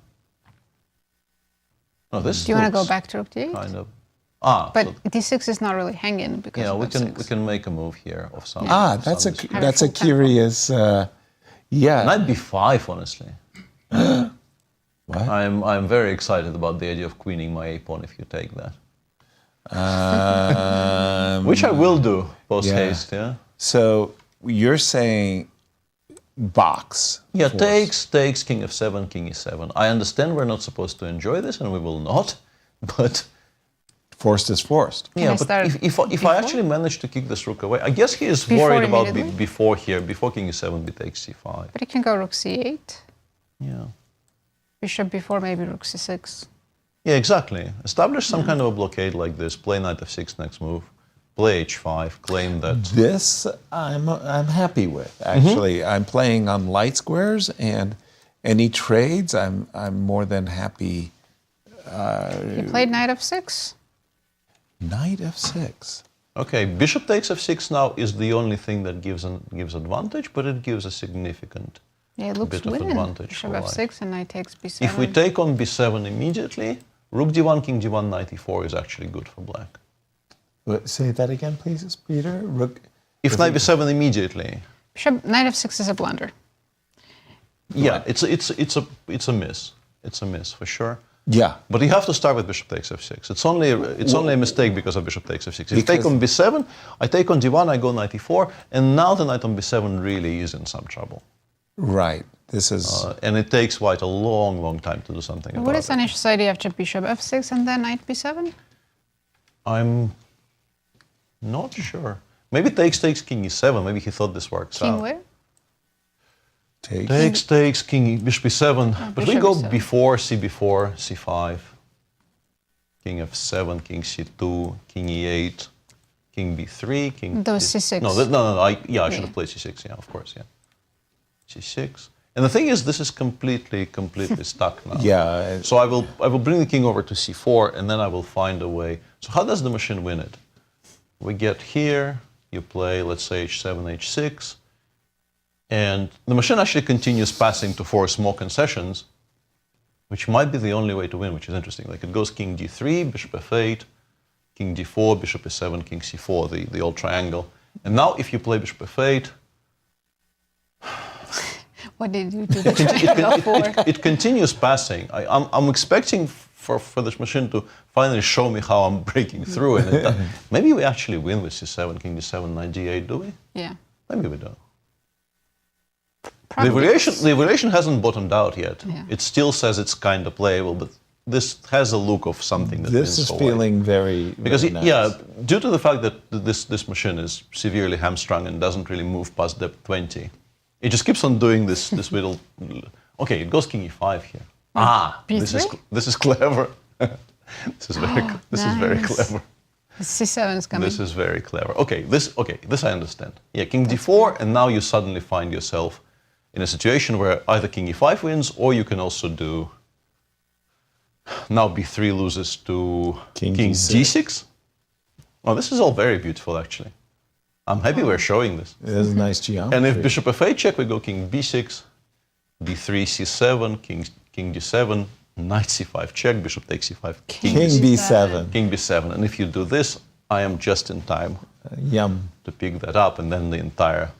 No, this Do you want to go looks back to rook d8? kind of. But so, d6 is not really hanging because yeah, of we f6. can make a move here of some. That's a some that's a curious. Yeah. Knight b5, honestly. What? I'm very excited about the idea of queening my a-pawn if you take that. Which I will do post haste, yeah. So you're saying box. Yeah, force. takes, king f7, king e7. I understand we're not supposed to enjoy this, and we will not, but forced is forced. yeah, but if I actually manage to kick this rook away, I guess he is Before worried about immediately? before here, before king e7, b takes c5. But you can go rook c8. Yeah. Bishop before maybe rook c6. Yeah, exactly. Establish some kind of a blockade like this. Play knight f6 next move. Play h5. Claim that. This I'm happy with. Actually, I'm playing on light squares, and any trades, I'm more than happy. You played knight f6. Knight f6. Okay, bishop takes f6 now is the only thing that gives advantage, but it gives a significant Yeah, it looks bit of winning. advantage Bishop for f6 and knight takes b7. If we take on b7 immediately, rook d1, king d1, knight e4 is actually good for black. Say that again, please, Peter. Rook. If knight b7 immediately, Bishop knight f6 is a blunder. yeah, it's a miss. It's a miss for sure. Yeah. But you have to start with bishop takes f6. It's only a mistake because of bishop takes f6. If you take on b7, I take on d1, I go knight e4, and now the knight on b7 really is in some trouble. Right. This is. And it takes white a long, long time to do something about What is it. Anish's idea after bishop f6 and then knight b7? I'm not sure. Maybe takes king e7. Maybe he thought this works King out. where? Takes king bishop b7. But we bishop go b7. before c4, c5, king f7, king c2, king e8, king b3, king. Those c6. No. I should have played c6. Yeah, of course. Yeah, c6. And the thing is, this is completely stuck now. Yeah. So I will bring the king over to c4, and then I will find a way. So how does the machine win it? We get here. You play, let's say, h7, h6. And the machine actually continues passing to force more concessions, which might be the only way to win, which is interesting. Like it goes king d3, bishop f8, king d4, bishop e7, king c4, the old triangle. And now if you play bishop f8, What did you do the triangle for? it continues passing. I'm expecting for this machine to finally show me how I'm breaking through. And maybe we actually win with c7, king d7, knight g8, do we? Yeah. Maybe we don't. Probably. The evaluation hasn't bottomed out yet. Yeah. It still says it's kind of playable, but this has a look of something that This wins is for feeling white. very. Because very nice. yeah, due to the fact that this machine is severely hamstrung and doesn't really move past depth 20, it just keeps on doing this little. Okay, it goes king e5 here. B3? This is clever. This is very nice. clever. C7 is coming. This is very clever. Okay, this I understand. Yeah, king d4, and now you suddenly find yourself in a situation where either king e5 wins, or you can also do. Now b3 loses to king d6. Oh, this is all very beautiful, actually. I'm happy we're showing this. It is a nice geometry. And if bishop f8 check, we go king b6, d3 c7, king d7, knight c5 check, bishop takes c5, king b7. King b7. And if you do this, I am just in time to pick that up, and then the entire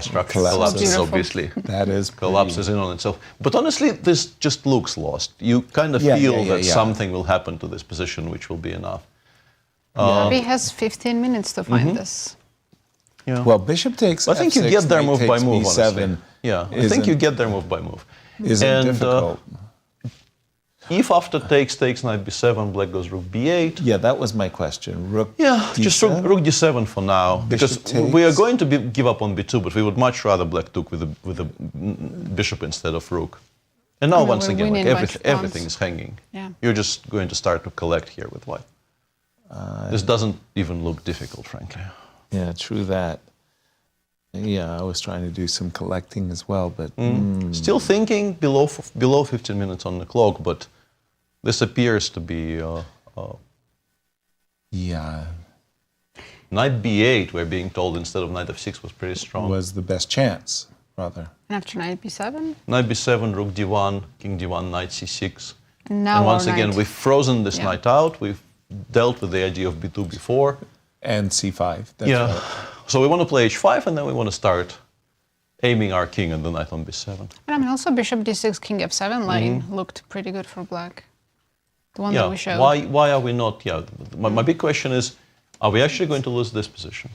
structure collapses, obviously. That is collapses in on itself. But honestly, this just looks lost. You kind of feel that something will happen to this position, which will be enough. Bobby has 15 minutes to find this. Yeah. Well, bishop takes. I think F6, you get there knight move by takes move, B7 honestly. Yeah, I think you get there move by move. Isn't difficult. If after takes knight b7, black goes rook b8. Yeah, that was my question. Rook. Yeah, D7? just rook d7 for now, because we are going to give up on b2, but we would much rather black took with a bishop instead of rook. And now, I mean, once we're again, like winning much everything pawns. is hanging. Yeah. You're just going to start to collect here with white. This doesn't even look difficult, frankly. Yeah, true that. Yeah, I was trying to do some collecting as well, but... Still thinking below 15 minutes on the clock, but this appears to be... yeah. Knight b8, we're being told, instead of knight f6 was pretty strong. Was the best chance, rather. And after knight b7? Knight b7, rook d1, king d1, knight c6. And now And once our again, knight- we've frozen this Yeah. knight out. We've dealt with the idea of b2 before. And c5. That's yeah. right. So we want to play h5, and then we want to start aiming our king at the knight on b7. And I mean, also bishop d6, king f7 line looked pretty good for black. The one that we showed. Why are we not? Yeah, my big question is, are we actually going to lose this position?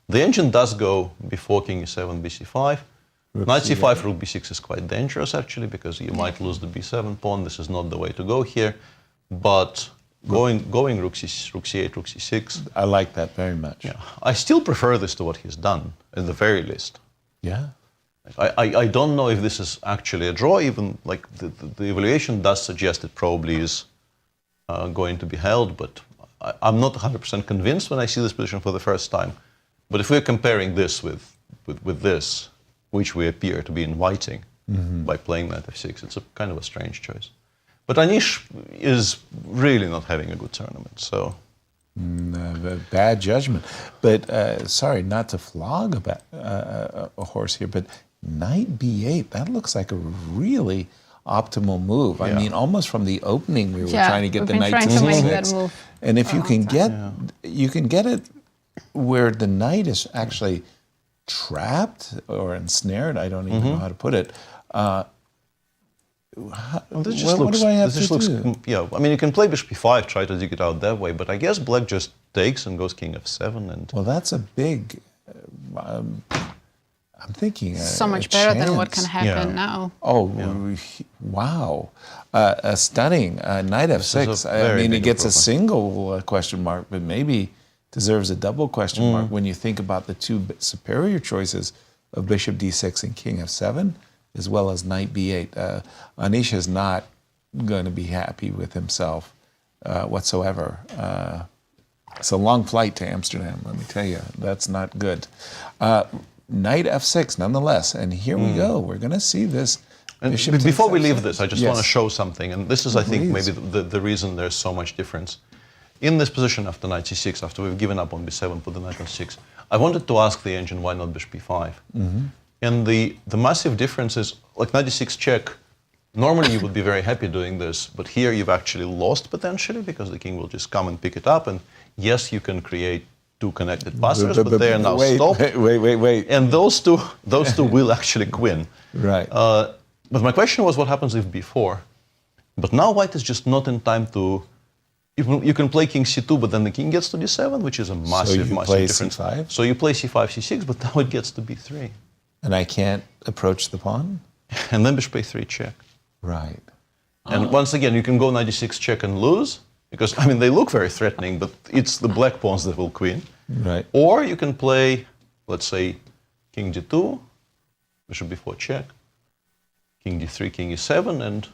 The engine does go before king e7, bc5. Knight c5, rook b6 is quite dangerous, actually, because you might lose the b7 pawn. This is not the way to go here. But going rook c8, rook c6. I like that very much. Yeah, I still prefer this to what he's done, at the very least. Yeah. I don't know if this is actually a draw, even like the evaluation does suggest it probably is going to be held, but I'm not 100% convinced when I see this position for the first time. But if we're comparing this with this, which we appear to be inviting by playing knight f6, it's a kind of a strange choice. But Anish is really not having a good tournament, so... bad judgment. But, sorry, not to flog a horse here, but knight b8, that looks like a really optimal move. I mean, almost from the opening, we were trying to get the knight to c6. And if you can get it where the knight is actually trapped or ensnared, I don't even know how to put it. What do I have to do? Yeah, I mean, you can play bishop e5, try to dig it out that way, but I guess black just takes and goes king f7. And well, that's a big... I'm thinking so much better than what can happen now. Oh, wow. Stunning. Knight f6. I mean, it gets a single question mark, but maybe deserves a double question mark when you think about the two superior choices of bishop d6 and king f7, as well as knight b8. Anish is not going to be happy with himself whatsoever. It's a long flight to Amsterdam, let me tell you. That's not good. Knight f6, nonetheless. And here we go. We're going to see this. And before we leave this, I just want to show something. And this is, I think, maybe the reason there's so much difference. In this position after knight c6, after we've given up on b7, put the knight on 6, I wanted to ask the engine why not bishop b5. And the massive difference is, like knight d6 check, normally you would be very happy doing this, but here you've actually lost potentially because the king will just come and pick it up. And yes, you can create two connected passers, but they are now stopped. Wait. And those two will actually win. Right. But my question was, what happens if b4? But now white is just not in time to... You can play king c2, but then the king gets to d7, which is a massive difference. C5? So you play c5, c6, but now it gets to b3. And I can't approach the pawn? And then bishop a3 check. Right. And once again, you can go knight d6 check and lose, because, I mean, they look very threatening, but it's the black pawns that will queen. Right. Or you can play, let's say, king d2, bishop b4 check, king d3, king e7, and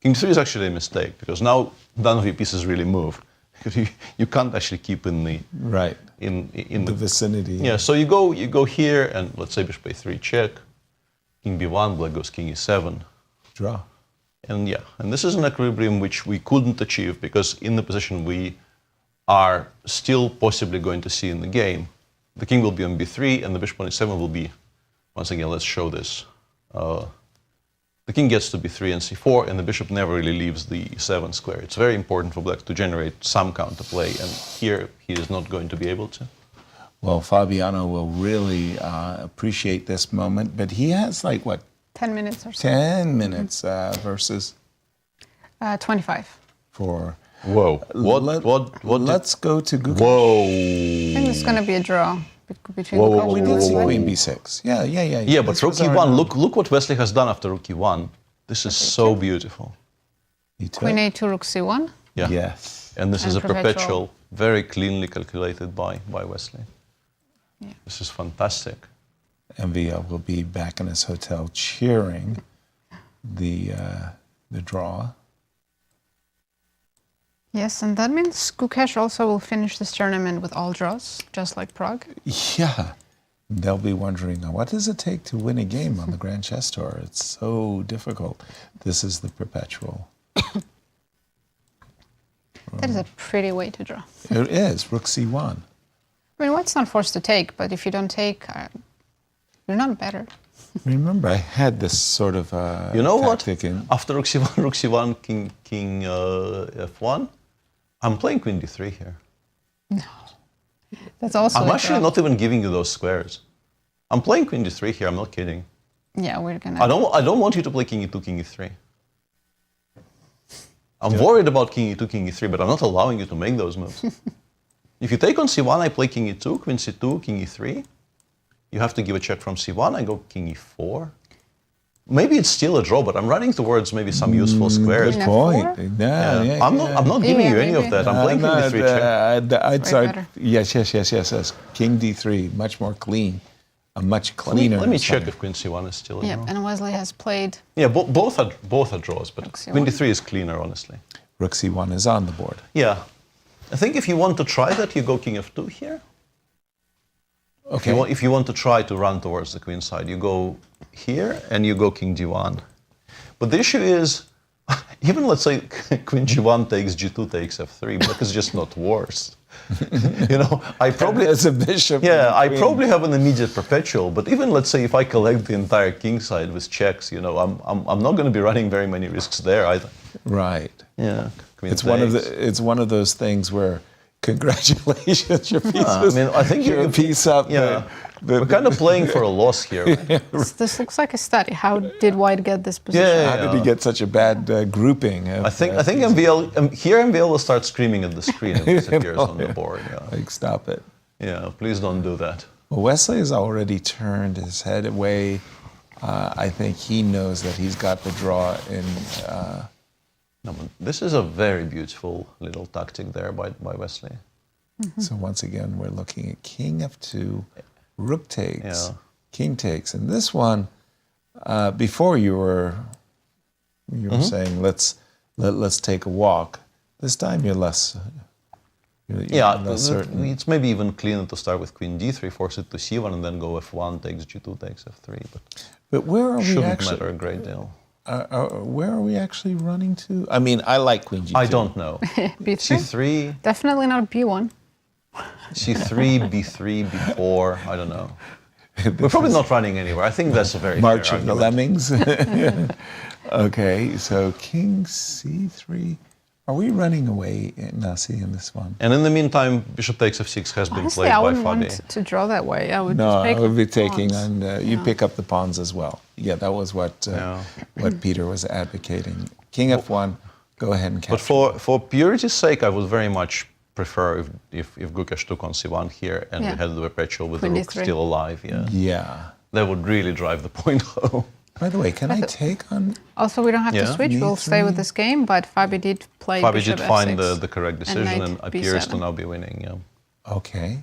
king d3 is actually a mistake, because now none of your pieces really move. Because you can't actually keep in the... Right. In the vicinity. Yeah, so you go here, and let's say bishop a3 check, king b1, black goes king e7. Draw. And yeah, and this is an equilibrium which we couldn't achieve because in the position we are still possibly going to see in the game, the king will be on b3 and the bishop on e7 will be, once again, let's show this. The king gets to b3 and c4 and the bishop never really leaves the e7 square. It's very important for black to generate some counterplay, and here he is not going to be able to. Well, Fabiano will really appreciate this moment, but he has like, what? 10 minutes or so. 10 minutes versus 25. For whoa, let's go to Gukesh. Whoa! I think it's going to be a draw between Whoa, we did see queen b6. Yeah. Yeah, but rook e1. Look what Wesley has done after rook e1. This is so beautiful. Queen a2, rook c1. Yeah. Yes. And this is a perpetual, very cleanly calculated by Wesley. Yeah. This is fantastic. MVL will be back in his hotel cheering the draw. Yes, and that means Gukesh also will finish this tournament with all draws, just like Prague. Yeah. They'll be wondering, what does it take to win a game on the Grand Chess Tour? It's so difficult. This is the perpetual. That is a pretty way to draw. It is. Rook c1. I mean, white's not forced to take, but if you don't take, you're not better. Remember, I had this sort of you know tactic what? After rook c1, king f1, I'm playing queen d3 here. No. That's also I'm actually not even giving you those squares. I'm playing queen d3 here, I'm not kidding. Yeah, we're gonna... I don't want you to play king e2, king e3. I'm worried about king e2, king e3, but I'm not allowing you to make those moves. If you take on c1, I play king e2, queen c2, king e3. You have to give a check from c1, I go king e4. Maybe it's still a draw, but I'm running towards maybe some useful squares. Good point. Yeah. I'm not giving you any of that. I'm playing king d3 check. I'd start. Yes. King d3, much more clean, a much cleaner. Let me check if queen c1 is still a draw. Yeah, and Wesley has played... Yeah, both are draws, but queen d3 is cleaner, honestly. Rook c1 is on the board. Yeah. I think if you want to try that, you go king f2 here. Okay. If you want to try to run towards the queen side, you go here and you go king d1. But the issue is, even let's say queen g1 takes, g2 takes f3, but it's just not worse. I probably as a bishop. Yeah, I probably have an immediate perpetual. But even let's say if I collect the entire king side with checks, I'm not going to be running very many risks there either. Right. Yeah. It's one of those things where, congratulations, your piece. I think you're a piece up. Yeah. We're kind of playing for a loss here. This looks like a study. How did white get this position? How did he get such a bad grouping? I think MVL will start screaming at the screen if this appears on the board. Yeah. Like, stop it. Yeah, please don't do that. Well, Wesley has already turned his head away. I think he knows that he's got the draw in. This is a very beautiful little tactic there by Wesley. Mm-hmm. So once again, we're looking at king f2, rook takes, king takes, and this one. Before you were saying let's take a walk. This time you're less. Less certain. It's maybe even cleaner to start with queen d3, force it to c1, and then go f1 takes, g2 takes, f3. But where are we shouldn't actually? Matter a great deal. Where are we actually running to? I mean, I like queen g2. I don't know. B3? c3. Definitely not B1. c3, b3, b4. I don't know. We're probably not running anywhere. I think that's a very March fair of the argument. Lemmings. Okay, so king c3. Are we running away, Nazi, in this one? And in the meantime, bishop takes f6 has been Honestly, played I by wouldn't Fabi. want to draw that way. I would No, take I would be pawns. taking, and you pick up the pawns as well. Yeah, that was what Peter was advocating. King f1, go ahead and capture. But for purity's sake, I would very much prefer if Gukesh took on c1 here and we had the perpetual with the rook still alive. Yeah. That would really drive the point home. By the way, can I take on... Also, we don't have to switch. We'll stay with this game, but Fabi did play Fabi bishop did find f6 the correct decision and appears to b7. now be winning, Okay.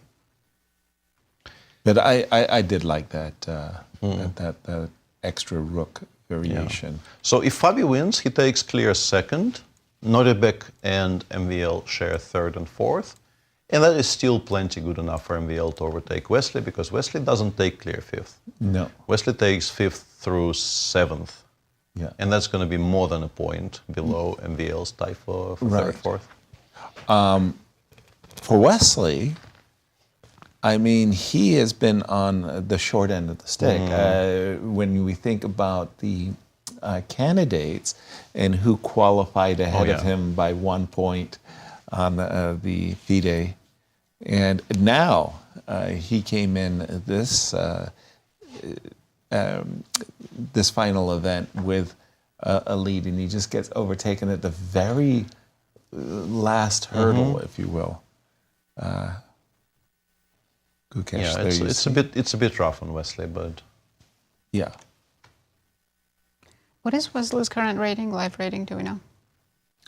But I did like that, that extra rook variation. Yeah. So if Fabi wins, he takes clear second. Nodirbek and MVL share third and fourth. And that is still plenty good enough for MVL to overtake Wesley, because Wesley doesn't take clear fifth. No. Wesley takes fifth through seventh. Yeah. And that's going to be more than a point below MVL's tie for third, fourth. For Wesley, I mean, he has been on the short end of the stick. When we think about the candidates and who qualified ahead of him by 1 point on the FIDE. And now he came in this this final event with a lead, and he just gets overtaken at the very last hurdle, if you will. Gukesh, it's a bit rough on Wesley, but yeah. What is Wesley's current rating, live rating, do we know?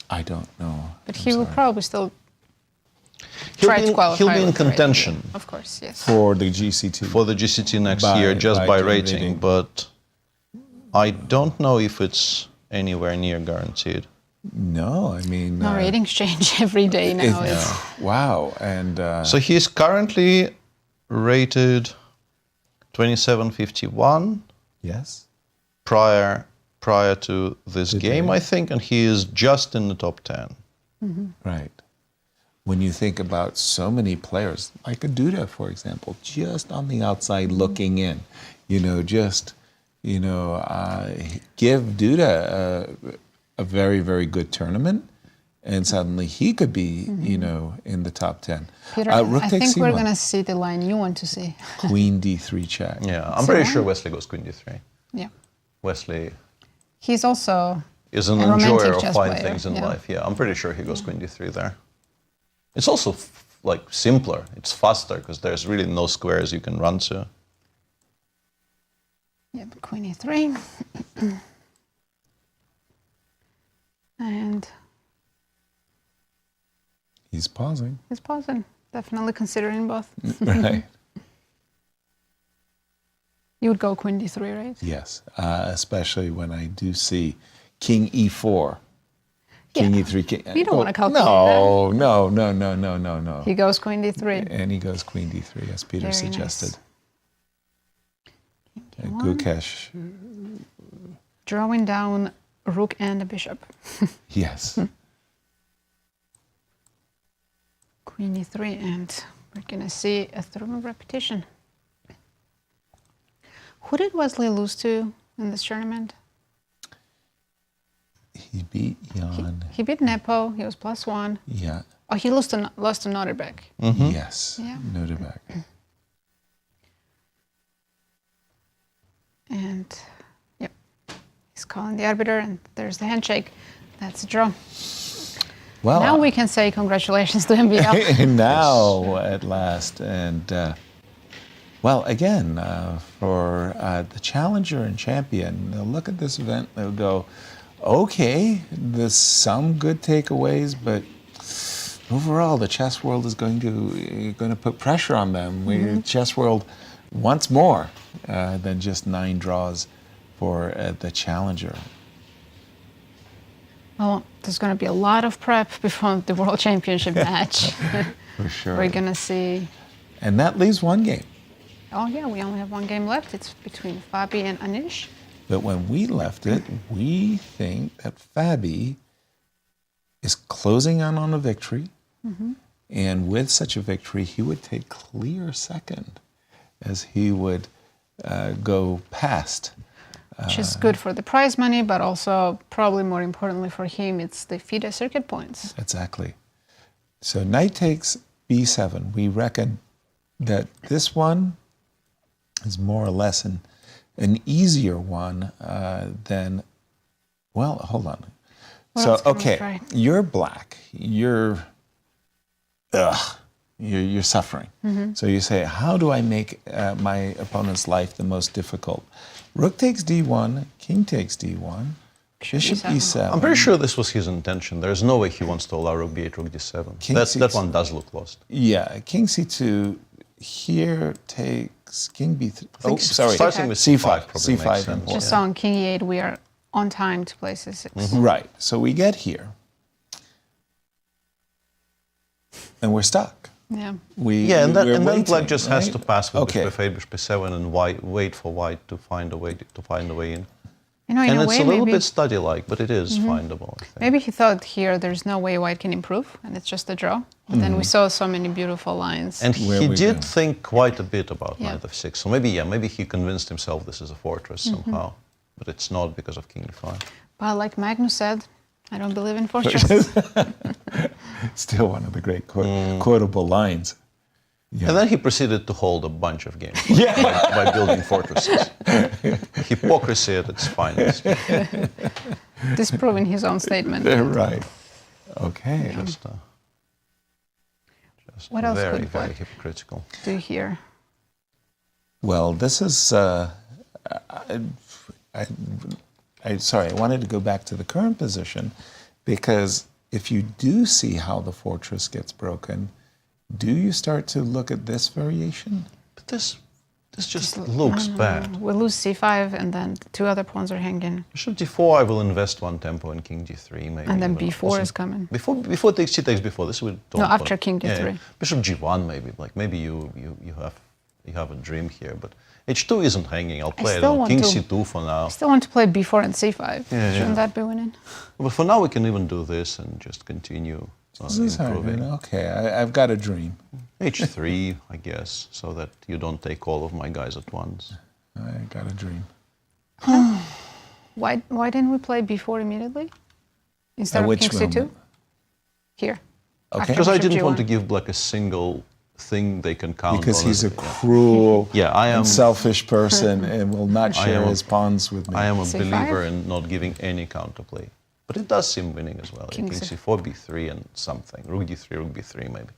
I don't know. But he will probably still try to qualify. He'll be in with the rating. contention. Of course, yes. For the GCT. For the GCT next year, just by rating. But I don't know if it's anywhere near guaranteed. No, I mean... No, ratings change every day now. Wow, and... So he's currently rated 2751. Yes. Prior to this game, I think, and he is just in the top 10. Right. When you think about so many players, like a Duda, for example, just on the outside looking in, give Duda a very, very good tournament, and suddenly he could be, in the top 10. Peter, I think we're going to see the line you want to see. Queen D3 check. Yeah, I'm pretty sure Wesley goes Queen D3. Yeah. Wesley He's also is an enjoyer of fine things in life. Yeah, I'm pretty sure he goes Queen D3 there. It's also simpler. It's faster because there's really no squares you can run to. Yeah, but Queen E3. And he's pausing. He's pausing. Definitely considering both. Right. You would go Queen D3, right? Yes, especially when I do see King E4. King E3. King, you don't want to calculate that. No. He goes Queen D3. And he goes Queen D3, as Peter Very suggested. Nice. Gukesh. Drawing down a rook and a bishop. Yes. Queen E3, and we're going to see a through repetition. Who did Wesley lose to in this tournament? He beat Jan. He beat Nepo. He was +1. Yeah. Oh, he lost to Nodirbek. Yes. Yeah. Nodirbek. And yep, he's calling the arbiter, and there's the handshake. That's a draw. Well, now we can say congratulations to MBL. Now, at last, and well, again, for the challenger and champion, they'll look at this event, they'll go, okay, there's some good takeaways, but overall, the chess world is going to put pressure on them. Chess world wants more than just 9 draws for the challenger. Well, there's going to be a lot of prep before the World Championship match. For sure. We're going to see. And that leaves one game. Oh, yeah, we only have one game left. It's between Fabi and Anish. But when we left it, we think that Fabi is closing in on a victory. And with such a victory, he would take clear second as he would go past. Which is good for the prize money, but also probably more importantly for him, it's the FIDE circuit points. Exactly. So knight takes b7. We reckon that this one is more or less an easier one than, well, hold on. So, okay, you're black. You're suffering. So you say, how do I make my opponent's life the most difficult? Rook takes d1, king takes d1, bishop e7. I'm pretty sure this was his intention. There's no way he wants to allow rook b8, rook d7. That one does look lost. Yeah, king c2, here takes king b3. Oh, sorry. Starting with c5 probably c5 makes sense. Just on king e8, we are on time to play c6. Right, so we get here. And we're stuck. Yeah. And then black just has to pass with Okay. bishop f8, bishop f7, and wait for white to find a way in. You know, in And a it's way, a little maybe, bit study-like, but it is findable, I think. maybe he thought here there's no way white can improve, and it's just a draw. And then we saw so many beautiful lines. And he did think quite a bit about Yeah. knight f6. So maybe he convinced himself this is a fortress somehow, but it's not because of king e5. But like Magnus said, I don't believe in fortresses. Still one of the great quotable lines. Yeah. And then he proceeded to hold a bunch of games by building fortresses. Hypocrisy at its finest. Disproving his own statement. Right. Okay. Just What else very, could very black hypocritical. do here? Well, this is, sorry, I wanted to go back to the current position because if you do see how the fortress gets broken, do you start to look at this variation? But this This just looks bad. We lose c5, and then 2 other pawns are hanging. Bishop d4, I will invest 1 tempo in king g3, maybe. And then even. b4 Also, is coming. Before she takes b4. This we don't. No, after king d3. Yeah. Bishop g1, maybe. Like maybe you have a dream here, but h2 isn't hanging. I'll play it on king c2 for now. I still want to play b4 and c5. Shouldn't that be winning? But for now, we can even do this and just continue improving. Okay, I've got a dream. h3, I guess, so that you don't take all of my guys at once. I got a dream. Why didn't we play b4 immediately instead of king c2? Here. Okay. Because I didn't want to give black a single thing they can count because on. He's a cruel and selfish person and will not share his pawns with me. I am a believer in not giving any counterplay. But it does seem winning as well. King c4, b3 and something. Rook d3, rook b3 maybe.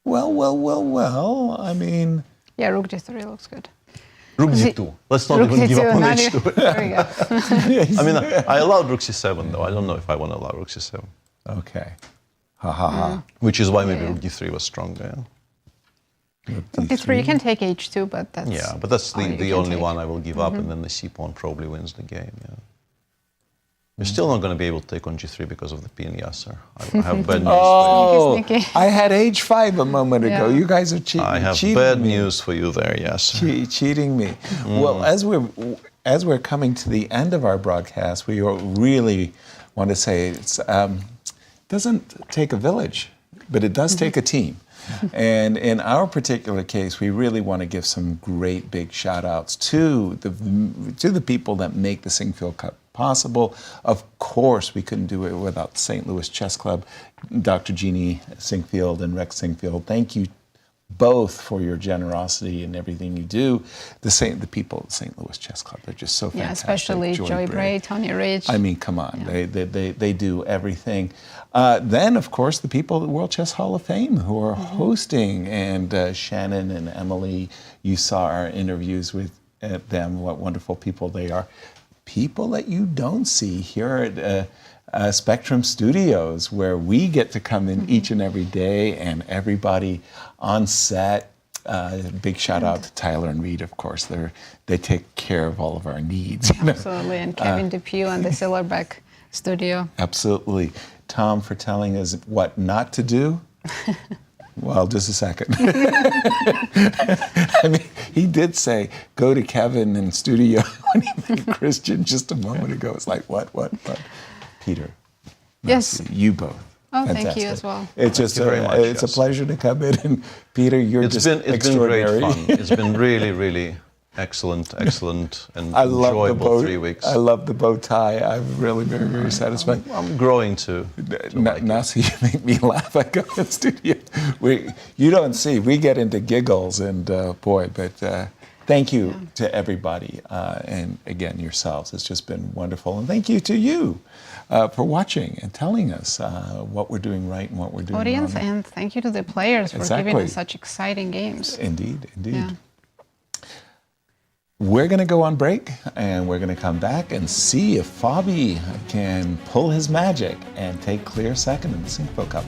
Well, I mean... Yeah, rook d3 looks good. Rook d2. Let's not even give up on h2. There we go. I mean, I allowed rook c7 though. I don't know if I want to allow rook c7. Okay. Ha ha ha. Which is why maybe rook d3 was stronger. Yeah? Rook d3, you can take h2, but that's... Yeah, but that's the only one I will give up, and then the c-pawn probably wins the game, yeah. You're still not going to be able to take on g3 because of the p and Yasser. I have bad news for you. I had h5 a moment ago. You guys are cheating. I have bad news for you there, Yasser. Cheating me. Well, as we're coming to the end of our broadcast, we really want to say it doesn't take a village, but it does take a team. And in our particular case, we really want to give some great big shout outs to the people that make the Sinquefield Cup possible. Of course, we couldn't do it without St. Louis Chess Club, Dr. Jeannie Sinquefield and Rex Sinquefield. Thank you both for your generosity and everything you do. The people at St. Louis Chess Club, they're just so fantastic. Yeah, especially Joy Bray, Tony Rich. I mean, come on, they do everything. Then, of course, the people at the World Chess Hall of Fame who are hosting, and Shannon and Emily, you saw our interviews with them, what wonderful people they are. People that you don't see here at Spectrum Studios, where we get to come in each and every day, and everybody on set. Big shout out to Tyler and Reed, of course. They take care of all of our needs. Absolutely, and Kevin Depew and the Silverback studio. Absolutely. Tom, for telling us what not to do. Well, just a second. I mean, he did say, go to Kevin in studio when he met Christian just a moment ago. It's like, what? Peter. Yes. You both. Oh, fantastic. Thank you as well. It's just it's a pleasure to come in. And Peter, it's been extraordinary. It's been great fun. It's been really, really excellent, and enjoyable 3 weeks. I love the bow tie. I'm really very, very satisfied. I'm growing too. Nazi, you make me laugh. I go in the studio. You don't see. We get into giggles, and but thank you to everybody, and again yourselves. It's just been wonderful, and thank you to you for watching and telling us what we're doing right and what we're doing Audience, wrong. and thank you to the players for giving us such exciting games. Indeed. Yeah. We're going to go on break, and we're going to come back and see if Fabi can pull his magic and take clear second in the Sinquefield Cup.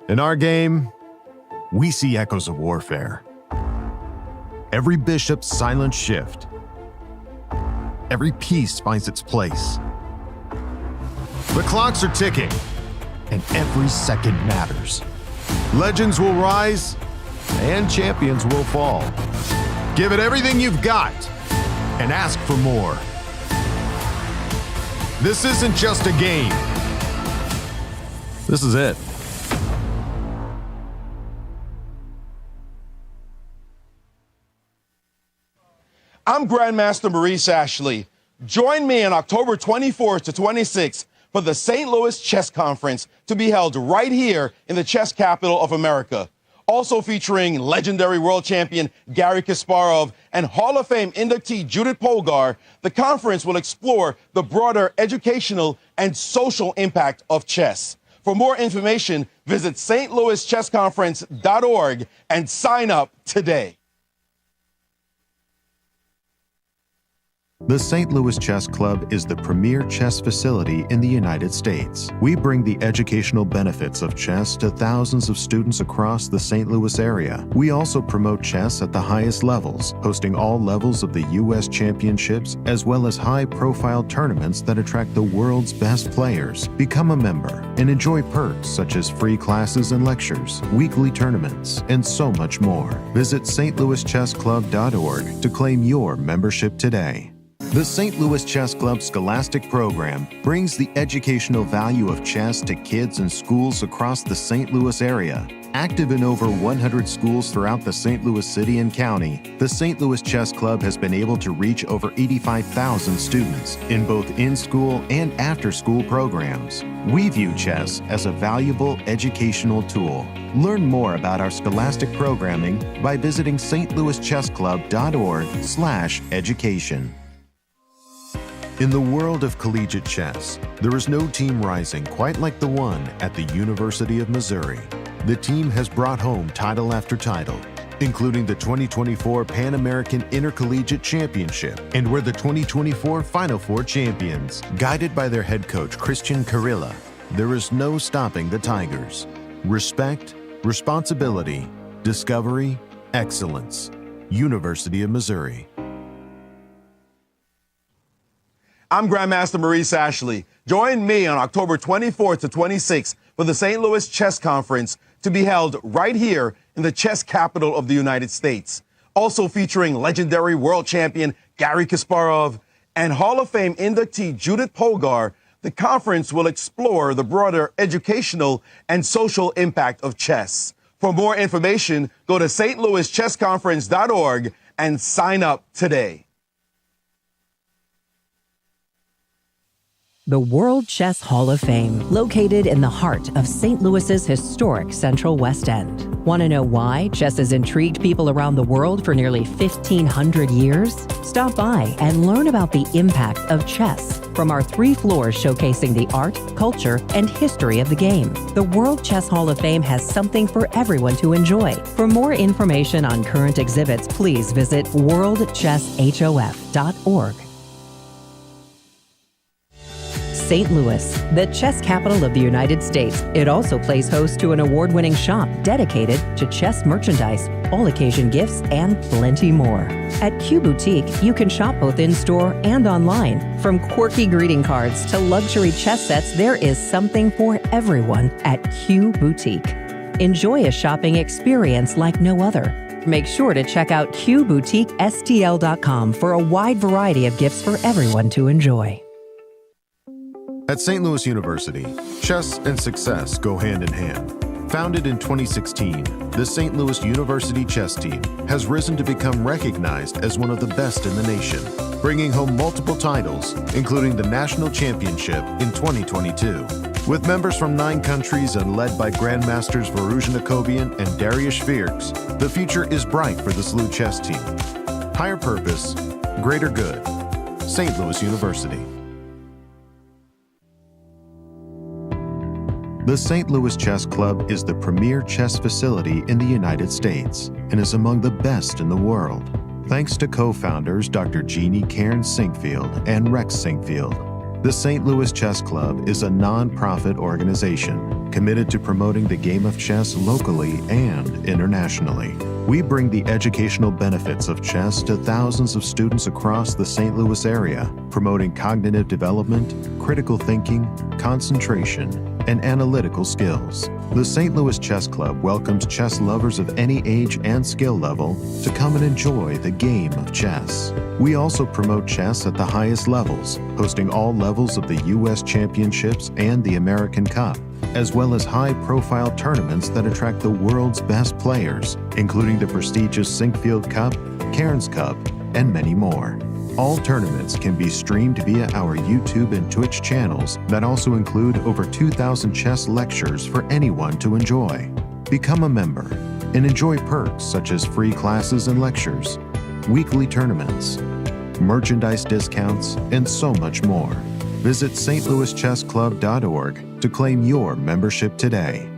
In our game, we see echoes of warfare. Every bishop's silent shift. Every piece finds its place. The clocks are ticking, and every second matters. Legends will rise, and champions will fall. Give it everything you've got, and ask for more. This isn't just a game. This is it. I'm Grandmaster Maurice Ashley. Join me on October 24th to 26th for the St. Louis Chess Conference to be held right here in the chess capital of America. Also featuring legendary world champion Garry Kasparov and Hall of Fame inductee Judith Polgar, the conference will explore the broader educational and social impact of chess. For more information, visit stlouischessconference.org and sign up today. The St. Louis Chess Club is the premier chess facility in the United States. We bring the educational benefits of chess to thousands of students across the St. Louis area. We also promote chess at the highest levels, hosting all levels of the U.S. championships, as well as high-profile tournaments that attract the world's best players. Become a member and enjoy perks such as free classes and lectures, weekly tournaments, and so much more. Visit stlouischessclub.org to claim your membership today. The St. Louis Chess Club Scholastic Program brings the educational value of chess to kids and schools across the St. Louis area. Active in over 100 schools throughout the St. Louis city and county, the St. Louis Chess Club has been able to reach over 85,000 students in both in-school and after-school programs. We view chess as a valuable educational tool. Learn more about our scholastic programming by visiting stlouischessclub.org/education. In the world of collegiate chess, there is no team rising quite like the one at the University of Missouri. The team has brought home title after title, including the 2024 Pan American Intercollegiate Championship, and were the 2024 Final Four champions. Guided by their head coach, Christian Carilla, there is no stopping the Tigers. Respect, responsibility, discovery, excellence. University of Missouri. I'm Grandmaster Maurice Ashley. Join me on October 24th to 26th for the St. Louis Chess Conference to be held right here in the chess capital of the United States. Also featuring legendary world champion Garry Kasparov and Hall of Fame inductee Judith Polgar, the conference will explore the broader educational and social impact of chess. For more information, go to stlouischessconference.org and sign up today. The World Chess Hall of Fame, located in the heart of St. Louis's historic Central West End. Want to know why chess has intrigued people around the world for nearly 1,500 years? Stop by and learn about the impact of chess from our 3 floors showcasing the art, culture, and history of the game. The World Chess Hall of Fame has something for everyone to enjoy. For more information on current exhibits, please visit worldchesshof.org. St. Louis, the chess capital of the United States. It also plays host to an award-winning shop dedicated to chess merchandise, all-occasion gifts, and plenty more. At Q Boutique, you can shop both in-store and online. From quirky greeting cards to luxury chess sets, there is something for everyone at Q Boutique. Enjoy a shopping experience like no other. Make sure to check out QBoutiqueSTL.com for a wide variety of gifts for everyone to enjoy. At St. Louis University, chess and success go hand in hand. Founded in 2016, the St. Louis University chess team has risen to become recognized as one of the best in the nation, bringing home multiple titles, including the National Championship in 2022. With members from 9 countries and led by Grandmasters Firouzja and Darius Fierks, the future is bright for the SLU chess team. Higher purpose, greater good. St. Louis University. The St. Louis Chess Club is the premier chess facility in the United States and is among the best in the world. Thanks to co-founders Dr. Jeannie Cairn Sinquefield and Rex Sinquefield, the St. Louis Chess Club is a non-profit organization committed to promoting the game of chess locally and internationally. We bring the educational benefits of chess to thousands of students across the St. Louis area, promoting cognitive development, critical thinking, concentration, and analytical skills. The St. Louis Chess Club welcomes chess lovers of any age and skill level to come and enjoy the game of chess. We also promote chess at the highest levels, hosting all levels of the U.S. championships and the American Cup, as well as high-profile tournaments that attract the world's best players, including the prestigious Sinquefield Cup, Cairns Cup, and many more. All tournaments can be streamed via our YouTube and Twitch channels that also include over 2,000 chess lectures for anyone to enjoy. Become a member and enjoy perks such as free classes and lectures, weekly tournaments, merchandise discounts, and so much more. Visit stlouischessclub.org to claim your membership today.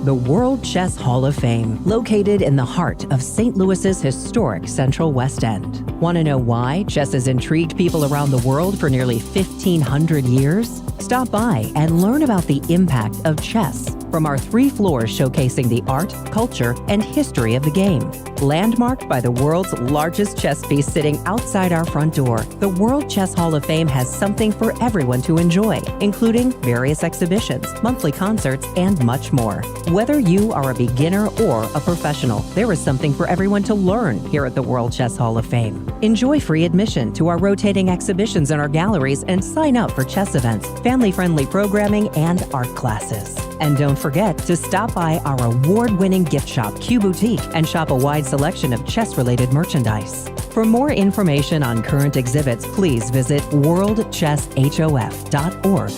The World Chess Hall of Fame, located in the heart of St. Louis's historic Central West End. Want to know why chess has intrigued people around the world for nearly 1,500 years? Stop by and learn about the impact of chess from our 3 floors showcasing the art, culture, and history of the game. Landmarked by the world's largest chess piece sitting outside our front door, the World Chess Hall of Fame has something for everyone to enjoy, including various exhibitions, monthly concerts, and much more. Whether you are a beginner or a professional, there is something for everyone to learn here at the World Chess Hall of Fame. Enjoy free admission to our rotating exhibitions in our galleries and sign up for chess events, family-friendly programming, and art classes. And don't forget to stop by our award-winning gift shop, Q Boutique, and shop a wide selection of chess-related merchandise. For more information on current exhibits, please visit worldchesshof.org.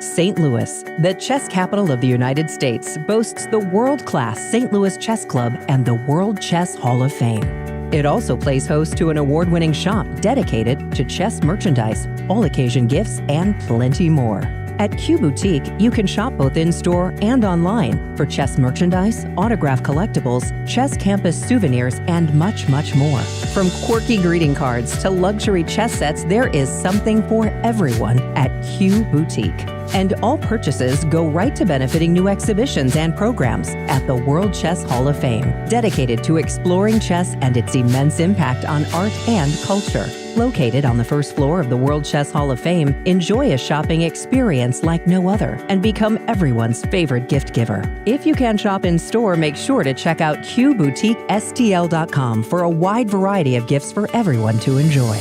St. Louis, the chess capital of the United States, boasts the world-class St. Louis Chess Club and the World Chess Hall of Fame. It also plays host to an award-winning shop dedicated to chess merchandise, all-occasion gifts, and plenty more. At Q Boutique, you can shop both in-store and online for chess merchandise, autograph collectibles, chess campus souvenirs, and much, much more. From quirky greeting cards to luxury chess sets, there is something for everyone at Q Boutique. And all purchases go right to benefiting new exhibitions and programs at the World Chess Hall of Fame, dedicated to exploring chess and its immense impact on art and culture. Located on the first floor of the World Chess Hall of Fame, enjoy a shopping experience like no other and become everyone's favorite gift giver. If you can shop in store, make sure to check out QBoutiqueSTL.com for a wide variety of gifts for everyone to enjoy.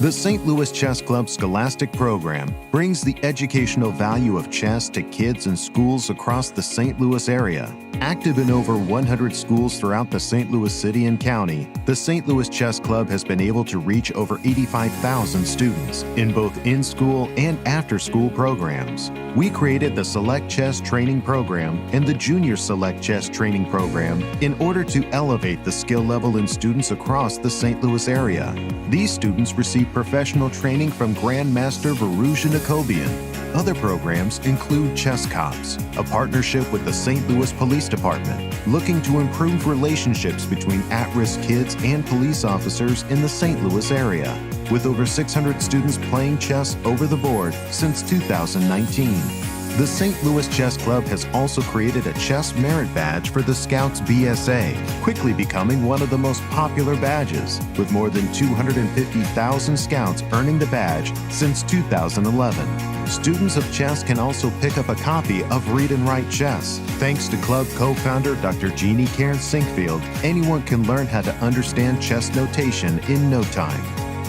The St. Louis Chess Club Scholastic Program brings the educational value of chess to kids in schools across the St. Louis area. Active in over 100 schools throughout the St. Louis City and County, the St. Louis Chess Club has been able to reach over 85,000 students in both in-school and after-school programs. We created the Select Chess Training Program and the Junior Select Chess Training Program in order to elevate the skill level in students across the St. Louis area. These students receive professional training from Grandmaster Firouzja. Other programs include Chess Cops, a partnership with the St. Louis Police Department, looking to improve relationships between at-risk kids and police officers in the St. Louis area, with over 600 students playing chess over the board since 2019. The St. Louis Chess Club has also created a chess merit badge for the Scouts BSA, quickly becoming one of the most popular badges, with more than 250,000 Scouts earning the badge since 2011. Students of chess can also pick up a copy of Read and Write Chess. Thanks to club co-founder Dr. Jeannie Cairns Sinquefield, anyone can learn how to understand chess notation in no time.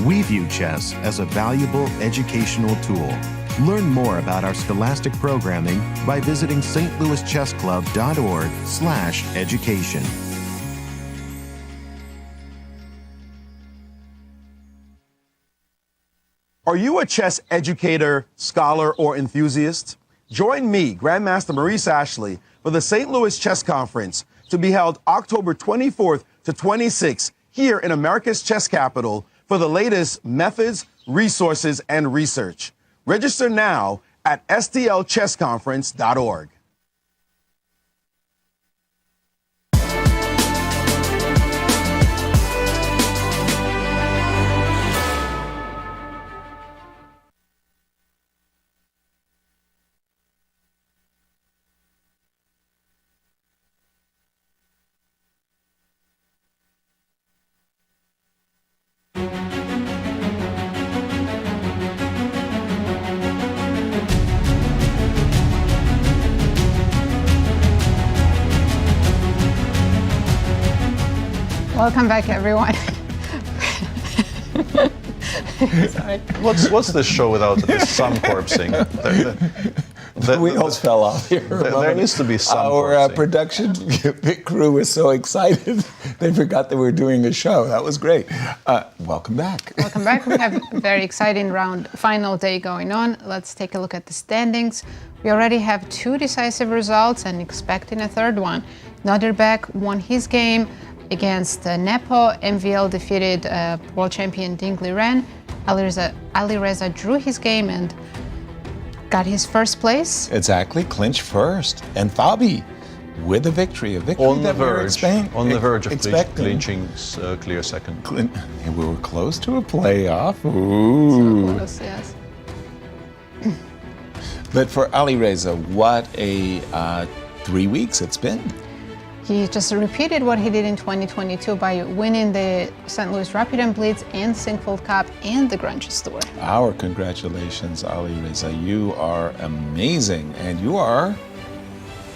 We view chess as a valuable educational tool. Learn more about our scholastic programming by visiting stlouischessclub.org/education. Are you a chess educator, scholar, or enthusiast? Join me, Grandmaster Maurice Ashley, for the St. Louis Chess Conference to be held October 24th to 26th here in America's chess capital for the latest methods, resources, and research. Register now at stlchessconference.org. Welcome back, everyone. Sorry. What's this show without the sun corpsing? The wheels fell off here. There needs to be some Our forcing. production crew was so excited, they forgot they were doing a show. That was great. Welcome back. Welcome back. We have a very exciting round, final day going on. Let's take a look at the standings. We already have 2 decisive results and expecting a third one. Nodirbek won his game against Nepo. MVL defeated world champion Liren. Alireza drew his game and got his first place. Exactly, clinch first. And Fabi with a victory On the that we were verge of expecting. clinching clear second. And we were close to a playoff. Ooh. So close, yes. But for Alireza, what a 3 weeks it's been. He just repeated what he did in 2022 by winning the St. Louis Rapid and Blitz and Sinquefield Cup and the Grand Chess Tour. Our congratulations, Alireza. You are amazing, and you are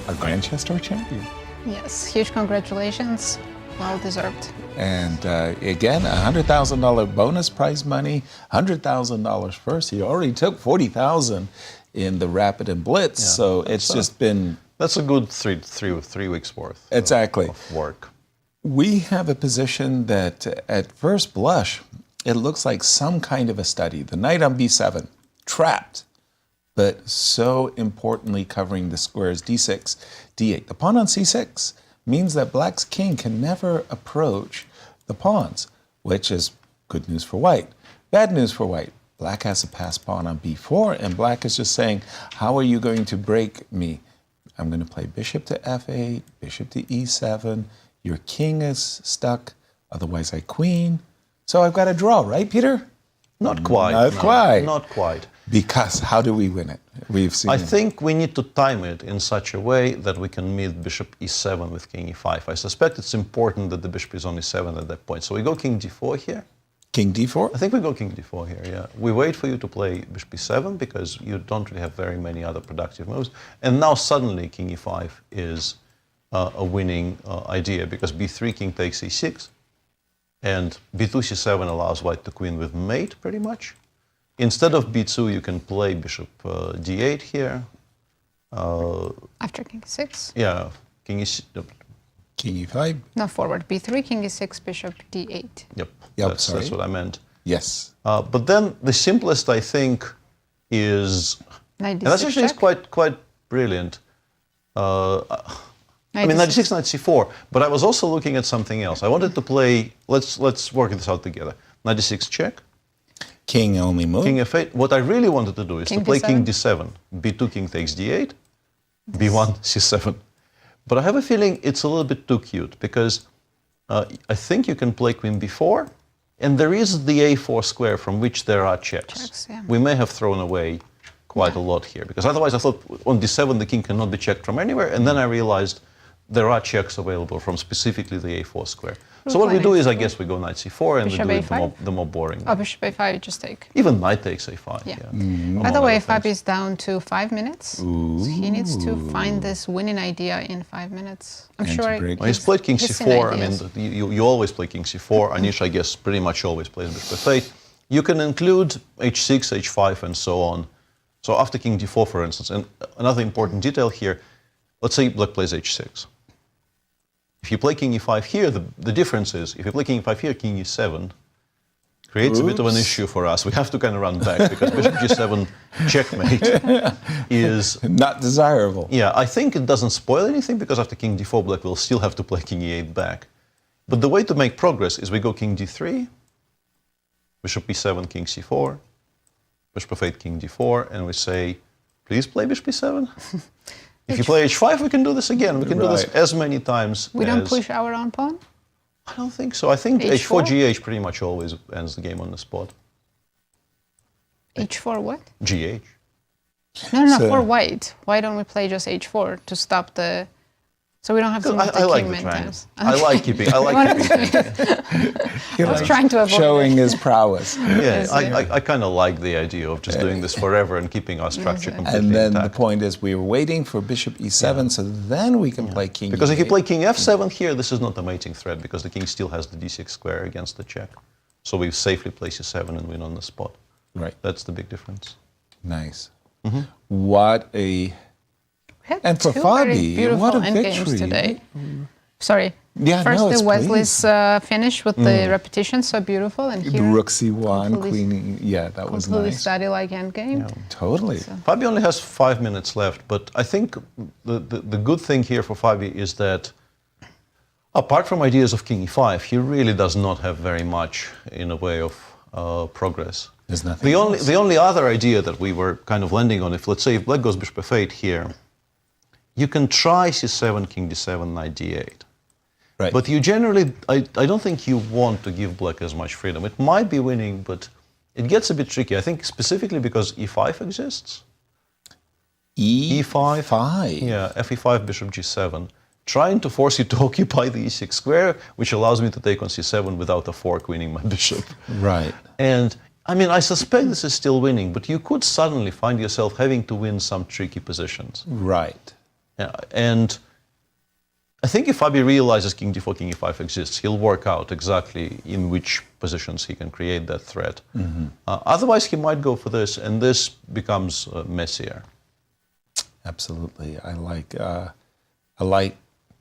a Grand Chess Tour champion. Yes, huge congratulations. Well deserved. And again, $100,000 bonus prize money, $100,000 first. He already took $40,000 in the Rapid and Blitz, so it's just been... That's a good three weeks worth exactly. of work. We have a position that at first blush, it looks like some kind of a study. The knight on b7, trapped, but so importantly covering the squares d6, d8. The pawn on c6 means that black's king can never approach the pawns, which is good news for white. Bad news for white. Black has a passed pawn on b4, and black is just saying, how are you going to break me? I'm going to play bishop to f8, bishop to e7. Your king is stuck, otherwise I queen. So I've got a draw, right, Peter? Not quite. Not quite. Because how do we win it? We've seen I think we need to time it in such a way that we can meet bishop e7 with king e5. I suspect it's important that the bishop is on e7 at that point. So we go king d4 here. King d4? I think we go king d4 here, yeah. We wait for you to play bishop e7 because you don't really have very many other productive moves. And now suddenly king e5 is a winning idea because b3, king takes e6, and b2, c7 allows white to queen with mate, pretty much. Instead of b2, you can play bishop d8 here. After king e6? Yeah, king e6. King e5? No, forward. b3, king e6, bishop d8. Yep, that's what I meant. Yes. But then the simplest, I think, is... Knight d6 and that's actually check? quite brilliant. I mean, knight d6, knight c4. But I was also looking at something else. I wanted to play... Let's work this out together. Knight d6 check. King only move. King f8. What I really wanted to do is King to play d7. king d7. b2, king takes d8. b1, c7. But I have a feeling it's a little bit too cute because I think you can play queen b4, and there is the a4 square from which there are checks. Yeah. We may have thrown away quite a lot here because otherwise I thought on d7 the king cannot be checked from anywhere, and then I realized there are checks available from specifically the a4 square. So what we do is, I guess, we go knight c4 and Bishop we do a5? the more boring. Oh, bishop a5, you just take. Even knight takes a5. Yeah. Yeah. By the way, Fabi is down to 5 minutes. So he needs to find this winning idea in 5 minutes. I'm sure Well, he's played king he's seen c4. I ideas. mean, you always play king c4. Anish, I guess, pretty much always plays bishop f8. You can include h6, h5, and so on. So after king d4, for instance, and another important detail here, let's say black plays h6. If you play king e5 here, the difference is, if you play king e5 here, king e7 creates a bit of an issue for us. We have to kind of run back because bishop g7 checkmate is... not desirable. Yeah, I think it doesn't spoil anything because after king d4, black will still have to play king e8 back. But the way to make progress is we go king d3, bishop e7, king c4, bishop f8, king d4, and we say, please play bishop e7. If you play h5, we can do this again. We can do this as many times We don't push our own pawn? I don't think so. I think h4, gh pretty much always ends the game on the spot. h4 what? Gh. No, for white. Why don't we play just h4 to stop the... So we don't have to move the king many times. I like keeping I was trying to avoid showing it. his prowess. Yeah, I kind of like the idea of just doing this forever and keeping our structure completely And then intact. the point is we were waiting for bishop e7, so then we can play king Because if you e8. play king f7 here, this is not a mating threat because the king still has the d6 square against the check. So we safely play c7 and win on the spot. Right. That's the big difference. Nice. What a... And for Fabi, what a victory. Today. Sorry. Yeah, First, no, it's Wesley's finish with the repetition, so beautiful. And The here, rook c1, queen, yeah, that was completely nice. study like endgame. Yeah. Totally. Fabi only has 5 minutes left, but I think the good thing here for Fabi is that apart from ideas of king e5, he really does not have very much in a way of progress. There's nothing The only other idea that we were kind of landing on, if let's say if black goes bishop f8 here, you can try c7, king d7, knight d8. Right. But you generally, I don't think you want to give black as much freedom. It might be winning, but it gets a bit tricky. I think specifically because e5 exists. e5? Yeah, fe5, bishop g7. Trying to force you to occupy the e6 square, which allows me to take on c7 without a fork winning my bishop. Right. And I mean, I suspect this is still winning, but you could suddenly find yourself having to win some tricky positions. Right. Yeah, and I think if Fabi realizes king d4, king e5 exists, he'll work out exactly in which positions he can create that threat. Otherwise, he might go for this, and this becomes messier. Absolutely. I like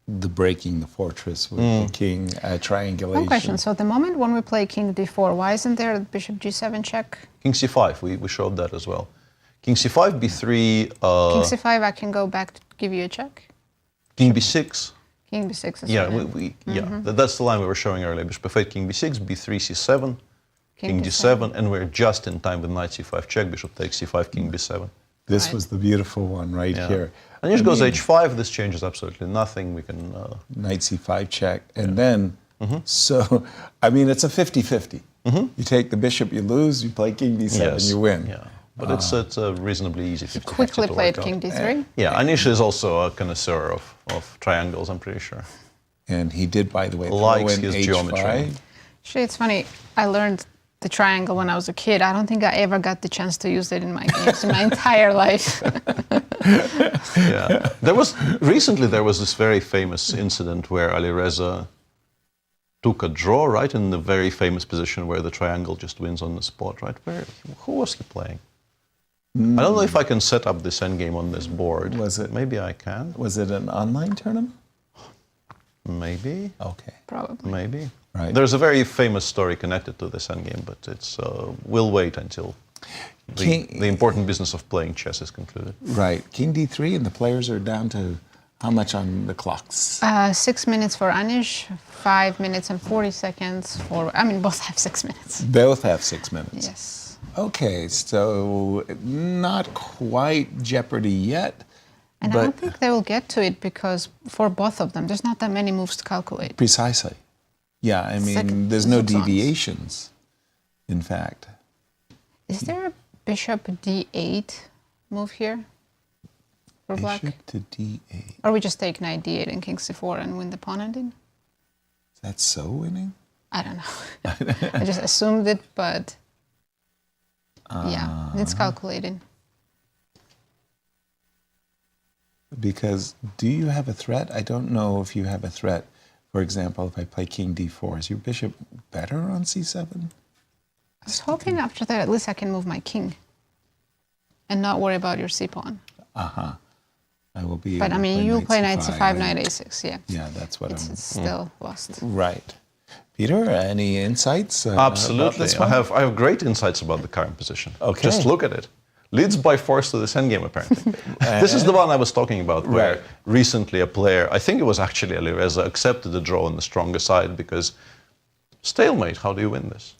the breaking the fortress with the king triangulation. One question. So the moment when we play king d4, why isn't there a bishop g7 check? King c5, we showed that as well. King c5, b3. King c5, I can go back to give you a check. King b6. King b6 is Yeah, fine. that's the line we were showing earlier. Bishop f8, king b6, b3, c7, king d7, and we're just in time with knight c5 check, bishop takes c5, king b7. This was the beautiful one right here. Anish goes h5, this changes absolutely nothing. We can... Knight c5 check, and then, so, I mean, it's a 50-50. You take the bishop, you lose, you play king d7, you win. Yeah. But it's a reasonably easy 50-50 Quickly to played work king out. d3. Yeah, Anish is also a connoisseur of triangles, I'm pretty sure. And he did, by the way, likes throw in his h5. geometry. Actually, it's funny. I learned the triangle when I was a kid. I don't think I ever got the chance to use it in my games in my entire life. Yeah. Recently there was this very famous incident where Alireza took a draw, right, in the very famous position where the triangle just wins on the spot, right? Who was he playing? I don't know if I can set up this endgame on this board. Was it? Maybe I can. Was it an online tournament? Maybe. Okay. Probably. Maybe. Right. There's a very famous story connected to this endgame, but it's we'll wait until the important business of playing chess is concluded. Right. King d3, and the players are down to how much on the clocks? 6 minutes for Anish, 5 minutes and 40 seconds for... I mean, both have 6 minutes. Both have 6 minutes. Yes. Okay, so not quite jeopardy yet. And I don't think they will get to it because for both of them, there's not that many moves to calculate. Precisely. Yeah, I mean, there's no deviations, in fact. Is there a bishop d8 move here for black? Bishop to d8. Or we just take knight d8 and king c4 and win the pawn ending? Is that so winning? I don't know. I just assumed it, but yeah, it's calculated. Because do you have a threat? I don't know if you have a threat. For example, if I play king d4, is your bishop better on c7? I was hoping after that at least I can move my king and not worry about your c-pawn. I will be But I mean, you play knight c5, c5, knight a6, yeah. Yeah, that's what it's still lost. Right. Peter, any insights? Absolutely. About this I one? have great insights about the current position. Okay. Just look at it. Leads by force to this endgame, apparently. This is the one I was talking about, where recently a player, I think it was actually Alireza, accepted the draw on the stronger side because stalemate, how do you win this?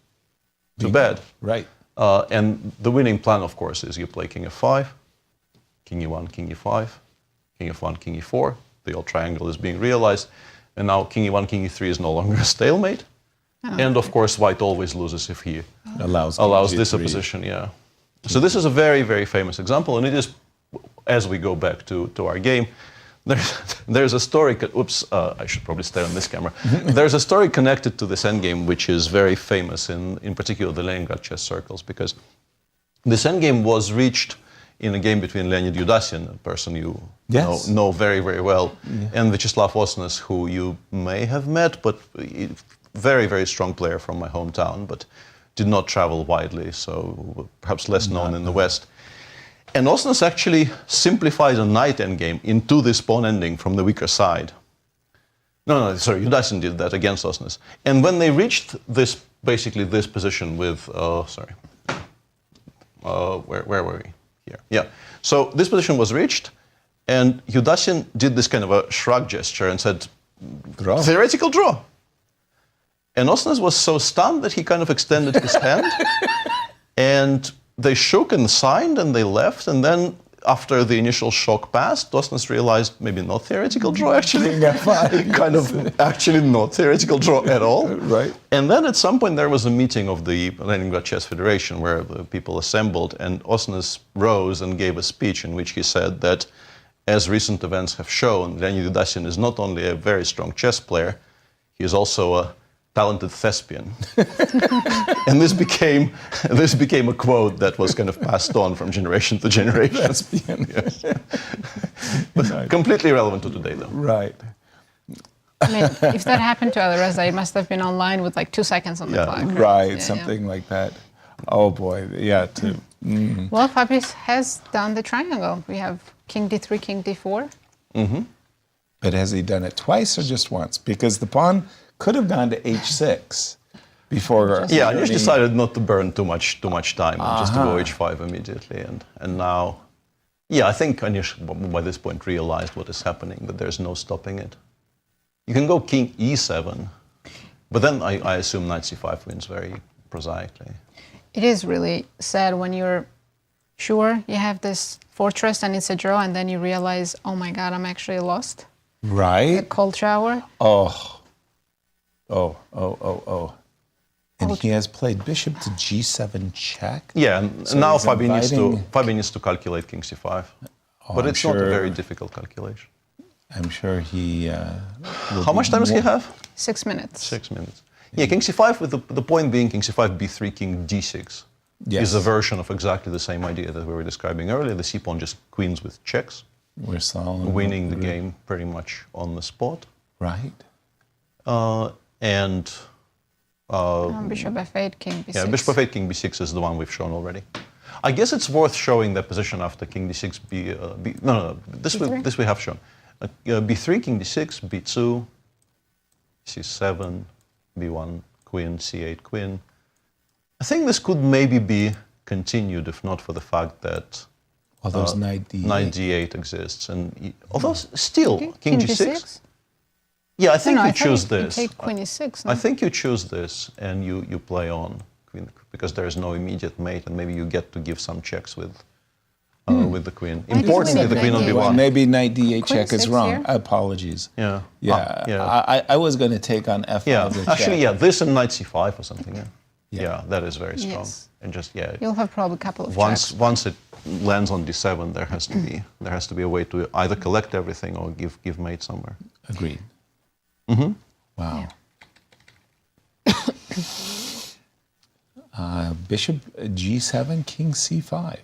Too bad. Right. And the winning plan, of course, is you play king f5, king e1, king e5, king f1, king e4. The old triangle is being realized. And now king e1, king e3 is no longer a stalemate. And of course, white always loses if he allows this opposition, yeah. So this is a very, very famous example, and it is, as we go back to our game, there's a story, oops, I should probably stay on this camera. There's a story connected to this endgame, which is very famous in particular the Leningrad chess circles, because this endgame was reached in a game between Leonid Yudasin, a person you know very, very well, and Vyacheslav Osnes, who you may have met, but very, very strong player from my hometown, but did not travel widely, so perhaps less known in the West. And Osnes actually simplified a knight endgame into this pawn ending from the weaker side. No, sorry, Yudasin did that against Osnes. And when they reached this, basically this position with, where were we? Here, yeah. So this position was reached, and Yudasin did this kind of a shrug gesture and said, draw. Theoretical draw. And Osnes was so stunned that he kind of extended his hand, and they shook and signed and they left, and then after the initial shock passed, Osnes realized maybe not theoretical draw actually, kind of actually not theoretical draw at all. Right. And then at some point there was a meeting of the Leningrad Chess Federation where the people assembled, and Osnes rose and gave a speech in which he said that, as recent events have shown, Leonid Yudasin is not only a very strong chess player, he is also a talented thespian. And this became a quote that was kind of passed on from generation to generation. Thespian. Yes. But completely irrelevant to today, though. Right. I mean, if that happened to Alireza, it must have been online with like 2 seconds on the clock. Right, something like that. Oh boy, yeah. Well, Fabi has done the triangle. We have King D3, King D4. Mm-hmm. But has he done it twice or just once? Because the pawn could have gone to H6 before. Yeah, Anish decided not to burn too much time, just to go H5 immediately, and now, yeah, I think Anish by this point realized what is happening, that there's no stopping it. You can go King E7, but then I assume Knight C5 wins very prosaically. It is really sad when you're sure you have this fortress and it's a draw, and then you realize, oh my God, I'm actually lost. Right. The cold shower. Oh. And he has played bishop to G7 check. Yeah, and so now Fabi needs to calculate King C5. But it's not a very difficult calculation. I'm sure he... How much time does he have? 6 minutes. 6 minutes. Yeah, King C5, with the point being King C5, B3, King D6 is a version of exactly the same idea that we were describing earlier. The C-pawn just queens with checks. We're solid. Winning the game pretty much on the spot. Right. Bishop F8, King B6. Yeah, Bishop F8, King B6 is the one we've shown already. I guess it's worth showing that position after King D6, this we have shown. B3, King D6, B2, C7, B1, Queen, C8, Queen. I think this could maybe be continued if not for the fact that Knight D8. Knight D8 exists, and although still King G6. D6? Yeah, I think you choose this. You take Queen E6. No? I think you choose this and you play on Queen, because there is no immediate mate, and maybe you get to give some checks with the Queen. Importantly, the Queen on B1. Maybe Knight D8 check is wrong. Here? Apologies. Yeah. I was going to take on F5. Yeah, actually, yeah, this and Knight C5 or something. Yeah, that is very strong. Yes. And just you'll have probably a couple of once it lands on D7, there has to be a way to either collect everything or give mate somewhere. Agreed. Mm-hmm. Wow. Bishop G7, King C5.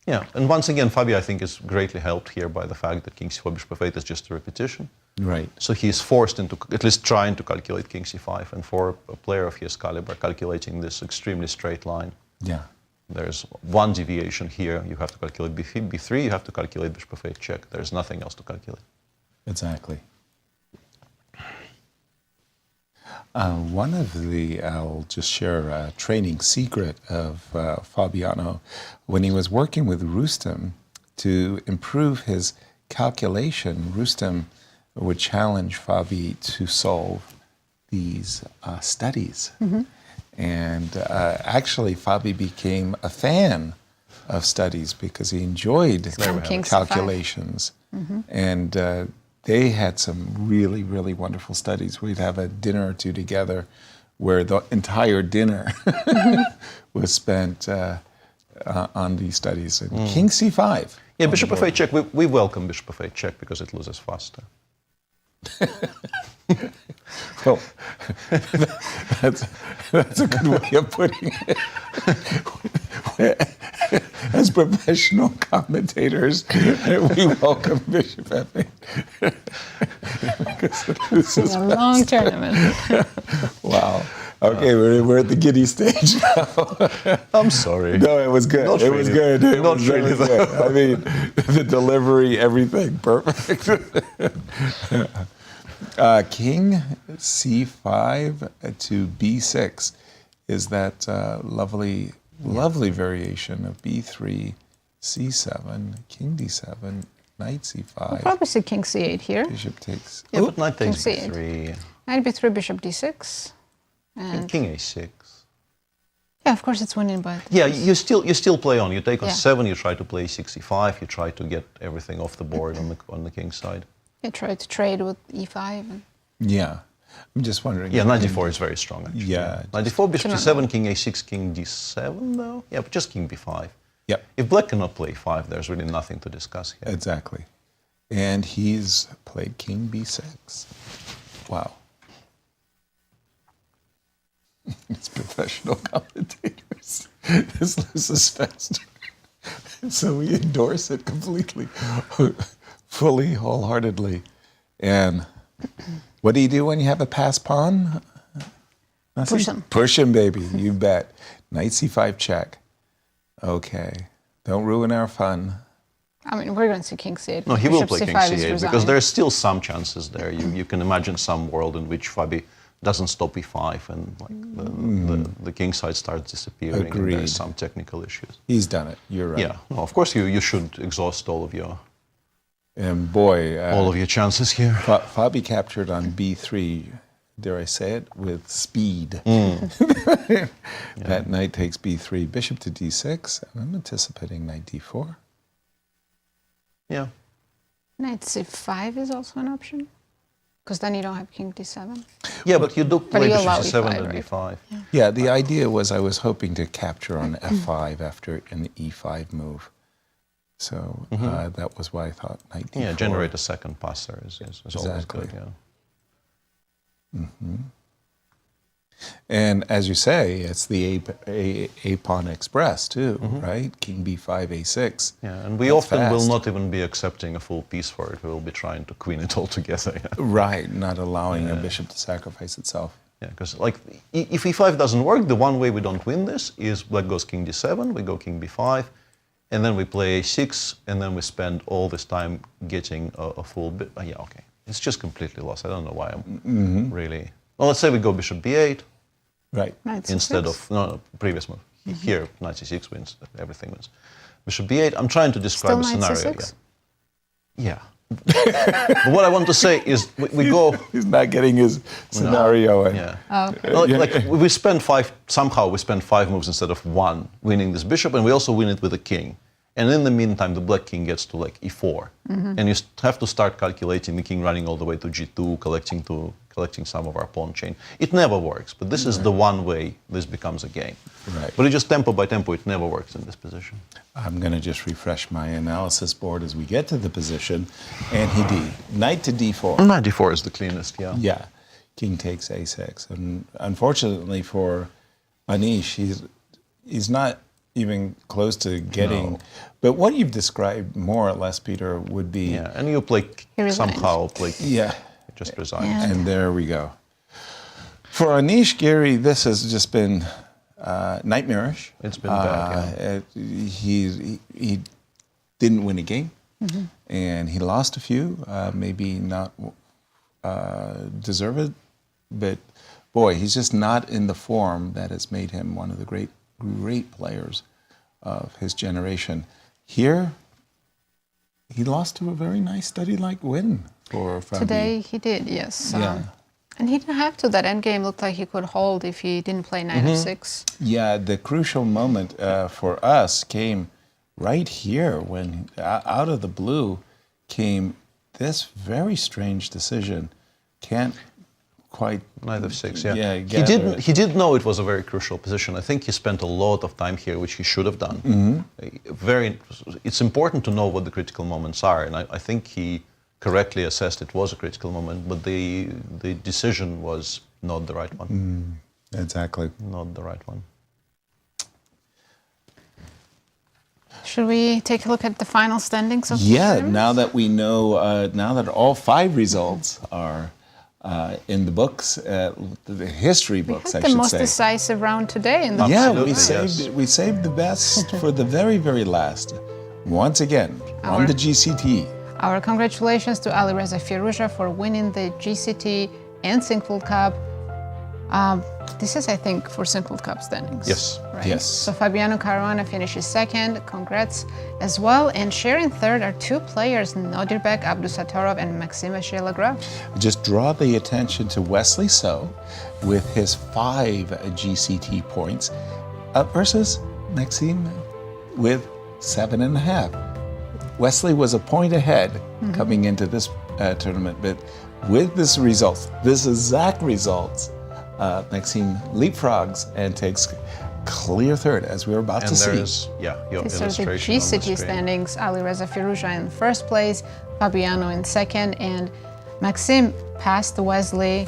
Yeah, and once again, Fabi, I think, is greatly helped here by the fact that King C4, Bishop F8 is just a repetition. Right. So he is forced into at least trying to calculate King C5, and for a player of his caliber, calculating this extremely straight line. Yeah. There's one deviation here. You have to calculate B3, you have to calculate Bishop F8 check. There's nothing else to calculate. Exactly. One of I'll just share a training secret of Fabiano. When he was working with Rustem to improve his calculation, Rustem would challenge Fabi to solve these studies. Mm-hmm. And actually, Fabi became a fan of studies because he enjoyed calculations. Mm-hmm. And they had some really, really wonderful studies. We'd have a dinner or two together where the entire dinner was spent on these studies. And King C5. Yeah, Bishop F8 check. We welcome Bishop F8 check because it loses faster. Well, that's a good way of putting it. As professional commentators, we welcome Bishop F8. It's a long tournament. Wow. Okay, we're at the giddy stage now. I'm sorry. No, it was good. Not It really. was good. It Not was really, really good. I mean, the delivery, everything, perfect. King C5 to B6 is that lovely variation of B3, C7, King D7, Knight C5. We'll probably see King C8 here. Bishop takes. Yeah, but Knight takes King C8. B3. Knight B3, Bishop D6. And King A6. yeah, of course it's winning, but Yeah, you still play on. You take on Yeah. 7. You try to play 65. You try to get everything off the board on the king's side. you try to trade with E5. And Yeah. I'm just wondering. Yeah, 94 is very strong. Actually. Yeah. 94, Bishop Cannot D7, King A6, King D7, though. Yeah, but just King B5. Yep. If Black cannot play 5, there's really nothing to discuss here. Exactly. And he's played King B6. Wow. It's professional commentators. This loses faster. So we endorse it completely, fully, wholeheartedly. And what do you do when you have a pass pawn? Push him. Push him, baby. You bet. Knight C5 check. Okay. Don't ruin our fun. I mean, we're going to see King C8. No, he will Bishop play King C5 is C8 because resigning. there's still some chances there. You can imagine some world in which Fabi doesn't stop E5 and like the king side starts disappearing. Agreed. And there's some technical issues. He's done it. You're right. Yeah. No, of course you should exhaust all of your And boy, all of your chances here. Fabi captured on B3, dare I say it, with speed. That knight takes B3, bishop to D6, and I'm anticipating knight D4. Yeah. Knight C5 is also an option. Because then you don't have King D7. Yeah, but you do play you bishop allow C7 E5, and right? D5. Yeah, the idea was I was hoping to capture on F5 after an E5 move. So that was why I thought knight D4. Yeah, generate a second passer is always good. Yeah. And as you say, it's the A-pawn express too, right? King B5, A6. Yeah, and we That's often fast. will not even be accepting a full piece for it. We will be trying to queen it all together. Yeah. Right, not allowing a bishop to sacrifice itself. Yeah, because like if E5 doesn't work, the one way we don't win this is Black goes King D7, we go King B5, and then we play A6, and then we spend all this time getting a full bit. Yeah, okay, it's just completely lost. I don't know why I'm really. Well, let's say we go Bishop B8. Right. Instead of previous move. Here, Knight C6 wins. Everything wins. Bishop B8. I'm trying to describe a Still Knight scenario. C6? Yeah. But what I want to say is we go. He's not getting his scenario. No. Yeah. Oh, okay. Well, like we spend 5. Somehow we spend 5 moves instead of 1, winning this bishop, and we also win it with a king. And in the meantime, the black king gets to like E4, and you have to start calculating the king running all the way to G2, collecting some of our pawn chain. It never works, but this is the one way this becomes a game. Right. But it just tempo by tempo, it never works in this position. I'm going to just refresh my analysis board as we get to the position, and he D. Knight to D4. Knight D4 is the cleanest, yeah. Yeah. King takes A6, and unfortunately for Anish, he's not even close to getting. No. But what you've described more or less, Peter, would be. Yeah, and you play somehow play. Yeah. Just resign. Yeah. And there we go. For Anish, Giri, this has just been nightmarish. It's been bad. Yeah. He didn't win a game, and he lost a few, maybe not deserved, but boy, he's just not in the form that has made him one of the great players of his generation. Here, he lost to a very nice study-like win for Fabi. Today he did, yes. Yeah. And he didn't have to. That endgame looked like he could hold if he didn't play knight f6. Yeah, the crucial moment for us came right here when out of the blue came this very strange decision. Can't quite Knight f6, yeah. Yeah, He did know it was a very crucial position. I think he spent a lot of time here, which he should have done. It's important to know what the critical moments are, and I think he correctly assessed it was a critical moment, but the decision was not the right one. Exactly. Not the right one. Should we take a look at the final standings of the Yeah, tournament? now that we know, now that all 5 results are in the books, the history books, I the should most say. decisive round today in the we saved the best for the very, very last. Once again, on the GCT. Our congratulations to Alireza Firouzja for winning the GCT and Sinquefield Cup. This is, I think, for Sinquefield Cup standings. Yes. Right? Yes. So Fabiano Caruana finishes second. Congrats as well. And sharing third are two players, Nodirbek, Abdusattorov, and Maxime Vachier-Lagrave. Just draw the attention to Wesley So with his 5 GCT points versus Maxime with 7.5. Wesley was a point ahead coming into this tournament, but with this exact results, Maxime leapfrogs and takes clear third, as we were about to see. These are the GCT standings. Alireza Firouzja in first place, Fabiano in second, and Maxime passed Wesley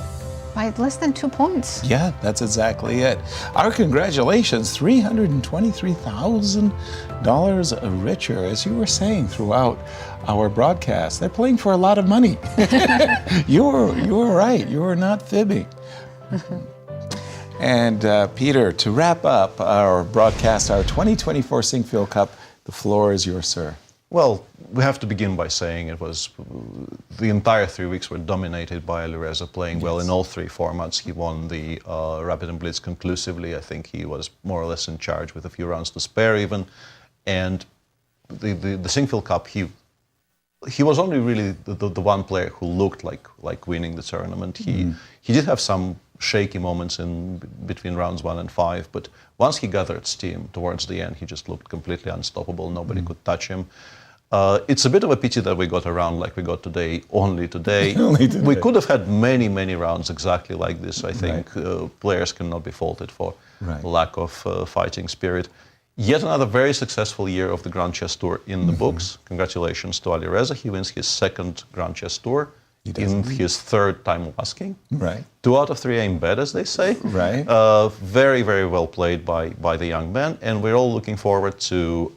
by less than 2 points. Yeah, that's exactly it. Our congratulations, $323,000 richer, as you were saying throughout our broadcast. They're playing for a lot of money. You were right. You were not fibbing. And Peter, to wrap up our broadcast, our 2024 Sinquefield Cup, the floor is yours, sir. Well, we have to begin by saying it was the entire 3 weeks were dominated by Alireza, playing well in all 3 formats. He won the Rapid and Blitz conclusively. I think he was more or less in charge with a few rounds to spare even. And the Sinquefield Cup, he was only really the one player who looked like winning the tournament. He did have some shaky moments in between rounds 1 and 5, but once he gathered steam towards the end, he just looked completely unstoppable. Nobody could touch him. It's a bit of a pity that we got a round like we got today, only today. We could have had many, many rounds exactly like this. I think players cannot be faulted for lack of fighting spirit. Yet another very successful year of the Grand Chess Tour in the books. Congratulations to Alireza. He wins his 2nd Grand Chess Tour in his 3rd time asking. 2 out of 3 ain't bad, as they say. Very, very well played by the young man. And we're all looking forward to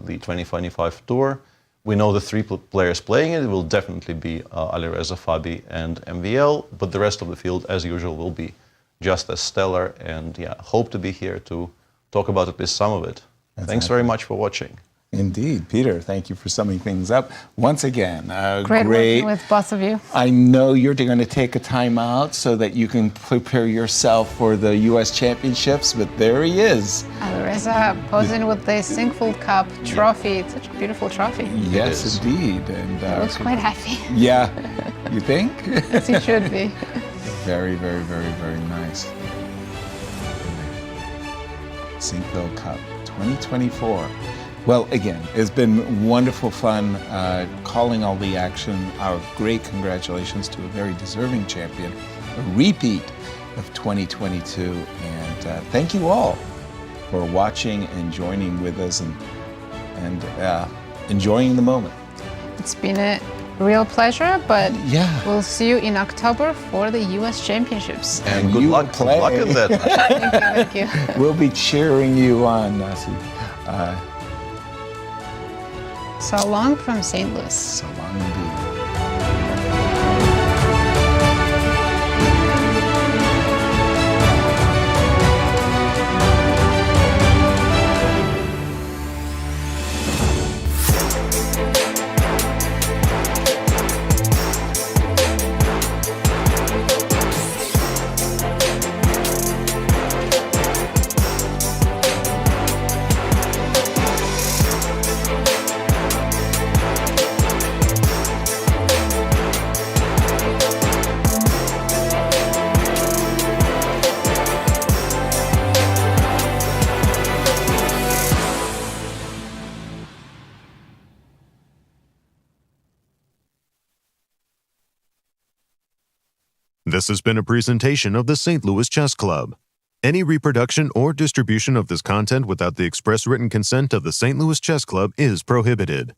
the 2025 Tour. We know the 3 players playing it. It will definitely be Alireza, Fabi, and MVL. But the rest of the field, as usual, will be just as stellar. And yeah, hope to be here to talk about at least some of it. Thanks very much for watching. Indeed. Peter, thank you for summing things up. Once again, Great working with both of you. I know you're going to take a time out so that you can prepare yourself for the U.S. Championships, but there he is. Alireza posing with the Sinquefield Cup trophy. It's such a beautiful trophy. Yes, indeed. And he looks quite happy. Yeah. You think? Yes, he should be. Very, very, very, very nice. Sinquefield Cup 2024. Well, again, it's been wonderful fun calling all the action. Our great congratulations to a very deserving champion, a repeat of 2022. And thank you all for watching and joining with us and enjoying the moment. It's been a real pleasure, but we'll see you in October for the U.S. Championships. And good luck in that. Thank you. We'll be cheering you on, Nazi. So long from St. Louis. So long indeed. This has been a presentation of the St. Louis Chess Club. Any reproduction or distribution of this content without the express written consent of the St. Louis Chess Club is prohibited.